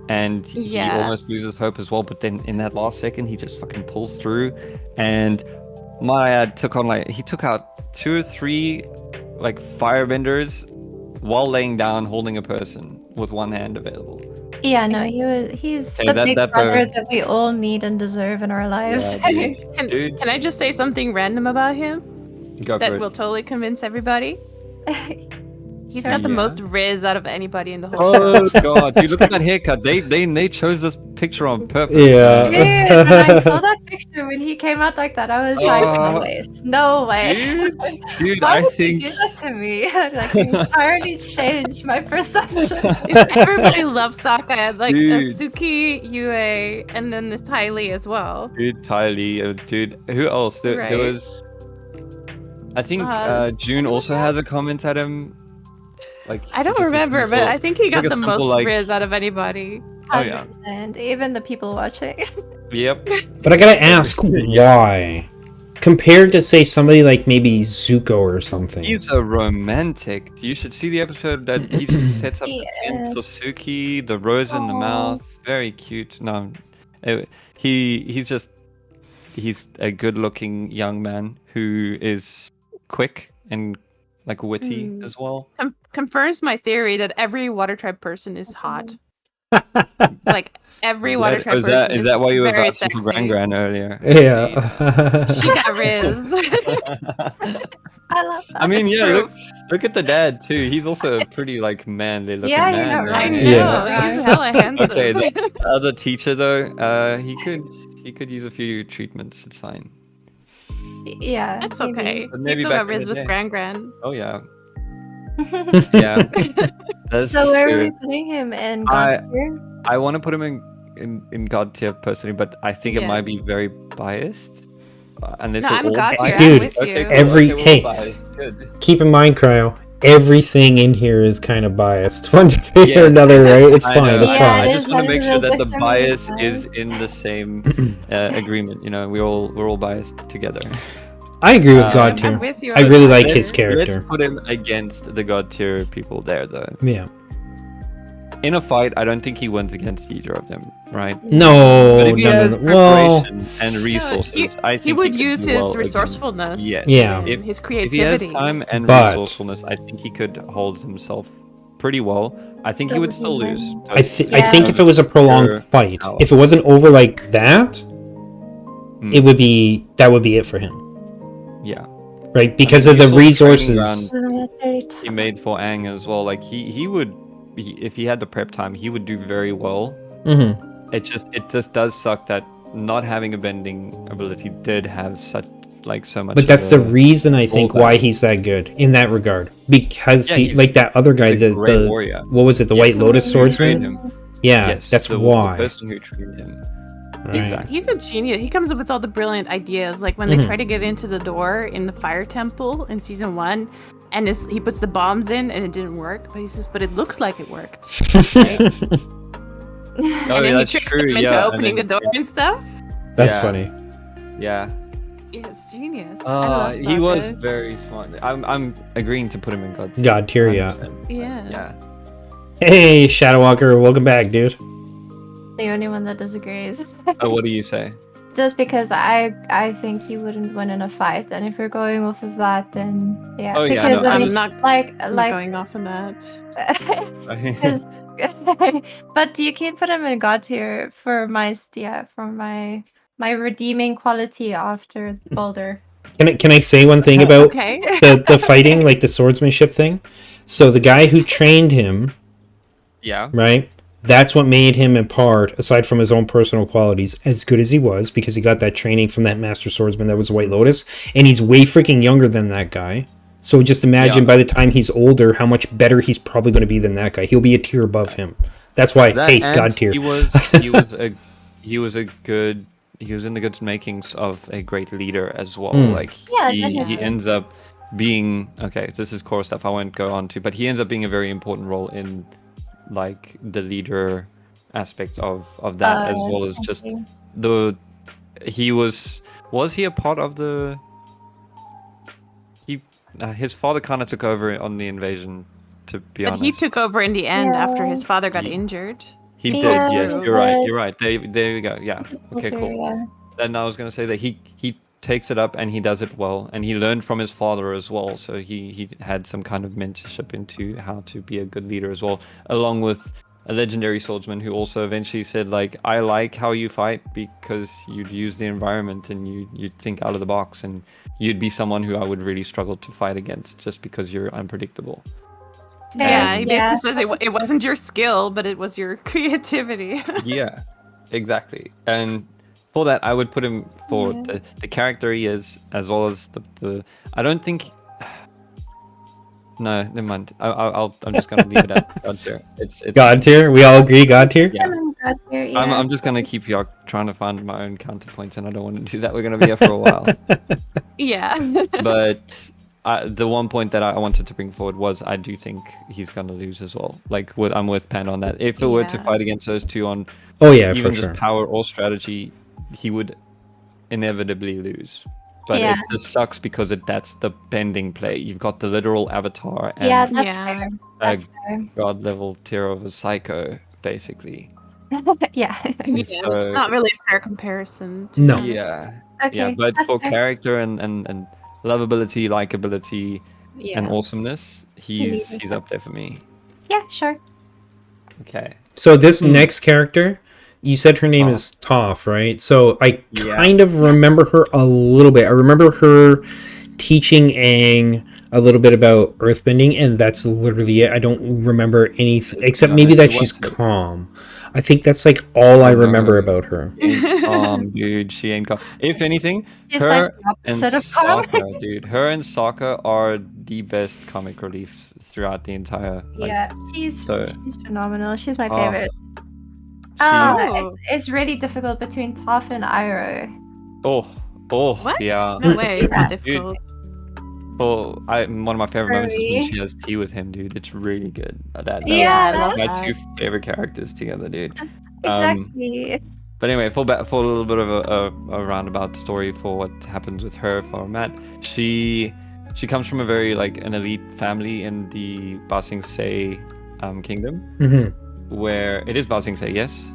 and he Yeah. almost loses hope as well. But then in that last second, he just fucking pulls through, and Maya took out 2 or 3 like firebenders while laying down holding a person with one hand available. Yeah, no, he's Hey, the that- big that, brother that we all need and deserve in our lives. Yeah, dude. Dude. Can I just say something random about him Go that for will it. totally convince everybody? He's Sure. got the Yeah. most riz out of anybody in the whole show. Oh god, dude, look at that haircut. They chose this picture on purpose. Yeah. Dude, when I saw that picture when he came out like that, I was like, Oh. no way. Dude, Why I would think you do that to me? Like, you entirely changed my perception. Everybody loves Sokka, like Dude. Suki, Yue, and then the Ty Lee as well. dude, Ty Lee, dude, who else? There Right. was I think June also has a comment at him. Like I don't just a remember, but simple- I think he got like a the simple, most like- riz out of anybody. Oh yeah. 100%. Even the people watching. Yep. But I gotta ask, why? Compared to, say, somebody like maybe Zuko or something. He's a romantic. You should see the episode that he just sets up the tent Yeah. for Suki, the rose in the Aw. mouth. Very cute. No, he's a good-looking young man who is quick and like witty Hmm. as well. Confirms my theory that every Water Tribe person is hot. Like every water tribe is person that why you were very vouching for sexy. Gran earlier? Yeah. She got Riz. I love that. I mean, It's yeah. proof. Look at the dad too. He's also a pretty like manly looking Yeah, you're man. not there. I wrong. know. Yeah. He's hella handsome. Okay, the other teacher though, he could use a few treatments. It's fine. Yeah. That's maybe. okay. But He maybe still back got in Riz the with day. Gran. Oh yeah, yeah. That's So where are true. we putting him in I- God tier? I want to put him in God tier personally, but I think it might be Yes. very biased. Unless No, we're I'm all God tier. biased. Dude, I'm with Okay, you. cool. Every- okay, we're hey. all biased. Good. Keep in mind, Cryo, everything in here is kind of biased. One degree or Yes. another, right? It's I fine. know, It's I Yeah, know. fine. I it just is- want to that make is sure a that the discernible bias bias. is in the same agreement. You know, we're all biased together. I agree with I'm God I'm tier. with you. I on really that. like his Let's character. put him against the God tier people there, though. Yeah. In a fight, I don't think he wins against either of them, right? No, But if he no, no, has no. Well, preparation and resources, I think He would could use do his well against- resourcefulness. Yes. Yeah. and If- his If he has creativity. time and But- resourcefulness, I think he could hold himself pretty well. I think he would still lose. I Yeah. think if it was a prolonged Pure fight, power. if it wasn't over like that, Hmm. it would be it for him, Yeah. right? Because I of mean, the you saw the training resources. ground That's very tough. he made for Aang as well. Like he would, if he had the prep time, he would do very well. Hmm. It just does suck that not having a bending ability did have so much. But that's of the a- reason I think rollback. why he's that good in that regard. Because Yeah, he, he's- like that other guy, he's a the great warrior. what was it, the Yes, White Lotus who trained swordsman? him. Yeah, Yes, that's the why. person who trained him. Right. He's a genius. He comes up with all the brilliant ideas. Like when they Mhm. try to get into the door in the fire temple in season 1, and he puts the bombs in and it didn't work. But he says, "But it looks like it worked." Right? Oh, and yeah, then he that's tricks true. them into Yeah, opening the door and stuff. That's Yeah. funny. Yeah. It's genius. I love He was Sokka. very smart. I'm agreeing to put him in God tier. God tier, yeah. 100%. Yeah. Yeah. Hey, Shadowwalker, welcome back, dude. The only one that disagrees. Oh, what do you say? Just because I think he wouldn't win in a fight, and if we're going off of that, then yeah. Oh, yeah, because no, I I'm mean, not like going off on that. Because, but you can put him in God tier for my redeeming quality after Boulder. Can I say one thing about Okay. the fighting, like the swordsmanship thing? So the guy who trained him, Yeah. right? That's what made him, in part, aside from his own personal qualities, as good as he was, because he got that training from that master swordsman that was White Lotus, and he's way freaking younger than that guy. So just imagine Yeah. by the time he's older, how much better he's probably going to be than that guy. He'll be a tier above him. That's why, That hey, and God tier. He was in the good makings of a great leader as well. Mm. Like Yeah, he definitely. ends up being okay. This is core stuff I won't go on to, but he ends up being a very important role in like the leader aspect of that, as well as just he was he a part of the his father kind of took over on the invasion, to be But honest. he took over in the end after Yeah. his father got He- injured. He did, Yeah, yes, but- you're right. There we go. Yeah. Okay, cool. Yeah. And I was gonna say that he takes it up and he does it well, and he learned from his father as well. So he had some kind of mentorship into how to be a good leader as well, along with a legendary swordsman who also eventually said like, I like how you fight because you'd use the environment and you'd think out of the box, and you'd be someone who I would really struggle to fight against just because you're unpredictable. Yeah, he basically Yeah. says it wasn't your skill, but it was your creativity. Yeah, exactly. And for that, I would put him for the character he is, as well as the. I don't think. No, never mind. I'm just gonna leave it at God tier. It's God tier? We all agree God tier? Yeah. God tier, yeah. I'm just gonna keep y'all trying to find my own counterpoints, and I don't want to do that. We're gonna be here for a while. Yeah. But the one point that I wanted to bring forward was I do think he's gonna lose as well. Like I'm with Pan on that. If it were to Yeah. fight against those two on Oh, yeah, even for just sure. power or strategy, he would inevitably lose. But Yeah. it just sucks because that's the bending play. You've got the literal avatar and Yeah, that's Yeah. fair. a That's fair. god level tier of a psycho, basically. Yeah. Yeah, So- it's not really a fair comparison. To No. be honest. Yeah. Okay. Yeah, but that's for fair. character and lovability, likability, and Yes. awesomeness, he's up there for me. Yeah, sure. Okay. So this next character, you said her name is Toph, right? So I kind of remember her a little bit. I remember her teaching Aang a little bit about earthbending, and that's literally it. I don't remember anything except maybe that she's calm. I think that's like all I remember about her. Dude, she ain't calm. If anything, She's her like the and opposite of calm. Sokka, dude. Her and Sokka are the best comic reliefs throughout the entire. Like, Yeah, she's phenomenal. She's my Oh, favorite. Oh. It's really difficult between Toph and Iroh. What? yeah. No way. It's not Yeah. difficult. Well, one of my favorite moments is when Very. she has tea with him, dude. It's really good. Yeah, I love my that. two favorite characters together, dude. Exactly. But anyway, for a little bit of a roundabout story for what happens with her for Matt. She comes from a very like an elite family in the Ba Sing Se kingdom, Mm-hmm. where it is Ba Sing Se, yes.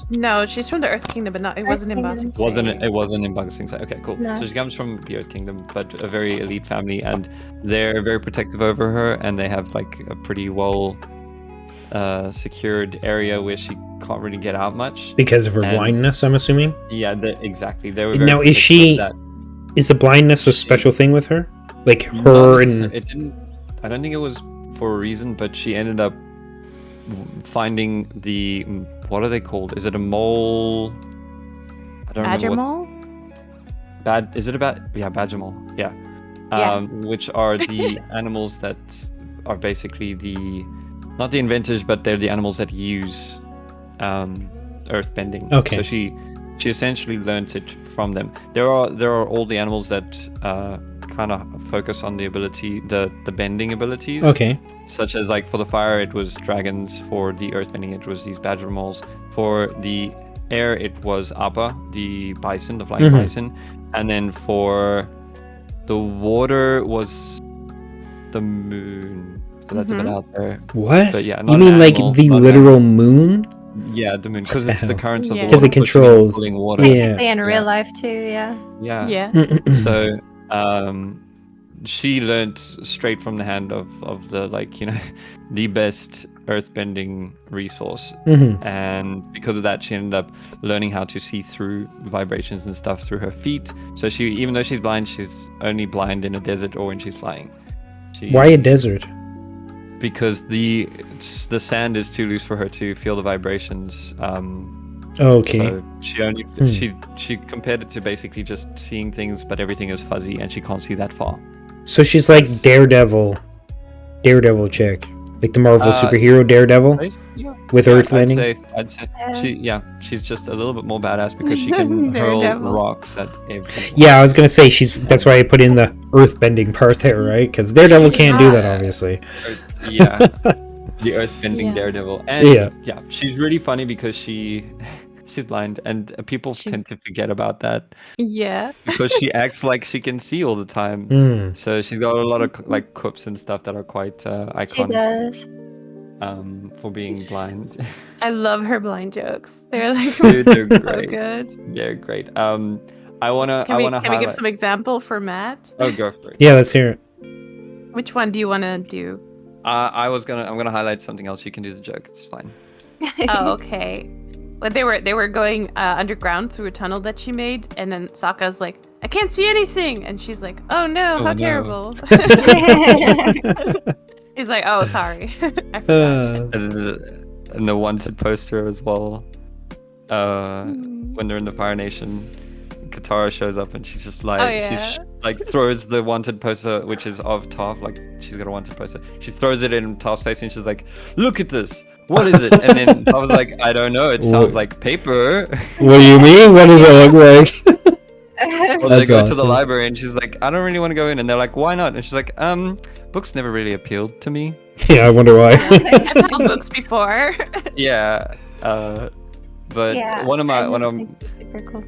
No, she's from the Earth Kingdom, but not. It wasn't in Kingdom. Basing. It wasn't in Ba Sing Se. Okay, cool. No. So she comes from the Earth Kingdom, but a very elite family, and they're very protective over her, and they have like a pretty well secured area where she can't really get out much. Because of her And- blindness, I'm assuming. Yeah, exactly. They were very Now, is protective she- of that. Is the blindness a special thing with her? Like No, her and it didn't. I don't think it was for a reason, but she ended up finding the what are they called? Is it a mole? I don't Badger remember. mole? Is it a badger mole? Yeah. Yeah. Which are the animals that are basically not the inventors, but they're the animals that use earthbending. Okay. So she essentially learned it from them. There are all the animals that kind of focus on the ability, the bending abilities. okay. Such as like for the fire, it was dragons. For the earthbending, it was these badger moles. For the air, it was Appa, the bison, the flying Mhm. bison. And then for the water was the moon. So that's a bit out there. What? But yeah, you not mean an like animal, the not an literal moon? Yeah, the moon, because it's the Wow. currents of the Yeah. water. 'Cause it pushing and controls- pulling water. Yeah. Technically in real life too, yeah. Yeah. Yeah. So she learned straight from the hand of the the best earthbending resource, Mhm. and because of that she ended up learning how to see through vibrations and stuff through her feet. So she, even though she's blind, she's only blind in a desert or when she's flying. Why a desert? Because the sand is too loose for her to feel the vibrations. Okay. So she only she compared it to basically just seeing things, but everything is fuzzy and she can't see that far. So she's like Daredevil chick, like the Marvel superhero Daredevil with Earth landing. I'd say she's just a little bit more badass because she can hurl Daredevil. rocks at everything. Yeah, I was gonna say that's why I put in the earth bending part there, right? Because Daredevil can't do that, obviously. Yeah, the earthbending Yeah. Daredevil, and Yeah. she's really funny because she's blind, and people tend to forget about that Yeah. because she acts like she can see all the time. Mm. So she's got a lot of like quips and stuff that are quite She iconic does. for being blind. I love her blind jokes. They're like Dude, they're so great. good. They're great. I wanna Can we highlight. give some example for Matt? Oh, go for it. Yeah, let's hear it. Which one do you want to do? I'm gonna highlight something else. You can do the joke. It's fine. Oh, okay. Well, they were going underground through a tunnel that she made, and then Sokka's like, "I can't see anything," and she's like, "Oh no, Oh, how no." terrible." He's like, "Oh, sorry, I forgot." And the wanted poster as well. When they're in the Fire Nation, Katara shows up and she's just like, Oh, yeah. she's like throws the wanted poster, which is of Toph. Like she's got a wanted poster. She throws it in Toph's face and she's like, "Look at this. What is it?" And then Toph's like, "I don't know. It sounds like paper." What do you mean? What does it look like? Well, That's they go to the awesome. library and she's like, "I don't really want to go in." And they're like, "Why not?" And she's like, "Books never really appealed to me." Yeah, I wonder why. I've held books before. Yeah. But Yeah, one of I my just think it's super cool.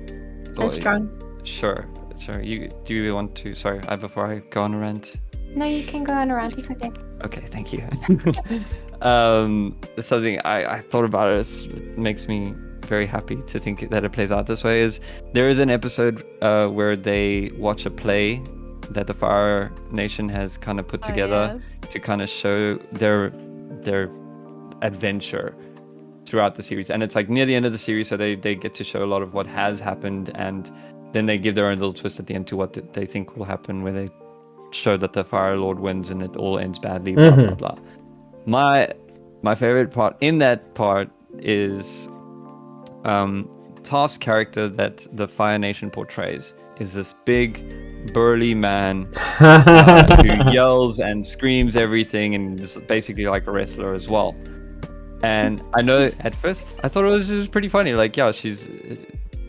And strong. Sure. Do you want to? Sorry, before I go on a rant. No, you can go on around. It's okay. Okay, thank you. Something I thought about it makes me very happy to think that it plays out this way. Is there is an episode where they watch a play that the Fire Nation has kind of put together yes. to kind of show their adventure, throughout the series, and it's like near the end of the series, so they get to show a lot of what has happened, and then they give their own little twist at the end to what they think will happen, where they show that the Fire Lord wins and it all ends badly, blah blah blah. My favorite part in that part is Task's character that the Fire Nation portrays is this big burly man who yells and screams everything and is basically like a wrestler as well. And I know at first I thought it was pretty funny, like, yeah,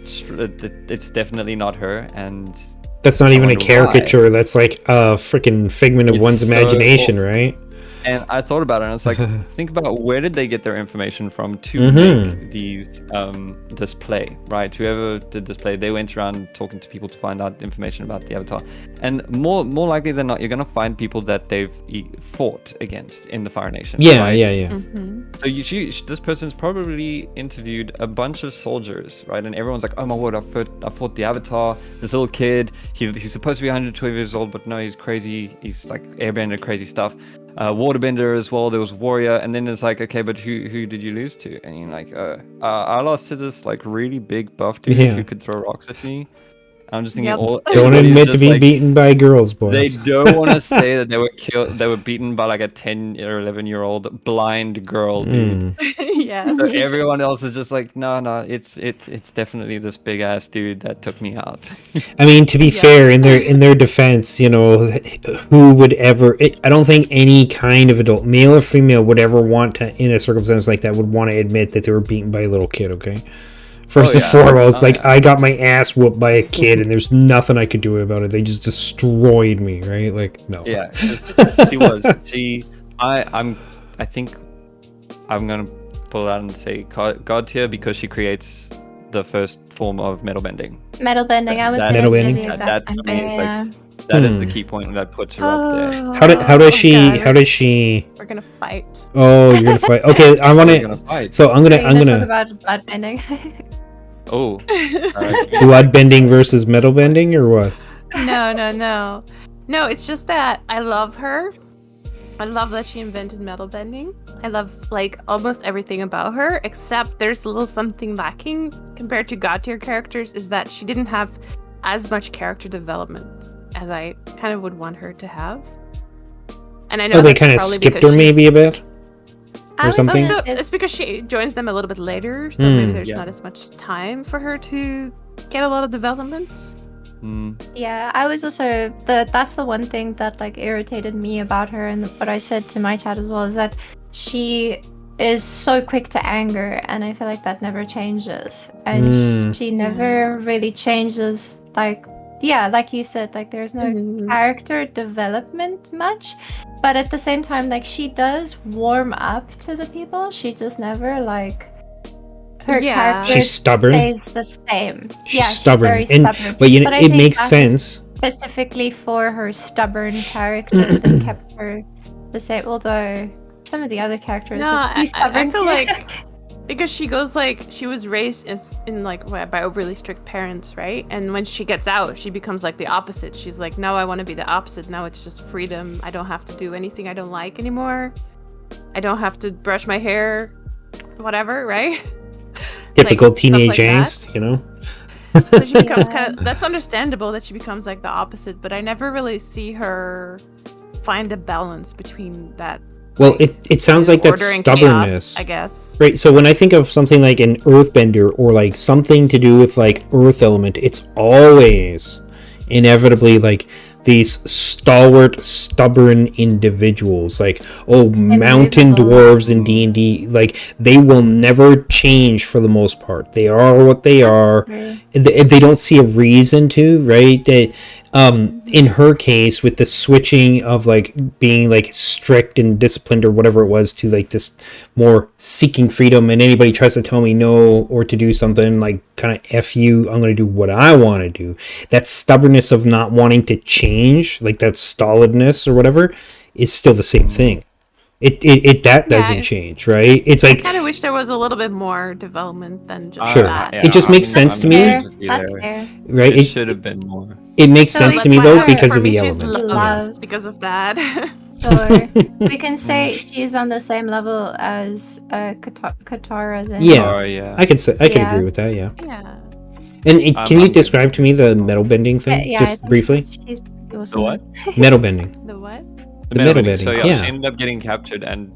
it's definitely not her, and That's not even a wonder caricature. why. That's like a freaking figment of It's one's so- imagination, right? And I thought about it, and I was like, think about where did they get their information from to make these display, right? Whoever did display, they went around talking to people to find out information about the Avatar. And more likely than not, you're gonna find people that they've fought against in the Fire Nation. Yeah, right? yeah. So this person's probably interviewed a bunch of soldiers, right? And everyone's like, oh my word, I fought the Avatar. This little kid, he's supposed to be 112 years old, but no, he's crazy. He's like airbender, crazy stuff. Waterbender as well. There was Warrior, and then it's like, okay, but who did you lose to? And you're like, I lost to this like really big buff dude who could throw rocks at me. I'm just thinking, Yep. Don't everybody's admit to just being like, beaten by girls, They boys. don't want to say that they were killed. They were beaten by like a 10 or 11-year-old blind girl, dude. Yes. So everyone else is just like, no, it's definitely this big ass dude that took me out. I mean, to be fair, in their defense, you know, who would ever? I don't think any kind of adult, male or female, would ever want to, in a circumstance like that, would want to admit that they were beaten by a little kid. Okay. First and foremost, like, I got my ass whooped by a kid, and there's nothing I could do about it. They just destroyed me, right? Like, no. Yeah, she was. I think I'm gonna pull out and say God tier because she creates the first form of metal bending. Metal bending. I was That- gonna Metal say bending? the Yeah, exact that same for me thing. is Yeah. That is the key point that puts her up there. How does she? God. How does she? We're gonna fight. Oh, you're gonna fight. Okay, I want We're to. gonna fight. So I'm Are gonna. you I'm talk gonna. about blood bending. Oh, Blood bending versus metal bending, or what? No. It's just that I love her. I love that she invented metal bending. I love like almost everything about her, except there's a little something lacking compared to God tier characters. Is that she didn't have as much character development as I kind of would want her to have. And I know they that's kind of probably skipped because her maybe she's- a bit. I was something? gonna say- It's because she joins them a little bit later, so maybe there's Yeah. not as much time for her to get a lot of development. Yeah, I was also that's the one thing that like irritated me about her, and what I said to my chat as well is that she is so quick to anger, and I feel like that never changes, and she never really changes. Like, yeah, like you said, like there's no character development much, but at the same time, like she does warm up to the people. She just never like. Her Yeah. character She's stubborn. stays the same. She's yeah, stubborn. she's very stubborn. But you know, I it think makes that was sense. specifically for her stubborn character that kept her the same. Although some of the other characters No, were I pretty stubborn feel too. like because she goes like she was raised in like by overly strict parents, right? And when she gets out, she becomes like the opposite. She's like, no, I want to be the opposite. Now it's just freedom. I don't have to do anything I don't like anymore. I don't have to brush my hair, whatever, right? Typical like, teenage stuff like that. angst, you know. So she becomes Yeah. kind of that's understandable that she becomes like the opposite, but I never really see her find a balance between that. Well, like, it sounds like that order and stubbornness. chaos, I guess. Right, so when I think of something like an earthbender or like something to do with like earth element, it's always inevitably like these stalwart, stubborn individuals, like mountain dwarves in D&D, like they will never change for the most part. They are what they are. Right. They don't see a reason to, right? They, in her case, with the switching of like being like strict and disciplined or whatever it was to like this more seeking freedom, and anybody tries to tell me no or to do something, like kind of F you, I'm going to do what I want to do. That stubbornness of not wanting to change, like that stolidness or whatever, is still the same thing. It doesn't change, right? It's I like, kind of wish there was a little bit more development than just Sure. that. It just makes sense to me. Fair. Just be That's there. fair. right? It should have been more. It makes So sense that's to me why though her- because For of me, the she's element. love. because of that. Sure. We can say she's on the same level as Katara then. Yeah. Oh, yeah. I could Yeah. agree with that. Yeah. Yeah. And can you I'm describe to me the metal bending thing Yeah, just I think briefly? She's The what? Metal bending. The what? The metal metal bending, So yeah, yeah. she ended up getting captured, and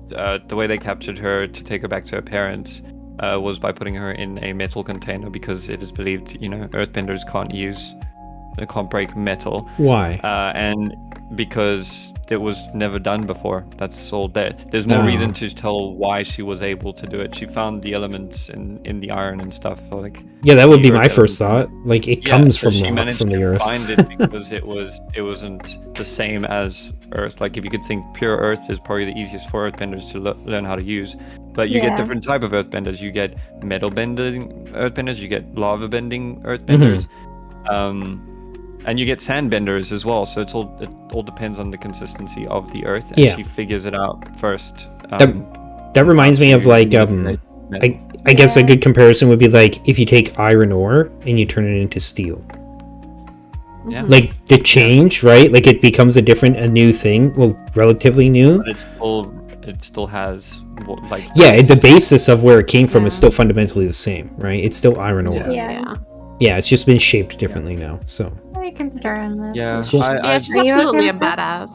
the way they captured her to take her back to her parents was by putting her in a metal container, because it is believed, earthbenders can't break metal, Why? and because it was never done before. That's all there. There's no Oh. reason to tell why she was able to do it. She found the elements in the iron and stuff. Like, Yeah, that would be the my earth first elements. thought. Like it Yeah, comes so from she rock, managed from the to earth. find it because it wasn't the same as Earth. Like, if you could think, pure Earth is probably the easiest for Earthbenders to learn how to use. But you get Yeah. different type of Earthbenders. You get metal bending Earthbenders. You get lava bending Earthbenders. And you get sandbenders as well. So it all depends on the consistency of the Earth. And Yeah. she figures it out first. That reminds me of like manipulate metal. I guess a Yeah. good comparison would be like if you take iron ore and you turn it into steel. Yeah. Like the change, right? Like it becomes a new thing. Well, relatively new. But it still has like Yeah, the basis of where it came from is Yeah. still fundamentally the same, right? It's still iron ore. Yeah. Yeah. Yeah, it's just been shaped differently now. So We can put her on the. Yeah, Cool. Yeah, she's Are you absolutely okay a with that? badass.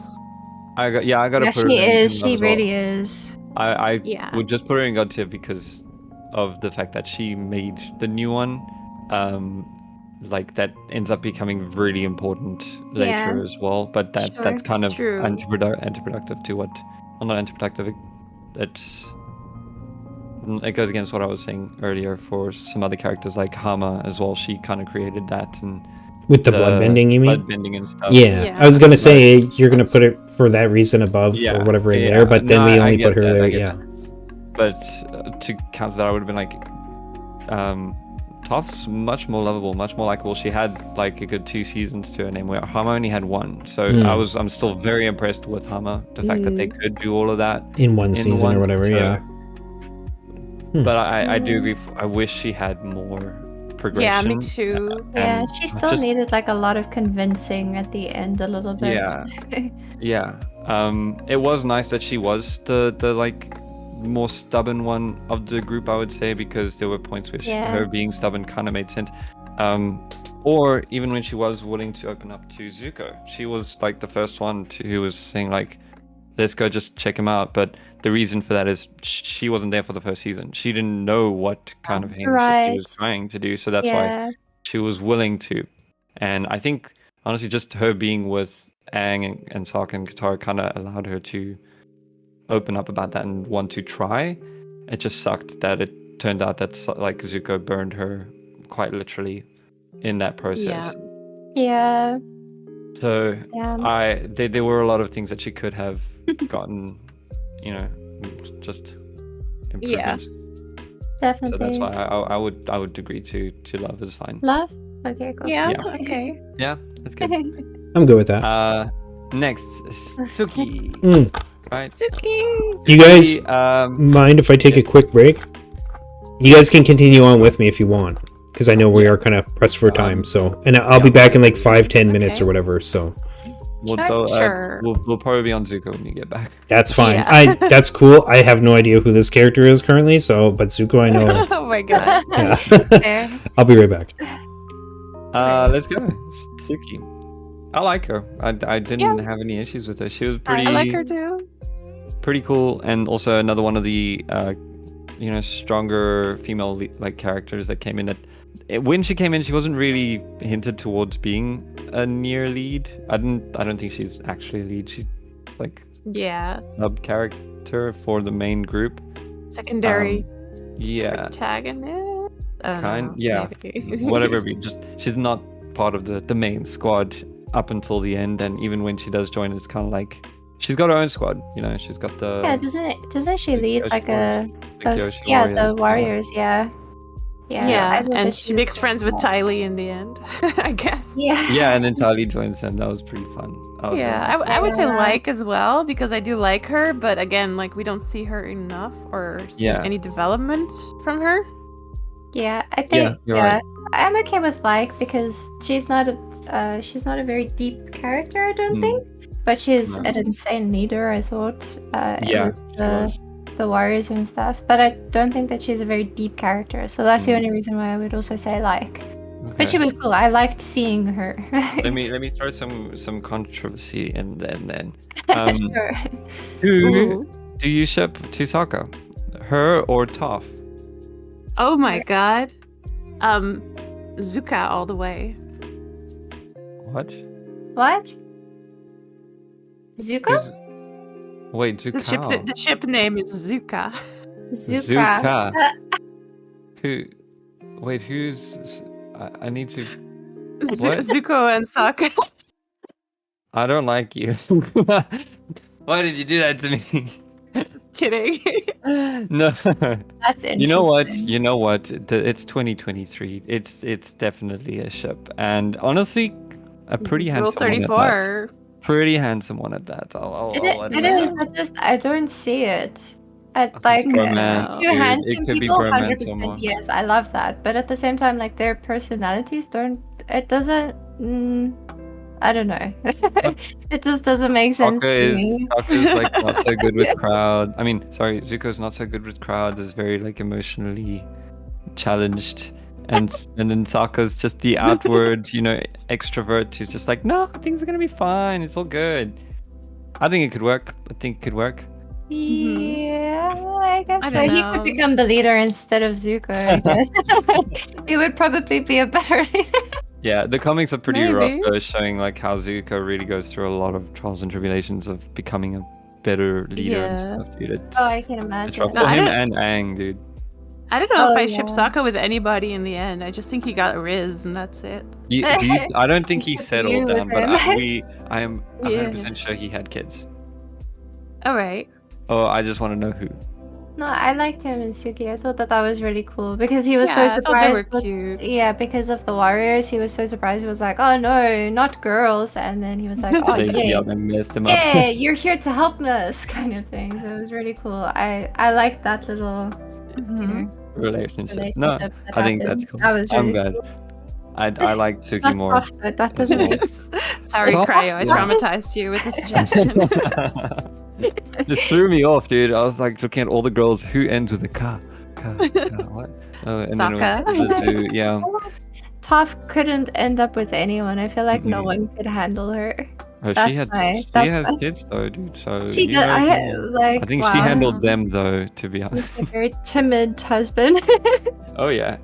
I gotta Yeah, put her she in is. love She as well. really is. I Yeah. would just put her in God tier because of the fact that she made the new one, like that ends up becoming really important later Yeah. as well. But that's Sure. kind of True. anti-productive to what, well, not anti-productive. It goes against what I was saying earlier for some other characters like Hama as well. She kind of created that, and with the blood bending, you mean? blood bending and stuff. Yeah. Yeah. I was gonna say you're gonna put it for that reason above Yeah, or whatever in yeah. there, but then No, we I only get put her that, I there. get Yeah. But to counter that, I would have been like, Toph's much more lovable, much more likable. She had like a good 2 seasons to her name, where Hama only had 1. So I'm still very impressed with Hama. The fact that they could do all of that In one season or whatever. so- Yeah. But I do agree. I wish she had more progression. Yeah, me too. Yeah, and she still just- needed like a lot of convincing at the end, a little bit. Yeah, yeah. It was nice that she was the like more stubborn one of the group, I would say, because there were points where Yeah. her being stubborn kind of made sense. Or even when she was willing to open up to Zuko, she was like the first one who was saying like, let's go just check him out. But the reason for that is she wasn't there for the first season. She didn't know what kind of heinous shit she was Right. trying to do. So that's why Yeah. she was willing to. And I think, honestly, just her being with Aang and Sokka and Katara kind of allowed her to open up about that and want to try. It just sucked that it turned out that like Zuko burned her quite literally in that process. Yeah. So Yeah. there were a lot of things that she could have gotten, just improvements. So Definitely. that's why I would agree to love is fine. Love? Okay, cool. Yeah, Yeah. okay. Yeah, that's good. I'm good with that. Next, Suki. Right. Suki! You guys Suki, mind if I take a quick break? You guys can continue on with me if you want, because I know we are kind of pressed for time. So, and I'll be back in like 5-10 minutes Okay. or whatever. So Sure. We'll probably be on Zuko when you get back. that's fine. Yeah. That's cool. I have no idea who this character is currently. So, but Zuko, I know. Oh my god. Yeah. Fair. I'll be right back. Let's go. Suki. I like her. I didn't have any issues with her. She was pretty. I like her too. Pretty cool, and also another one of the stronger female like characters that came in. When she came in, she wasn't really hinted towards being a near lead. I don't think she's actually a lead. She's like Yeah. sub character for the main group. Secondary Yeah, protagonist. I don't kind. know, Yeah, maybe. whatever. Just she's not part of the main squad up until the end, and even when she does join, it's kind of like she's got her own squad. She's got the Yeah, doesn't she the lead Kyoshi like Warriors. The Kyoshi the Warriors. warriors, yeah. Yeah, I thought and that she was makes friends with Ty Lee in the end, I guess. Yeah. Yeah, and then Tali joins them. That was pretty fun. Yeah, I would say Yeah. like as well, because I do like her, but again, like we don't see her enough or see Yeah. any development from her. Yeah, I think you're right. I'm okay with like because she's not a very deep character, I don't Hmm. think. but she's No. an insane leader. I thought. Yeah, With she was. the warriors and stuff. But I don't think that she's a very deep character. So that's the only reason why I would also say like. But she Okay. was cool. I liked seeing her. Let me throw some controversy in then. Sure. Who Ooh. do you ship to Sokka? Her or Toph? Oh my god. Zuka all the way. What? What? Zuko? Who's- Wait, Zuka. The ship name is Zuka. Zuka. Who? Wait, who's? I need to. What? Zuko and Sokka. I don't like you. Why did you do that to me? Kidding. No. That's interesting. You know what? You know what? It's 2023. It's definitely a ship, and honestly, a pretty Rule handsome one at that. 34. Pretty handsome one at that. I'll It admit is. that. I don't see it. I think Like it's romance, two dude. handsome It could be people, romance 100% somewhere. yes. I love that. But at the same time, like their personalities don't. It doesn't. I don't know. It just doesn't make sense to me. Sokka's like not so good with crowd. I mean, sorry, Zuko's not so good with crowds. Is very like emotionally challenged, and then Sokka's just the outward, extrovert who's just like, no, things are gonna be fine. It's all good. I think it could work. Yeah, I guess I so. don't He know. could become the leader instead of Zuko. I guess he would probably be a better leader. Yeah, the comics are pretty rough Maybe. though, showing like how Zuko really goes through a lot of trials and tribulations of becoming a better leader and Yeah. stuff, dude. It's, Oh, I can it's imagine. rough No, for I him don't- and Aang, dude. I don't know if Oh, I ship yeah. Sokka with anybody in the end. I just think he got Riz and that's it. I don't think he Should settled you with down, but him? I am Yeah. 100% sure he had kids. Alright. Oh, I just want to know who. No, I liked him and Suki. I thought that was really cool because he was Yeah, so I thought they surprised. were cute. Yeah, because of the warriors, he was so surprised. He was like, "Oh no, not girls!" And then he was like, "Oh yeah, they messed him up. yeah, you're here to help us," kind of thing. So it was really cool. I liked that little Mhm. relationship. No, relationship. That I think happened. that's cool. That was I'm really glad. cool. I like Suki Not more. tough, but that doesn't make Sorry, Oh, Cryo. I yeah. traumatized you with the suggestion. It threw me off, dude. I was like looking at all the girls who ends with a ka, what? Oh, and then it Sokka. was the zoo. Yeah. Toph couldn't end up with anyone. I feel like no Mhm. one could handle her. Oh, That's she has why. kids though, dude. So She you did. know I I think wow. she handled them though, to be honest. He's a very timid husband. Oh yeah.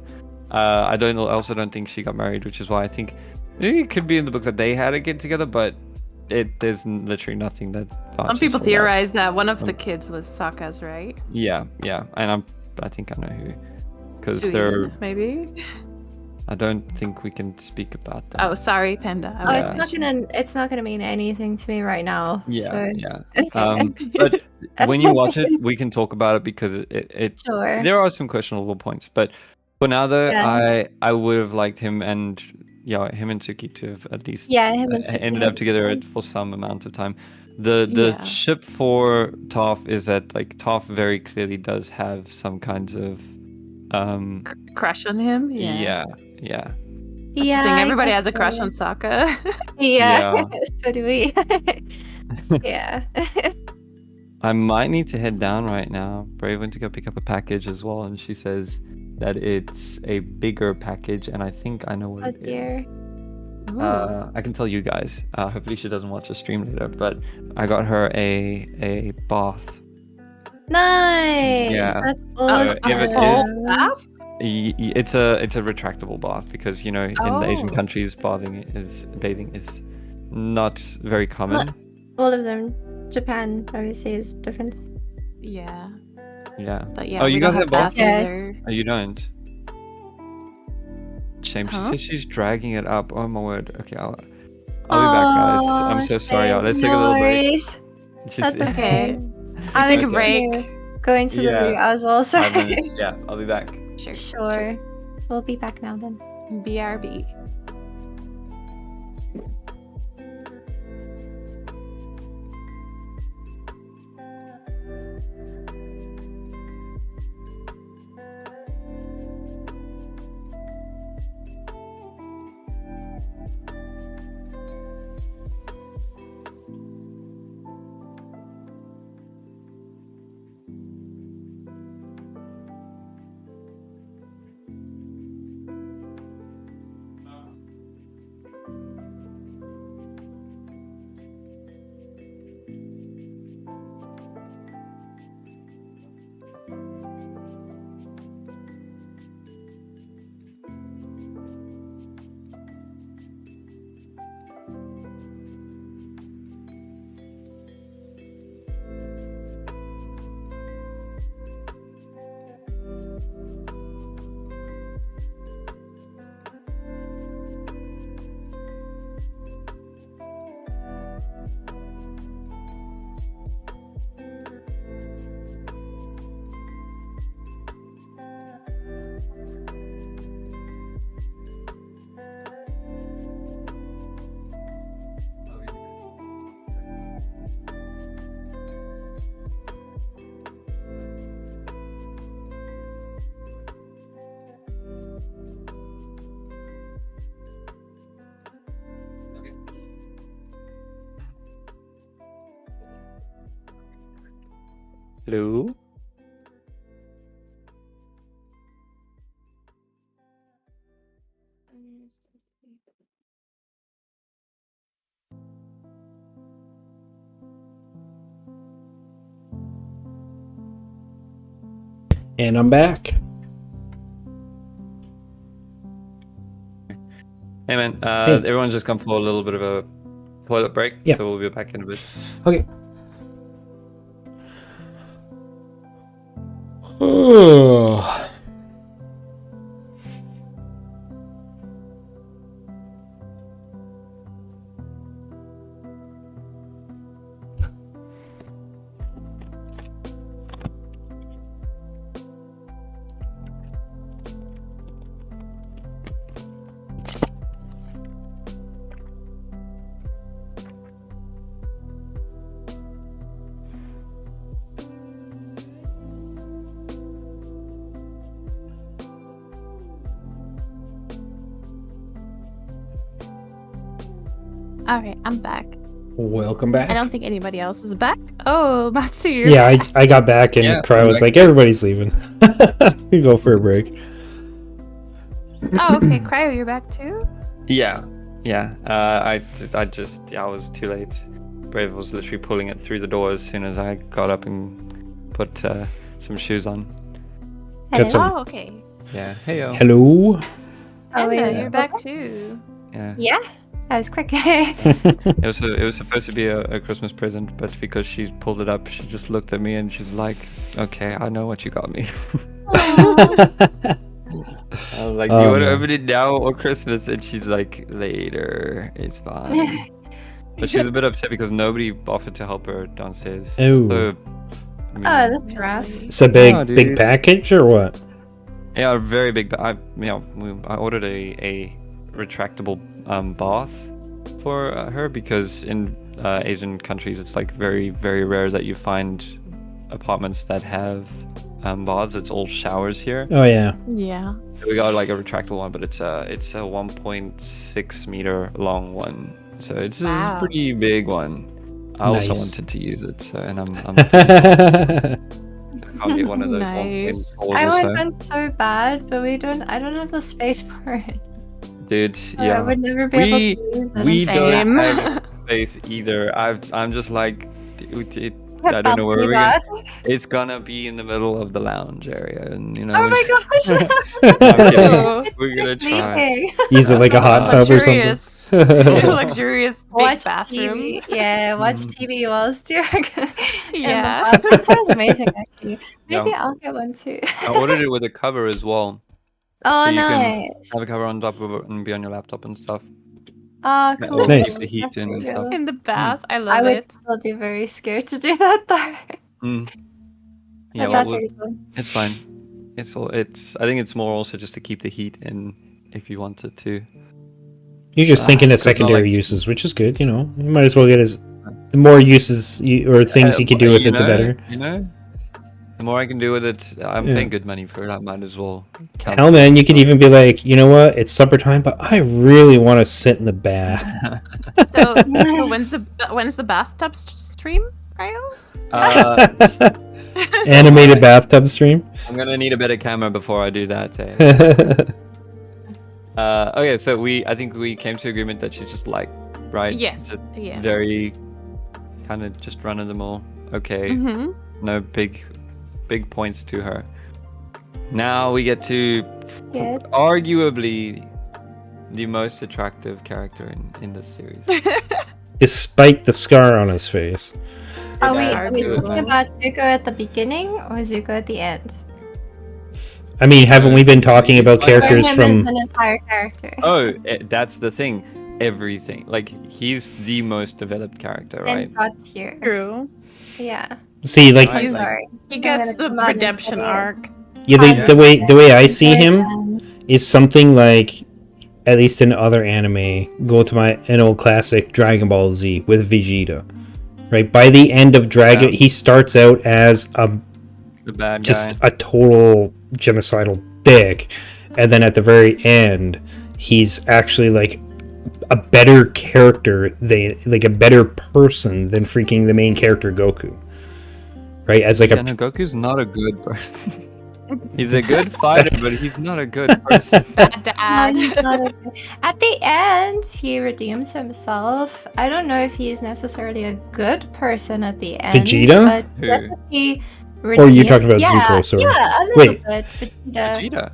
I also don't think she got married, which is why I think it could be in the book that they had a kid together, but there's literally nothing that. Some vouches people for theorize that one of the Um, kids was Sokka's, right? Yeah, and I think I know who, because Two they're. even, maybe. I don't think we can speak about that. Oh, sorry, Panda. I Oh, won't it's not gonna mean anything to me right now. Yeah, So. yeah. But when you watch it, we can talk about it because it Sure. there are some questionable points. But for now, though, Yeah. I would have liked him and Suki to have at least Yeah, him and Suki ended had up together fun. for some amount of time. The Yeah. ship for Toph is that like Toph very clearly does have some kinds of crush on him. yeah. That's the thing. I Everybody guess has a crush so. on Sokka. Yeah, so do we. Yeah. I might need to head down right now. Brave went to go pick up a package as well, and she says that it's a bigger package, and I think I know what Oh it is. dear. Ooh. I can tell you guys. Hopefully she doesn't watch the stream later, but I got her a bath. Nice. Yeah. That's Oh, awesome. if it whole is- bath? It's a retractable bath because in the Asian Oh. countries bathing is not very common. All of them. Japan obviously is different. Yeah. Yeah. But yeah, Oh, we you don't guys have have bath? bath Yeah. either. Oh, you don't. Shame. She Huh? says she's dragging it up. Oh my word. Okay, I'll be back, guys. I'm so sorry, y'all. Let's take a little break. Worries. Just- That's Okay. I Take was a break. going to the Yeah. loo as well, so 5 minutes. Yeah, I'll be back. Sure. sure. We'll be back now then. BRB. Hello. And I'm back. Hey man, Hey. everyone's just come for a little bit of a toilet break, Yeah. so we'll be back in a bit. Okay. All right, I'm back. Welcome back. I don't think anybody else is back. Oh, Matsu, you're Yeah, back. I got back and Yeah, Cryo I'm was back. like, everybody's leaving. We go for a break. Oh, okay. Cryo, you're back too? Yeah. I was too late. Brave was literally pulling it through the door as soon as I got up and put some shoes on. Got some. Oh, okay. Yeah. Hey yo. Hello. Oh, Enda, wait. you're back too. Yeah. Yeah, that was quick. It was supposed to be a Christmas present, but because she pulled it up, she just looked at me and she's like, "Okay, I know what you got me." I was like, "You Oh, want to man. open it now or Christmas?" And she's like, "Later, it's fine." But she was a bit upset because nobody offered to help her downstairs. Oh. So, I mean, Oh, that's rough. It's a big, Yeah, big dude. package or what? yeah, very big. But I ordered a retractable bath for her because in Asian countries it's like very, very rare that you find apartments that have baths. It's all showers here. Oh yeah. Yeah. So we got like a retractable one, but it's a 1.6 meter long one. So it's a Wow. pretty big one. I also Nice. wanted to use it, so and I'm can't get one of those Nice. 1.4 I or want so. one so bad, but I don't have the space for it. Dude, I yeah. would never be able to use it. We Same. don't have space either. I'm just like, I don't know where Balcony we're gonna. bath. It's gonna be in the middle of the lounge area, and you know. Oh my gosh! I'm kidding. Oh. We're gonna try. Sleeping. Use it like a hot tub or Luxurious. something. Luxurious big Watch bathroom. TV. Yeah, watch TV while steering. Yeah. That sounds amazing, actually. Maybe Yeah. I'll get one too. I ordered it with a cover as well. Oh, So you can nice. have a cover on top of it and be on your laptop and stuff. Oh, Yeah, cool. or Nice. keep the heat That's in and pretty stuff. cool. In the bath. I I love would it. still be very scared to do that though. Mm. But Yeah, that's well, really cool. it's fine. I think it's more also just to keep the heat in if you wanted to. You're just thinking of 'Cause not secondary like- uses, which is good. You know, you might as well get the more uses or things you can do with you it, the know, better. You know, the more I can do with it, I'm Yeah. paying good money for it. I might as well. count Hell, it. man, you could So- even be like, you know what? It's supper time, but I really want to sit in the bath. So when's the bathtub stream, Cryo? Animated bathtub stream. I'm gonna need a better camera before I do that. Eh? Okay, so I think we came to agreement that she's just like, right? Yes. Just Yes. very kind of just run of them all. Okay. Mm-hmm. No big points to her. Now we get to Good. arguably the most attractive character in this series. Despite the scar on his face. Are we Arguably. talking about Zuko at the beginning or Zuko at the end? I mean, haven't we been talking about Or him characters Or him as from? an entire character. Oh, that's the thing. Everything. Like, he's the most developed character, right? And God tier. True. Yeah. See, like, Right, He's- like- Sorry. He gets gonna the come out and redemption say it. arc. yeah, Yeah. the way I see him And is something like, at least in other anime, go to an old classic Dragon Ball Z with Vegeta. Right, by the end of Dragon, Yeah. he starts out as The bad just guy. a total genocidal dick, and then at the very end, he's actually like a better character, a better person than freaking the main character Goku. right? As like Yeah, a no, Goku's not a good person. He's a good fighter, but he's not a good person. Bad No, dad. he's not a good- At the end, he redeems himself. I don't know if he's necessarily a good person at the end. Vegeta? But Who? definitely Or you're talking about yeah, Zuko, sorry. Yeah, a little Wait. bit. Vegeta. Vegeta.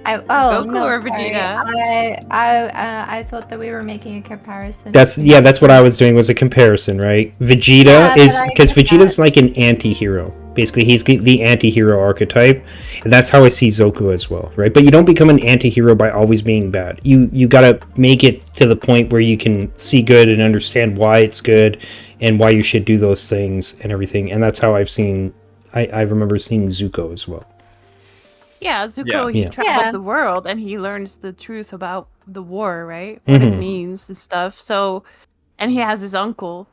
Oh Goku no, or sorry. Vegeta? I thought that we were making a comparison. That's what I was doing, was a comparison, right? Vegeta Yeah, is but I because get Vegeta's like an anti-hero. Basically, he's the anti-hero archetype, and that's how I see Zoku as well, right? But you don't become an anti-hero by always being bad. You gotta make it to the point where you can see good and understand why it's good and why you should do those things and everything. And that's how I've seen. I remember seeing Zuko as well. Yeah, Zuko, he Yeah. travels Yeah. the world and he learns the truth about the war, right? What it Mhm. means and stuff. So, and he has his uncle,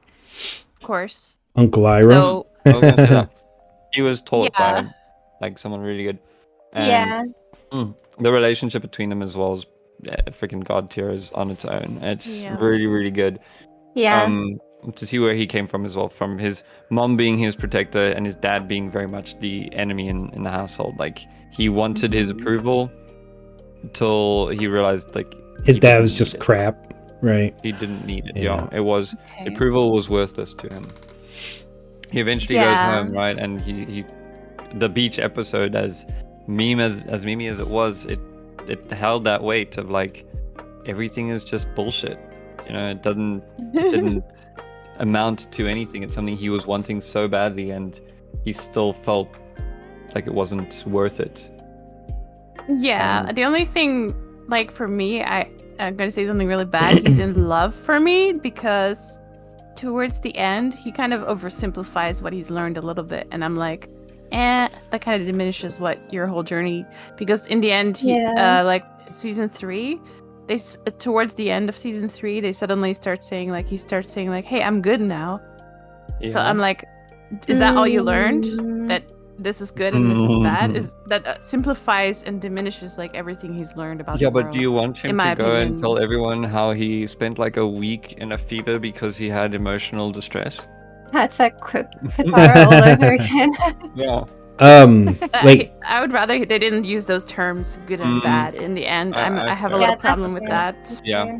of course. Uncle Iroh. So, I was gonna say that. He was taught Yeah. by like someone really good. And Yeah. the relationship between them as well as freaking god tier is on its own. It's Yeah. really, really good. Yeah. To see where he came from as well, from his mom being his protector and his dad being very much the enemy in the household. Like he wanted his approval till he realized like His he dad didn't was need just it. crap, right? He didn't need it. Yeah. Yeah, it was okay. approval was worthless to him. He eventually goes Yeah. home, right? And he the beach episode, as meme as it was, it held that weight of like everything is just bullshit. You know, it didn't amount to anything. It's something he was wanting so badly, and he still felt like it wasn't worth it. Yeah, the only thing, like for me, I'm gonna say something really bad. He's in love for me because towards the end, he kind of oversimplifies what he's learned a little bit, and I'm like, that kind of diminishes what your whole journey. Because in the end, he, Yeah. like season 3, towards the end of season 3, they suddenly start saying like he starts saying like, "Hey, I'm good now." So I'm like, is that all you learned? Mm. That this is good and this is bad? Is that simplifies and diminishes like everything he's learned about Yeah, the but world? do you want him in my to go and opinion. tell everyone how he spent like a week in a fever because he had emotional distress? That's like Katara all over again. Yeah. Like I would rather they didn't use those terms good and Mm. bad. In the end, I I have a feel- little Yeah, problem that's with fair. that. Yeah.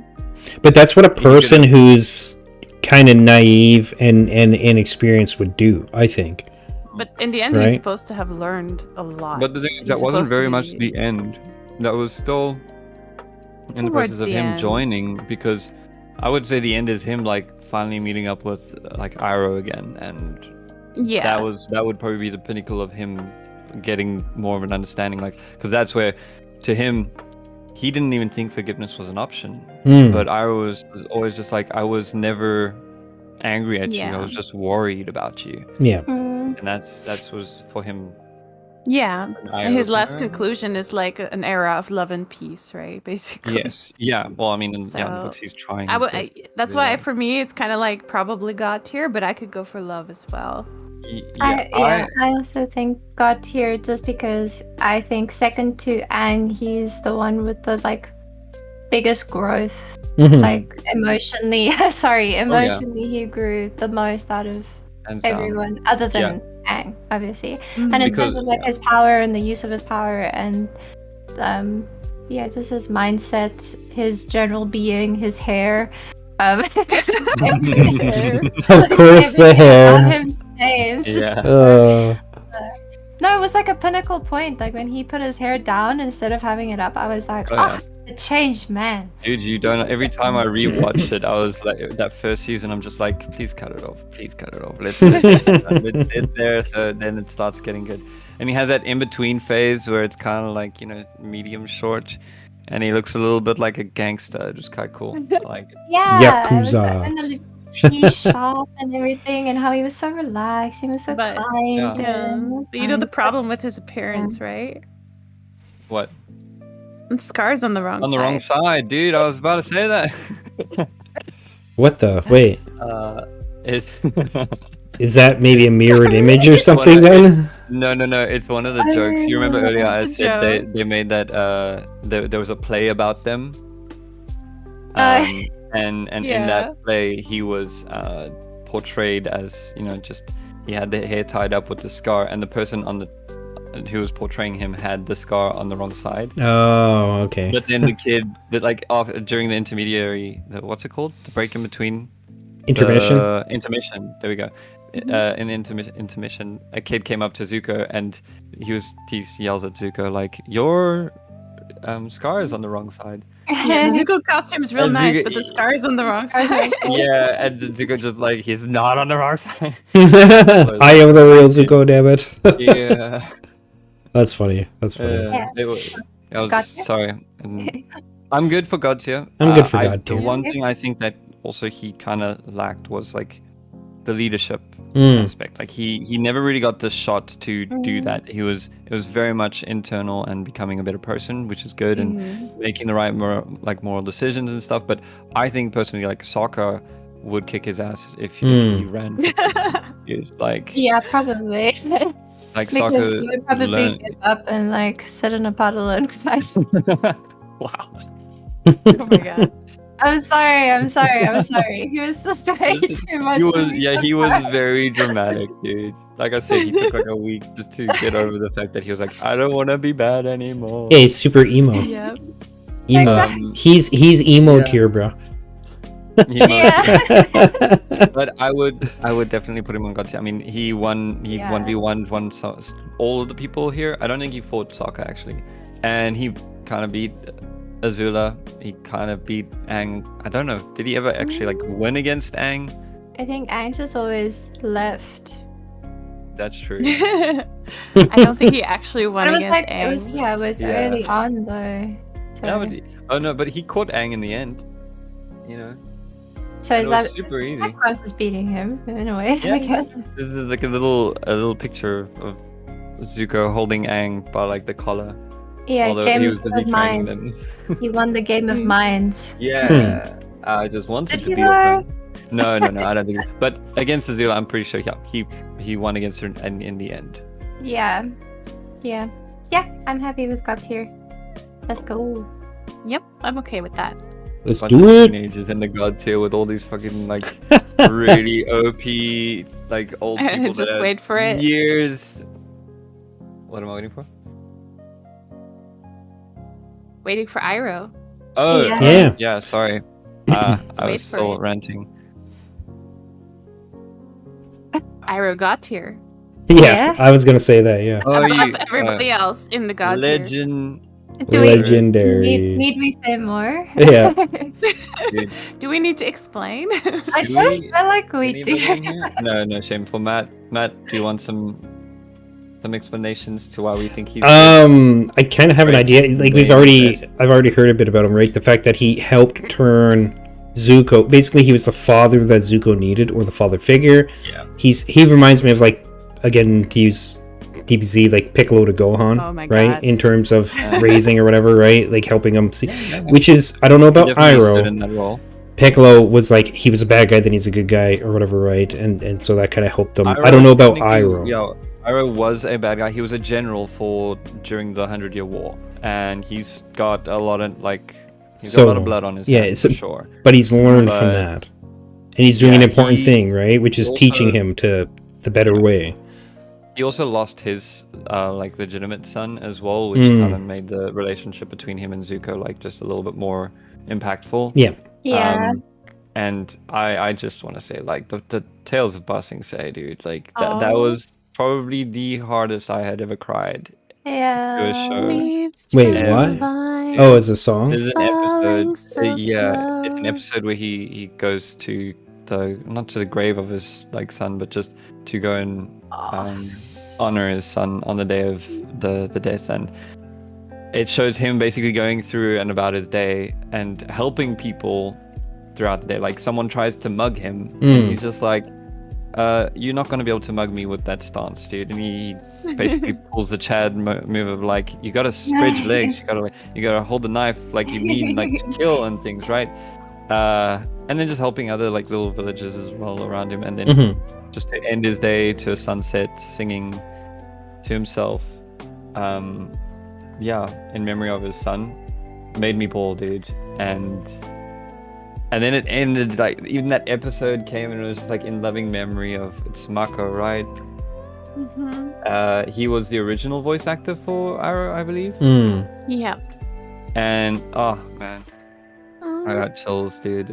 But that's what a could- person who's kind of naive and inexperienced would do, I think. But in the end, Right. he's supposed to have learned a lot. But the thing is, He's that wasn't supposed to very much be- the end. That was still in the Towards process of the him end. joining, because I would say the end is him like finally meeting up with like Iroh again, and Yeah. that would probably be the pinnacle of him getting more of an understanding, like, because that's where to him he didn't even think forgiveness was an option. Mm. But Iroh was always just like, I was never angry at you, I Yeah. was just worried about you, Yeah. Mm. and that was for him. Yeah. an And his last eye-opener. conclusion is like an era of love and peace, right? Basically. Yes. Yeah. Well, I mean, in the So, books, he's trying. I his would. best to That's do why that. for me it's kind of like probably God tier, but I could go for love as well. I also think God tier just because I think second to Aang, he's the one with the like biggest growth. Mhm. Like emotionally, emotionally he grew the most out of hands down. everyone other than Aang, obviously. Mhm. And in Because- terms of like his power and the use of his power and yeah, just his mindset, his general being, his hair. His hair. Of course, the Everything about hair. him changed. Yeah. No, it was like a pinnacle point. Like when he put his hair down instead of having it up, I was like, Oh, oh, the changed man. Dude, you don't. Every time I rewatched it, I was like, that first season, I'm just like, please cut it off. Please cut it off. Let's get it there, so then it starts getting good. And he has that in between phase where it's kind of like, medium short, and he looks a little bit like a gangster. Just kind of cool. I like it. Yeah, it was, Yakuza. and the little tea shop and everything, and how he was so relaxed. He was so But- kind. Yeah. Yeah. And it was But you know the nice. problem with his appearance, right? What? And scars on the wrong On the side. wrong side, dude. I was about to say that. What the? Wait. It's Is that maybe a mirrored image or It's one something of- then? No. It's one of the jokes. You remember earlier I It's a said joke. they made that there was a play about them. And in Yeah. that play he was portrayed as just he had the hair tied up with the scar, and the person on the who was portraying him had the scar on the wrong side. Oh, okay. But then the kid, that like during the intermediary, what's it called? The break in between. Intermission. Intermission. There we go. In intermission, a kid came up to Zuko and he yells at Zuko like, "Your scar is on the wrong side." Yeah, the Zuko costume is real And nice, Zuko- but the scar is on the wrong Scars side. are cool. Yeah, and Zuko just like, he's not on the wrong side. I am the real Zuko, damn it. Yeah. That's funny. That's funny. Yeah. I was Gotcha. sorry. I'm good for God tier. I'm good for God The tier. one thing I think that also he kind of lacked was like the leadership Mm. aspect. Like he never really got the shot to do that. It was very much internal and becoming a better person, which is good, and making the right moral decisions and stuff. But I think personally, like Sokka would kick his ass if he ran for president. Like Yeah, probably. like Because Sokka he would probably learn- get up and like sit in a puddle and cry. Wow. Oh my god. I'm sorry. He was just way too much. He was very dramatic, dude. Like I said, he took like a week just to get over the fact that he was like, I don't want to be bad anymore. Yeah, he's super emo. Yeah. Emo. Exactly. He's emo Yeah. tier, bro. But I would definitely put him on God tier. I mean, he won 1v1 all of the people here. I don't think he fought Sokka actually, and he kind of beat Azula. He kind of beat Aang. I don't know. Did he ever actually like win against Aang? I think Aang just always left. That's true. I don't think he actually won But it was against like it was Aang. early on though. So, Oh no, but he caught Aang in the end. You know, so it is was that super easy. Cross is beating him in a way, Yeah. I guess. This is like a little picture of Zuko holding Aang by like the collar. Yeah, Although game he was busy of training minds. them. He won the game of minds. Yeah, I just wanted Did to he be though? with him. No, I don't think. But against Azula, I'm pretty sure. Yeah, he won against her in the end. Yeah. I'm happy with God tier. Let's go. Yep, I'm okay with that. Let's Bunch do of it. teenagers in the God tier with all these fucking like really OP like old people. Just that have wait for it. Years. What am I waiting for? Waiting for Iroh. Oh, Yeah. yeah. Sorry, I wait was for still it. ranting. Iroh got tier. Yeah, Yeah. I was gonna say that. Yeah, Oh, Above everybody else in the god tier. legend. Do we legendary. need we say more? Yeah. Dude. Do we need to explain? I Do don't we- feel like we Anybody in do. here? No, shameful. Matt, do you want some explanations to why we think he's? I kind of have an Right. idea. Like I've already heard a bit about him, right? The fact that he helped turn Zuko. Basically, he was the father that Zuko needed, or the father figure. Yeah. He reminds me of, like, again, to use DBZ, like Piccolo to Gohan, Oh my right? God. In terms of raising or whatever, right? Like helping him see. Yeah. Which is, I don't know He about definitely stood Iroh. in that role. Piccolo was like, he was a bad guy, then he's a good guy, or whatever, right? And so that kind of helped him. I don't know about Iroh. Yeah, Iroh was a bad guy. He was a general during the 100-Year War, and he's got a lot of got a lot of blood on his hands, for sure. But he's learned But- from that, and he's doing an Yeah, important he thing, right? Which is also- teaching him to the better way. He also lost his legitimate son as well, which Mm. kind of made the relationship between him and Zuko like just a little bit more impactful. Yeah. Yeah. And I just want to say, like, the Tales of Ba Sing Se, dude, like that Aw. was probably the hardest I had ever cried to a Yeah. show. Leaves Wait, from what? the vine. Oh, it's a song? There's an Falling episode, so it's an slow. episode where he goes to not to the grave of his son, but just to go and honor his son on the day of the death, and it shows him basically going through and about his day and helping people throughout the day. Like someone tries to mug him, and he's just like, "You're not going to be able to mug me with that stance, dude." And he basically pulls the Chad move of like, "You got to spread your legs, you gotta hold the knife like you mean like to kill and things, right?" And then just helping other like little villages as well around him, and then just to end his day to a sunset, singing to himself, in memory of his son, made me bawl, dude. And And then it ended like even that episode came and it was just like in loving memory of it's Mako, right? Mm-hmm. He was the original voice actor for Arrow, I believe. Yep. And oh man, I got chills, dude.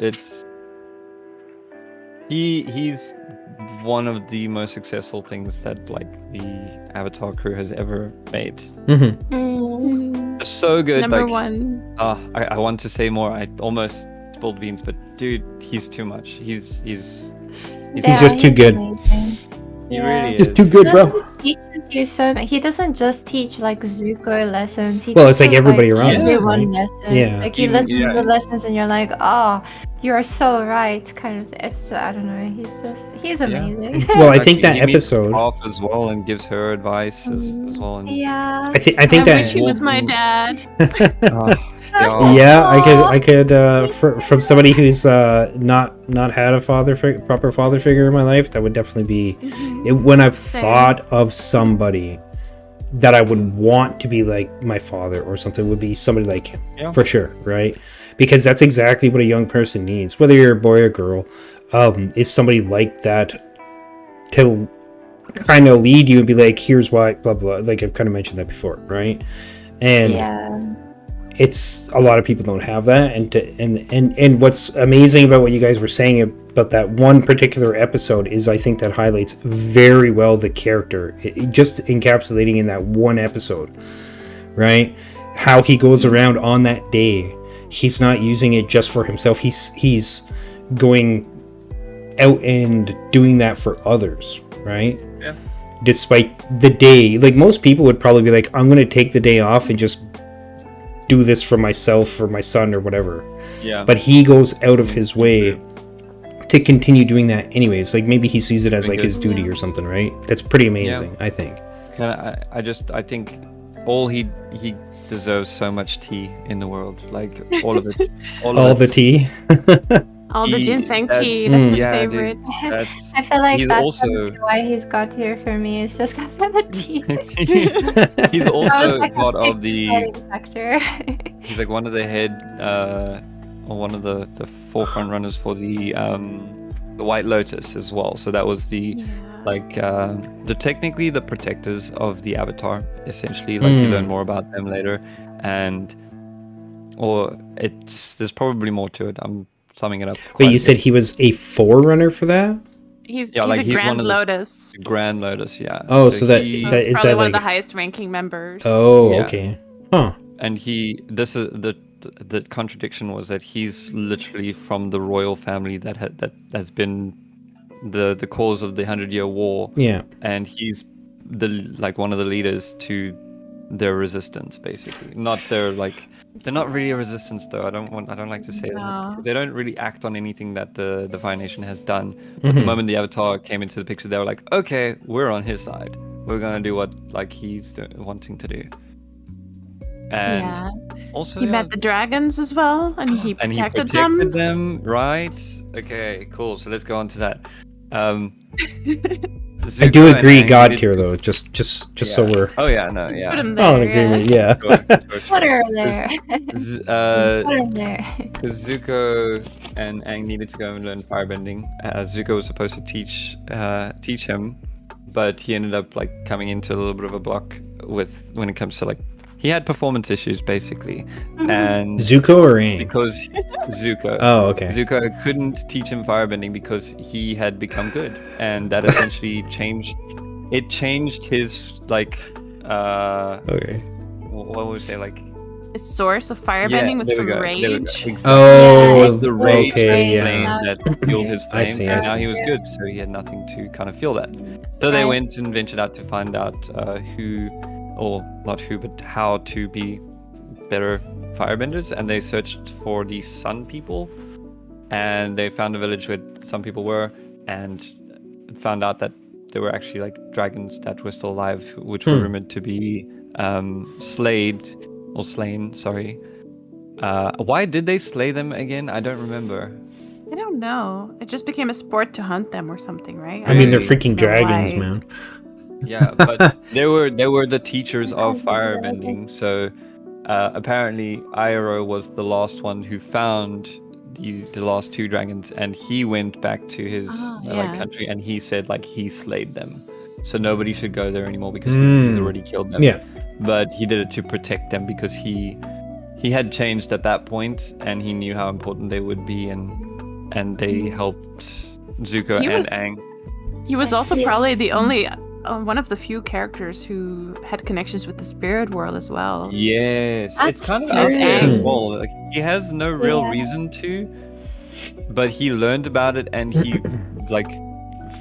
He's one of the most successful things that like the Avatar crew has ever made. So good. Number like, one. I want to say more. I almost spilled beans, but dude, he's too much. He's just too good. Amazing. he Yeah. really Just is. too good, bro. He teaches you so much. He doesn't just teach like Zuko lessons. He Well, it's like teaches, everybody around him, everyone right? lessons. Yeah. Like you Even- listen yeah. to the lessons and you're like, oh, you are so right. Kind of. It's I don't know. He's amazing. Well, I Like, think that he meets episode. Toph as well and gives her advice as well. And, Yeah. I think I that. wish he was my dad. Yeah, I could. From somebody who's not had a proper father figure in my life, that would definitely be it. When I've Same. thought of somebody that I would want to be like my father or something, would be somebody like him, for sure, right? Because that's exactly what a young person needs, whether you're a boy or girl, is somebody like that to kind of lead you and be like, here's why, blah blah. Like I've kind of mentioned that before, right? And Yeah. it's a lot of people don't have that, and what's amazing about what you guys were saying about that one particular episode is I think that highlights very well the character, it just encapsulating in that one episode, right? How he goes around on that day, he's not using it just for himself, he's going out and doing that for others, right? Yeah. Despite the day, like most people would probably be like, I'm going to take the day off and just do this for myself or my son or whatever. Yeah. But he goes out of his way to continue doing that anyways. Like maybe he sees it as like his duty or something, right? That's pretty amazing, I think. And I think all he deserves so much tea in the world, like all of it, All the tea. All the He- ginseng tea. that's- That's his yeah, dude. favorite. That's I feel like he's that's also why he's got here for me. It's just because of the tea. he's That was also like a part of big the. deciding factor. He's like one of the head, or one of the forefront runners for the White Lotus as well. So that was the like the technically the protectors of the Avatar. Essentially, like you learn more about them later, and there's probably more to it. I'm summing it up. Wait, you said he was a forerunner for that? He's like, a he's Grand one of the- Lotus. Grand Lotus, yeah. Oh, so that- he- So that- it's is probably that one of like- the highest ranking members. Oh, Yeah. okay. Huh. and this is the contradiction was that he's literally from the royal family that has been the cause of the 100-Year War, Yeah. and he's one of the leaders to their resistance, basically. Not their they're not really a resistance though. I don't like to say that. No. They don't really act on anything that the Fire Nation has done. But the moment the Avatar came into the picture, they were like, okay, we're on his side. We're gonna do what he's wanting to do. And also He met the dragons as well, and he and he protected protected them. them, right? Okay, cool. So let's go on to that. I do agree, and God Aang tier though. Just so we're Oh yeah, no, Just yeah. put him all there. in agreement. Yeah. Put her there. Put her there. Because Zuko and Aang needed to go and learn firebending. Zuko was supposed to teach him, but he ended up coming into a little bit of a block when it comes to he had performance issues basically, and Zuko or Aang? because Zuko. Oh, okay. Zuko couldn't teach him firebending because he had become good, and that essentially changed his Okay. what would we say His source of firebending was there we from go, there we go. rage. Exactly. Oh, It was the rage okay, flame yeah. that fueled his I flame, see, I and now see. he was good, so he had nothing to kind of feel that. So they went and ventured out to find out how to be better firebenders, and they searched for the Sun People, and they found a village where some people were, and found out that there were actually dragons that were still alive, which were rumored to be slain. Sorry. Why did they slay them again? I don't remember. I don't know. It just became a sport to hunt them or something, right? I mean, they're Really? freaking know dragons, why. man. Yeah, but they were the teachers of firebending. So apparently, Iroh was the last one who found the last 2 dragons, and he went back to his yeah. country, and he said like he slayed them, so nobody should go there anymore because he's already killed them. Yeah. But he did it to protect them because he had changed at that point, and he knew how important they would be, and they helped Zuko He and was- Aang. He was also Yeah. probably the only one of the few characters who had connections with the spirit world as well. Yes, it's That's kind of true. out there as Mm. well. Like, he has no real Yeah. reason to, but he learned about it, and he like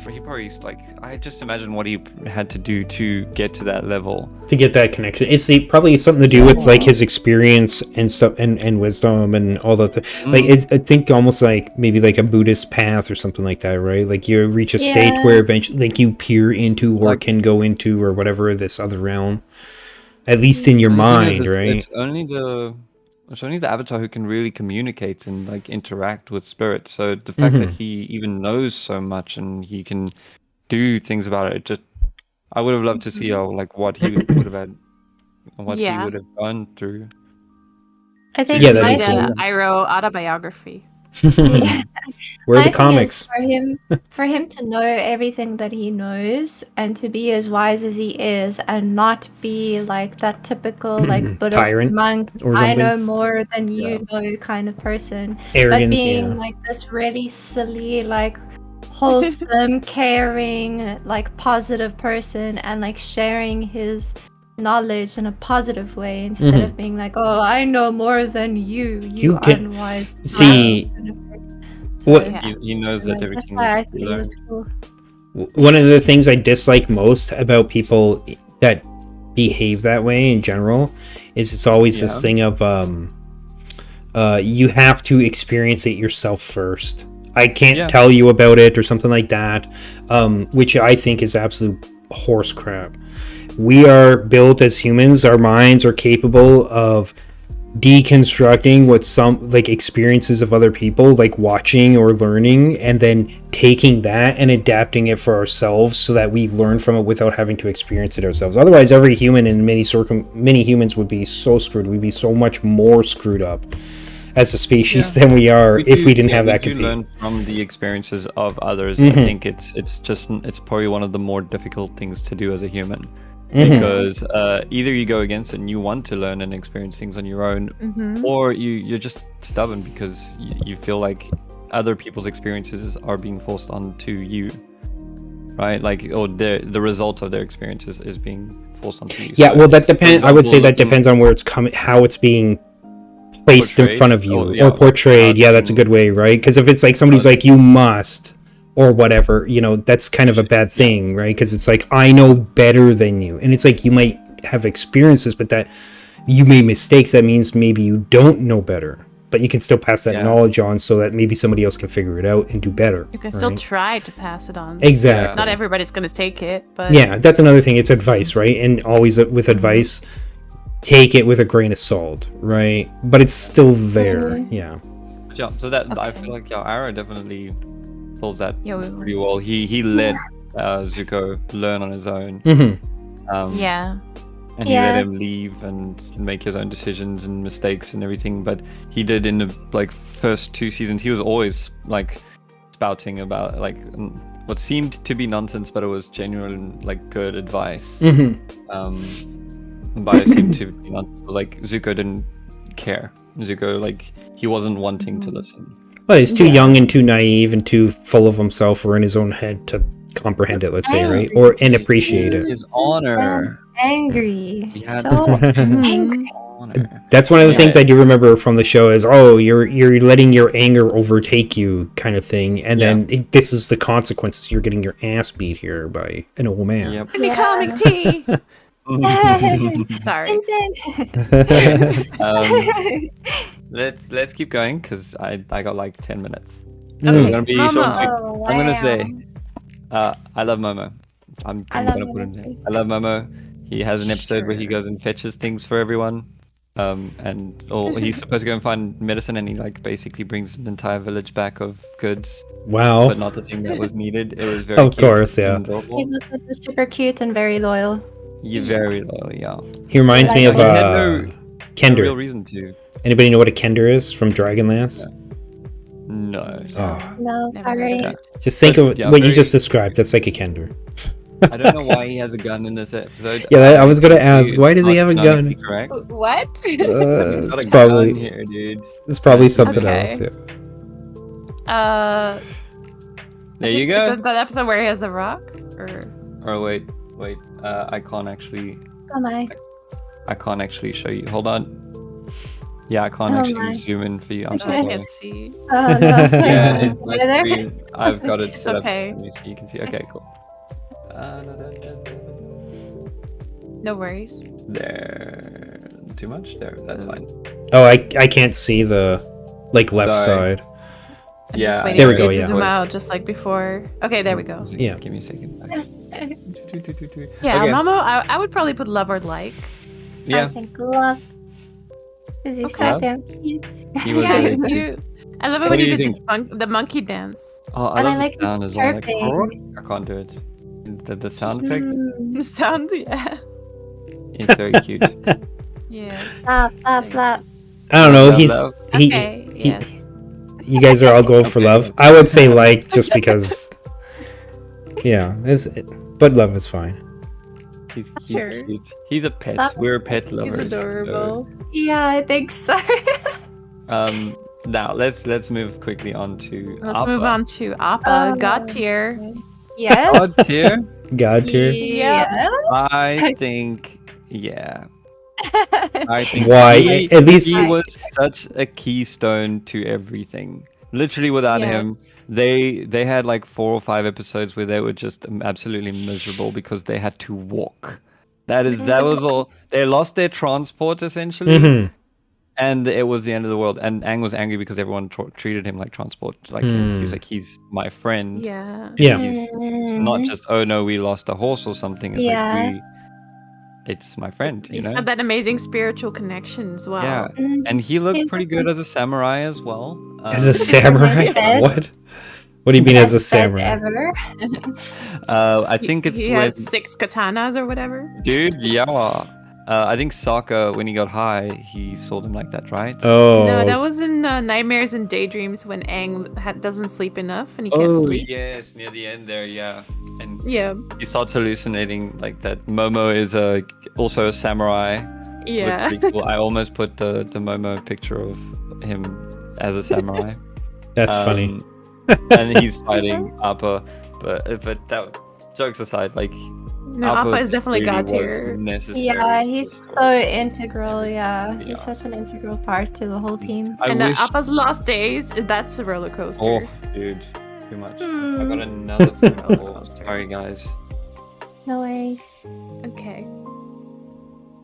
he probably like I just imagine what he had to do to get to that level. To get that connection, it's probably something to do with like his experience and stuff, and wisdom and all that. Like, it's, I think almost like maybe like a Buddhist path or something like that, right? Like you reach a state Yeah. where eventually, like, you peer into or Like- can go into or whatever this other realm, at least in your And the thing mind, is, right? It's only the Avatar who can really communicate and like interact with spirits. So the fact that he even knows so much and he can do things about it, I would have loved to see how like what he would have had, what he Yeah. would have gone through. I think Yeah, that'd my be Made cool. a Iroh autobiography. Yeah. Where are My the thing is, comics? for him to know everything that he knows and to be as wise as he is and not be like that typical like Buddhist Tyrant monk, or I something? know more than you Yeah. know kind of person. Arrogant, But being yeah. like this really silly, like wholesome, caring, like positive person and like sharing his knowledge in a positive way instead Mhm. of being like, oh, I know more than you You can- unwise brat," See, kind of thing. So, what- Yeah. He knows like, that everything that's why I needs to be think it was learned. cool. One of the things I dislike most about people that behave that way in general is it's always this Yeah. thing of you have to experience it yourself first. I can't Yeah. tell you about it or something like that, which I think is absolute horse crap. We are built as humans, our minds are capable of deconstructing what some like experiences of other people, like watching or learning, and then taking that and adapting it for ourselves so that we learn from it without having to experience it ourselves. Otherwise, every human and many humans would be so screwed. We'd be so much more screwed up as a species than we are if we didn't have that we do compete. learn from the experiences of others. Mhm. I think it's probably one of the more difficult things to do as a human. Mhm. Because either you go against it and you want to learn and experience things on your own, Mm-hmm. or you're just stubborn because you feel like other people's experiences are being forced onto you, right? Like, or the result of their experiences is being forced onto you. Yeah, So, well, that for depends. I would say example, that depends on where it's coming, how it's being placed in Portrayed? front of you, Oh, yeah, or like portrayed. how Yeah, it's that's a being- good way, right? Because if it's like somebody's like, you must, or whatever, you know, that's kind of a bad thing, right? Because it's like, I know better than you, and it's like you might have experiences, but that you made mistakes. That means maybe you don't know better, but you can still pass that Yeah. knowledge on so that maybe somebody else can figure it out and do better. You can still right? try to pass it on. Exactly. Not everybody's gonna take it, but Yeah, that's another thing. It's advice, right? And always with advice, take it with a grain of salt, right? But it's still there. Yeah. Yeah, so that I Okay. feel like Arrow definitely pulls that Yeah, pretty well. He let Zuko learn on his own. hmm yeah. And he let Yeah. him leave and make his own decisions and mistakes and everything. But he did in the like first 2 seasons. He was always like spouting about like what seemed to be nonsense, but it was genuine like good advice. hmm But it seemed to be nonsense. Like Zuko didn't care. Zuko like he wasn't wanting to listen. Well, he's too young and too naive and too full of himself or in his own head to comprehend it. Let's say, right, or and appreciate it. His honor. Angry. He had So angry. honor. That's one of the Yeah. things I do remember from the show is, oh, you're letting your anger overtake you, kind of thing, and then this is the consequences. You're getting your ass beat here by an old man. Yep. Becoming tea. Sorry. Let's keep going because I got like 10 minutes. Mm. I'm gonna be short and Momo. sweet. Oh, I'm gonna wow. say I love Momo. I'm I love gonna put Momo him too. there. I love Momo. He has an episode where he goes and fetches things for everyone. Or he's supposed to go and find medicine, and he like basically brings an entire village back of goods, Wow. but not the thing that was needed. It was very Of cute course, and yeah. adorable. He's also super cute and very loyal. You're very loyal, yeah. He reminds me of He had no real Kender. reason to. Anybody know what a Kender is from Dragonlance? No. Oh. No, Never sorry. heard of it. Just think But, of yeah, what you very- just described. That's like a Kender. I don't know why he has a gun in this episode. Yeah, I was gonna ask, It's why does he not have a canonically gun? Correct. What? He's got It's a probably gun here, dude. it's probably That's something okay. else. Yeah. There you Is go. that that episode where he has the rock? Or Oh wait. I can't actually. Oh my. I can't actually show you. Hold on. Yeah, I can't Oh actually my. zoom in for you. I'm so I sorry. can't see. Oh no. Yeah, it's my Either. screen. I've got it set okay. up for me so you can see. Okay, cool. No worries. There. Too much? There. That's fine. Oh, I can't see the left Sorry. side. I'm Yeah, just waiting There we for go, you to yeah. zoom out just like before. Okay, there we go. Yeah. Give me a second. Yeah, Okay. Momo, I would probably put love or like. I Yeah. think love. Is he Okay. so damn cute? He was Yeah, really it's cute. cute. I love it What when do you you did think? the monkey dance. Oh, I And love I like the his sound as well. Like, chirping. I can't do it. The sound effect Mm. The sound, yeah. is very cute. Yeah. Love, love, love. I don't know. Love, He's love. he. Okay, he yes. You guys are all going for Okay. love. I would say like just because. Yeah, but love is fine. He's Sure. cute. He's a pet. Love- We're pet lovers. He's adorable. Yeah, I think so. Now let's move quickly on to Let's move on to Appa, God tier. Yes. God tier. God tier. Yeah. I think yeah. I think Why? he, At least he was such a keystone to everything. Literally, without Yes. him, they had like 4 or 5 episodes where they were just absolutely miserable because they had to walk. That was all. They lost their transport essentially, Mhm. and it was the end of the world. And Aang was angry because everyone treated him like transport. Like he was like, he's my friend. Yeah. Yeah. It's not just, oh no, we lost a horse or something. It's Yeah. like it's my friend, you He's know. got that amazing spiritual connection as well. Yeah, Mm. and he looked He's pretty just good like- as a samurai as well. As a samurai? bed. What? What do you mean as a Best bed samurai? ever. I think it's he when, has 6 katanas or whatever. dude, yeah. I think Sokka, when he got high, he saw them like that, right? Oh. No, that was in Nightmares and Daydreams when Aang doesn't sleep enough and he can't sleep. yes, near the end there, yeah. And Yeah. he starts hallucinating like that. Momo is also a samurai. Looked Yeah. pretty cool. I almost put the Momo picture of him as a samurai. That's funny. And he's fighting Appa, but that jokes aside, like No, Appa is definitely really God was tier. necessary Yeah, to the he's story. so integral. Yeah, Yeah. he's such an integral part to the whole team. I And wish. Appa's Lost Days, that's a roller coaster. Oh, dude, too much. I Hmm. got another roller football. coaster. Sorry, guys. No worries. Okay.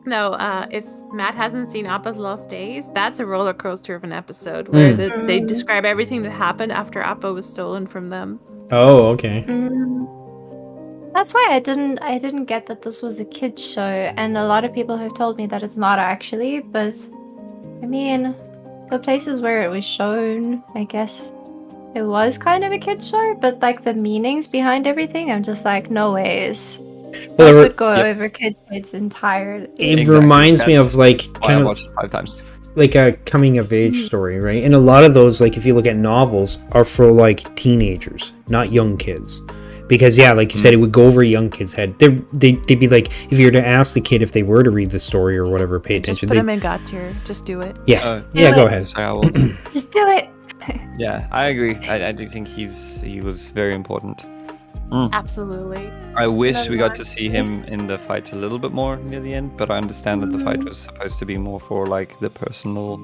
No, if Matt hasn't seen Appa's Lost Days, that's a roller coaster of an episode where they describe everything that happened after Appa was stolen from them. Oh, okay. That's why I didn't get that this was a kids show, and a lot of people have told me that it's not actually. But I mean, the places where it was shown, I guess it was kind of a kids show. But like the meanings behind everything, I'm just like, no ways. Well, This it, would go yeah. over kids' entire. it Exactly. reminds me That's of like Why I kind of watched it 5 times. like a coming of age story, right? And a lot of those, like if you look at novels, are for like teenagers, not young kids. Because yeah, like you said, it would go over a young kid's head. They'd be like, if you were to ask the kid if they were to read the story or whatever, pay Just attention. put They, him in God tier. Just do it. yeah, Oh, yeah, Do go it. ahead. Sorry, I will. Just do it. Yeah, I agree. I do think he was very important. Absolutely. I wish we got Another to see him in the fight a little bit more near the end, but I understand that the fight was supposed to be more for like the personal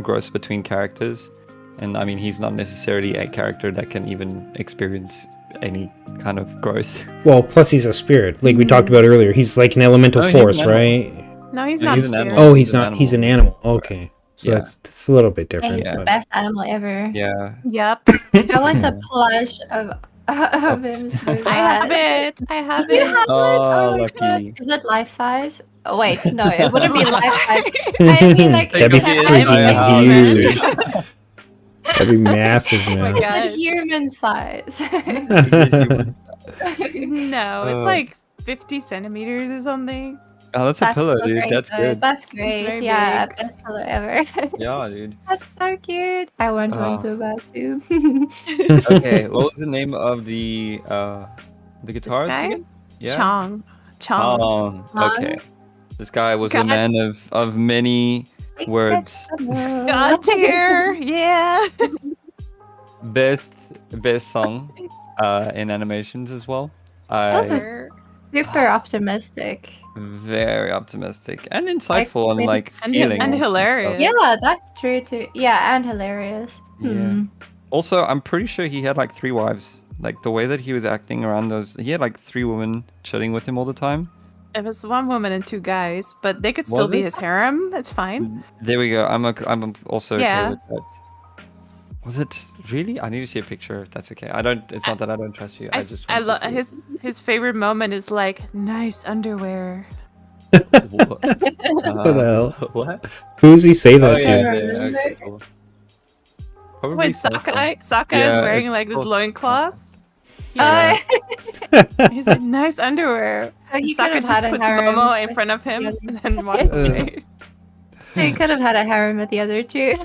growth between characters. And I mean, he's not necessarily a character that can even experience any kind of growth. Well, plus he's a spirit, like we talked about earlier. He's like an elemental No, he's an force, animal. right? No, he's No, not he's an spirit. animal. Oh, He's he's an not. He's an animal. animal. Okay, so Yeah. that's a little bit And different. he's Yeah. the but- best animal ever. Yeah. Yep. I want a plush of him so I have it. I have You it. have Oh, my lucky. God. Is it life size? Oh wait, no, it wouldn't be life size. I mean, like That'd be it's a freaking heavy- huge. That'd be massive, Oh my man. God. It's a human size. No, it's like 50 centimeters or something. Oh, that's a pillow, so dude. great, That's though. good. That's very great. Yeah, big. best pillow ever. Yeah, dude. That's so cute. I want Ah. one so bad too. Okay, what was the name of the guitarist guy? again? Yeah. Chong. Oh, okay. This guy was a God. man of many words. God tier. Yeah. Best song in animations as well. Also I super optimistic. very optimistic and insightful on really- like and feelings and stuff. hilarious. Yeah, that's true too. Yeah, and hilarious. Yeah. Also, I'm pretty sure he had like 3 wives. Like the way that he was acting around those, he had like 3 women chilling with him all the time. It was 1 woman and 2 guys, but they could still Was be it? his harem. That's fine. There we go. I'm also okay Yeah. with that. Was it really? I need to see a picture if that's okay. I don't. It's not that I don't trust you. I just. I want love to see it. his favorite moment is like nice underwear. What? What the hell? What? Who does he say that Oh yeah, to? yeah, okay, cool. Probably When Sokka. Sokka Yeah, is wearing it's like this close to loincloth. Yeah. He's like nice underwear. He Sokka could have just had a puts harem. Momo in front of him and then walks away. He could have had a harem with the other 2.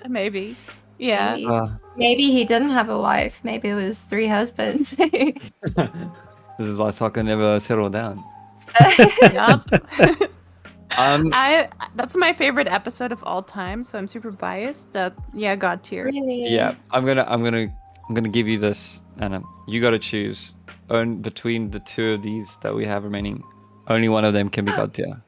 Maybe. Yeah. Maybe. Maybe he didn't have a wife. Maybe it was 3 husbands. This is why Sokka never settled down. Yup. Um, That's my favorite episode of all time, so I'm super biased. Yeah, God tier. Really? yeah, I'm gonna give you this, Anna. You gotta choose. Between the 2 of these that we have remaining, only one of them can be God tier.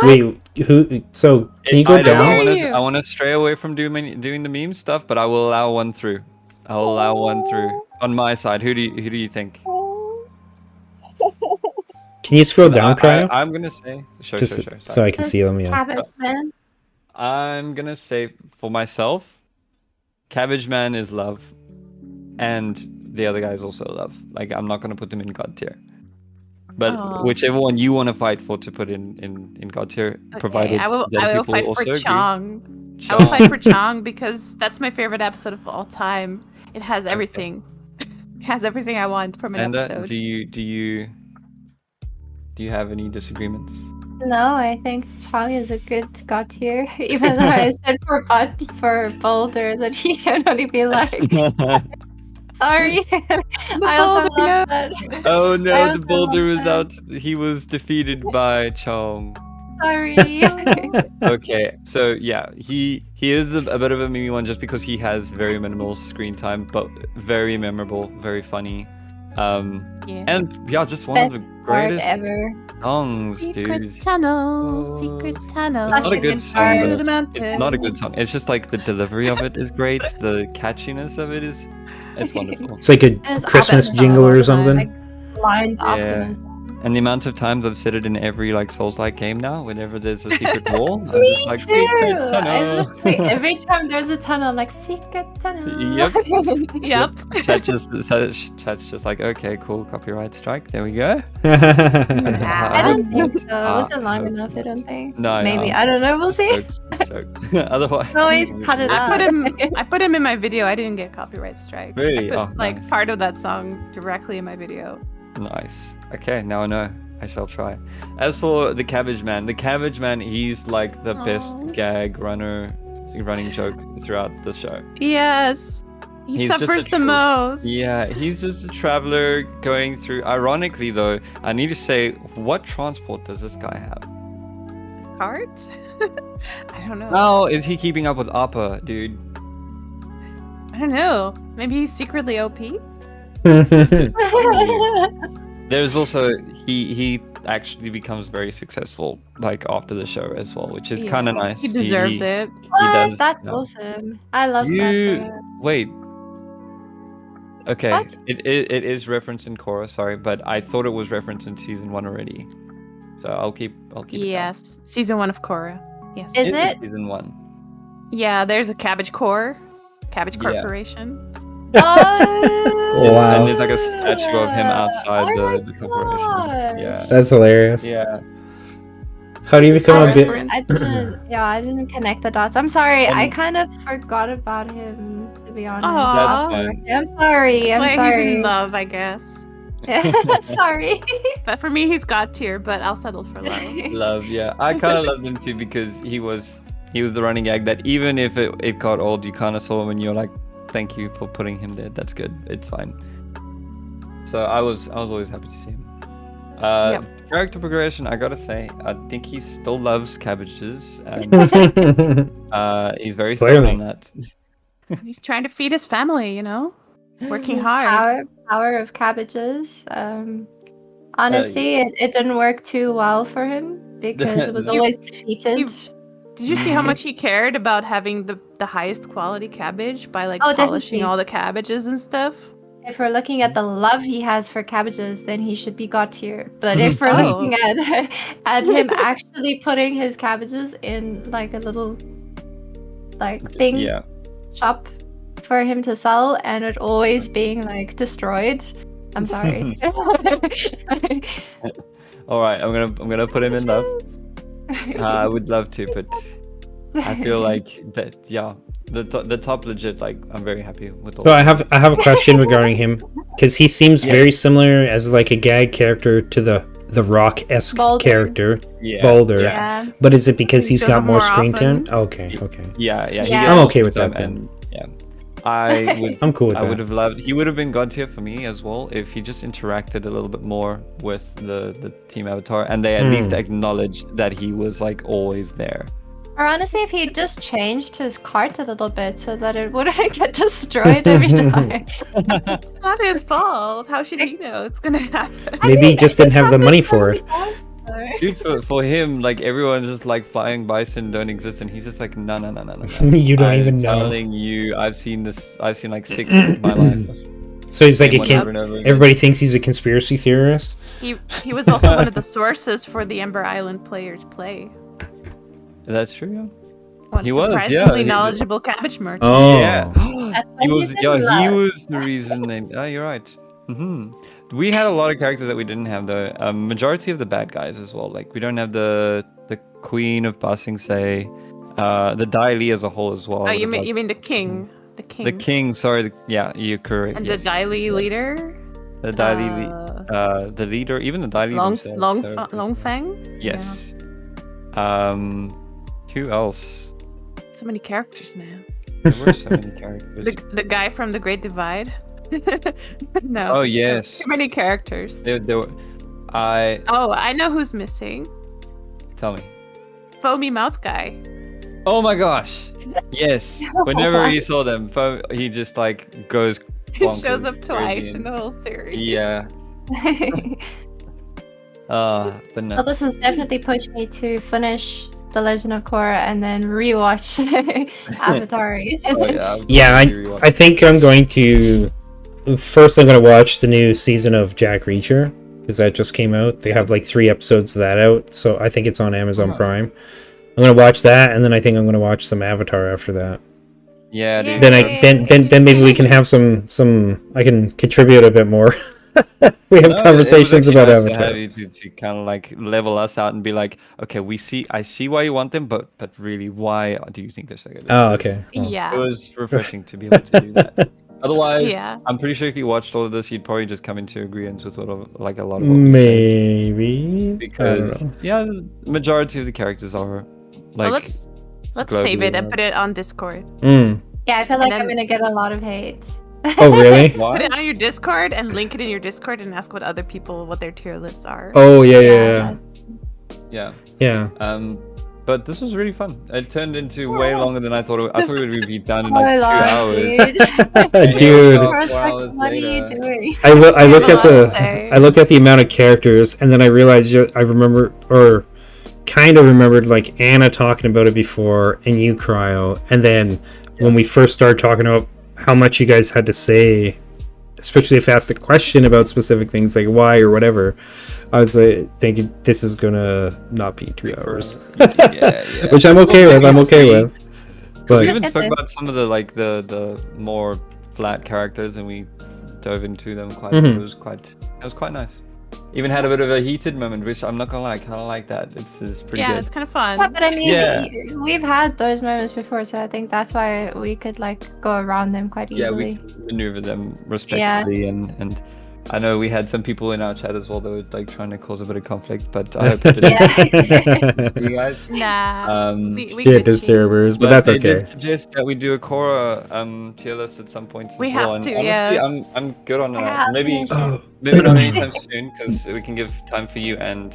Wait, who? So can you go down? I want to stray away from doing the meme stuff, but I will allow one through. I will allow one through on my side. Who do you think? Can you scroll down, Cryo? I'm gonna say sure. So I can see them. Yeah. Cabbage Man. I'm gonna say for myself, Cabbage Man is love, and the other guy is also love. Like I'm not gonna put them in God tier. But Aw. whichever one you want to fight for to put in God tier, provided I will that people fight also for agree. Chong. I will fight for Chong because that's my favorite episode of all time. It has everything. It has everything I want from an And episode. do you have any disagreements? No, I think Chong is a good God tier. Even though I said for Boulder that he can only be like. Sorry. I also love that. Oh I no, the also boulder love was that. out. He was defeated by Chong. Sorry. Okay, so yeah, he is a bit of a meme one just because he has very minimal screen time, but very memorable, very funny. Yeah. And yeah, just one Best of the part greatest ever. songs, Secret dude. tunnel, Oh. secret tunnel. It's not a Such a good good song. part. though. Through the mountains. It's not a good song. It's just like the delivery of it is great. The catchiness of it is, it's wonderful. It's like a It's Christmas optimism jingle all or the time, something. like blind Yeah. optimism. And the amount of times I've said it in every like Souls-like game now, whenever there's a secret wall, I'm just like secret I tunnel. literally, every time there's a tunnel, I'm like secret tunnel. Yep. Yep. Chat's just like, okay, cool, copyright strike. There we go. I don't think so. It wasn't long Jokes. enough. I don't think. No, Maybe. no. I don't know. We'll see. Jokes. Otherwise, Always cut it I out. put him in my video. I didn't get copyright strike. Really? I put Oh, like nice. part of that song directly in my video. Nice. Okay, now I know. I shall try. As for the Cabbage Man, he's like the best Aw. gag running joke throughout the show. Yes. He He's just a suffers the true- most. Yeah, he's just a traveler going through. Ironically, though, I need to say, what transport does this guy have? Cart? I don't know. Oh, is he keeping up with Appa, dude? I don't know. Maybe he's secretly OP? There's also he actually becomes very successful like after the show as well, which is Yeah. kind of nice. He deserves it. What? does, That's yeah. awesome. I love that. You For him. wait. Okay, What? it is referenced in Korra, sorry, but I thought it was referenced in season 1 already. So I'll keep it down. Yes. Season 1 of Korra. Yes. Is it? season 1? Yeah, there's a Cabbage Corp. Cabbage Yeah. Corporation. Oh. Wow. And there's like a statue of him outside Oh the my corporation. gosh. Yeah. That's hilarious. Yeah. How do you become a bit? I didn't connect the dots. I'm sorry. I And- kind of forgot about him, to be honest. Aw. That's fine. I'm sorry. That's I'm why sorry. he's in love, I guess. Sorry. But for me, he's God tier, but I'll settle for low. Love, yeah. I kind of loved him too because he was the running gag that even if it got old, you kind of saw him and you're like, thank you for putting him there. That's good. It's fine. So I was always happy to see him. Character progression, I gotta say, I think he still loves cabbages, and he's very stubborn on that. He's trying to feed his family, you know, working hard. Power of cabbages. Honestly, it didn't work too well for him because it was always defeated. Did you see how much he cared about having the highest quality cabbage by like Oh, polishing definitely. all the cabbages and stuff? If we're looking at the love he has for cabbages, then he should be God tier. But if we're looking at him actually putting his cabbages in like a little like thing shop for him to sell, and it always being like destroyed, I'm sorry. All right, I'm gonna put him in love. I would love to, but I feel like that. Yeah, the top legit. Like, I'm very happy with all. So I have a question regarding him because he seems very similar as like a gag character to the Rock-esque character, Boulder. Yeah. But is it because he's got more screen often. time? Okay. Yeah. I'm okay with that then. Yeah, I would. I'm cool with I that. would have loved. He would have been God tier for me as well if he just interacted a little bit more with the team avatar, and they at least acknowledged that he was like always there. Or honestly, if he just changed his cart a little bit so that it wouldn't get destroyed every time. It's not his fault. How should he know it's gonna happen? Maybe he just didn't have the money for it. Dude, for him, like everyone's just like flying bison don't exist, and he's just like, no. You don't even know. I'm telling you, I've seen like 6 in my life. So he's like Same one over and over again. everybody thinks he's a conspiracy theorist. He was also one of the sources for the Ember Island players' play. That's true. Yeah. One He was, surprisingly yeah. knowledgeable cabbage merchant. Oh. Yeah. That's why He was. he's in Yeah, he love. was the reason. You're right. We had a lot of characters that we didn't have though. Majority of the bad guys as well. Like we don't have the Queen of Passing Say, the Dai Li as a whole as well. Oh, you mean the king? The king. The king. Sorry. Yeah, you're correct. And yes. the Dai Li leader. The Dai Li, the leader, even the Dai Li themselves. Longfang. Yes. Who else? So many characters, man. There were so many characters. The guy from the Great Divide. No. Oh yes. Too many characters. There were. Oh, I know who's missing. Tell me. Foamy mouth guy. Oh my gosh. Yes. Whenever he saw them, he just like goes. He shows up bonkers, twice crazy, in the whole series. Yeah. But no. Well, this has definitely pushed me to finish The Legend of Korra and then rewatch Avatar. Oh, Yeah, I think I'm going to. First, I'm going to watch the new season of Jack Reacher because that just came out. They have like 3 episodes of that out, so I think it's on Amazon Prime. I'm going to watch that, and then I think I'm going to watch some Avatar after that. Yeah. Dude. Then maybe we can have some. I can contribute a bit more. We have conversations about Avatar. To kind of like level us out and be like, okay, I see why you want them, but really, why do you think they're so good? Oh, okay. Well. Yeah. It was refreshing to be able to do that. Otherwise, Yeah. I'm pretty sure if you watched all of this, you'd probably just come into agreement with a lot of what we say. Maybe Because the majority of the characters are like. Well, let's save it and globally put it on Discord. Yeah, I feel like And I'm then- gonna get a lot of hate. Oh, really? Put Why? it on your Discord and link it in your Discord and ask what other people what their tier lists are. Oh, yeah. Yeah. But this was really fun. It turned into way longer than I thought. I thought it would be done in like 2 hours. Dude. What are you doing? I looked at Say. I looked at the amount of characters, and then I realized I remember or kind of remembered like Anna talking about it before, and you, Cryo, and then when we first started talking about how much you guys had to say, especially if asked a question about specific things like why or whatever, I was like thinking this is gonna not be 2 hours, Yeah. which I'm okay with. I'm okay with. We But even Just spoke get about some of the more flat characters, and we dove into them quite. Mhm. It was quite nice. Even had a bit of a heated moment, which I'm not gonna lie, kind of like that. It's pretty Yeah, good. it's kind of fun. Yeah, but I mean, Yeah. we've had those moments before, so I think that's why we could like go around them quite Yeah, easily. we maneuver them respectfully and I know we had some people in our chat as well that were like trying to cause a bit of conflict, but I hope it didn't. You guys. Nah. We Shit Gucci. disturbers, but that's they okay. did suggest that we do a Korra tier list at some point as We well. have And to, honestly, yes. I'm good on I that. have Maybe finished it. maybe not anytime soon, because we can give time for you and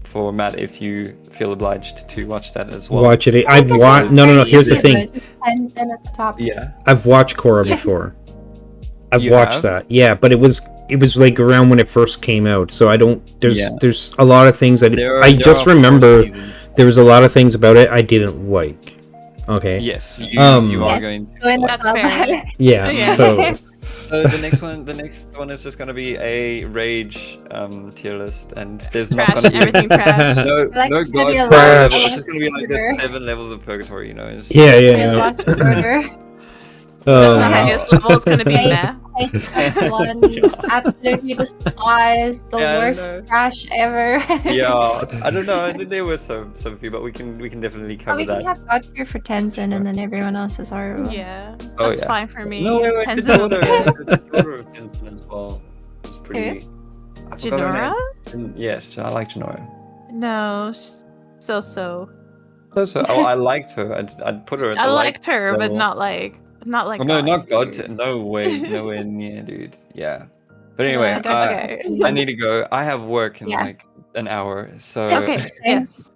for Matt if you feel obliged to watch that as well. Watch it. I I've guess watched. it's No. very Here's the easy, thing. but it just depends in at the top. Yeah. I've watched Korra before. I've You watched have? that. Yeah, but it was like around when it first came out. So I don't. Yeah. There's a lot of things that I There just are remember. 4 seasons. There was a lot of things about it I didn't like. Okay. Yes, you Yeah. are going to. Go in the That's top. fair. Yeah. Yeah. So The next one is just gonna be a rage tier list, and there's not Trash, gonna be everything trash. no Like, no it's gonna be a god lot level. of It's just gonna be like the murder. 7 levels of purgatory, you know. It's yeah. And watch murder. The Um, highest level is gonna be Right. meh. Hate this one. Absolutely despise the Yeah, I don't worst know. trash ever. yeah, I don't know. There were some few, but we can definitely Oh, cover we can that. have God tier for Tenzin, and then everyone else is horrible. Yeah. Oh, That's yeah. fine for me. No, wait, the Tenzin's good. daughter of Tenzin as well was pretty. I forgot her Jinora? name. Yes, I like Jinora. No. So. So I liked her. I'd put her at the I liked her, but level. not like Oh, no, not God. tier. No way. Nowhere near, dude. Yeah. But anyway, Okay. I need to go. I have work in Yeah. like an hour. So Okay. Yes.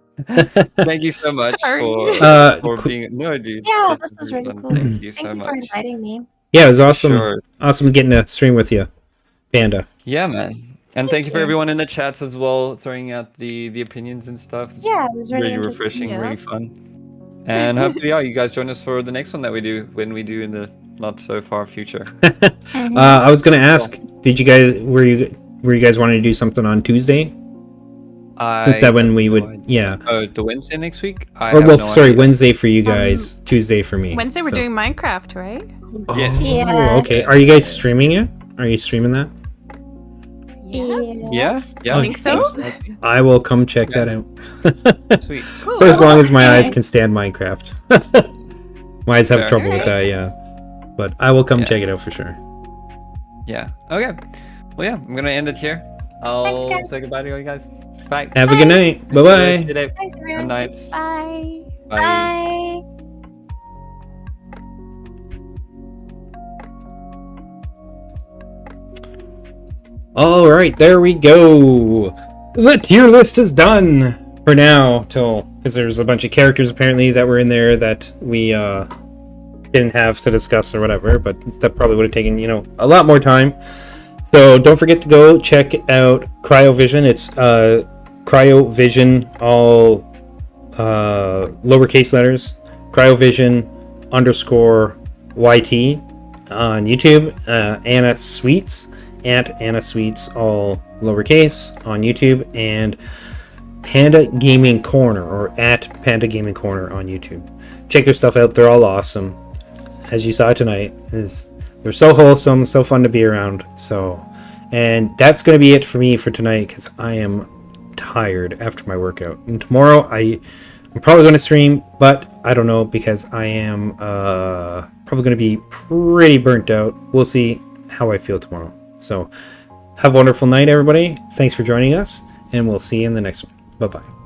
thank you so much Sorry. for being. No, dude. Yeah, this this was was really fun. cool. Thank you Thank so you for much. inviting me. yeah, it was awesome. Sure. Awesome getting to stream with you, Panda. Yeah, man. And thank you for you. everyone in the chats as well, throwing out the opinions and stuff. It's Yeah, it was really really interesting. refreshing, Yeah. really fun. And hopefully, yeah, you guys join us for the next one that we do when we do in the not so far future. I was gonna ask, did you guys were you guys wanting to do something on Tuesday? Since that when we would, yeah. Oh, the Wednesday next week? Or well, sorry, Wednesday for you Um, guys, Tuesday for me. Wednesday we're so. doing Minecraft, right? Yes. Oh, Yeah. okay. Are you guys streaming it? Are you streaming that? Yeah, yeah. I think so. I will come check that out. Sweet. Cool. For as long as my eyes Nice. can stand Minecraft. My eyes have Fair. trouble with that, yeah. But I will come Yeah. check it out for sure. Yeah. Okay. Well, yeah, I'm gonna end it here. I'll guys. say goodbye to you guys. Bye. Have a good night. Bye Enjoy the rest of bye. your day. Thanks, Good everyone. night. Bye. Bye. Bye. All right, there we go. The tier list is done for now, because there's a bunch of characters apparently that were in there that we didn't have to discuss or whatever, but that probably would have taken a lot more time. So don't forget to go check out Cryovision. It's Cryovision, all lowercase letters. Cryovision_YT on YouTube. Anna Sweets. At Anna Sweets, all lowercase, on YouTube, and Panda Gaming Corner, or at Panda Gaming Corner on YouTube. Check their stuff out; they're all awesome. As you saw tonight, they're so wholesome, so fun to be around. So, and that's going to be it for me for tonight because I am tired after my workout. And tomorrow, I'm probably going to stream, but I don't know because I am probably going to be pretty burnt out. We'll see how I feel tomorrow. So, have a wonderful night, everybody. Thanks for joining us, and we'll see you in the next one. Bye-bye.